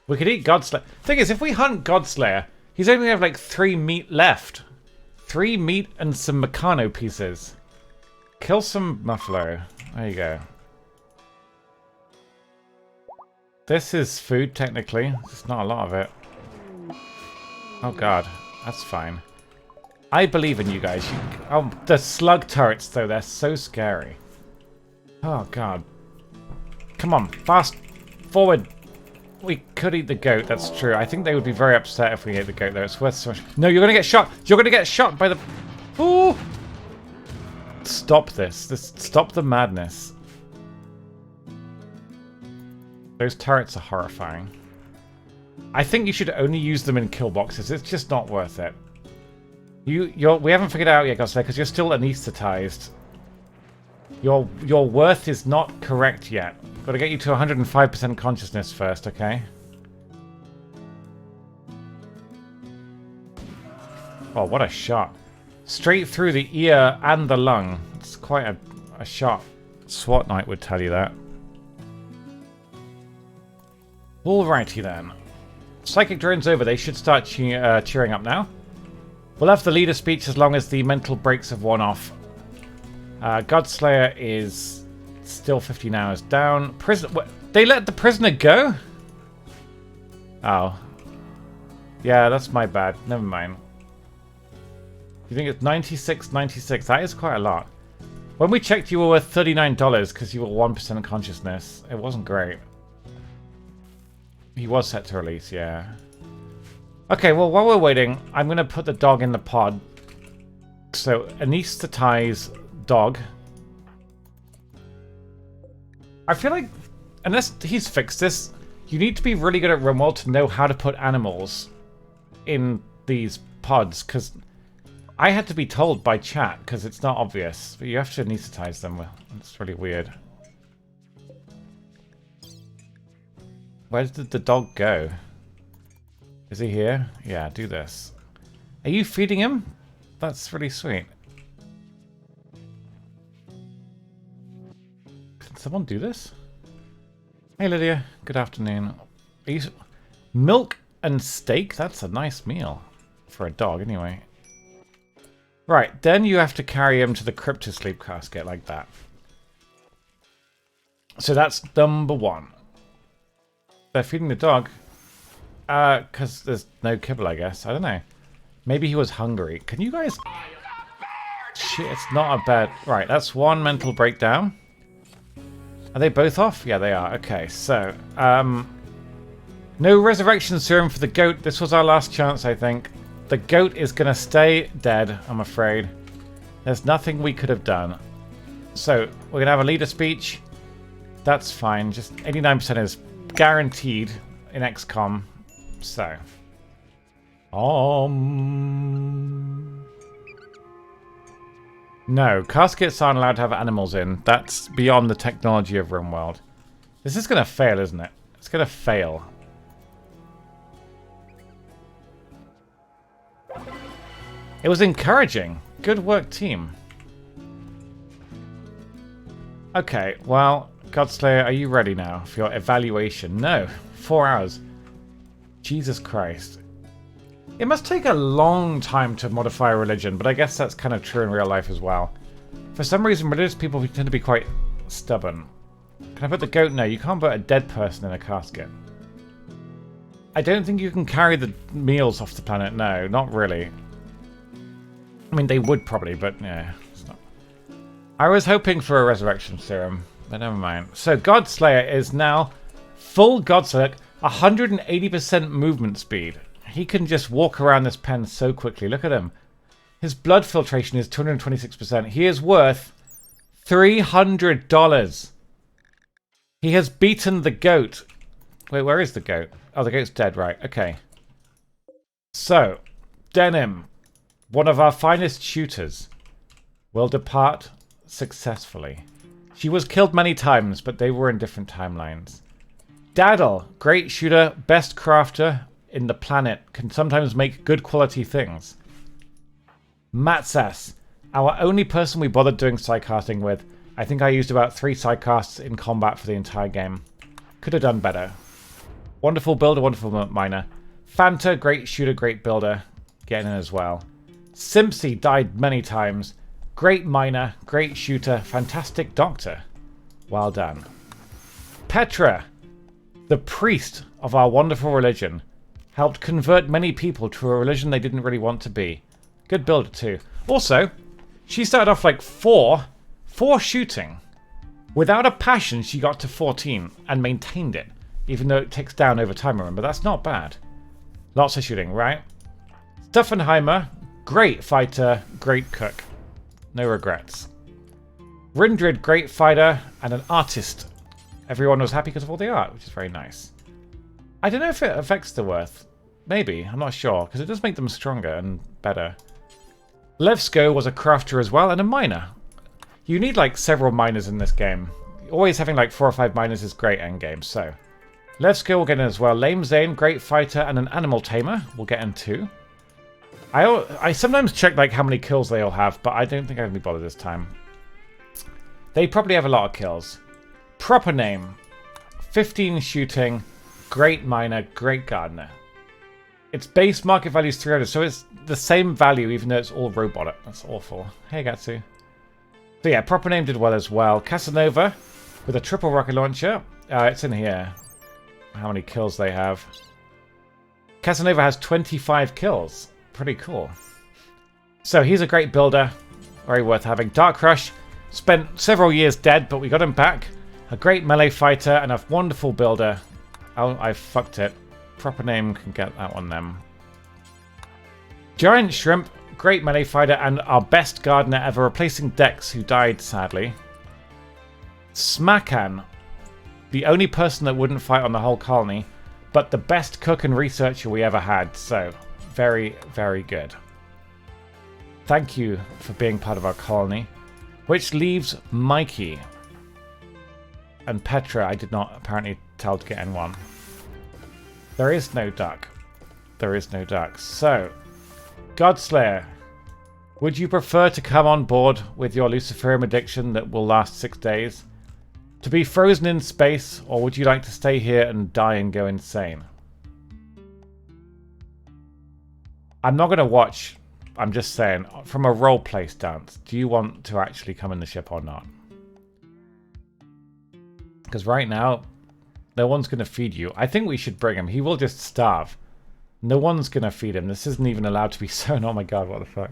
We could eat Godslayer. Thing is, if we hunt Godslayer, he's only have like 3 meat left. 3 meat and some Meccano pieces. Kill some Muffalo. There you go. This is food, technically. There's not a lot of it. Oh god, that's fine. I believe in you guys. Oh, the slug turrets, though, they're so scary. Oh god. Come on, fast forward. We could eat the goat, that's true. I think they would be very upset if we ate the goat, though. It's worth so much. No, you're gonna get shot! You're gonna get shot by the... Ooh! Stop this. Stop the madness. Those turrets are horrifying. I think you should only use them in kill boxes. It's just not worth it. We haven't figured it out yet, Godslayer, because you're still anesthetized. Your worth is not correct yet. Gotta get you to 105% consciousness first, okay? Oh, what a shot. Straight through the ear and the lung. It's quite a shot. SWAT Knight would tell you that. Alrighty then. Psychic drone's over. They should start cheering up now. We'll have the leader speech as long as the mental breaks have worn off. Godslayer is still 15 hours down. They let the prisoner go? Oh. Yeah, that's my bad. Never mind. You think it's 96.96? That is quite a lot. When we checked, you were worth $39 because you were 1% consciousness. It wasn't great. He was set to release, yeah. Okay, well, while we're waiting, I'm going to put the dog in the pod. So, anesthetize dog. I feel like, unless he's fixed this, you need to be really good at Rimworld to know how to put animals in these pods, because I had to be told by chat, because it's not obvious. But you have to anesthetize them. It's really weird. Where did the dog go? Is he here? Yeah, do this. Are you feeding him? That's really sweet. Can someone do this? Hey Lydia, good afternoon. Are you... Milk and steak? That's a nice meal. For a dog, anyway. Right, then you have to carry him to the cryptosleep casket like that. So that's number 1. They're feeding the dog. Because there's no kibble, I guess. I don't know. Maybe he was hungry. Can you guys... Shit, it's not a bad... Right, that's 1 mental breakdown. Are they both off? Yeah, they are. Okay, so... no resurrection serum for the goat. This was our last chance, I think. The goat is going to stay dead, I'm afraid. There's nothing we could have done. So, we're going to have a leader speech. That's fine. Just 89% is guaranteed in XCOM. So. No, caskets aren't allowed to have animals in. That's beyond the technology of Rimworld. This is going to fail, isn't it? It's going to fail. It was encouraging. Good work, team. Okay, well, Godslayer, are you ready now for your evaluation? No, 4 hours. Jesus Christ. It must take a long time to modify a religion, but I guess that's kind of true in real life as well. For some reason, religious people tend to be quite stubborn. Can I put the goat? No, you can't put a dead person in a casket. I don't think you can carry the meals off the planet. No, not really. I mean, they would probably, but yeah, it's not. I was hoping for a resurrection serum, but never mind. So Godslayer is now full Godslayer, 180% movement speed. He can just walk around this pen so quickly. Look at him. His blood filtration is 226%. He is worth $300. He has beaten the goat. Wait, where is the goat? Oh, the goat's dead, right. Okay. So, Denim, one of our finest shooters, will depart successfully. She was killed many times, but they were in different timelines. Daddle, great shooter, best crafter in the planet, can sometimes make good quality things. Matsas, our only person we bothered doing sidecasting with. I think I used about 3 sidecasts in combat for the entire game. Could have done better. Wonderful builder, wonderful miner. Fanta, great shooter, great builder. Getting in as well. Simpsy died many times. Great miner, great shooter, fantastic doctor. Well done. Petra, the priest of our wonderful religion, helped convert many people to a religion they didn't really want to be. Good builder too. Also, she started off like 4 shooting. Without a passion, she got to 14 and maintained it. Even though it ticks down over time, remember. That's not bad. Lots of shooting, right? Stuffenheimer, great fighter, great cook. No regrets. Rindrid, great fighter and an artist. Everyone was happy because of all the art, which is very nice. I don't know if it affects the worth. Maybe, I'm not sure, because it does make them stronger and better. Levsko was a crafter as well and a miner. You need like several miners in this game. Always having like 4 or 5 miners is great endgame, so. Levsko will get in as well. Lame Zane, great fighter and an animal tamer will get in too. I sometimes check like how many kills they all have, but I don't think I'm going to be bothered this time. They probably have a lot of kills. Proper name. 15 shooting, great miner, great gardener. Its base market value is 300, so it's the same value even though it's all robotic. That's awful. Hey Gatsu. So yeah, proper name did well as well. Casanova with a triple rocket launcher. It's in here. How many kills they have. Casanova has 25 kills. Pretty cool. So he's a great builder. Very worth having. Dark Rush spent several years dead, but we got him back. A great melee fighter and a wonderful builder. Oh, I fucked it. Proper name can get that one then. Giant Shrimp, great melee fighter and our best gardener ever, replacing Dex, who died sadly. Smakan, the only person that wouldn't fight on the whole colony, but the best cook and researcher we ever had. So, very, very good. Thank you for being part of our colony. Which leaves Mikey. And Petra, I did not apparently tell to get N1. There is no duck. There is no duck. So, Godslayer, would you prefer to come on board with your Luciferium addiction that will last 6 days? To be frozen in space, or would you like to stay here and die and go insane? I'm not going to watch, I'm just saying, from a roleplay stance, do you want to actually come in the ship or not? Because right now, no one's going to feed you. I think we should bring him. He will just starve. No one's going to feed him. This isn't even allowed to be sown. Oh my god, what the fuck.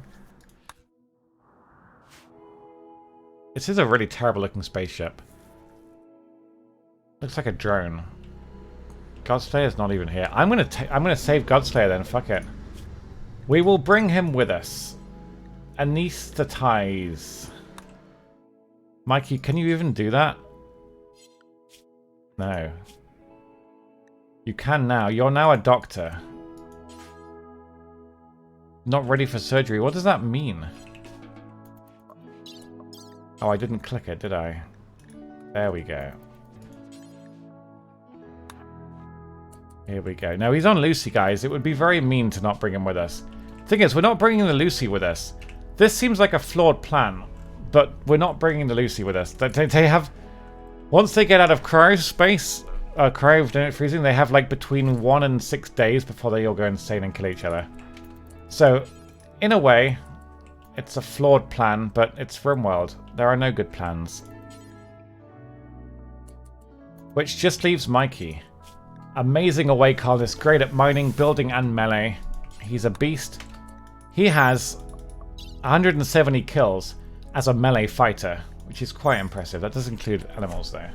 This is a really terrible looking spaceship. Looks like a drone. Godslayer's not even here. I'm gonna save Godslayer then, fuck it. We will bring him with us. Anesthetize. Mikey, can you even do that? No. You can now. You're now a doctor. Not ready for surgery. What does that mean? Oh, I didn't click it, did I? There we go. Here we go. Now, he's on Lucy, guys. It would be very mean to not bring him with us. Thing is, we're not bringing the Lucy with us. This seems like a flawed plan, but we're not bringing the Lucy with us. They have... Once they get out of cryospace, cryo freezing, they have like between 1 and 6 days before they all go insane and kill each other. So, in a way, it's a flawed plan, but it's Rimworld. There are no good plans. Which just leaves Mikey. Amazing away colonist, great at mining, building, and melee. He's a beast. He has 170 kills as a melee fighter, which is quite impressive. That does include animals, though.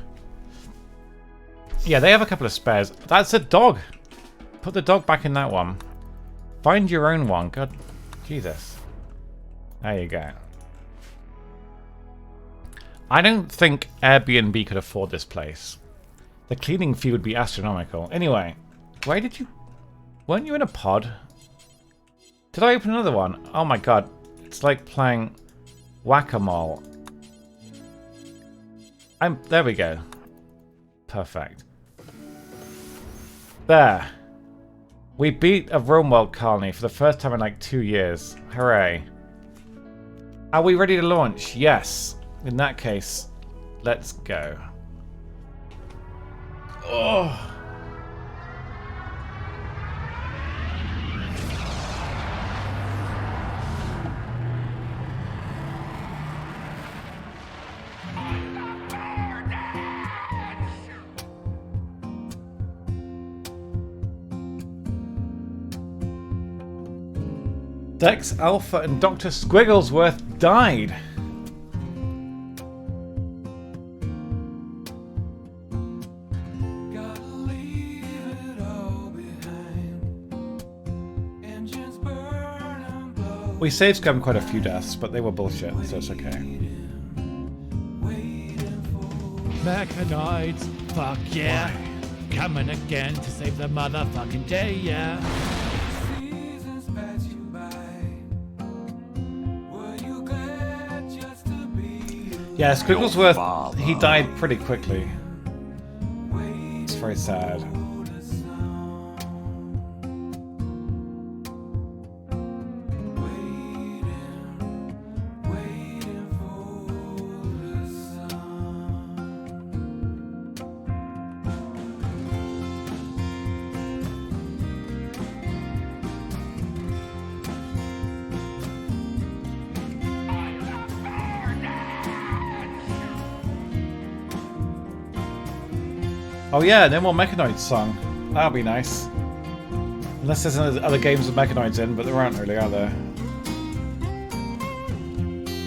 Yeah, they have a couple of spares. That's a dog. Put the dog back in that one. Find your own one. God, Jesus. There you go. I don't think Airbnb could afford this place. The cleaning fee would be astronomical. Anyway, where did you... Weren't you in a pod? Did I open another one? Oh my god. It's like playing whack-a-mole. There we go. Perfect. There. We beat a Rimworld colony for the first time in like 2 years. Hooray. Are we ready to launch? Yes. In that case, let's go. Oh. Dex Alpha and Dr. Squigglesworth died. We saved Scum quite a few deaths, but they were bullshit, so it's okay. Mechanoids, fuck yeah. Coming again to save the motherfucking day, yeah. Yeah, Squigglesworth, he died pretty quickly. It's very sad. Oh yeah, no more Mechanoids song. That'll be nice. Unless there's other games with Mechanoids in, but there aren't really, are there? I'm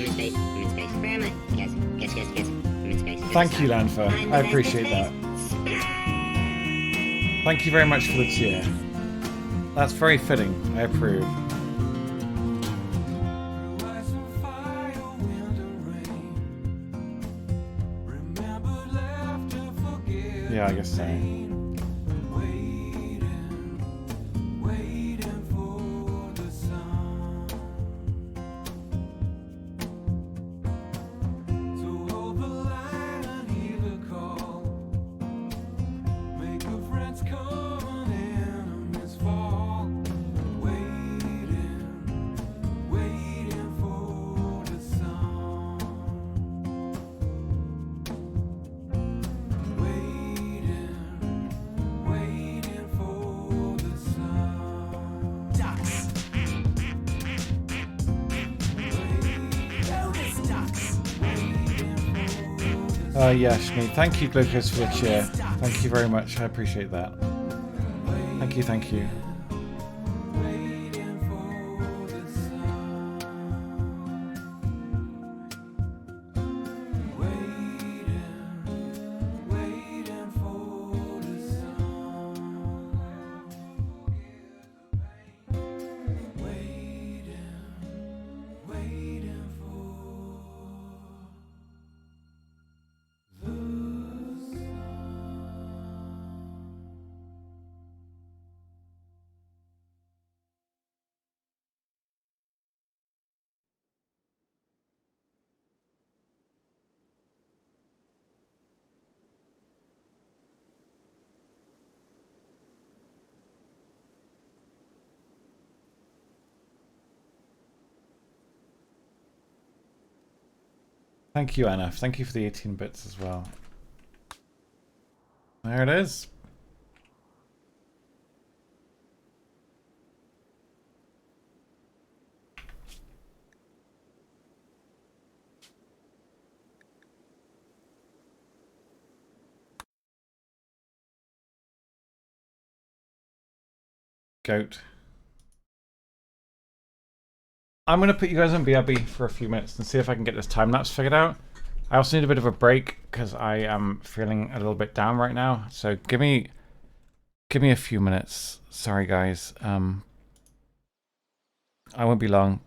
in space. I'm in space. Where am I? Yes. I'm in space. Thank you, Lanfa. I appreciate that. Thank you very much for the cheer. That's very fitting. I approve. Yeah, I guess so. Yeah, Shmi. Thank you, Glucose, for the cheer. Thank you very much. I appreciate that. Thank you, thank you. Thank you, Anna. Thank you for the 18 bits as well. There it is. Goat. I'm going to put you guys on BRB for a few minutes and see if I can get this time lapse figured out. I also need a bit of a break because I am feeling a little bit down right now. So give me a few minutes. Sorry, guys. I won't be long.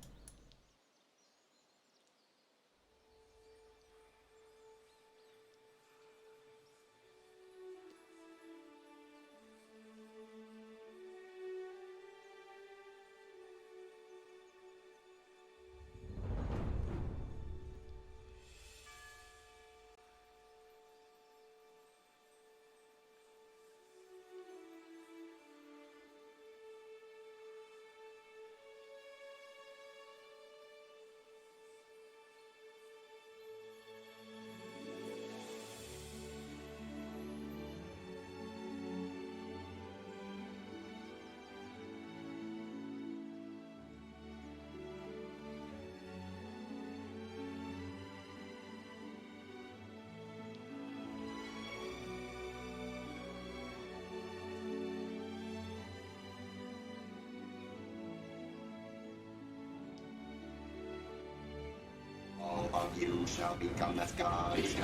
of you shall become as gods.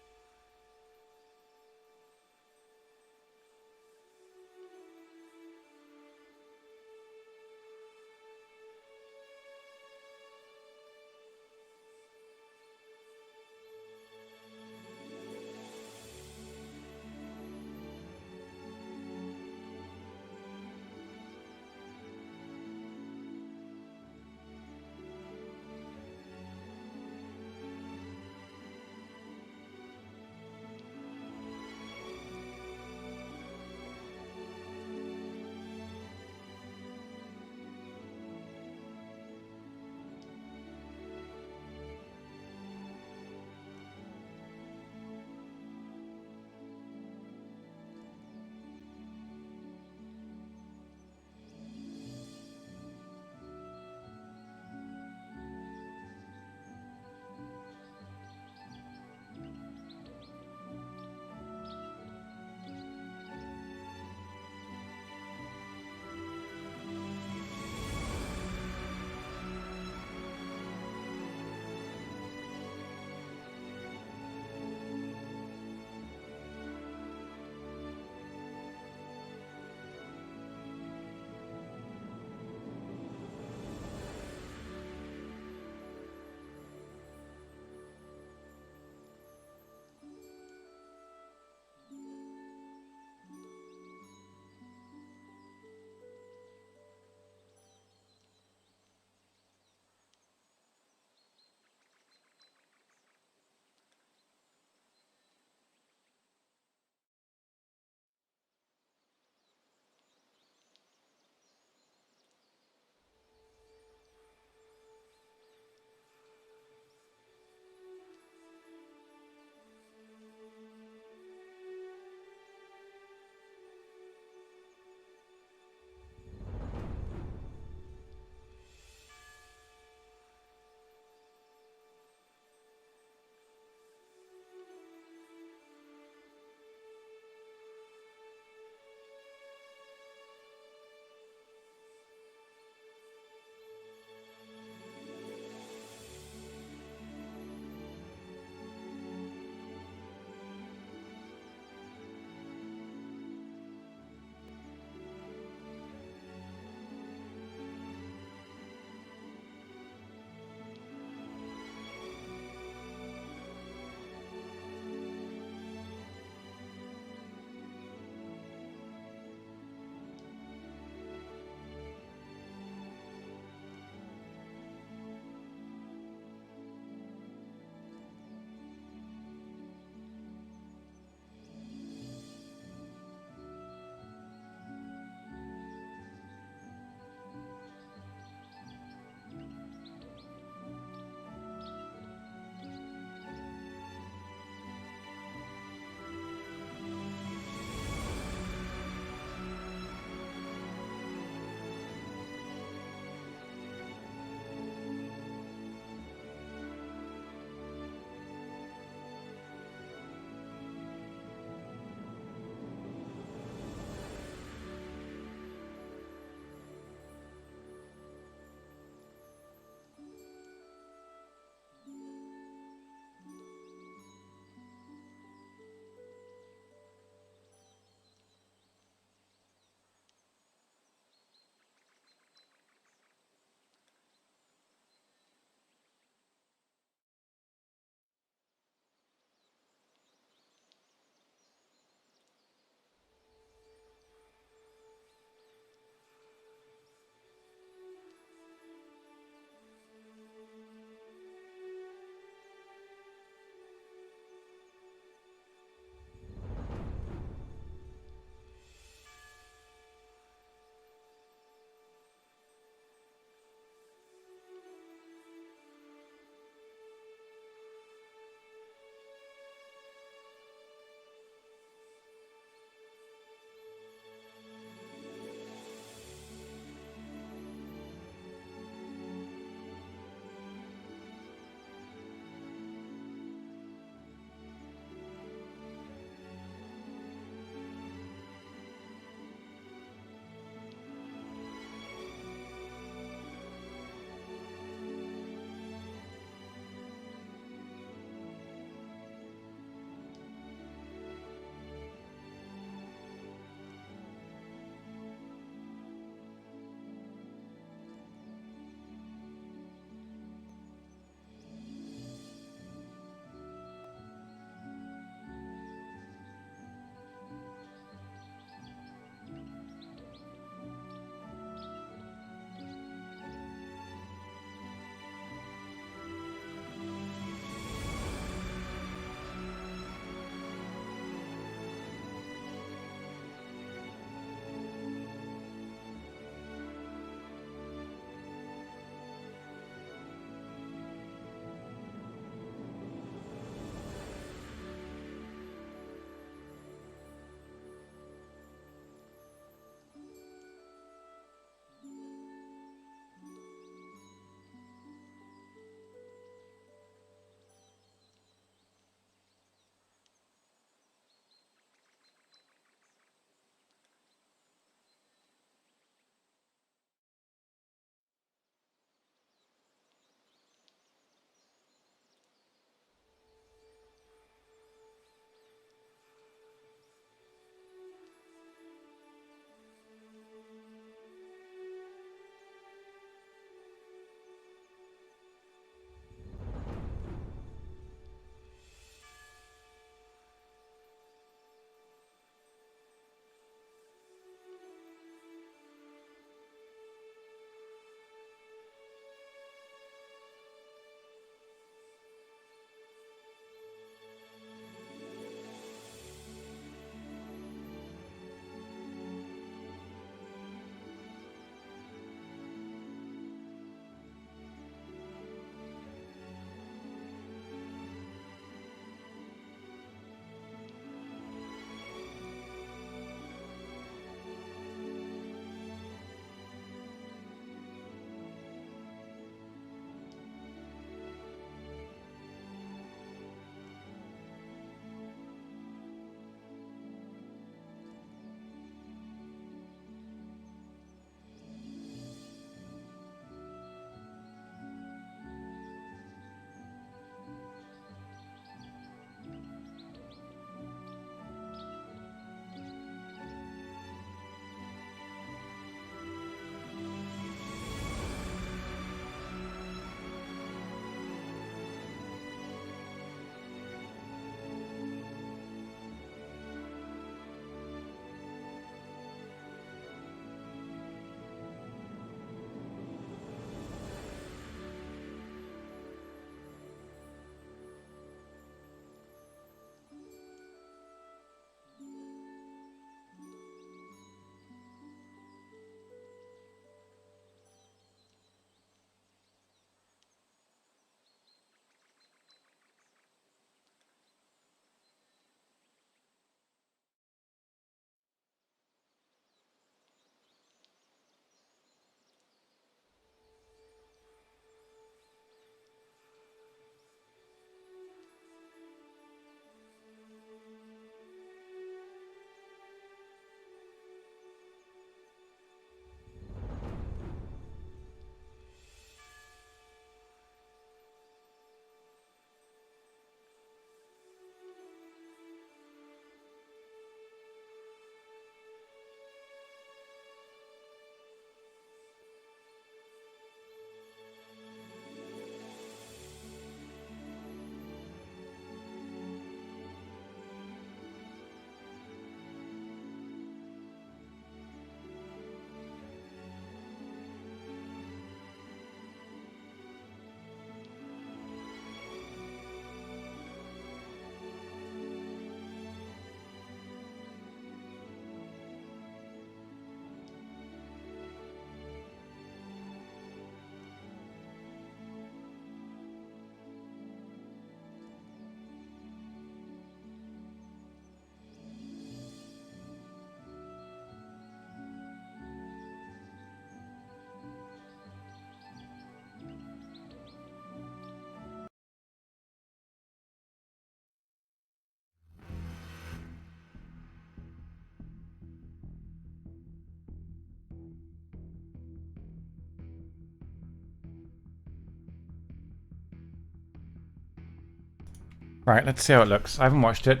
Right, let's see how it looks. I haven't watched it.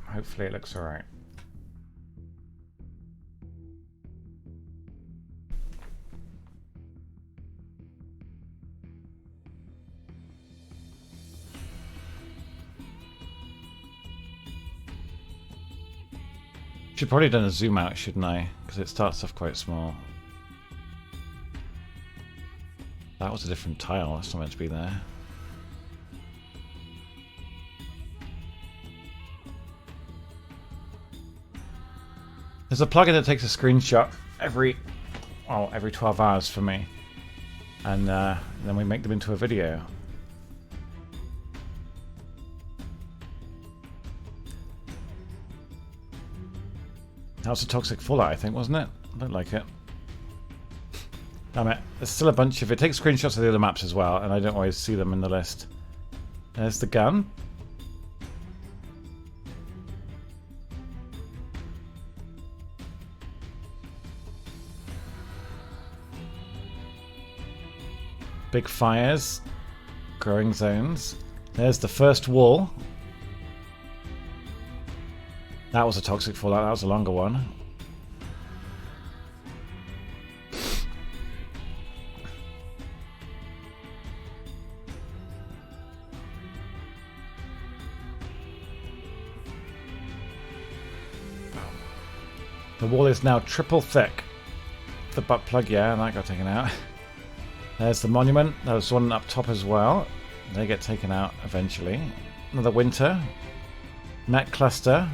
Hopefully it looks alright. Should probably done a zoom out, shouldn't I? Because it starts off quite small. That was a different tile. That's not meant to be there. There's a plugin that takes a screenshot every 12 hours for me. And then we make them into a video. That was a toxic fallout, I think, wasn't it? I don't like it. Damn it. There's still a bunch of... It takes screenshots of the other maps as well, and I don't always see them in the list. There's the gun. Big fires. Growing zones. There's the first wall. That was a toxic fallout. That was a longer one. The wall is now triple thick. The butt plug, yeah, that got taken out. There's the monument. There's one up top as well. They get taken out eventually. Another winter. Met cluster.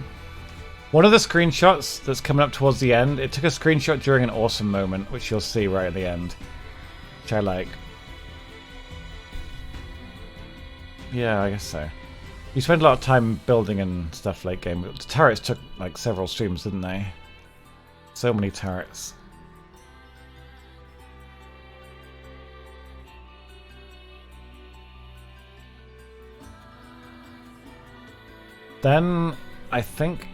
One of the screenshots that's coming up towards the end, it took a screenshot during an awesome moment, which you'll see right at the end. Which I like. Yeah, I guess so. You spend a lot of time building and stuff late game. The turrets took like several streams, didn't they? So many turrets. Then, I think,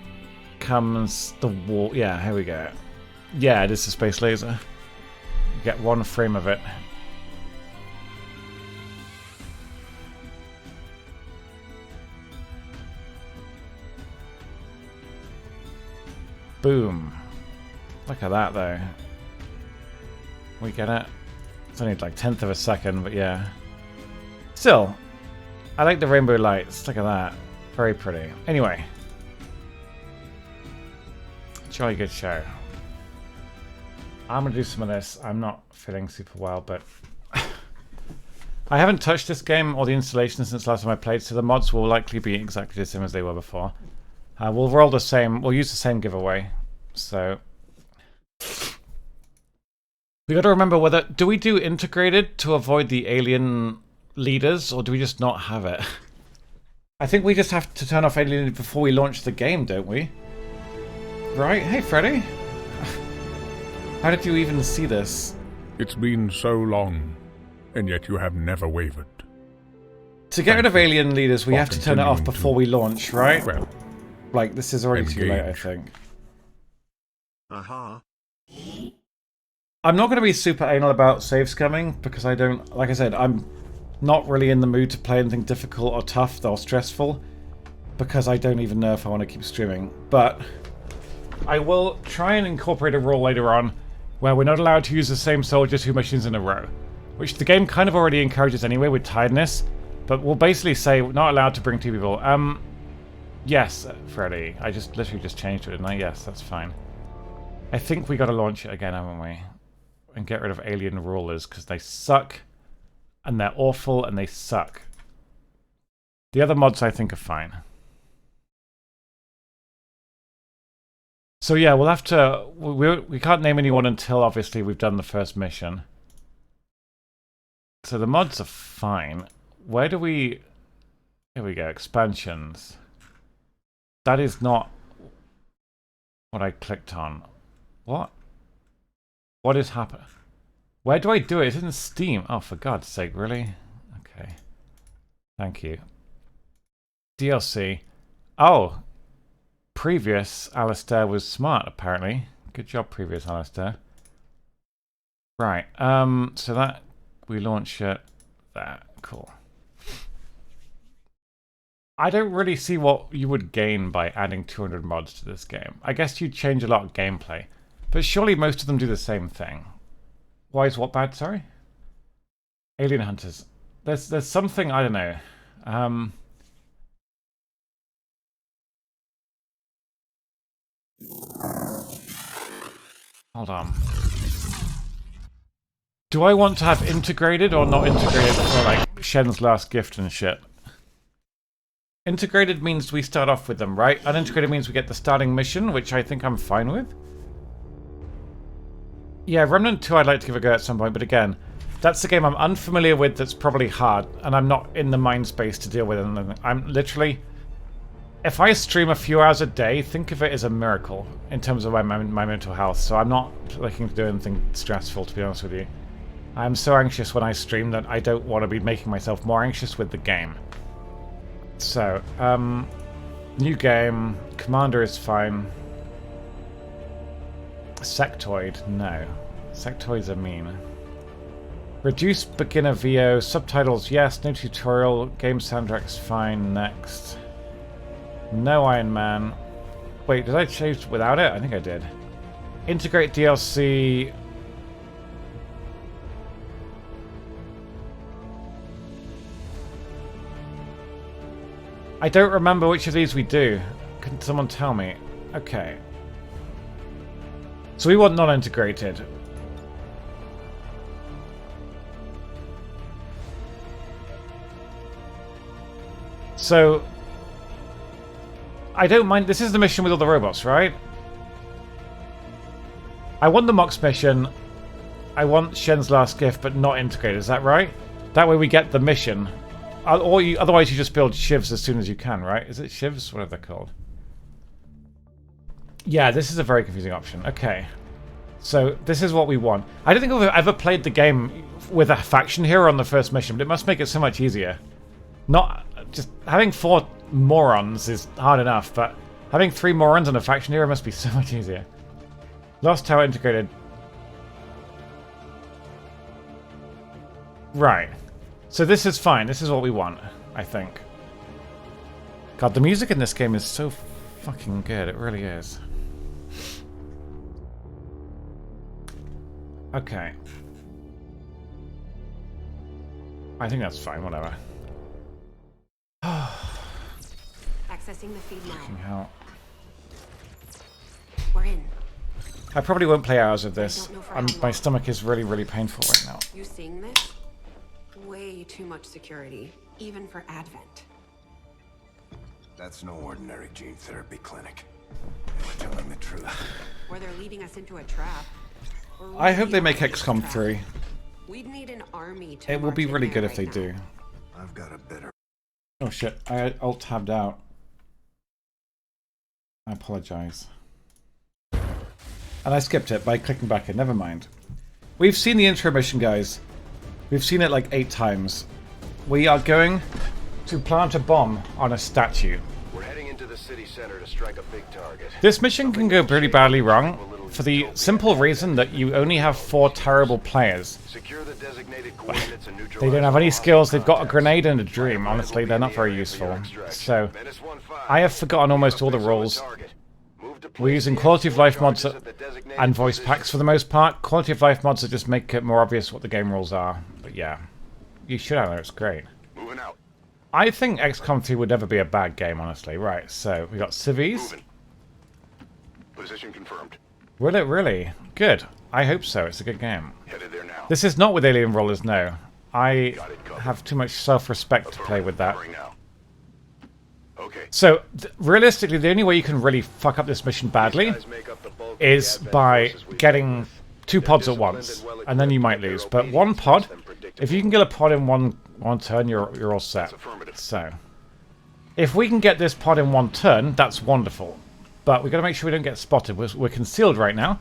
comes the wall. Yeah, here we go. Yeah, it is a space laser. You get one frame of it. Boom. Look at that, though. We get it. It's only like 1/10 of a second, but yeah. Still, I like the rainbow lights. Look at that. Very pretty. Anyway. Jolly good show. I'm going to do some of this. I'm not feeling super well, but... I haven't touched this game or the installation since last time I played, so the mods will likely be exactly the same as they were before. We'll roll the same... We'll use the same giveaway. So... We got to remember whether... Do we do integrated to avoid the alien leaders, or do we just not have it? I think we just have to turn off alien before we launch the game, don't we? Right? Hey, Freddy. How did you even see this? It's been so long, and yet you have never wavered. To get rid of alien leaders, we have to turn it off before we launch, right? Well, like, this is already too late, I think. Aha. I'm not going to be super anal about save scumming, because I don't... Like I said, I'm not really in the mood to play anything difficult or tough or stressful, because I don't even know if I want to keep streaming. But I will try and incorporate a rule later on where we're not allowed to use the same soldier 2 missions in a row, which the game kind of already encourages anyway with tiredness, but we'll basically say we're not allowed to bring 2 people. Yes, Freddy. I just literally just changed it, didn't I? Yes, that's fine. I think we got to launch it again, haven't we? And get rid of alien rulers, because they suck, and they're awful, and they suck. The other mods I think are fine. So yeah, we'll have to... We can't name anyone until, obviously, we've done the first mission. So the mods are fine. Where do we... Here we go, expansions. That is not what I clicked on. What? What is happening? Where do I do it? It's in Steam. Oh, for God's sake, really? Okay. Thank you. DLC. Oh! Previous Alistair was smart, apparently. Good job, previous Alistair. Right, so that... We launch it... That. Cool. I don't really see what you would gain by adding 200 mods to this game. I guess you'd change a lot of gameplay. But surely most of them do the same thing. Why is what bad, sorry? Alien Hunters. There's something, I don't know. Hold on. Do I want to have integrated or not integrated for like Shen's Last Gift and shit? Integrated means we start off with them, right? Unintegrated means we get the starting mission, which I think I'm fine with. Yeah, Remnant 2 I'd like to give a go at some point, but again, that's the game I'm unfamiliar with that's probably hard, and I'm not in the mind space to deal with it. I'm literally... If I stream a few hours a day, think of it as a miracle in terms of my mental health, so I'm not looking to do anything stressful, to be honest with you. I'm so anxious when I stream that I don't want to be making myself more anxious with the game. So, new game, Commander is fine. Sectoid, no. Sectoids are mean. Reduce beginner VO, subtitles yes, no tutorial, game soundtrack's fine, next. No Iron Man. Wait, did I change without it? I think I did. Integrate DLC. I don't remember which of these we do. Can someone tell me? Okay. So we want non-integrated. So... I don't mind... This is the mission with all the robots, right? I want the Mox mission. I want Shen's Last Gift, but not integrated. Is that right? That way we get the mission. Otherwise you just build shivs as soon as you can, right? Is it shivs? What are they called? Yeah, this is a very confusing option. Okay. So, this is what we want. I don't think I've ever played the game with a faction hero on the first mission, but it must make it so much easier. Not... Just having 4 morons is hard enough, but having 3 morons and a faction hero must be so much easier. Lost Tower integrated. Right. So this is fine. This is what we want, I think. God, the music in this game is so fucking good. It really is. Okay. I think that's fine, whatever. Accessing the feed now. Fucking hell. We're in. I probably won't play hours of this. My stomach is really, really painful right now. You seeing this? Way too much security, even for Advent. That's no ordinary gene therapy clinic. They're telling the truth. Or they're leading us into a trap. I hope they make XCOM 3. We'd need an army to It will be really good if they do. I've got a better... Oh shit, I alt-tabbed out. I apologize. And I skipped it by clicking back in, never mind. We've seen the intro mission, guys. We've seen it like 8 times. We are going to plant a bomb on a statue. We're heading into the city center to strike a big target. This mission can go pretty badly wrong, for the simple reason that you only have 4 terrible players. Secure the designated coordinates and neutralize. They don't have any skills, they've got a grenade and a dream. Honestly, they're not very useful. So, I have forgotten almost all the rules. We're using quality of life mods and voice packs for the most part. Quality of life mods that just make it more obvious what the game rules are. But yeah, you should have it, it's great. Moving out. I think XCOM 3 would never be a bad game, honestly. Right, so we got civies. Position confirmed. Will it really? Good. I hope so. It's a good game. Headed there now. This is not with Alien Rollers, no. I have too much self-respect to play with that. Okay. So, realistically, the only way you can really fuck up this mission badly is by getting 2 pods at once, and then you might lose. But 1 pod, if you can get a pod in one turn, you're all set. So, if we can get this pod in 1 turn, that's wonderful. But we've got to make sure we don't get spotted. We're concealed right now,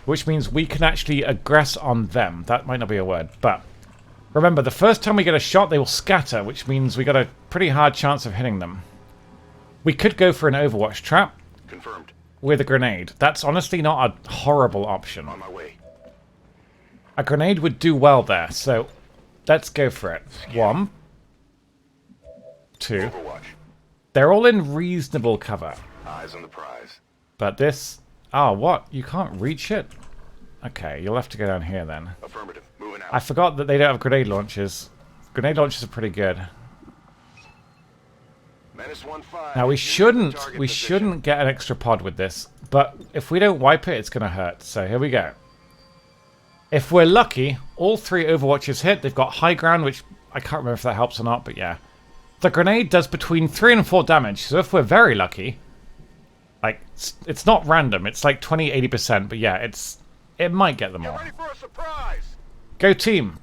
which means we can actually aggress on them. That might not be a word, but remember, the first time we get a shot, they will scatter, which means we got a pretty hard chance of hitting them. We could go for an Overwatch trap. Confirmed. With a grenade. That's honestly not a horrible option. On my way. A grenade would do well there, so let's go for it. 1, 2, They're all in reasonable cover. Eyes on the prize. But this... Oh, what? You can't reach it? Okay, you'll have to go down here then. Affirmative. Moving out. I forgot that they don't have grenade launchers. Grenade launchers are pretty good. Menace 1-5. Now we shouldn't get an extra pod with this, but if we don't wipe it, it's going to hurt. So here we go. If we're lucky, all 3 Overwatches hit. They've got high ground, which I can't remember if that helps or not, but yeah. The grenade does between 3 and 4 damage, so if we're very lucky, like, it's not random. It's like 20-80%, but yeah, it might get them all. Ready for a surprise. Go team!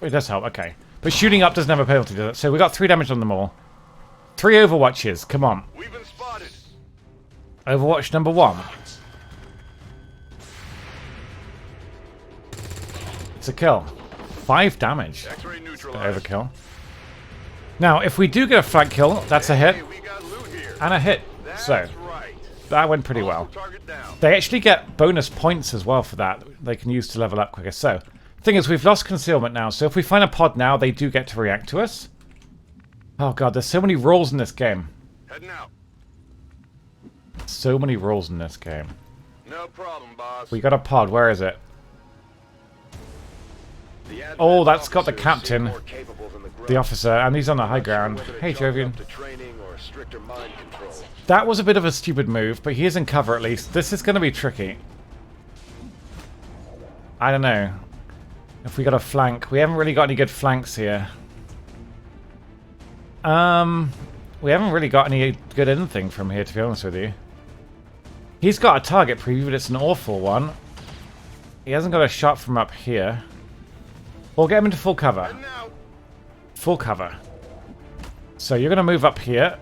It does help, okay. But shooting up doesn't have a penalty, does it? So we got 3 damage on them all. 3 Overwatches, come on. We've been spotted. Overwatch number 1. It's a kill. 5 damage. X-ray neutralized. Overkill. Now, if we do get a flank kill, that's a hit. And a hit. So, that went pretty well. They actually get bonus points as well for that. They can use to level up quicker. So, thing is, we've lost concealment now. So if we find a pod now, they do get to react to us. Oh god, there's so many rules in this game. Heading out. So many rules in this game. No problem, boss. We got a pod. Where is it? Oh, that's got the captain. The officer, and he's on the high ground. Hey, Jovian. That was a bit of a stupid move, but he is in cover at least. This is going to be tricky. I don't know. If we got a flank. We haven't really got any good flanks here. We haven't really got any good anything from here, to be honest with you. He's got a target preview, but it's an awful one. He hasn't got a shot from up here. We'll get him into full cover. Full cover. So you're going to move up here.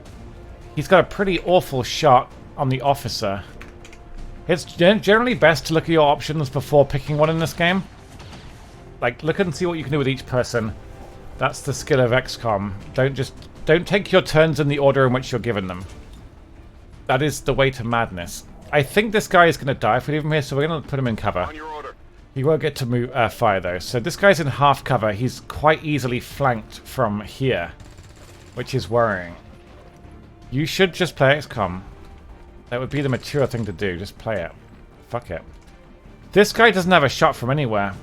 He's got a pretty awful shot on the officer. It's generally best to look at your options before picking one in this game. Like, look and see what you can do with each person. That's the skill of XCOM. Don't take your turns in the order in which you're given them. That is the way to madness. I think this guy is going to die if we leave him here, so we're going to put him in cover. He won't get to move, fire though. So this guy's in half cover. He's quite easily flanked from here, which is worrying. You should just play XCOM. That would be the mature thing to do. Just play it. Fuck it. This guy doesn't have a shot from anywhere.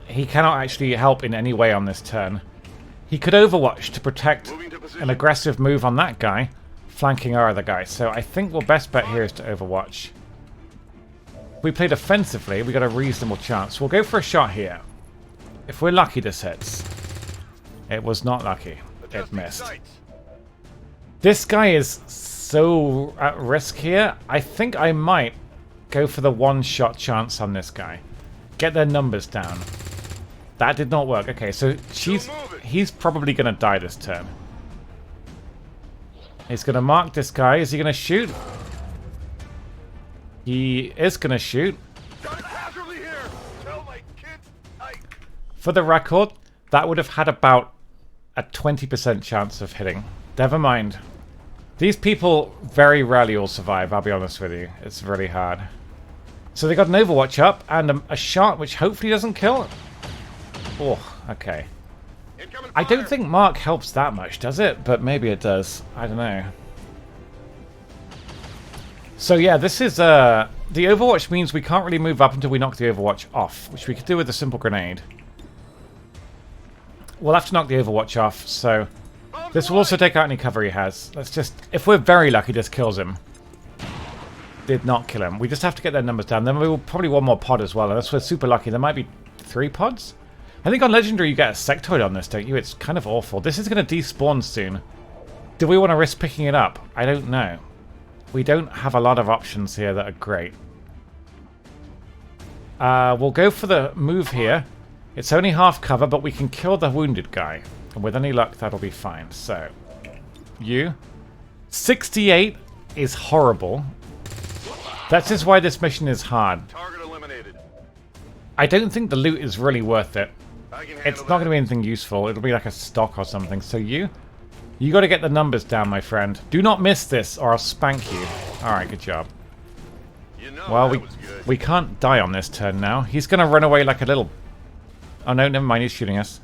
He cannot actually help in any way on this turn. He could overwatch to protect an aggressive move on that guy, flanking our other guy. So I think the best bet here is to overwatch. If we play defensively, we got a reasonable chance. We'll go for a shot here. If we're lucky, this hits. It was not lucky. It missed. This guy is so at risk here. I think I might go for the one-shot chance on this guy. Get their numbers down. That did not work. Okay, so he's probably going to die this turn. He's going to mark this guy. Is he going to shoot? He is going to shoot. For the record, that would have had about a 20% chance of hitting. Never mind. These people very rarely will survive, I'll be honest with you. It's really hard. So they got an Overwatch up and a shot which hopefully doesn't kill. Oh, okay. I don't think Mark helps that much, does it? But maybe it does. I don't know. So yeah, this is the Overwatch means we can't really move up until we knock the Overwatch off, which we could do with a simple grenade. We'll have to knock the Overwatch off, so this will also take out any cover he has. Let's just, if we're very lucky, this kills him. Did not kill him. We just have to get their numbers down. Then we will probably one more pod as well, unless we're super lucky. There might be 3 pods. I think on Legendary you get a sectoid on this, don't you? It's kind of awful. This is going to despawn soon. Do we want to risk picking it up? I don't know. We don't have a lot of options here that are great. We'll go for the move here. It's only half cover, but we can kill the wounded guy. And with any luck, that'll be fine. So, you. 68 is horrible. That's just why this mission is hard. Target eliminated. I don't think the loot is really worth it. It's not going to be anything useful. It'll be like a stock or something. So you got to get the numbers down, my friend. Do not miss this or I'll spank you. Alright, good job. Well, we can't die on this turn now. He's going to run away like a little... Oh no, never mind. He's shooting us.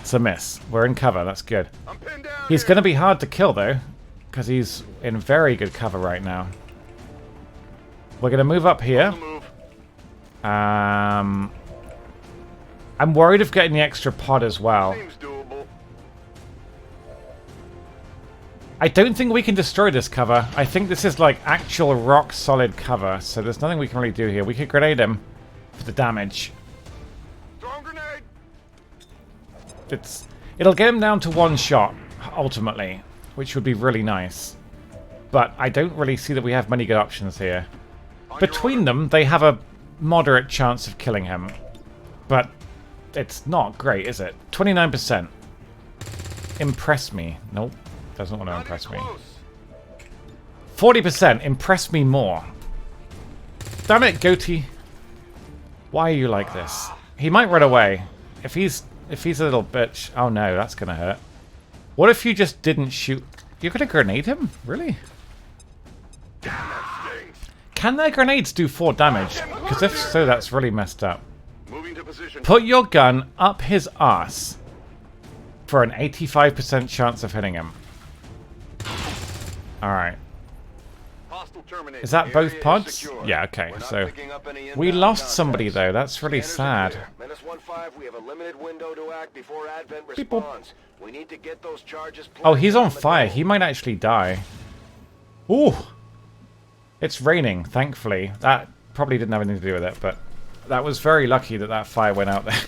It's a miss. We're in cover. That's good. I'm pinned down. He's going to be hard to kill, though, because he's in very good cover right now. We're going to move up here. I'm worried of getting the extra pod as well. I don't think we can destroy this cover. I think this is like actual rock solid cover, so there's nothing we can really do here. We could grenade him for the damage. It'll get him down to one shot, ultimately, which would be really nice. But I don't really see that we have many good options here. Between them, they have a moderate chance of killing him. But it's not great, is it? 29%. Impress me. Nope. Doesn't want to impress me. 40%. Impress me more. Damn it, goatee. Why are you like this? He might run away. If he's a little bitch... Oh no, that's going to hurt. What if you just didn't shoot... You're going to grenade him? Really? Can their grenades do 4 damage? Because if so, that's really messed up. Put your gun up his ass for an 85% chance of hitting him. Alright. Is that both pods? Yeah, okay. So we lost somebody though. That's really sad. Oh, he's on fire. He might actually die. Ooh. It's raining, thankfully. That probably didn't have anything to do with it, but that was very lucky that that fire went out there.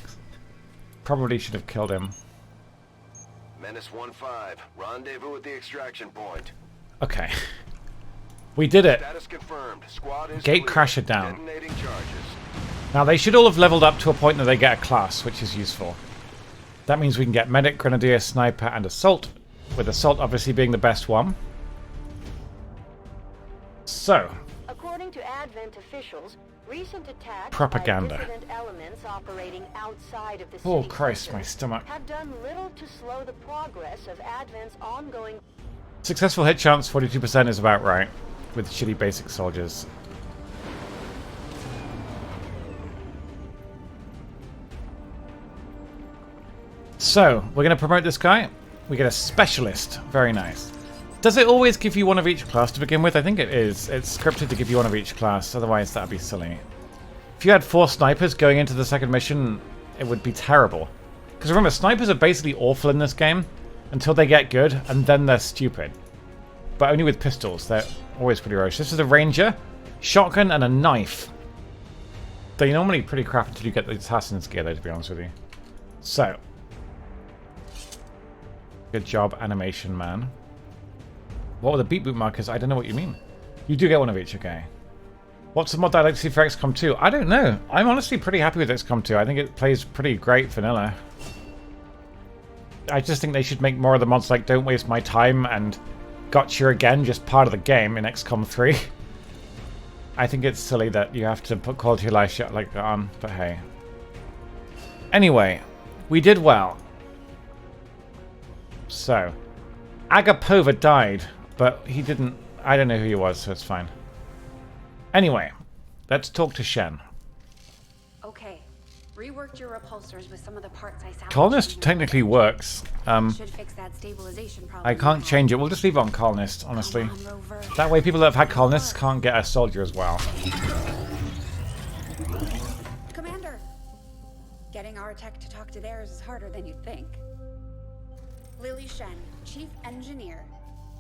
Probably should have killed him. Menace 1-5. Rendezvous at the extraction point. Okay. We did it. Status confirmed. Squad is Gate clear. crasher down. Detonating charges. Now they should all have leveled up to a point that they get a class, which is useful. That means we can get medic, grenadier, sniper, and assault. With assault obviously being the best one. So. According to Advent officials, recent attacks Propaganda. by dissident elements operating outside of the Oh city Christ, center my stomach. have done little to slow the progress of Advent's ongoing. Successful hit chance 42% is about right with shitty basic soldiers. So, we're going to promote this guy. We get a specialist. Very nice. Does it always give you one of each class to begin with? I think it is. It's scripted to give you one of each class, otherwise that'd be silly. If you had 4 snipers going into the second mission, it would be terrible. Because remember, snipers are basically awful in this game until they get good, and then they're stupid. But only with pistols. They're always pretty roach. This is a ranger, shotgun, and a knife. They're normally pretty crap until you get the assassin's gear, though, to be honest with you. So. Good job, animation man. What were the beat boot markers? I don't know what you mean. You do get one of each, okay. What's the mod I'd like to see for XCOM 2? I don't know. I'm honestly pretty happy with XCOM 2. I think it plays pretty great vanilla. I just think they should make more of the mods like Don't Waste My Time and Gotcha Again just part of the game in XCOM 3. I think it's silly that you have to put quality of life shit like that on, but hey. Anyway, we did well. So, Agapova died, but he didn't... I don't know who he was, so it's fine. Anyway, let's talk to Shen. Okay, reworked your repulsors with some of the parts I salvaged. Colonist technically works. Should fix that stabilization problem. I can't change it. We'll just leave it on Colonist, honestly. That way people that have had Colonists can't get a soldier as well. Commander! Getting our tech to talk to theirs is harder than you'd think. Lily Shen, Chief Engineer,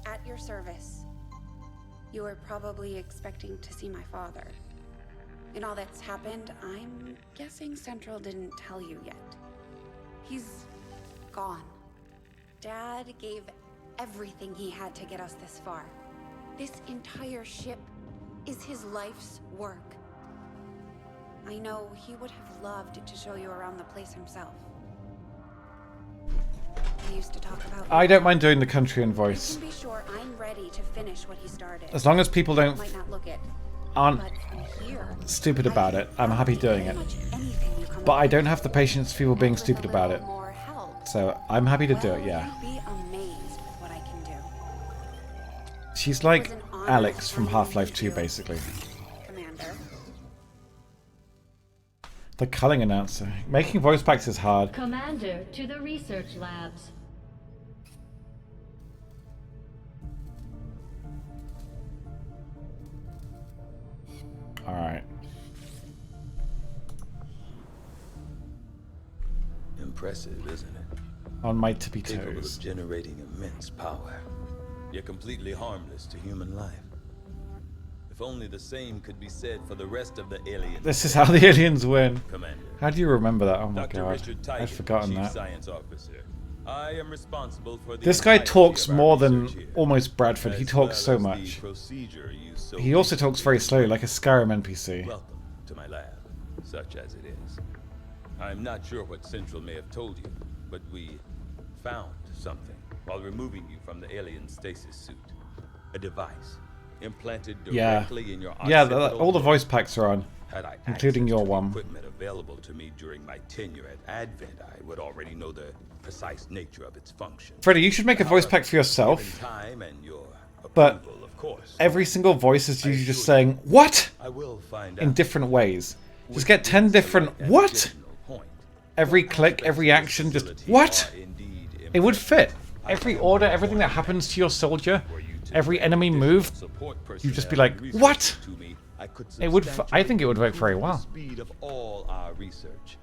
at your service. You were probably expecting to see my father. In all that's happened, I'm guessing Central didn't tell you yet. He's gone. Dad gave everything he had to get us this far. This entire ship is his life's work. I know he would have loved to show you around the place himself. He used to talk about I don't mind doing the country and voice. be sure I'm ready to finish what he started. As long as people don't Might not look it, aren't but from here, stupid about it, I'm happy doing it. But I don't have the patience for people being stupid about it. So I'm happy to do it, yeah. be amazed with what I can do. She's like Alex from Half-Life 2, basically. Commander. The culling announcer. Making voice packs is hard. Commander to the research labs. Alright. Impressive, isn't it? On my tippy Capable toes. of generating immense power, yet completely harmless to human life. If only the same could be said for the rest of the aliens. This is how the aliens win. Commander. How do you remember that? Oh my Dr. god. Richard Tigan, I'd forgotten Chief that. Science Officer. I am responsible for the This guy entirety talks of our more than research here, almost Bradford. He as talks well so as the much. procedure used so He also talks very patiently. slowly, like a Skyrim NPC. Welcome to my lab, such as it is. I'm not sure what Central may have told you, but we found something while removing you from the alien stasis suit. A device implanted directly in your Yeah, occipital all the lobe. voice packs are on, Had I including access your to the one. equipment available to me during my tenure at Advent, I would already know the precise nature of its function. Freddy, you should make a voice pack for yourself. Given time and your But approval, of course. every single voice is usually just saying, "What?" I will find in out. different ways. Just Which get 10 leads to different an "what?" additional point. Every click, every action, just "what?" It would fit. Every order, everything that happens to your soldier, every enemy move, you'd just be like, "What?" It would. I think it would work very well. Speed of all our research.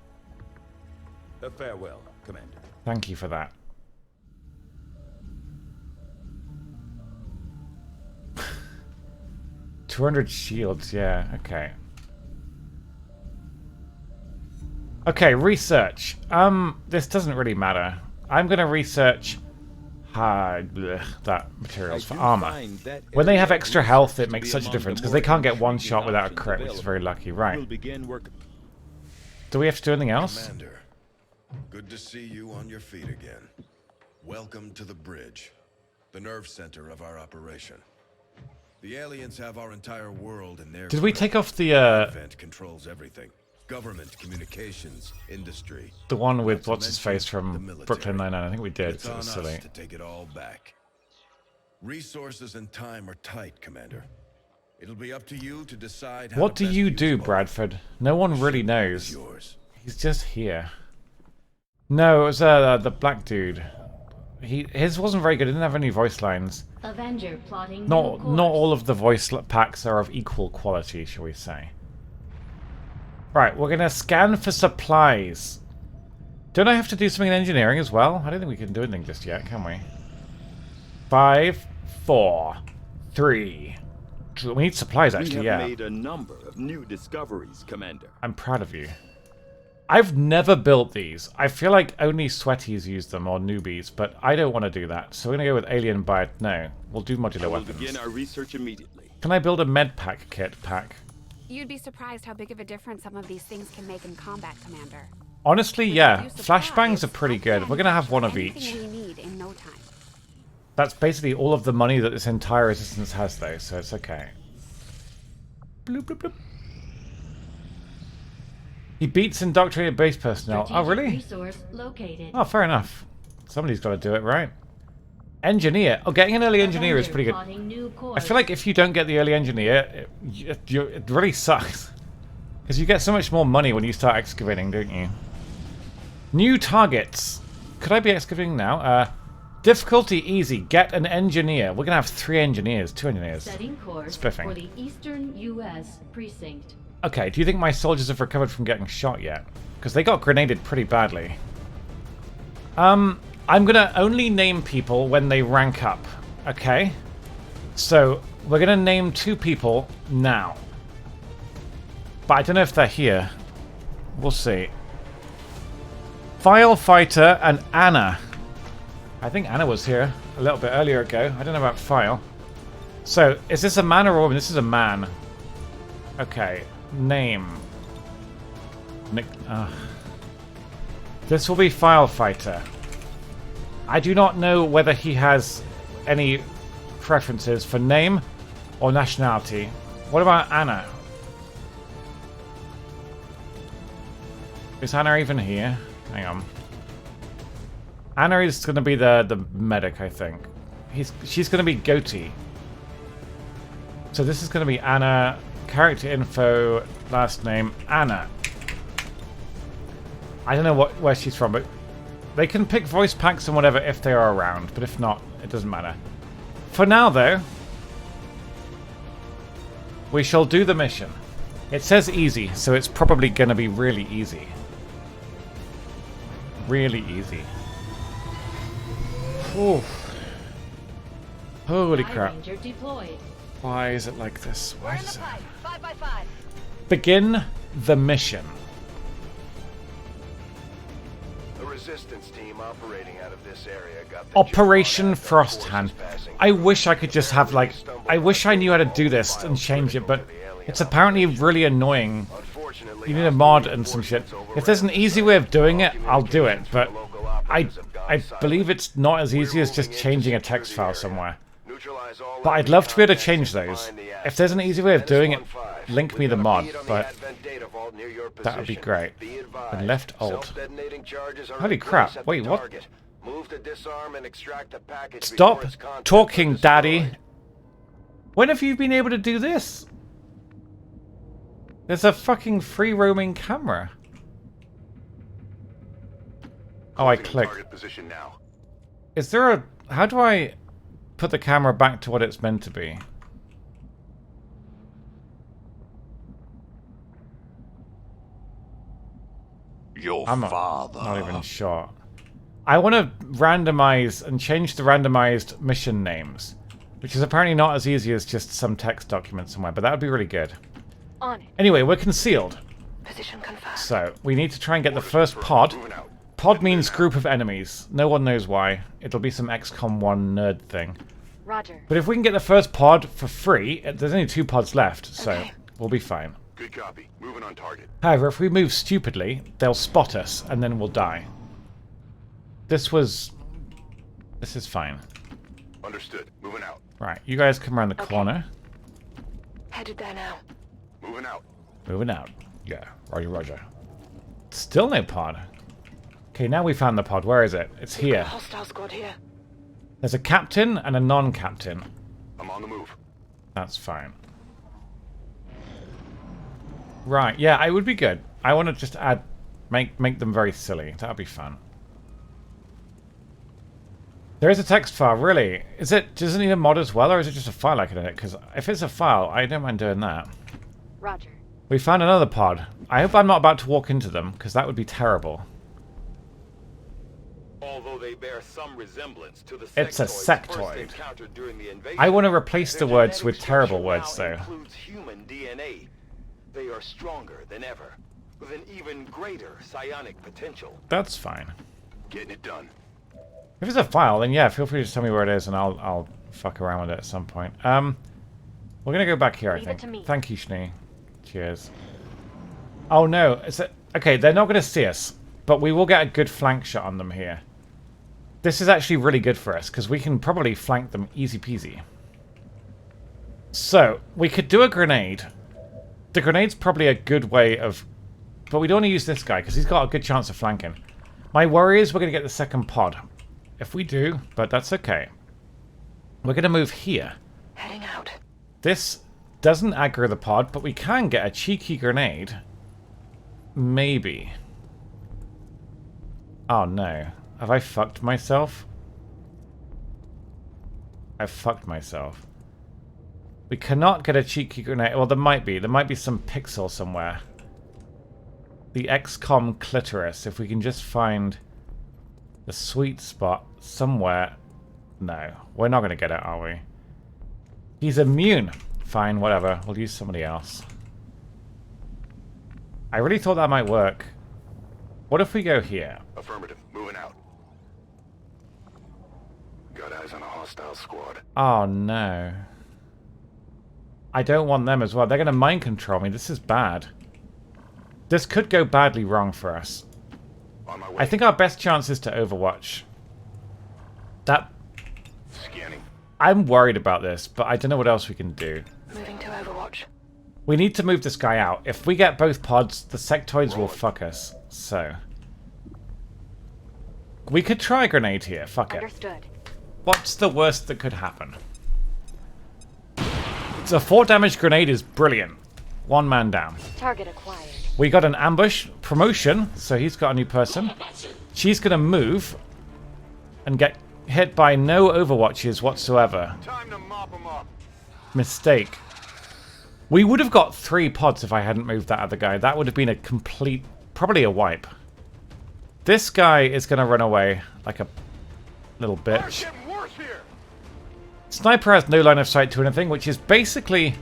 Farewell, Commander. Thank you for that. $200 shields, yeah, okay. Okay, research. This doesn't really matter. I'm gonna research that materials for armor. When they have extra health, it makes such a difference, because they can't get one shot without a crit, which is very lucky. Right. Do we have to do anything else? Commander, good to see you on your feet again. Welcome to the bridge, the nerve center of our operation. The aliens have our entire world in their Did we take off the Advent controls everything. Government, communications, industry. the one with Not what's to his face mention from the military. Brooklyn Nine-Nine? I think we did. It's So it on was us silly. to take it all back. Resources and time are tight, Commander. It'll be up to you to decide how What to do best you use do, both. Bradford? No one really knows. Yours. He's just here. No, it was the black dude. His wasn't very good. It didn't have any voice lines. Avenger plotting Not all of the voice packs are of equal quality, shall we say. Right, we're gonna scan for supplies. Don't I have to do something in engineering as well? I don't think we can do anything just yet, can we? 5, 4, 3. We need supplies, actually, yeah. We have made a number of new discoveries, Commander. I'm proud of you. I've never built these. I feel like only sweaties use them, or newbies, but I don't want to do that. So we're going to go with alien bio... No, we'll do modular We'll weapons. begin our research immediately. Can I build a med pack kit pack? You'd be surprised how big of a difference some of these things can make in combat, Commander. Honestly, With yeah. a few supplies, Flashbangs are pretty good. We're going to have one of each. anything we need in no time. That's basically all of the money that this entire resistance has, though, so it's okay. Bloop, bloop, bloop. He beats indoctrinated base personnel. Oh, really? Resource located. Oh, fair enough. Somebody's got to do it, right? Engineer. Oh, getting an early engineer is pretty good. I feel like if you don't get the early engineer, it really sucks. Because you get so much more money when you start excavating, don't you? New targets. Could I be excavating now? Difficulty easy. Get an engineer. We're going to have 3 engineers. 2 engineers. Setting course Spiffing. for the Eastern U.S. precinct. Okay, do you think my soldiers have recovered from getting shot yet? Because they got grenaded pretty badly. I'm gonna only name people when they rank up, okay? So, we're gonna name 2 people now. But I don't know if they're here. We'll see. Firefighter and Anna. I think Anna was here a little bit earlier ago. I don't know about File. So, is this a man or a woman? This is a man. Okay. Name. Nick. This will be Firefighter. I do not know whether he has any preferences for name or nationality. What about Anna? Is Anna even here? Hang on. Anna is going to be the medic, I think. She's going to be Goatee. So this is going to be Anna. Character info, last name, Anna. I don't know where she's from, but they can pick voice packs and whatever if they are around, but if not, it doesn't matter. For now, though, we shall do the mission. It says easy, so it's probably going to be really easy. Really easy. Ooh. Holy crap. Why is it like this? Why is it? 5x5. Begin the mission. The resistance team operating out of this area got the Operation Frosthand. I wish I could just have, like... I wish I knew how to do this and change it, but it's apparently really annoying. You need a mod and some shit. If there's an easy way of doing it, I'll do it, but I believe it's not as easy as just changing a text file somewhere. But I'd love to be able to change those. If there's an easy way of doing it, link me the mod, but that would be great. And left alt. Holy crap, wait, what? Stop talking, Daddy. When have you been able to do this? There's a fucking free roaming camera. Oh, I clicked. Is there a... How do I put the camera back to what it's meant to be? I'm not even sure. I want to randomize and change the randomized mission names, which is apparently not as easy as just some text document somewhere, but that would be really good. On it. Anyway, we're concealed. Position confirmed. So, we need to try and get the first pod. Pod means group of enemies. No one knows why. It'll be some XCOM 1 nerd thing. Roger. But if we can get the first pod for free, there's only 2 pods left, so we'll be fine. Good copy. Moving on target. However, if we move stupidly, they'll spot us, and then we'll die. This is fine. Understood. Moving out. Right, you guys come around the corner. Headed there now. Moving out. Moving out. Yeah, roger. Still no pod. Okay, now we found the pod. Where is it? It's here. Hostile squad here. There's a captain and a non-captain. I'm on the move. That's fine. Right, yeah, it would be good. I want to just make them very silly. That would be fun. There is a text file, really. Does it need a mod as well, or is it just a file I can edit? Because if it's a file, I don't mind doing that. Roger. We found another pod. I hope I'm not about to walk into them, because that would be terrible. Although they bear some resemblance to the It's a sectoid. during the invasion, I want to replace the words with terrible words, though. Includes human DNA. They are stronger than ever, with an even greater psionic potential. That's fine. Getting it done. If it's a file, then yeah, feel free to just tell me where it is, and I'll fuck around with it at some point. We're gonna go back here, I think. Thank you, Schnee. Cheers. Oh no, okay, they're not gonna see us, but we will get a good flank shot on them here. This is actually really good for us, because we can probably flank them easy peasy. So, we could do a grenade. The grenade's probably a good way of... But we don't want to use this guy, because he's got a good chance of flanking. My worry is we're going to get the second pod. If we do, but that's okay. We're going to move here. Heading out. This doesn't aggro the pod, but we can get a cheeky grenade. Maybe. Oh no. Have I fucked myself? I've fucked myself. We cannot get a cheeky grenade. Well, there might be. There might be some pixel somewhere. The XCOM clitoris. If we can just find the sweet spot somewhere. No. We're not going to get it, are we? He's immune. Fine, whatever. We'll use somebody else. I really thought that might work. What if we go here? Affirmative. Moving out. Got eyes on a hostile squad. Oh, no. I don't want them as well. They're going to mind control me. This is bad. This could go badly wrong for us. On my way. I think our best chance is to overwatch. That... Scanning. I'm worried about this, but I don't know what else we can do. Moving to Overwatch. We need to move this guy out. If we get both pods, the sectoids will fuck us. So... we could try a grenade here. Fuck it. Understood. What's the worst that could happen? So 4 damage grenade is brilliant. 1 man down. Target acquired. We got an ambush promotion, so he's got a new person. She's going to move and get hit by no overwatches whatsoever. Time to mop 'em up. Mistake. We would have got 3 pods if I hadn't moved that other guy. That would have been a complete... probably a wipe. This guy is going to run away like a little bitch. Sniper has no line of sight to anything, which is basically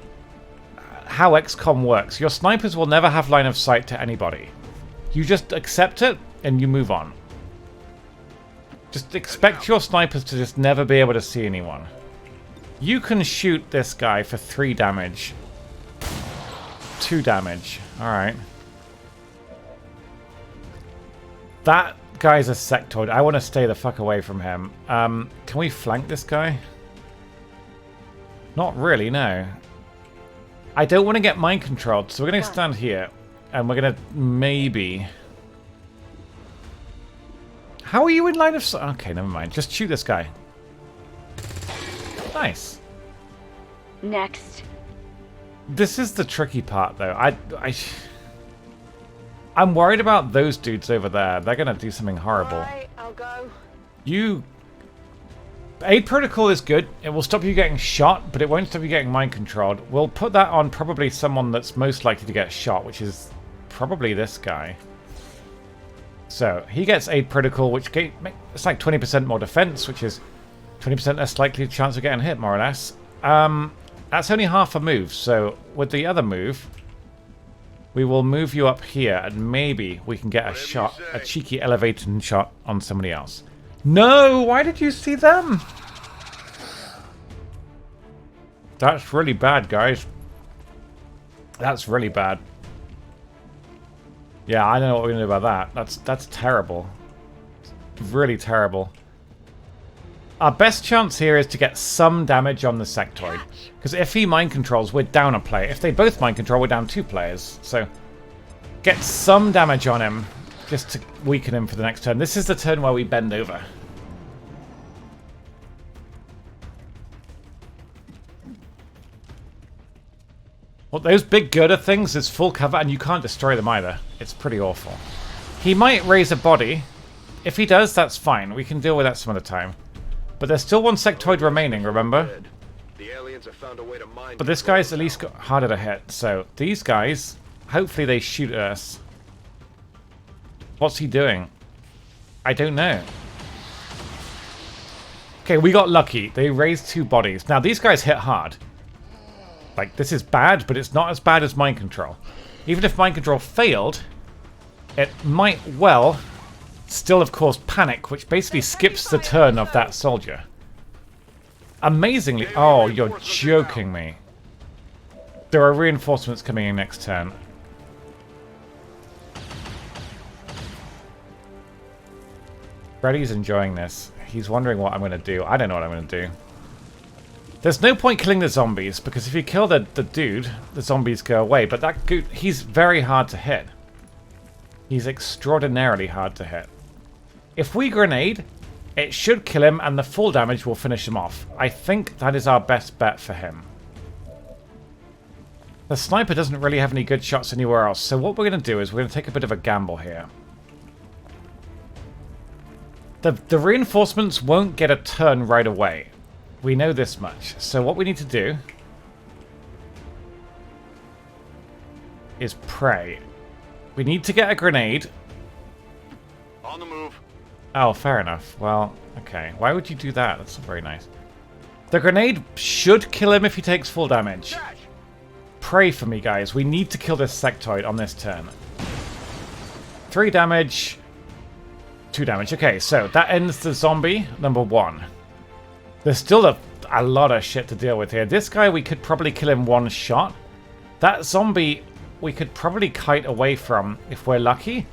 how XCOM works. Your snipers will never have line of sight to anybody. You just accept it and you move on. Just expect your snipers to just never be able to see anyone. You can shoot this guy for 3 damage. 2 damage. Alright. That guy's a sectoid. I want to stay the fuck away from him. Can we flank this guy? Not really, no. I don't want to get mind controlled, so we're going to stand here. And we're going to maybe... How are you in line of sight? Okay, never mind. Just shoot this guy. Nice. Next. This is the tricky part, though. I'm worried about those dudes over there. They're going to do something horrible. Right, I'll go. You... Aid protocol is good. It will stop you getting shot, but it won't stop you getting mind controlled. We'll put that on probably someone that's most likely to get shot, which is probably this guy. So, he gets aid protocol, which it's like 20% more defense, which is 20% less likely chance of getting hit, more or less. That's only half a move, so with the other move, we will move you up here, and maybe we can get a shot, a cheeky elevated shot on somebody else. No! Why did you see them? That's really bad, guys. That's really bad. Yeah, I don't know what we're going to do about that. That's terrible. Really terrible. Our best chance here is to get some damage on the sectoid. Because if he mind controls, we're down a player. If they both mind control, we're down 2 players. So, get some damage on him. Just to weaken him for the next turn. This is the turn where we bend over. Well, those big girder things is full cover, and you can't destroy them either. It's pretty awful. He might raise a body. If he does, that's fine. We can deal with that some other time. But there's still 1 sectoid remaining, remember? But this guy's at least got harder to hit. So, these guys, hopefully they shoot at us. What's he doing? I don't know. Okay, we got lucky. They raised 2 bodies. Now, these guys hit hard. Like, this is bad, but it's not as bad as mind control. Even if mind control failed, it might well still have caused panic, which basically skips the turn of that soldier. Amazingly... Oh, you're joking me. There are reinforcements coming in next turn. Freddy's enjoying this. He's wondering what I'm going to do. I don't know what I'm going to do. There's no point killing the zombies, because if you kill the dude, the zombies go away. But that dude, he's very hard to hit. He's extraordinarily hard to hit. If we grenade, it should kill him, and the full damage will finish him off. I think that is our best bet for him. The sniper doesn't really have any good shots anywhere else, so what we're going to do is we're going to take a bit of a gamble here. The reinforcements won't get a turn right away. We know this much. So what we need to do is pray. We need to get a grenade. On the move. Oh, fair enough. Well, okay. Why would you do that? That's not very nice. The grenade should kill him if he takes full damage. Pray for me, guys. We need to kill this sectoid on this turn. 3 damage. 2 damage. Okay, so that ends the zombie number 1. There's still a lot of shit to deal with here. This guy, we could probably kill him 1 shot. That zombie, we could probably kite away from if we're lucky.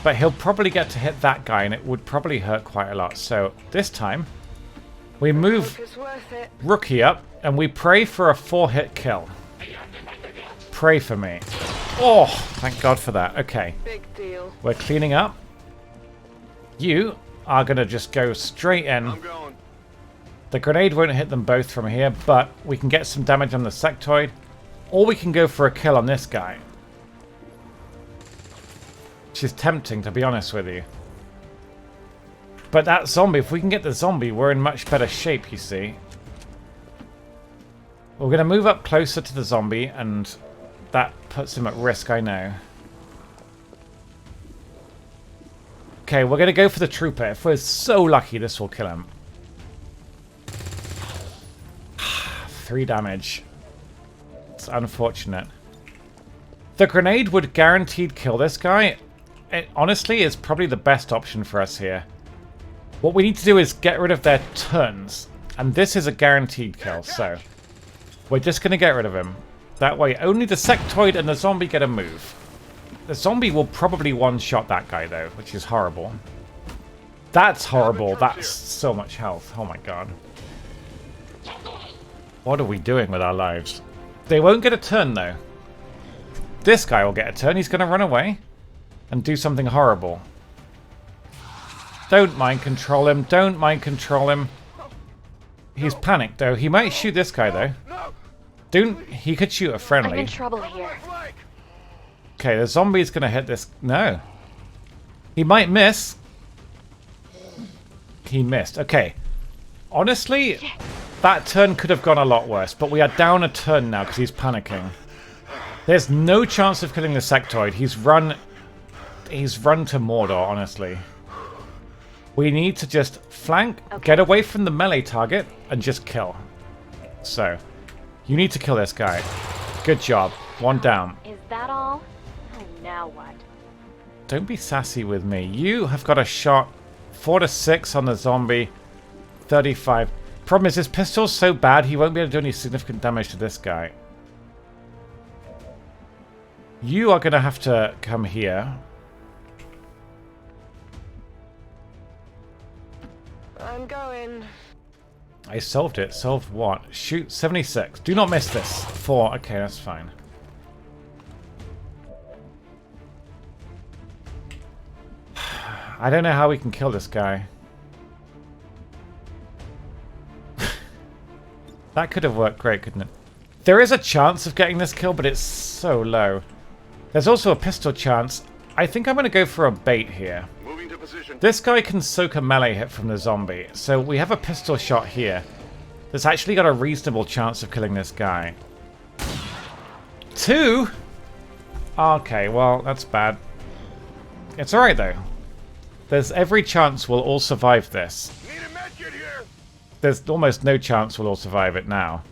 But he'll probably get to hit that guy, and it would probably hurt quite a lot. So this time, we move Rookie up, and we pray for a 4-hit kill. Pray for me. Oh, thank God for that. Okay. Big deal. We're cleaning up. You are going to just go straight in. I'm going. The grenade won't hit them both from here, but we can get some damage on the sectoid. Or we can go for a kill on this guy. Which is tempting, to be honest with you. But that zombie, if we can get the zombie, we're in much better shape, you see. We're going to move up closer to the zombie, and that puts him at risk, I know. Okay, we're going to go for the trooper. If we're so lucky, this will kill him. 3 damage. It's unfortunate. The grenade would guaranteed kill this guy. It honestly is probably the best option for us here. What we need to do is get rid of their turns. And this is a guaranteed kill, so we're just going to get rid of him. That way, only the sectoid and the zombie get a move. The zombie will probably one-shot that guy, though, which is horrible. That's horrible. That's so much health. Oh my god. What are we doing with our lives? They won't get a turn, though. This guy will get a turn. He's going to run away and do something horrible. Don't mind control him. Don't mind control him. He's panicked, though. He might shoot this guy, though. He could shoot a friendly. I'm in trouble here. Okay, the zombie's going to hit this. No. He might miss. He missed. Okay. Honestly, that turn could have gone a lot worse, but we are down a turn now because he's panicking. There's no chance of killing the sectoid. He's run to Mordor, honestly. We need to just flank, get away from the melee target, and just kill. So, you need to kill this guy. Good job. 1 down. Is that all? Oh, now what? Don't be sassy with me. You have got a shot 4 to 6 on the zombie. 35. Problem is, his pistol's so bad, he won't be able to do any significant damage to this guy. You are going to have to come here. I'm going. I solved it. Solved what? Shoot 76. Do not miss this. 4. Okay, that's fine. I don't know how we can kill this guy. That could have worked great, couldn't it? There is a chance of getting this kill, but it's so low. There's also a pistol chance. I think I'm going to go for a bait here. Moving to position. This guy can soak a melee hit from the zombie, so we have a pistol shot here. That's actually got a reasonable chance of killing this guy. 2? Okay, well, that's bad. It's alright, though. There's every chance we'll all survive this. Need a medkit here. There's almost no chance we'll all survive it now.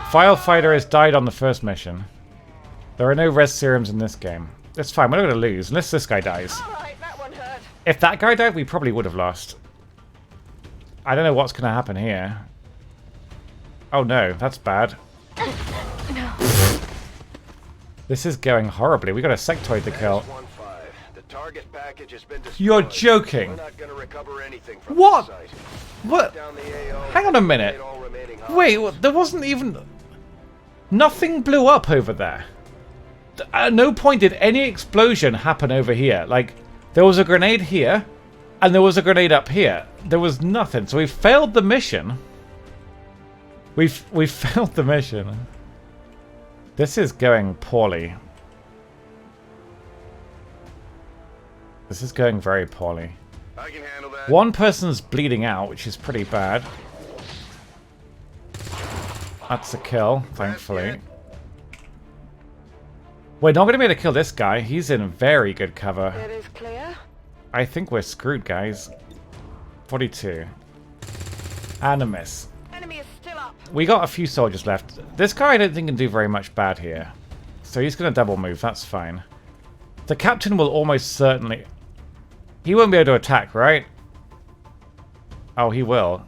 Firefighter has died on the first mission. There are no res serums in this game. It's fine, we're not going to lose, unless this guy dies. Alright, that one hurt. If that guy died, we probably would have lost. I don't know what's going to happen here. Oh no, that's bad. No. This is going horribly. We got a sectoid to kill. The target package has been destroyed. You're joking. We're not going to recover anything from What? the site. What? Hang on a minute. Wait, there wasn't even... Nothing blew up over there. At no point did any explosion happen over here. Like, there was a grenade here, and there was a grenade up here. There was nothing. So we failed the mission. We failed the mission. This is going poorly. This is going very poorly. I can handle that. One person's bleeding out, which is pretty bad. That's a kill, thankfully. We're not going to be able to kill this guy. He's in very good cover. It is clear. I think we're screwed, guys. 42. And a miss. Enemy is still up. We got a few soldiers left. This guy I don't think can do very much bad here. So he's going to double move. That's fine. The captain will almost certainly... He won't be able to attack, right? Oh, he will.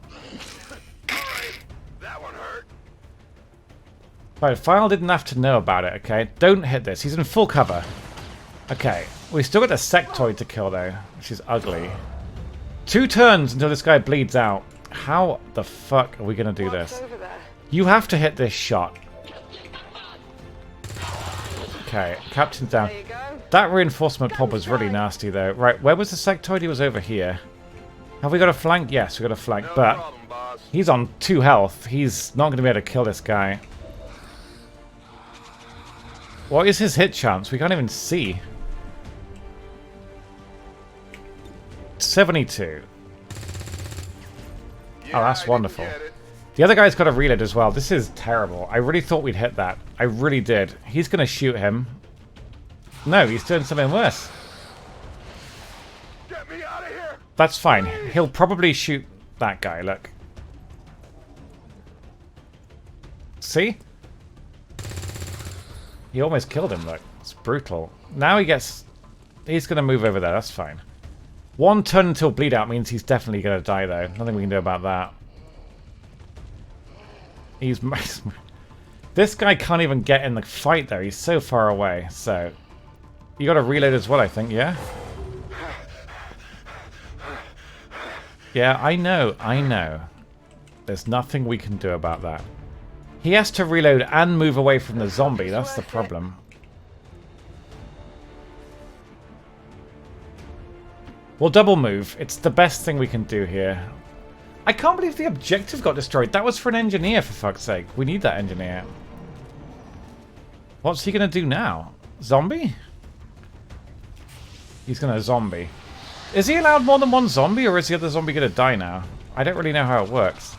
Right, File didn't have to know about it, okay? Don't hit this. He's in full cover. Okay. We still got a sectoid to kill, though, which is ugly. 2 turns until this guy bleeds out. How the fuck are we going to do this? You have to hit this shot. Okay, Captain's down. That reinforcement pod was really nasty, though. Right, where was the sectoid? He was over here. Have we got a flank? Yes, we got a flank, but he's on 2 health. He's not going to be able to kill this guy. What is his hit chance? We can't even see. 72. Oh, that's wonderful. The other guy's got a reload as well. This is terrible. I really thought we'd hit that. I really did. He's going to shoot him. No, he's doing something worse. Get me out of here! That's fine. He'll probably shoot that guy, look. See? He almost killed him, look. It's brutal. Now he gets... He's going to move over there, that's fine. 1 turn until bleed out means he's definitely going to die, though. Nothing we can do about that. He's... This guy can't even get in the fight, though. He's so far away, so... You got to reload as well, I think, yeah? Yeah, I know, I know. There's nothing we can do about that. He has to reload and move away from the zombie, that's the problem. We'll double move. It's the best thing we can do here. I can't believe the objective got destroyed. That was for an engineer, for fuck's sake. We need that engineer. What's he going to do now? Zombie? He's going to zombie. Is he allowed more than one zombie, or is the other zombie going to die now? I don't really know how it works.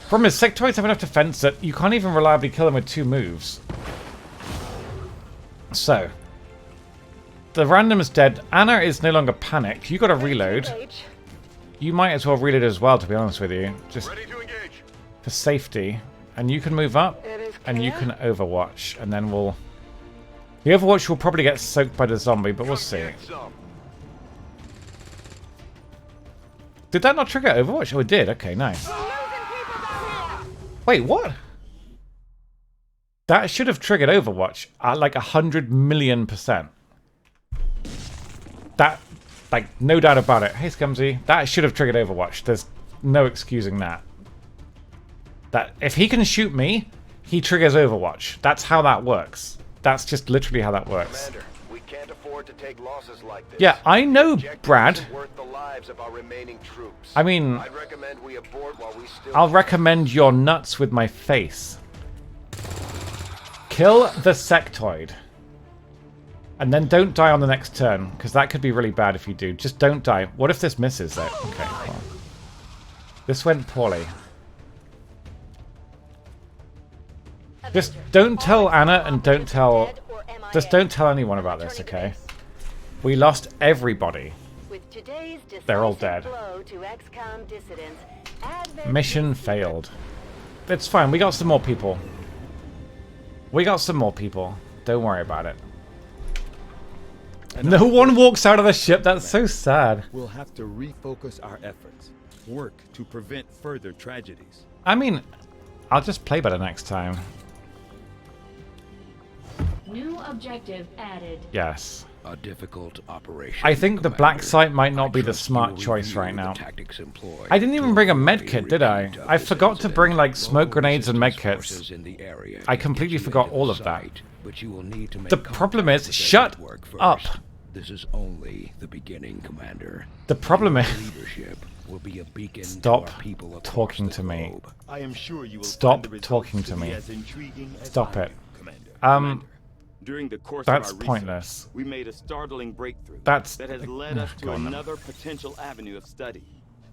Problem is, sectoids have enough defense that you can't even reliably kill them with 2 moves. So, the random is dead. Anna is no longer panicked. You got to reload. You might as well reload as well, to be honest with you. Just for safety. And you can move up, and you can overwatch, and then we'll... The overwatch will probably get soaked by the zombie, but we'll see. Did that not trigger overwatch? Oh, it did. Okay, nice. Wait, what? That should have triggered overwatch at like 100,000,000%. That, like, no doubt about it. Hey, Scumsy. That should have triggered overwatch. There's no excusing that. That if he can shoot me, he triggers overwatch. That's how that works. That's just literally how that works. Commander, we can't afford to take losses like this. Yeah, I know, Brad. Worth the lives of our remaining troops. I mean, I'd recommend we abort while we still I'll recommend your nuts with my face. Kill the sectoid. And then don't die on the next turn, because that could be really bad if you do. Just don't die. What if this misses, though? Okay, well. This went poorly. Just don't tell Anna and don't tell... Just don't tell anyone about this, okay? We lost everybody. They're all dead. Mission failed. It's fine, we got some more people. We got some more people. Don't worry about it. No one walks out of the ship, that's so sad. We'll have to refocus our efforts. Work to prevent further tragedies. I mean, I'll just play better next time. New objective added. Yes. A difficult operation. I think the black site might not be the smart choice right now. I didn't even bring a medkit, did I? I forgot to bring like smoke grenades and medkits. I completely forgot all of that. The problem is, shut up. This is only the beginning, Commander. The problem is, will be a beacon stop to our people talking to me. I am sure you will Stop talking to me. Stop it. During the course That's of our pointless. research, we made a startling breakthrough that has led us to another potential avenue of study.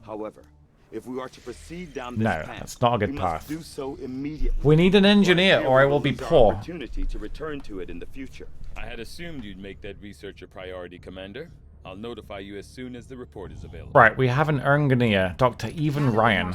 However, if we are to proceed down this path, that's not a good path. We must do so immediately. We need an engineer, or I will be poor. Opportunity to return to it in the future. I had assumed you'd make that research a priority, Commander. I'll notify you as soon as the report is available. Right, we have an engineer, Dr. Even Ryan.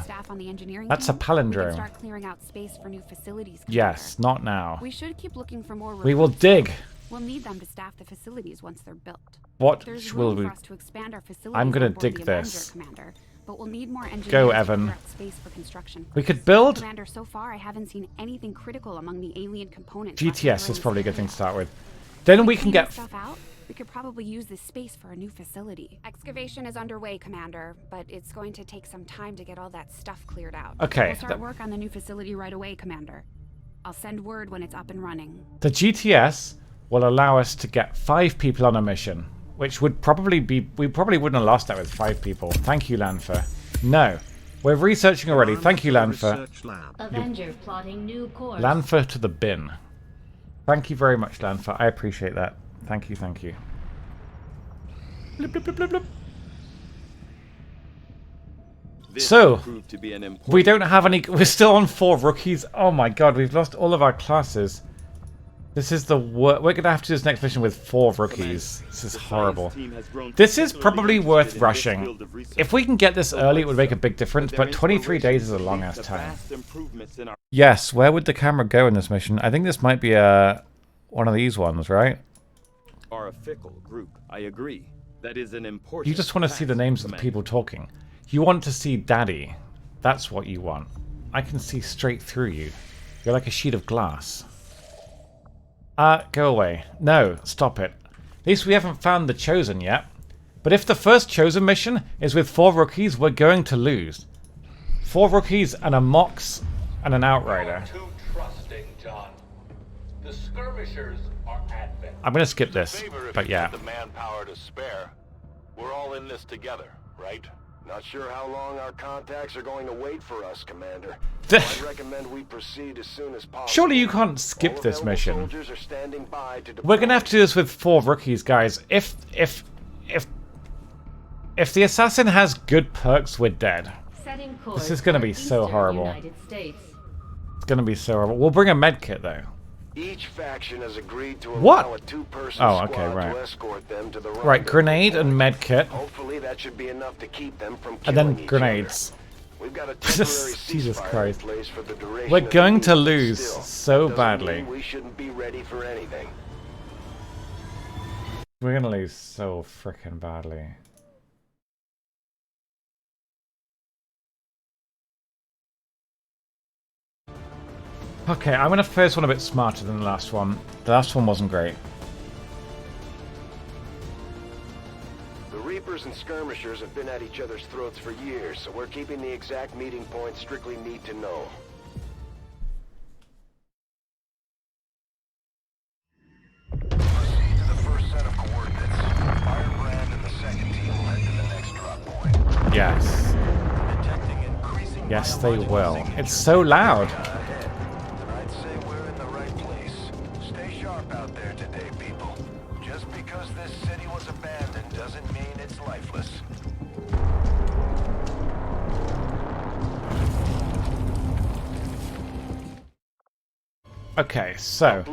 That's a palindrome. Start clearing out space for new facilities. Yes, not now. We should keep looking for more. We will dig. We'll need them to staff the facilities once they're built. What There's will room we? for us to expand our facilities I'm gonna on board dig the this. Avenger, Commander, but we'll need more engineers Go, to Evan. clear out space for construction. We could build. Commander, so far I haven't seen anything critical among the alien components. GTS is probably a good thing to start with. Then we can get. Stuff out. We could probably use this space for a new facility. Excavation is underway, Commander, but it's going to take some time to get all that stuff cleared out. Okay. We'll start work on the new facility right away, Commander. I'll send word when it's up and running. The GTS will allow us to get 5 people on a mission, which would probably be... We probably wouldn't have lost that with 5 people. Thank you, Lanfer. No. We're researching already. Thank you, Lanfer. Avenger plotting new course. Lanfer to the bin. Thank you very much, Lanfer. I appreciate that. Thank you, thank you. Blip, blip, blip, blip, blip. So, proved to be an important we don't have any... We're still on 4 rookies. Oh my god, we've lost all of our classes. This is the worst. We're going to have to do this next mission with 4 rookies. This is horrible. This is probably worth rushing. If we can get this early, it would make a big difference, but 23 days is a long-ass time. Yes, where would the camera go in this mission? I think this might be one of these ones, right? Are a fickle group. I agree. That is an important. You just want to see the names of the people talking. You want to see Daddy. That's what you want. I can see straight through you. You're like a sheet of glass. Go away. No, stop it. At least we haven't found the Chosen yet. But if the first Chosen mission is with 4 rookies, we're going to lose. 4 rookies and a Mox and an Outrider. Too trusting, John. The skirmishers are advent. I'm going to skip this, but yeah. The manpower to spare. We're all in this together, right? Not sure how long our contacts are going to wait for us, Commander. So I'd recommend we proceed as soon as possible. Surely you can't skip this mission. We're going to have to do this with 4 rookies, guys. If the assassin has good perks, we're dead. This is going to be so horrible. It's going to be so horrible. We'll bring a medkit, though. Each faction has agreed to What? allow a 2-person Oh, okay, squad right. to escort them to the Right, grenade and medkit. Hopefully that should be enough to keep them from And killing then each grenades. other. We've got a temporary Jesus ceasefire Christ. in place for the duration We're of the going to meeting. lose Still, so doesn't badly. mean we shouldn't be ready for anything. We're going to lose so freaking badly. Okay, I'm going to first one a bit smarter than the last one. The last one wasn't great. The Reapers and Skirmishers have been at each other's throats for years, so we're keeping the exact meeting point strictly need to know. Proceed to the first set of coordinates. Firebrand and the second team will head to the next drop point. Yes. Yes, they will. It's so loud. I'd say we're in the right place. Stay sharp out there today, people. Just because this city was abandoned doesn't mean it's lifeless. Okay, so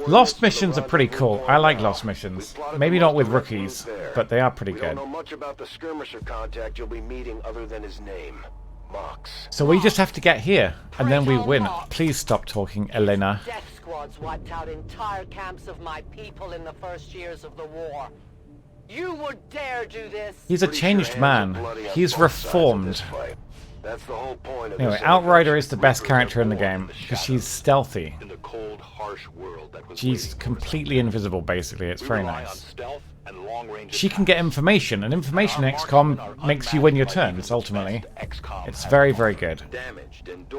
Lost missions are pretty cool. I like Lost missions. Maybe not with rookies, but they are pretty We good. don't know much about the skirmisher contact you'll be meeting other than his name, Mox. So we just have to get here, and then we win. Please stop talking, Elena. Death squads wiped out entire camps of my people in the first years of the war. You would dare do this? He's a changed man. He's reformed. That's the whole point of Anyway, this Outrider is the best character in the game, because she's stealthy. in the cold, harsh world that was She's completely invisible, basically. It's very rely on nice. stealth and long-range She can get information, and information in XCOM makes you win your turns, ultimately. It's very, very good.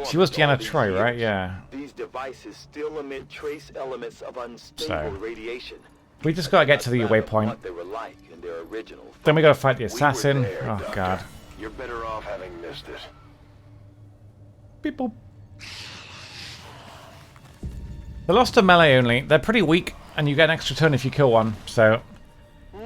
She was Deanna Troy, right? Yeah. These devices still emit trace elements of unstable radiation. We just gotta get to the waypoint. What they were like in their original. Then we gotta fight the assassin. Oh, God. You're better off having missed it. People. The Lost are melee only. They're pretty weak, and you get an extra turn if you kill one. So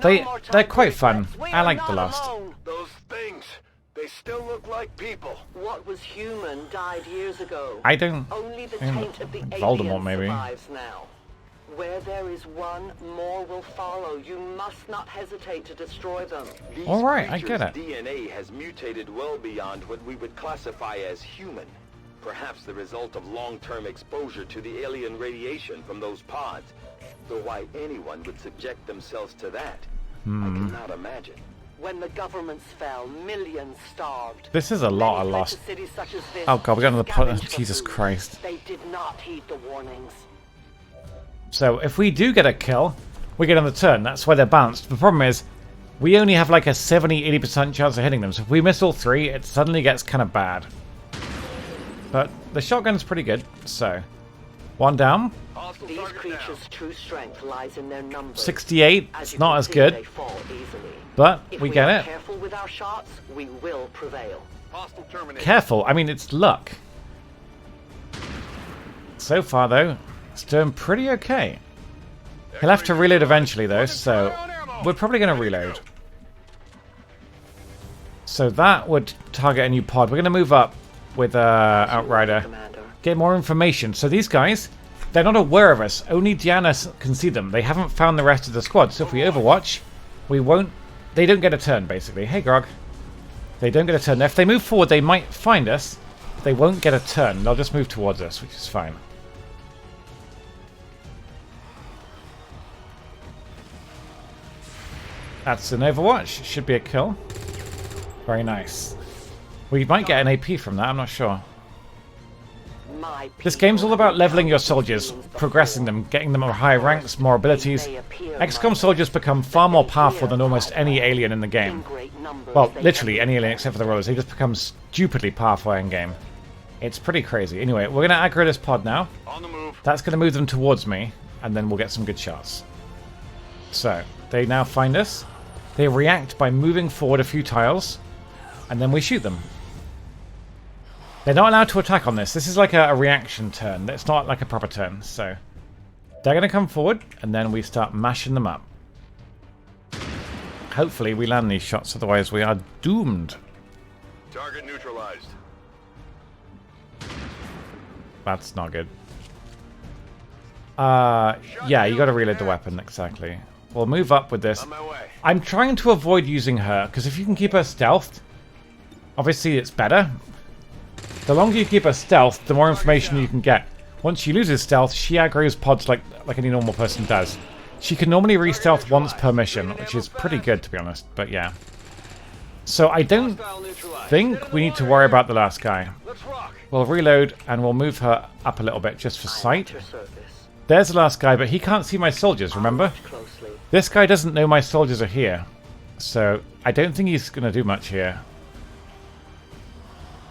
they're quite fun. I like the Lost. Those things, they still look like people. What was human died years ago. I don't. Only the taint of the Voldemort, alien maybe. survives now. Where there is one, more will follow. You must not hesitate to destroy them. These All right, I get it. creatures' DNA has mutated well beyond what we would classify as human. Perhaps the result of long-term exposure to the alien radiation from those pods. Though why anyone would subject themselves to that, I cannot imagine. When the governments fell, millions starved. This is a lot of Lost. Cities such as this Oh, God, we got another scavenged for Jesus food. Christ. They did not heed the warnings. So if we do get a kill, we get on the turn. That's why they're balanced. The problem is, we only have like a 70-80% chance of hitting them. So if we miss all 3, it suddenly gets kind of bad. But the shotgun's pretty good. So, 1 down. These creatures' true strength lies in their numbers. 68. As It's you not can as see, good. they fall easily. But If we get are it. Careful with our shots, we will prevail. Careful. I mean, it's luck. So far, though, it's doing pretty okay. He'll have to reload eventually, though, so we're probably going to reload. So that would target a new pod. We're going to move up with Outrider. Get more information. So these guys, they're not aware of us. Only Diana can see them. They haven't found the rest of the squad. So if we overwatch, we won't... They don't get a turn, basically. Hey, Grog. They don't get a turn. If they move forward, they might find us. They won't get a turn. They'll just move towards us, which is fine. That's an overwatch. Should be a kill. Very nice. We might get an AP from that, I'm not sure. This game's all about leveling your soldiers, progressing them, getting them up higher ranks, more abilities. XCOM soldiers become far more powerful than almost any alien in the game. Well, literally any alien except for the rogues. They just become stupidly powerful in-game. It's pretty crazy. Anyway, we're going to aggro this pod now. That's going to move them towards me, and then we'll get some good shots. So, they now find us. They react by moving forward a few tiles, and then we shoot them. They're not allowed to attack on this. This is like a reaction turn. It's not like a proper turn. So they're going to come forward, and then we start mashing them up. Hopefully we land these shots, otherwise we are doomed. Target neutralized. That's not good. Yeah, you got to reload the weapon, exactly. We'll move up with this. I'm trying to avoid using her, because if you can keep her stealthed, obviously it's better. The longer you keep her stealth, the more information you can get. Once she loses stealth, she aggroes pods like any normal person does. She can normally re-stealth once per mission, which is pretty good to be honest, but yeah. So I don't think we need to worry about the last guy. We'll reload and we'll move her up a little bit just for sight. There's the last guy, but he can't see my soldiers, remember? This guy doesn't know my soldiers are here. So I don't think he's going to do much here.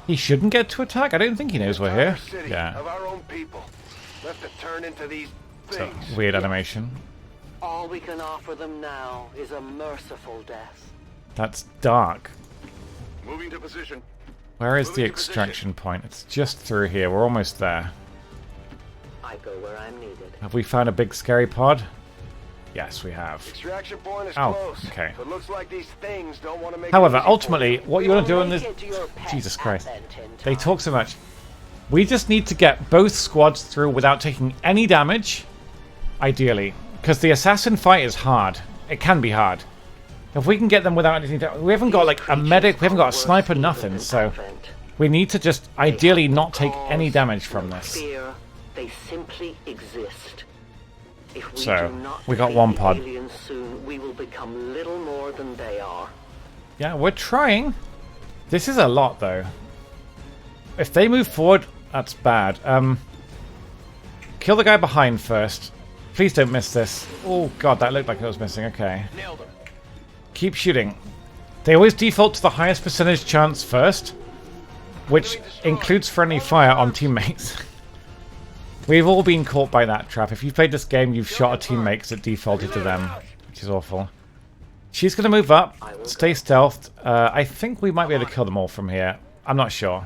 He shouldn't get to attack? I don't think he knows we're here. Yeah. So, weird animation. All we can offer them now is a merciful death. That's dark. Moving to position. Where is the extraction point? It's just through here. We're almost there. I go where I'm needed. Have we found a big scary pod? Yes, we have. Extraction point is oh, close. okay. But looks like these things don't want to make However, ultimately, what you want to do in this... Jesus Christ. They talk so much. We just need to get both squads through without taking any damage, ideally. Because the assassin fight is hard. It can be hard. If we can get them without anything... We haven't got, like, a medic, we haven't got a sniper, nothing, so... We need to just, ideally, not take any damage from this. They simply exist. So, we got one pod. Soon, we will become little more than they are. Yeah, we're trying. This is a lot, though. If they move forward, that's bad. Kill the guy behind first. Please don't miss this. Oh, God, that looked like it was missing. Okay. Keep shooting. They always default to the highest percentage chance first, which includes friendly fire on teammates. We've all been caught by that trap. If you've played this game, you've shot a teammate because it defaulted to them, which is awful. She's going to move up, stay stealthed. I think we might be able to kill them all from here. I'm not sure.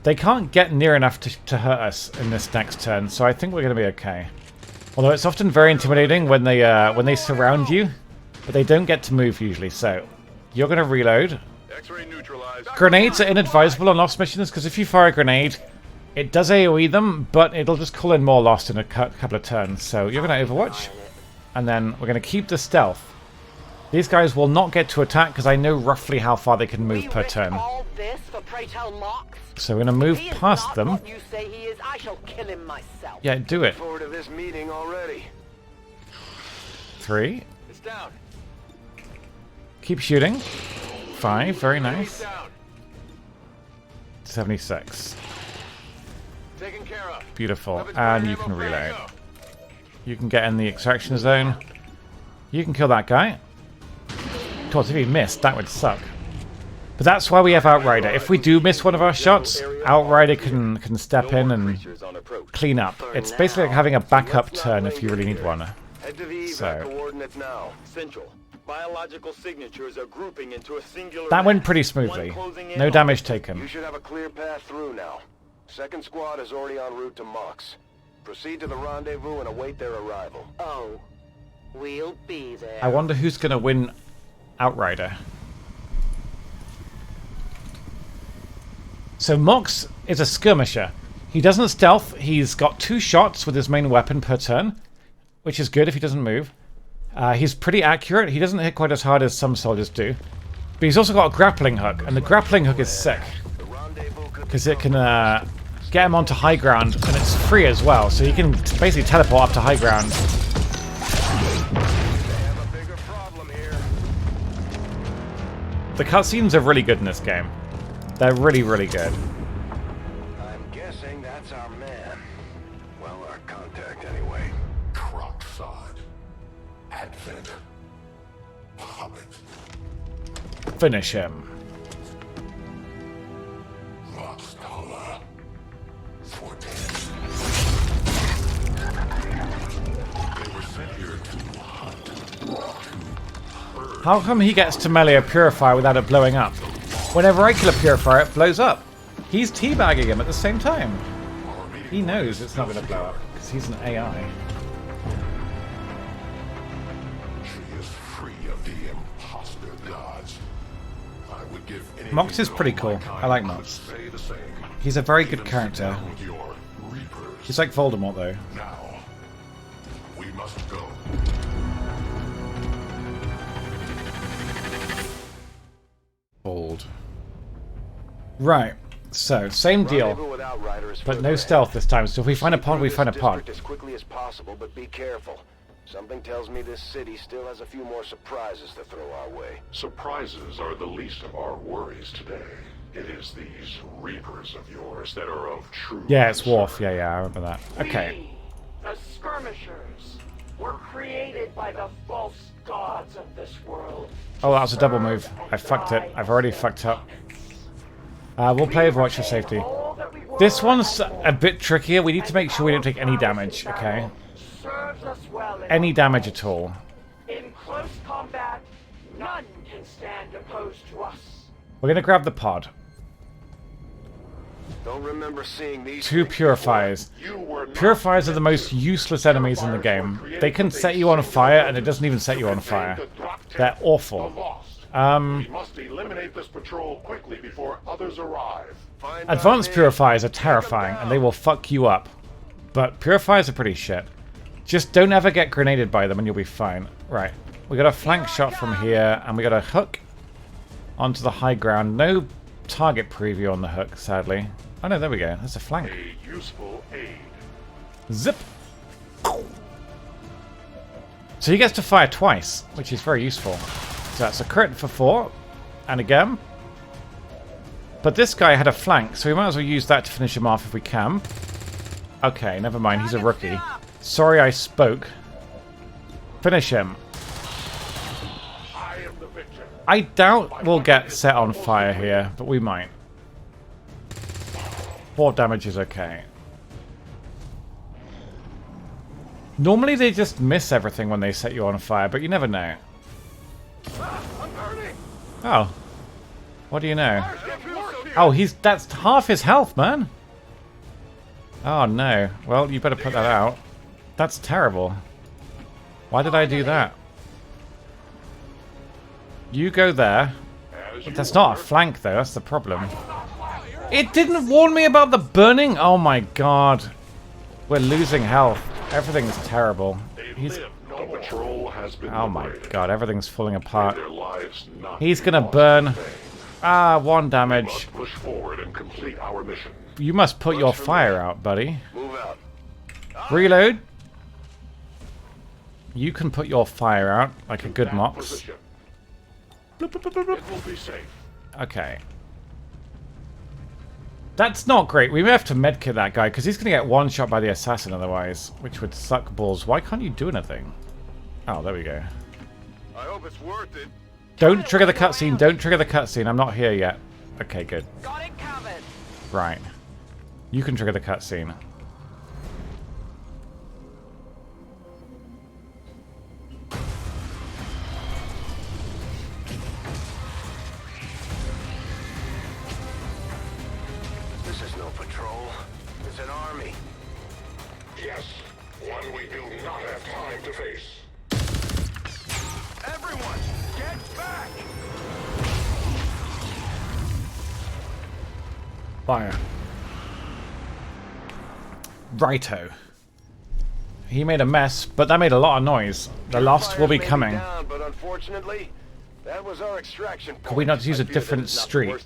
They can't get near enough to hurt us in this next turn, so I think we're going to be okay. Although it's often very intimidating when they surround you, but they don't get to move usually. So you're going to reload. Grenades are inadvisable on lost missions because if you fire a grenade, it does AoE them, but it'll just call in more lost in a couple of turns. So you're going to overwatch, and then we're going to keep the stealth. These guys will not get to attack because I know roughly how far they can move per turn. So we're going to move past them. Yeah, do it. 3. Keep shooting. 5, very nice. 76. Beautiful. And you can reload. You can get in the extraction zone. You can kill that guy. Of course, if he missed, that would suck. But that's why we have Outrider. If we do miss one of our shots, Outrider can step in and clean up. It's basically like having a backup turn if you really need one. So biological signatures are grouping into a singular. That went pretty smoothly. No damage taken. You should have a clear path through now. Second squad is already en route to Mox. Proceed to the rendezvous and await their arrival. Oh, we'll be there. I wonder who's going to win Outrider. So Mox is a skirmisher. He doesn't stealth. He's got 2 shots with his main weapon per turn, which is good if he doesn't move. He's pretty accurate. He doesn't hit quite as hard as some soldiers do. But he's also got a grappling hook, and the grappling hook is sick. Because it can get him onto high ground, and it's free as well, so he can basically teleport up to high ground. The cutscenes are really good in this game. They're really, really good. I'm guessing that's our man. Well, our contact anyway. Crocksod. Advent. Hobbit. Finish him. How come he gets to melee a purifier without it blowing up? Whenever I kill a purifier, it blows up. He's teabagging him at the same time. He knows it's not going to blow up, because he's an AI. She is free of the imposter gods. I would give Mox is pretty cool. I like Mox. He's a very good character. He's like Voldemort, though. Now, we must go. Old. Right. So, same deal. But no stealth this time. So if we find a pod, we find a pod. As quickly as possible, but be careful. Something tells me this city still has a few more surprises to throw our way. Surprises are the least of our worries today. It is these Reapers of yours that are of true. Yeah, it's Worf. Yeah, I remember that. Okay. We, the skirmishers, were created by the false gods of this world. Oh, that was a double move. I fucked it. I've already fucked up. We'll play Overwatch for safety. This one's a bit trickier. We need to make sure we don't take any damage, okay? Any damage at all. In close combat, none can stand opposed to us. We're gonna grab the pod. Don't remember seeing these 2 purifiers. Purifiers are the most useless enemies in the game. They can set you on fire, and it doesn't even set you on fire. They're awful. We must eliminate this patrol quickly before others arrive. Advanced purifiers are terrifying, and they will fuck you up. But purifiers are pretty shit. Just don't ever get grenaded by them, and you'll be fine. Right. We got a flank shot from here, and we got a hook onto the high ground. No target preview on the hook, sadly. Oh no, there we go. That's a flank. A useful aid. Zip! So he gets to fire twice, which is very useful. So that's a crit for 4. And again. But this guy had a flank, so we might as well use that to finish him off if we can. Okay, never mind. He's a rookie. Sorry I spoke. Finish him. I doubt we'll get set on fire here, but we might. 4 damage is okay. Normally they just miss everything when they set you on fire, but you never know. Oh. What do you know? Oh, that's half his health, man. Oh no. Well, you better put that out. That's terrible. Why did I do that? You go there. That's not a flank, though. That's the problem. It didn't warn me about the burning? Oh my god. We're losing health. Everything's terrible. Oh my god, everything's falling apart. He's gonna burn. Ah, 1 damage. You must put your fire out, buddy. Reload. You can put your fire out like a good Mox. Okay. That's not great. We may have to medkit that guy because he's going to get 1 shot by the assassin otherwise, which would suck balls. Why can't you do anything? Oh, there we go. I hope it's worth it. Don't trigger the cutscene. Don't trigger the cutscene. I'm not here yet. Okay, good. Got it covered. Right. You can trigger the cutscene. This is no patrol. It's an army. Yes, one we do not have time to face. Everyone, get back! Fire. Righto. He made a mess, but that made a lot of noise. The Lost will be coming. Down, but unfortunately, that was our extraction point. Could we not use a different street?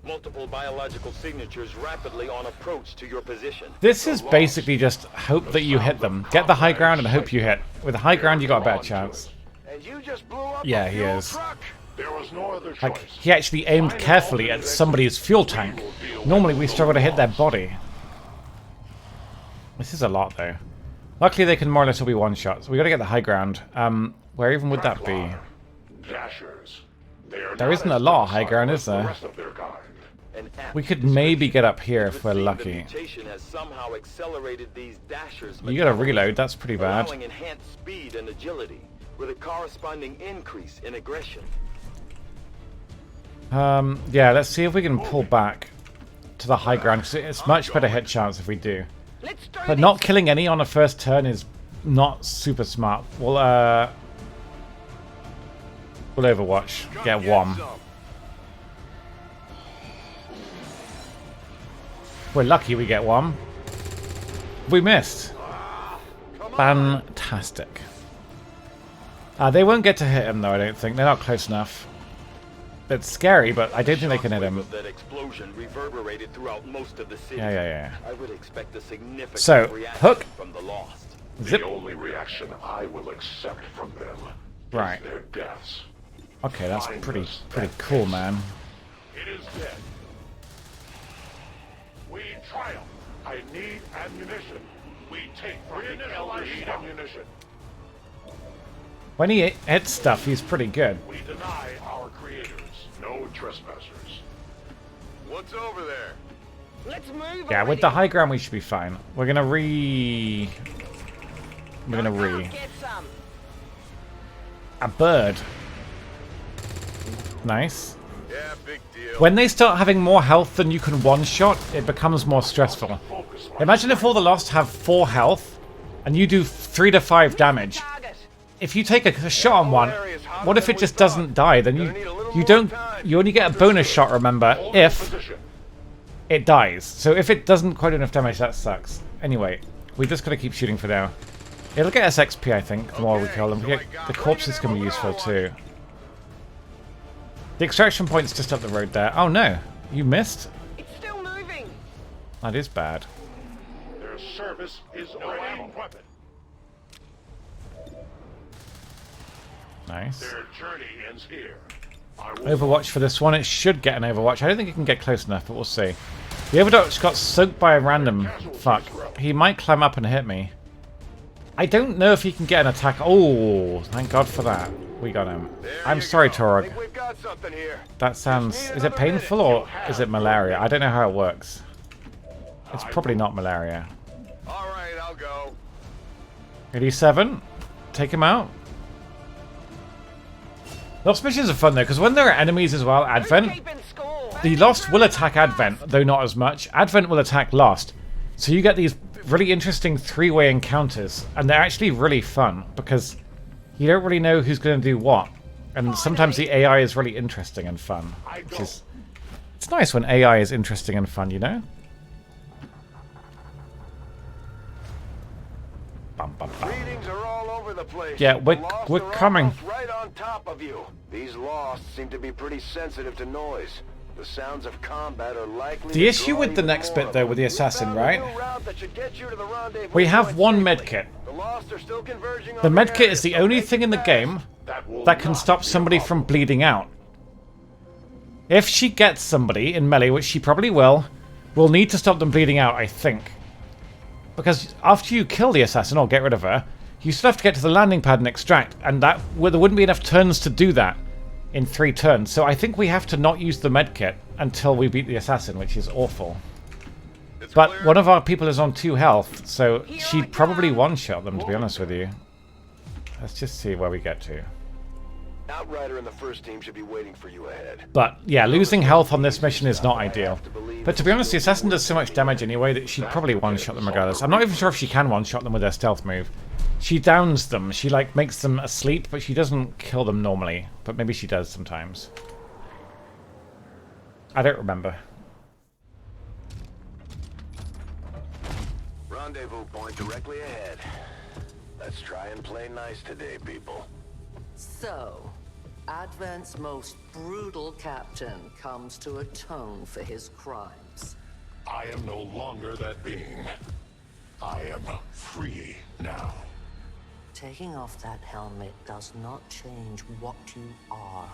Multiple biological signatures rapidly on approach to your position. This is basically just hope that you hit them. Get the high ground and hope you hit. With the high ground, you got a better chance. And you just blew up Yeah, he is. There was no other choice. Like, he actually aimed carefully at somebody's fuel tank. Normally, we struggle to hit their body. This is a lot, though. Luckily, they can more or less all be one-shots. So we got to get the high ground. Where even would that be? Dashers. There isn't a lot of high ground, is there? We could maybe get up here if we're lucky. You gotta reload, that's pretty bad. Allowing enhanced speed and agility, with a corresponding increase in aggression. Yeah, let's see if we can pull back to the high ground, because it's much better hit chance if we do. But not killing any on the first turn is not super smart. We'll Overwatch. Get one. We're lucky we get one. We missed. Fantastic. They won't get to hit him though, I don't think. They're not close enough. It's scary, but I don't think they can hit him. That explosion reverberated throughout most of the city. Yeah. I would expect a significant so, hook. From the Lost. Zip. The only reaction I will accept from them right. is their deaths. Okay, that's pretty cool, man. It is dead. We triumph. I need ammunition. We take Brook. I need ammunition. When he hits stuff, he's pretty good. We deny our creators. No trespassers. What's over there? Let's move. Yeah, with the high ground, we should be fine. We're gonna a bird. Nice. Yeah, big deal. When they start having more health than you can one-shot, it becomes more stressful. Imagine if all the Lost have 4 health, and you do 3 to 5 damage. If you take a shot on one, what if it just doesn't die? Then you only get a bonus shot, remember, if it dies. So if it doesn't quite do enough damage, that sucks. Anyway, we just gotta keep shooting for now. It'll get us XP, I think, the more we kill them. The corpses can be useful too. The extraction point's just up the road there. Oh no, you missed? It's still moving. That is bad. Their service is ready. Weapon. Nice. Their journey ends here. Overwatch for this one. It should get an Overwatch. I don't think it can get close enough, but we'll see. The Overwatch got soaked by a random fuck. He might climb up and hit me. I don't know if he can get an attack. Oh, thank God for that. We got him. I'm sorry, Torog. That sounds... Is it painful or is it malaria? I don't know how it works. It's probably not malaria. Alright, I'll go. 87. Take him out. Lost missions are fun though, because when there are enemies as well, Advent, the Lost will attack Advent, though not as much. Advent will attack Lost. So you get these really interesting 3-way encounters, and they're actually really fun, because you don't really know who's going to do what. And sometimes the AI is really interesting and fun. Which is, it's nice when AI is interesting and fun, you know? Bum, bum, bum. Readings are all over the place. Yeah, we're coming. Right on top of you. These Lost seem to be pretty sensitive to noise. The sounds of combat are likely. The issue with the next bit though, with the assassin, right? We have one medkit. The medkit is the only thing in the game that can stop somebody from bleeding out. If she gets somebody in melee, which she probably will, we'll need to stop them bleeding out, I think. Because after you kill the assassin or get rid of her, you still have to get to the landing pad and extract, and there wouldn't be enough turns to do that in 3 turns. So I think we have to not use the medkit until we beat the assassin, which is awful. But one of our people is on 2 health, so she'd probably one-shot them, to be honest with you. Let's just see where we get to. Outrider and the first team should be waiting for you ahead. But yeah, losing health on this mission is not ideal. But to be honest, the assassin does so much damage anyway that she'd probably one-shot them regardless. I'm not even sure if she can one-shot them with her stealth move. She downs them. She like makes them asleep, but she doesn't kill them normally. But maybe she does sometimes. I don't remember. rendezvous point directly ahead. Let's try and play nice today, people. So, Advent's most brutal captain comes to atone for his crimes. I am no longer that being. I am free now. Taking off that helmet does not change what you are.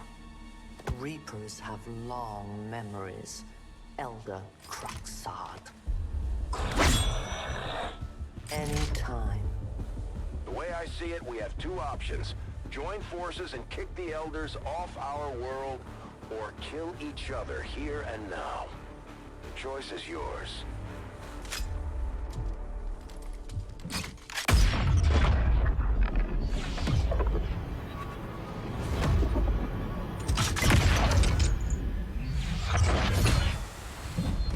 Reapers have long memories. Elder Cruxard. Anytime. The way I see it, we have two options. Join forces and kick the Elders off our world, or kill each other here and now. The choice is yours.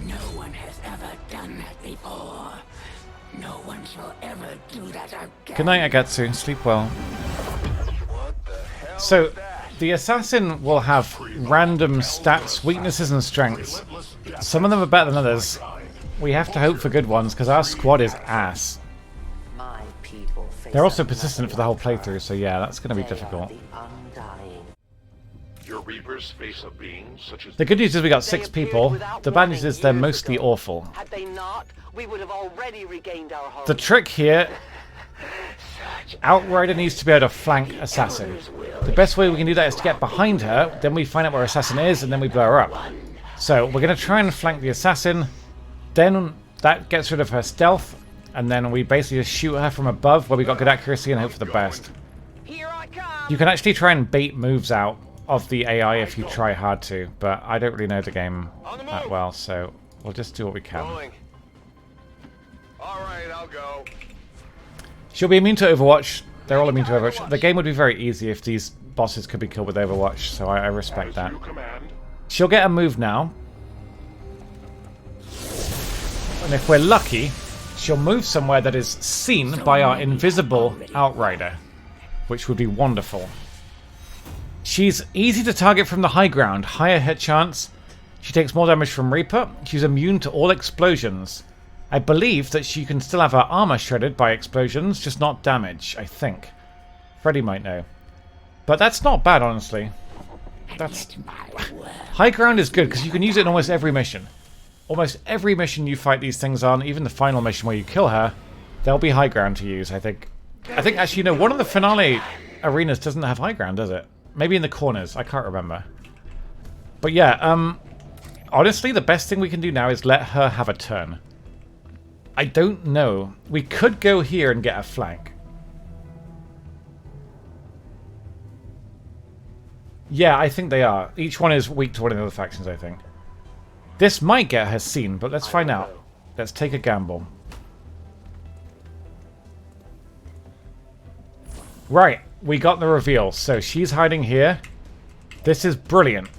No one has ever done that before. No one shall ever do that again. Good night, Agatsu. Sleep well. So, the assassin will have random stats, weaknesses, and strengths. Some of them are better than others. We have to hope for good ones, because our squad is ass. They're also persistent for the whole playthrough, so yeah, that's going to be difficult. Your Reapers face a being such as... The good news is we got 6 people. The bad news is they're mostly awful. Had they not, we would have already regained our home. The trick here... Outrider needs to be able to flank Assassin. The best way we can do that is to get behind her, then we find out where Assassin is, and then we blow her up. So we're going to try and flank the Assassin, then that gets rid of her stealth, and then we basically just shoot her from above where we got good accuracy and hope for the best. You can actually try and bait moves out of the AI if you try hard to, but I don't really know the game that well, so we'll just do what we can. Alright, I'll go. She'll be immune to Overwatch. They're all immune to Overwatch. The game would be very easy if these bosses could be killed with Overwatch, so I respect that. She'll get a move now. And if we're lucky, she'll move somewhere that is seen by our invisible Outrider, which would be wonderful. She's easy to target from the high ground, higher hit chance. She takes more damage from Reaper. She's immune to all explosions. I believe that she can still have her armor shredded by explosions, just not damage, I think. Freddy might know. But that's not bad, honestly. That's... High ground is good, because you can use it in almost every mission. Almost every mission you fight these things on, even the final mission where you kill her, there'll be high ground to use, I think. I think, actually, no, one of the finale arenas doesn't have high ground, does it? Maybe in the corners, I can't remember. But yeah, honestly, the best thing we can do now is let her have a turn. I don't know. We could go here and get a flank. Yeah, I think they are. Each one is weak to one of the other factions, I think. This might get her seen, but let's find out. Let's take a gamble. Right, we got the reveal. So she's hiding here. This is brilliant.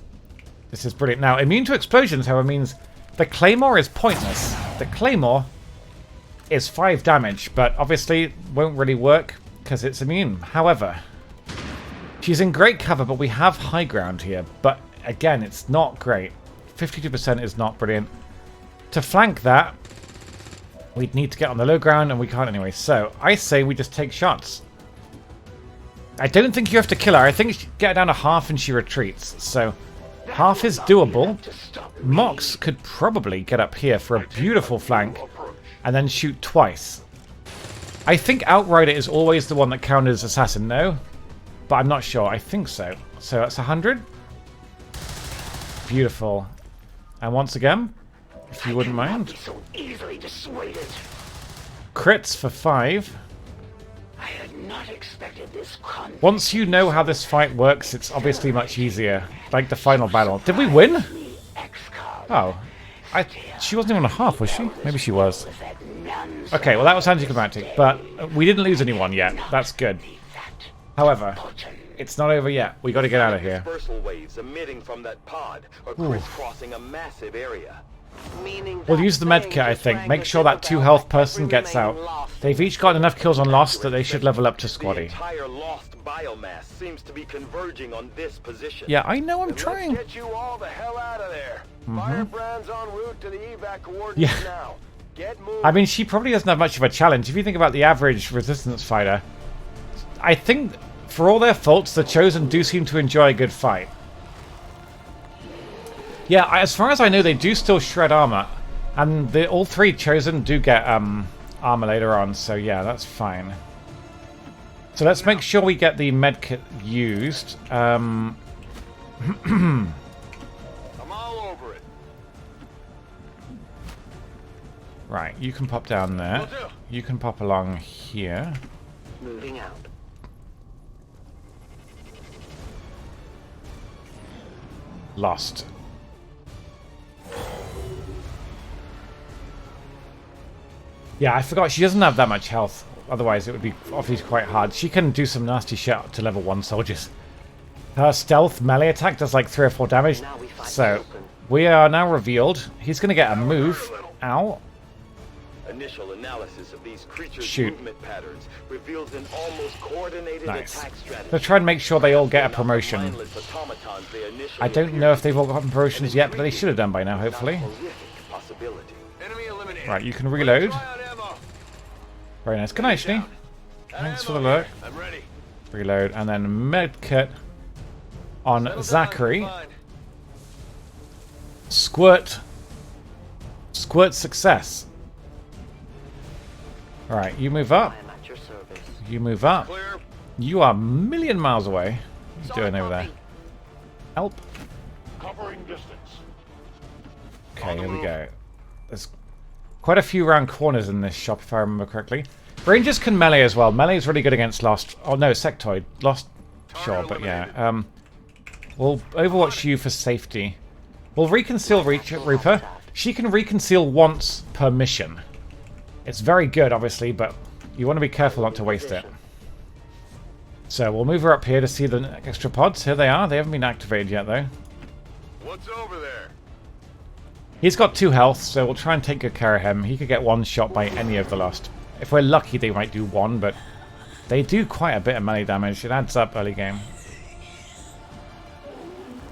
This is brilliant. Now, immune to explosions, however, means the Claymore is pointless. The Claymore is 5 damage, but obviously won't really work because it's immune. However, she's in great cover, but we have high ground here. But again, it's not great. 52% is not brilliant. To flank that, we'd need to get on the low ground, and we can't anyway. So I say we just take shots. I don't think you have to kill her. I think you should get her down to half and she retreats. So half is doable. Mox could probably get up here for a beautiful flank and then shoot twice. I think Outrider is always the one that counters Assassin, no? But I'm not sure. I think so. So that's 100. Beautiful. And once again, if you wouldn't mind. So easily dissuaded. Crits for 5. I had not expected this. Once you know how this fight works, it's obviously much easier. Like the final battle. Did we win? Oh. She wasn't even on a half, was she? Maybe she was. Okay, well that was anticlimactic, but we didn't lose anyone yet. That's good. However, it's not over yet. We got to get out of here. Dispersal waves emitting from that pod are crisscrossing a massive area. We'll use the medkit, I think. Make sure that 2 health person gets out. They've each got enough kills on Lost that they should level up to Squaddy. The entire Lost biomass seems to be converging on this position. Yeah, I know, I'm trying. Let's get you all the hell out of there. Firebrand's en route to the evac coordinates now. I mean, she probably doesn't have much of a challenge. If you think about the average resistance fighter, I think, for all their faults, the Chosen do seem to enjoy a good fight. Yeah, as far as I know, they do still shred armor. And all three Chosen do get armor later on, so yeah, that's fine. So let's make sure we get the medkit used. I'm all over it. Right, you can pop down there. You can pop along here. Moving out. Lost. Yeah, I forgot she doesn't have that much health. Otherwise, it would be obviously quite hard. She can do some nasty shit up to level 1 soldiers. Her stealth melee attack does like 3 or 4 damage. So, we are now revealed. He's going to get a move out. Initial analysis of these creatures' Shoot. movement patterns reveals an almost coordinated Nice. attack strategy. Let's try and make sure they all get a promotion. Mindless automatons they initially I don't know if they've all gotten promotions yet, but they should have done by now, hopefully. horrific possibility. Right, you can reload. Very nice. Good night, Shani. Thanks for the look. I'm ready. Reload, and then medkit on Zachary. Squirt. Squirt success. Alright, you move up. You move up. You are a million miles away. What are you doing over there? Help. Covering distance. Okay, here we go. There's quite a few round corners in this shop, if I remember correctly. Rangers can melee as well. Melee is really good against Lost. Oh no, Sectoid. Lost, sure, but yeah. We'll overwatch you for safety. We'll reconceal Reaper. She can reconceal once per mission. It's very good, obviously, but you want to be careful not to waste it. So we'll move her up here to see the extra pods. Here they are. They haven't been activated yet, though. What's over there? He's got 2 health, so we'll try and take good care of him. He could get 1 shot by any of the Lost. If we're lucky, they might do 1, but they do quite a bit of melee damage. It adds up early game.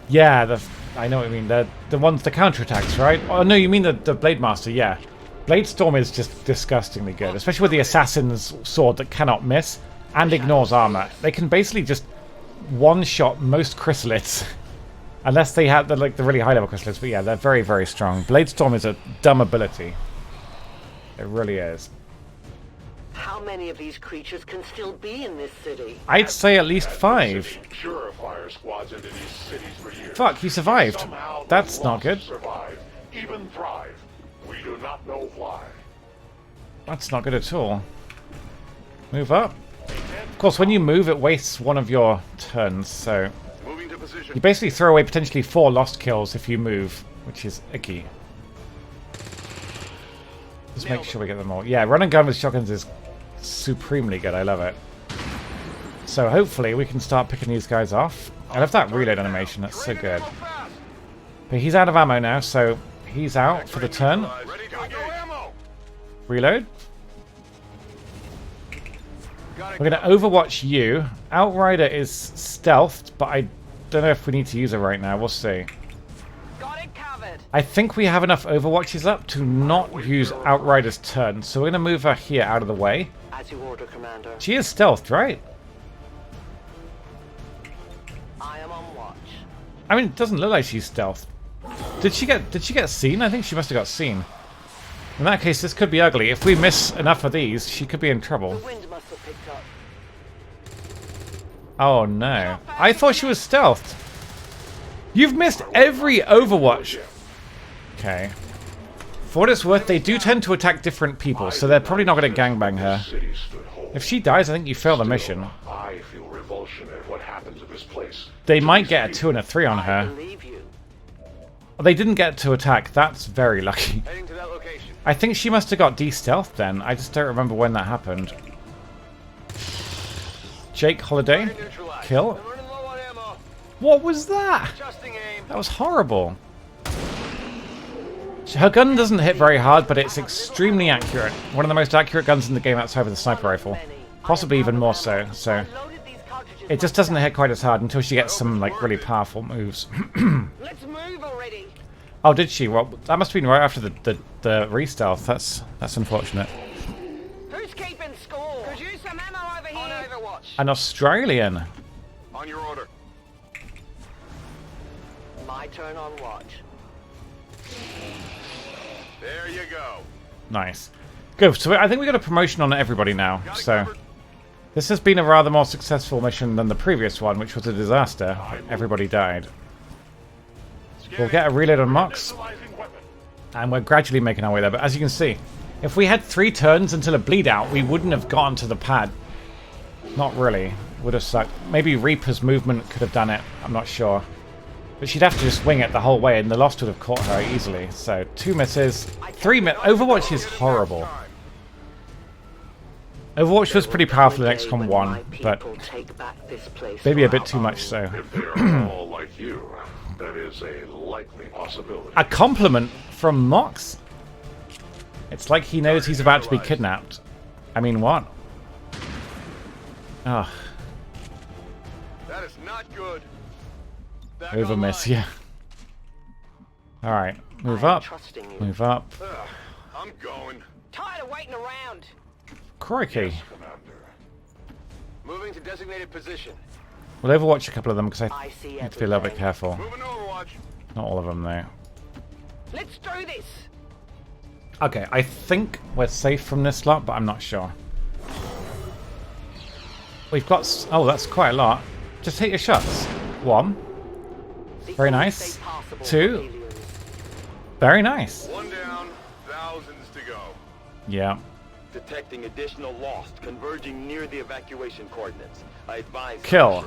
Yeah, I know what you mean. The ones, the counterattacks, right? Oh, no, you mean the Blade Master, yeah. Blade Storm is just disgustingly good, especially with the Assassin's Sword that cannot miss and ignores armor. They can basically just one-shot most chrysalids. Unless they have the really high-level chrysalids, but yeah, they're very, very strong. Blade Storm is a dumb ability. It really is. How many of these creatures can still be in this city? I'd say at least 5. Purifier squads into these cities for years. Fuck, he survived. That's not good. Survive, even thrive. We do not know why. That's not good at all. Move up. Of course, when you move, it wastes one of your turns, so you basically throw away potentially 4 lost kills if you move, which is icky. Let's make sure we get them all. Yeah, run and gun with shotguns is supremely good. I love it. So hopefully we can start picking these guys off. I love that reload animation. That's so good. But he's out of ammo now, so he's out for the turn. Reload. We're going to overwatch you. Outrider is stealthed, but I don't know if we need to use it right now. We'll see. I think we have enough overwatches up to not use Outrider's turn, so we're going to move her here out of the way. As you order, Commander. She is stealthed, right? I am on watch. I mean, it doesn't look like she's stealthed. Did she get seen? I think she must have got seen. In that case, this could be ugly. If we miss enough of these, she could be in trouble. The wind must have picked up. Oh no. I thought she was stealthed. You've missed every Overwatch. Okay. For what it's worth, they do tend to attack different people, so they're probably not going to gangbang her. If she dies, I think you fail the mission. I feel revulsion at what happened to this place. They might get a 2 and a 3 on her. They didn't get to attack. That's very lucky. I think she must have got de-stealthed then. I just don't remember when that happened. Jake Holiday. Kill. What was that? That was horrible. Her gun doesn't hit very hard, but it's extremely accurate. One of the most accurate guns in the game outside of the sniper rifle. Possibly even more so. So it just doesn't hit quite as hard until she gets some like really powerful moves. Let's move already. Oh, did she? Well, that must have been right after the re-stealth. That's unfortunate. Who's keeping score? Could use some ammo over here. On Overwatch. An Australian. On your order. My turn on watch. There you go. Nice. Good. So I think we got a promotion on everybody now. So this has been a rather more successful mission than the previous one, which was a disaster. Everybody died. We'll get a reload on Mox, and we're gradually making our way there. But as you can see, if we had 3 turns until a bleed out, we wouldn't have gotten to the pad. Not really. Would have sucked. Maybe Reaper's movement could have done it. I'm not sure. But she'd have to just wing it the whole way, and the Lost would have caught her easily. So 2 misses, 3 misses. Overwatch is horrible. Overwatch was pretty powerful in XCOM 1, but maybe a bit too much so. If they're all like you, that is a likely possibility. A compliment from Mox? It's like he knows he's about to be kidnapped. I mean, what? Oh. That is not good. Overmiss, yeah. Alright, move up. Move up. I'm going. Tired of waiting around. Crikey. Moving to designated position. We'll overwatch a couple of them because I need to be a little bit careful. Not all of them, though. Let's do this. Okay, I think we're safe from this lot, but I'm not sure. We've got... Oh, that's quite a lot. Just hit your shots. 1. Very nice. 2. Very nice. 1 down, thousands to go. Yeah. Detecting additional Lost converging near the evacuation coordinates. I advise Kill.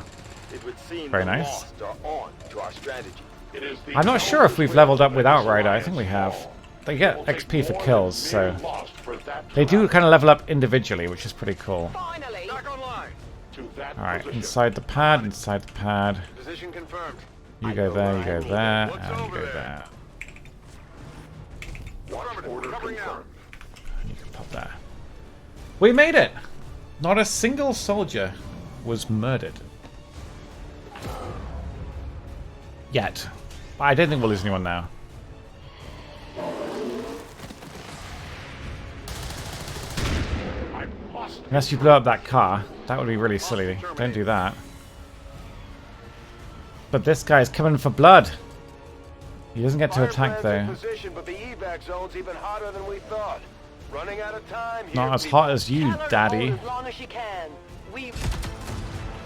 It would seem Very the nice. Lost are on to our strategy. I'm not sure if we've leveled up with Outrider. I think we have. They get XP for kills, so... They do kind of level up individually, which is pretty cool. Alright, inside the pad, inside the pad. Position confirmed. You go there, you go there, and you go there. You can pop there. We made it! Not a single soldier was murdered. Yet. I don't think we'll lose anyone now. Unless you blow up that car. That would be really silly. Don't do that. But this guy's coming for blood. He doesn't get to attack though. Position, but the evac zone's even hotter than we thought. Running out of time. Not as hot as you, Daddy. As long as you can.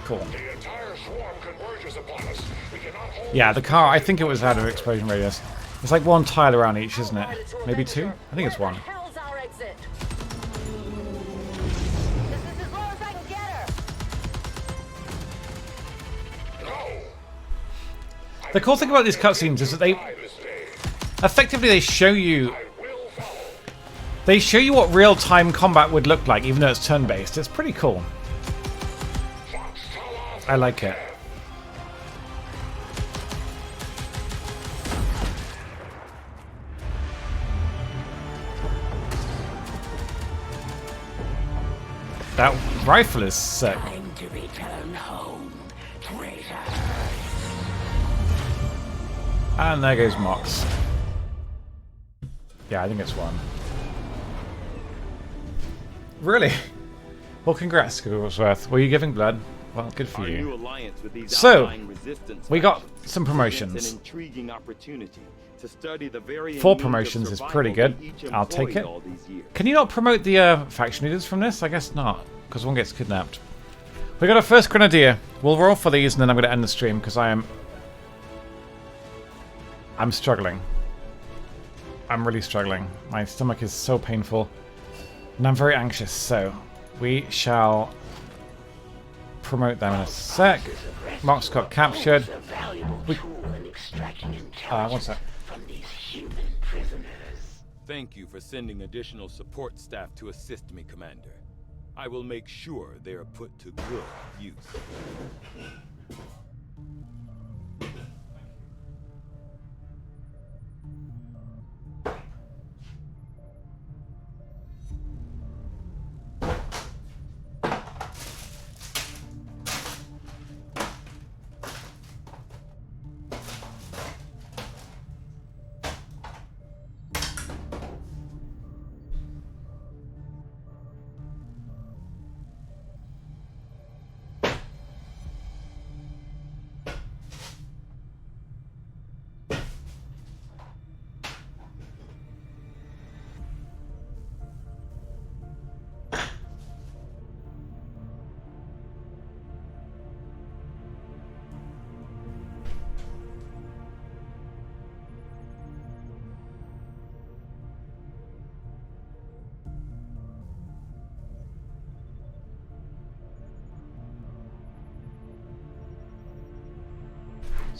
Cool. The entire swarm converges upon us. We cannot hold. Yeah, the car, I think it was out of explosion radius. It's like 1 tile around each, isn't it? Maybe 2? I think it's 1. Hell's our exit. This is as low as I can get her. The cool thing about these cutscenes is that they... Effectively, they show you... They show you what real-time combat would look like, even though it's turn-based. It's pretty cool. I like it. That rifle is sick. Time to return home, traitor. And there goes Mox. Yeah, I think it's 1. Really? Well, congrats, Googlesworth. Were you giving blood? Well, good for you. So, we got some promotions. 4 promotions is pretty good. I'll take it. Can you not promote the faction leaders from this? I guess not, because one gets kidnapped. We got our first Grenadier. We'll roll for these, and then I'm going to end the stream, because I'm struggling. I'm really struggling. My stomach is so painful. And I'm very anxious, so we shall promote them in a sec. Mox got captured. One sec. Thank you for sending additional support staff to assist me, Commander. I will make sure they are put to good use.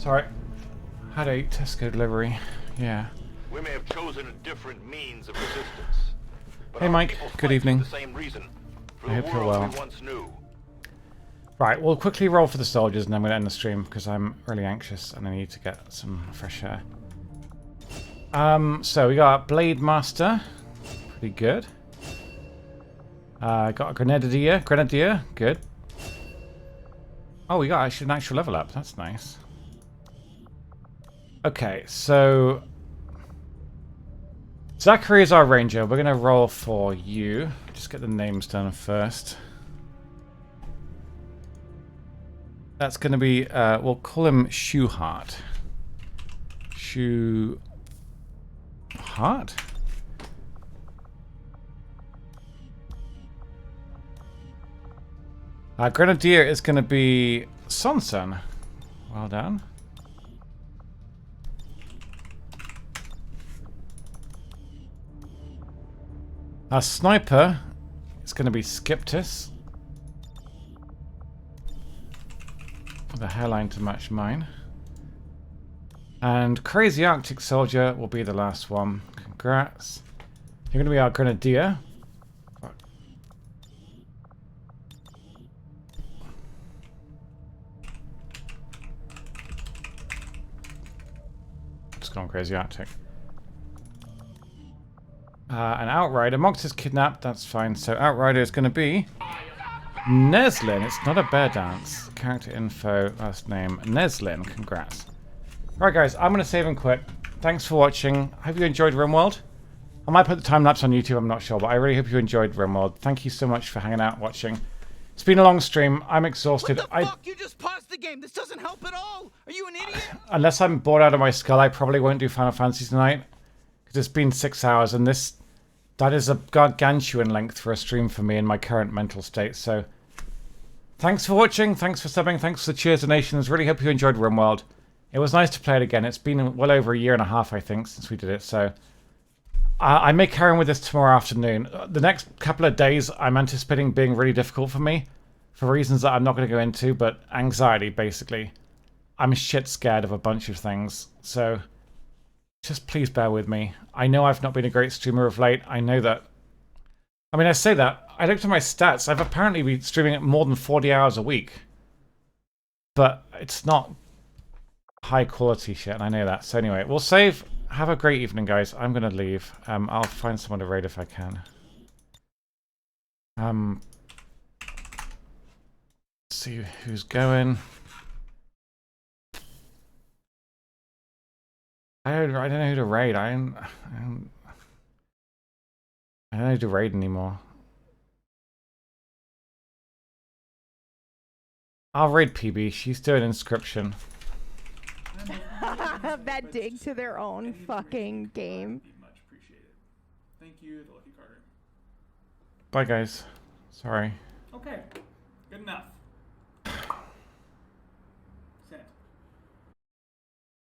Sorry. Had a Tesco delivery. Yeah. We may have chosen a different means of resistance. But Hey, our Mike. people Good fight evening. for the same reason. For I the hope you're world well. we once knew. Right, we'll quickly roll for the soldiers and then we'll end the stream because I'm really anxious and I need to get some fresh air. So we got Blade Master. Pretty good. Got a Grenadier. Good. Oh, we got actually an actual level up. That's nice. Okay, so Zachary is our ranger. We're going to roll for you. Just get the names done first. That's going to be, we'll call him Shoeheart. Shoeheart? Grenadier is going to be Sonson. Well done. Our sniper is going to be Skiptis. With a hairline to match mine. And Crazy Arctic Soldier will be the last one. Congrats. You're going to be our Grenadier. Just gone Crazy Arctic. An Outrider. Mox is kidnapped. That's fine. So Outrider is going to be Neslin. It's not a bear dance. Character info, last name, Neslin. Congrats. Alright guys, I'm going to save and quit. Thanks for watching. Hope you enjoyed Rimworld. I might put the time lapse on YouTube, I'm not sure, but I really hope you enjoyed Rimworld. Thank you so much for hanging out, watching. It's been a long stream. I'm exhausted. What the fuck? You just paused the game. This doesn't help at all. Are you an idiot? Unless I'm bored out of my skull, I probably won't do Final Fantasy tonight. Because it's been 6 hours, and that is a gargantuan length for a stream for me in my current mental state, so thanks for watching, thanks for subbing, thanks for the cheers donations. Really hope you enjoyed Rimworld. It was nice to play it again. It's been well over a year and a half, I think, since we did it, so I may carry on with this tomorrow afternoon. The next couple of days I'm anticipating being really difficult for me, for reasons that I'm not going to go into, but anxiety, basically. I'm shit scared of a bunch of things, so just please bear with me. I know I've not been a great streamer of late. I know that. I mean, I say that. I looked at my stats. I've apparently been streaming more than 40 hours a week. But it's not high quality shit, and I know that. So anyway, we'll save. Have a great evening, guys. I'm going to leave. I'll find someone to raid if I can. See who's going. I don't know who to raid. I don't know who to raid anymore. I'll raid PB. She's doing inscription. That dig to their own fucking game. Much appreciated. Thank you, the Lucky Carter. Bye, guys. Sorry. Okay. Good enough.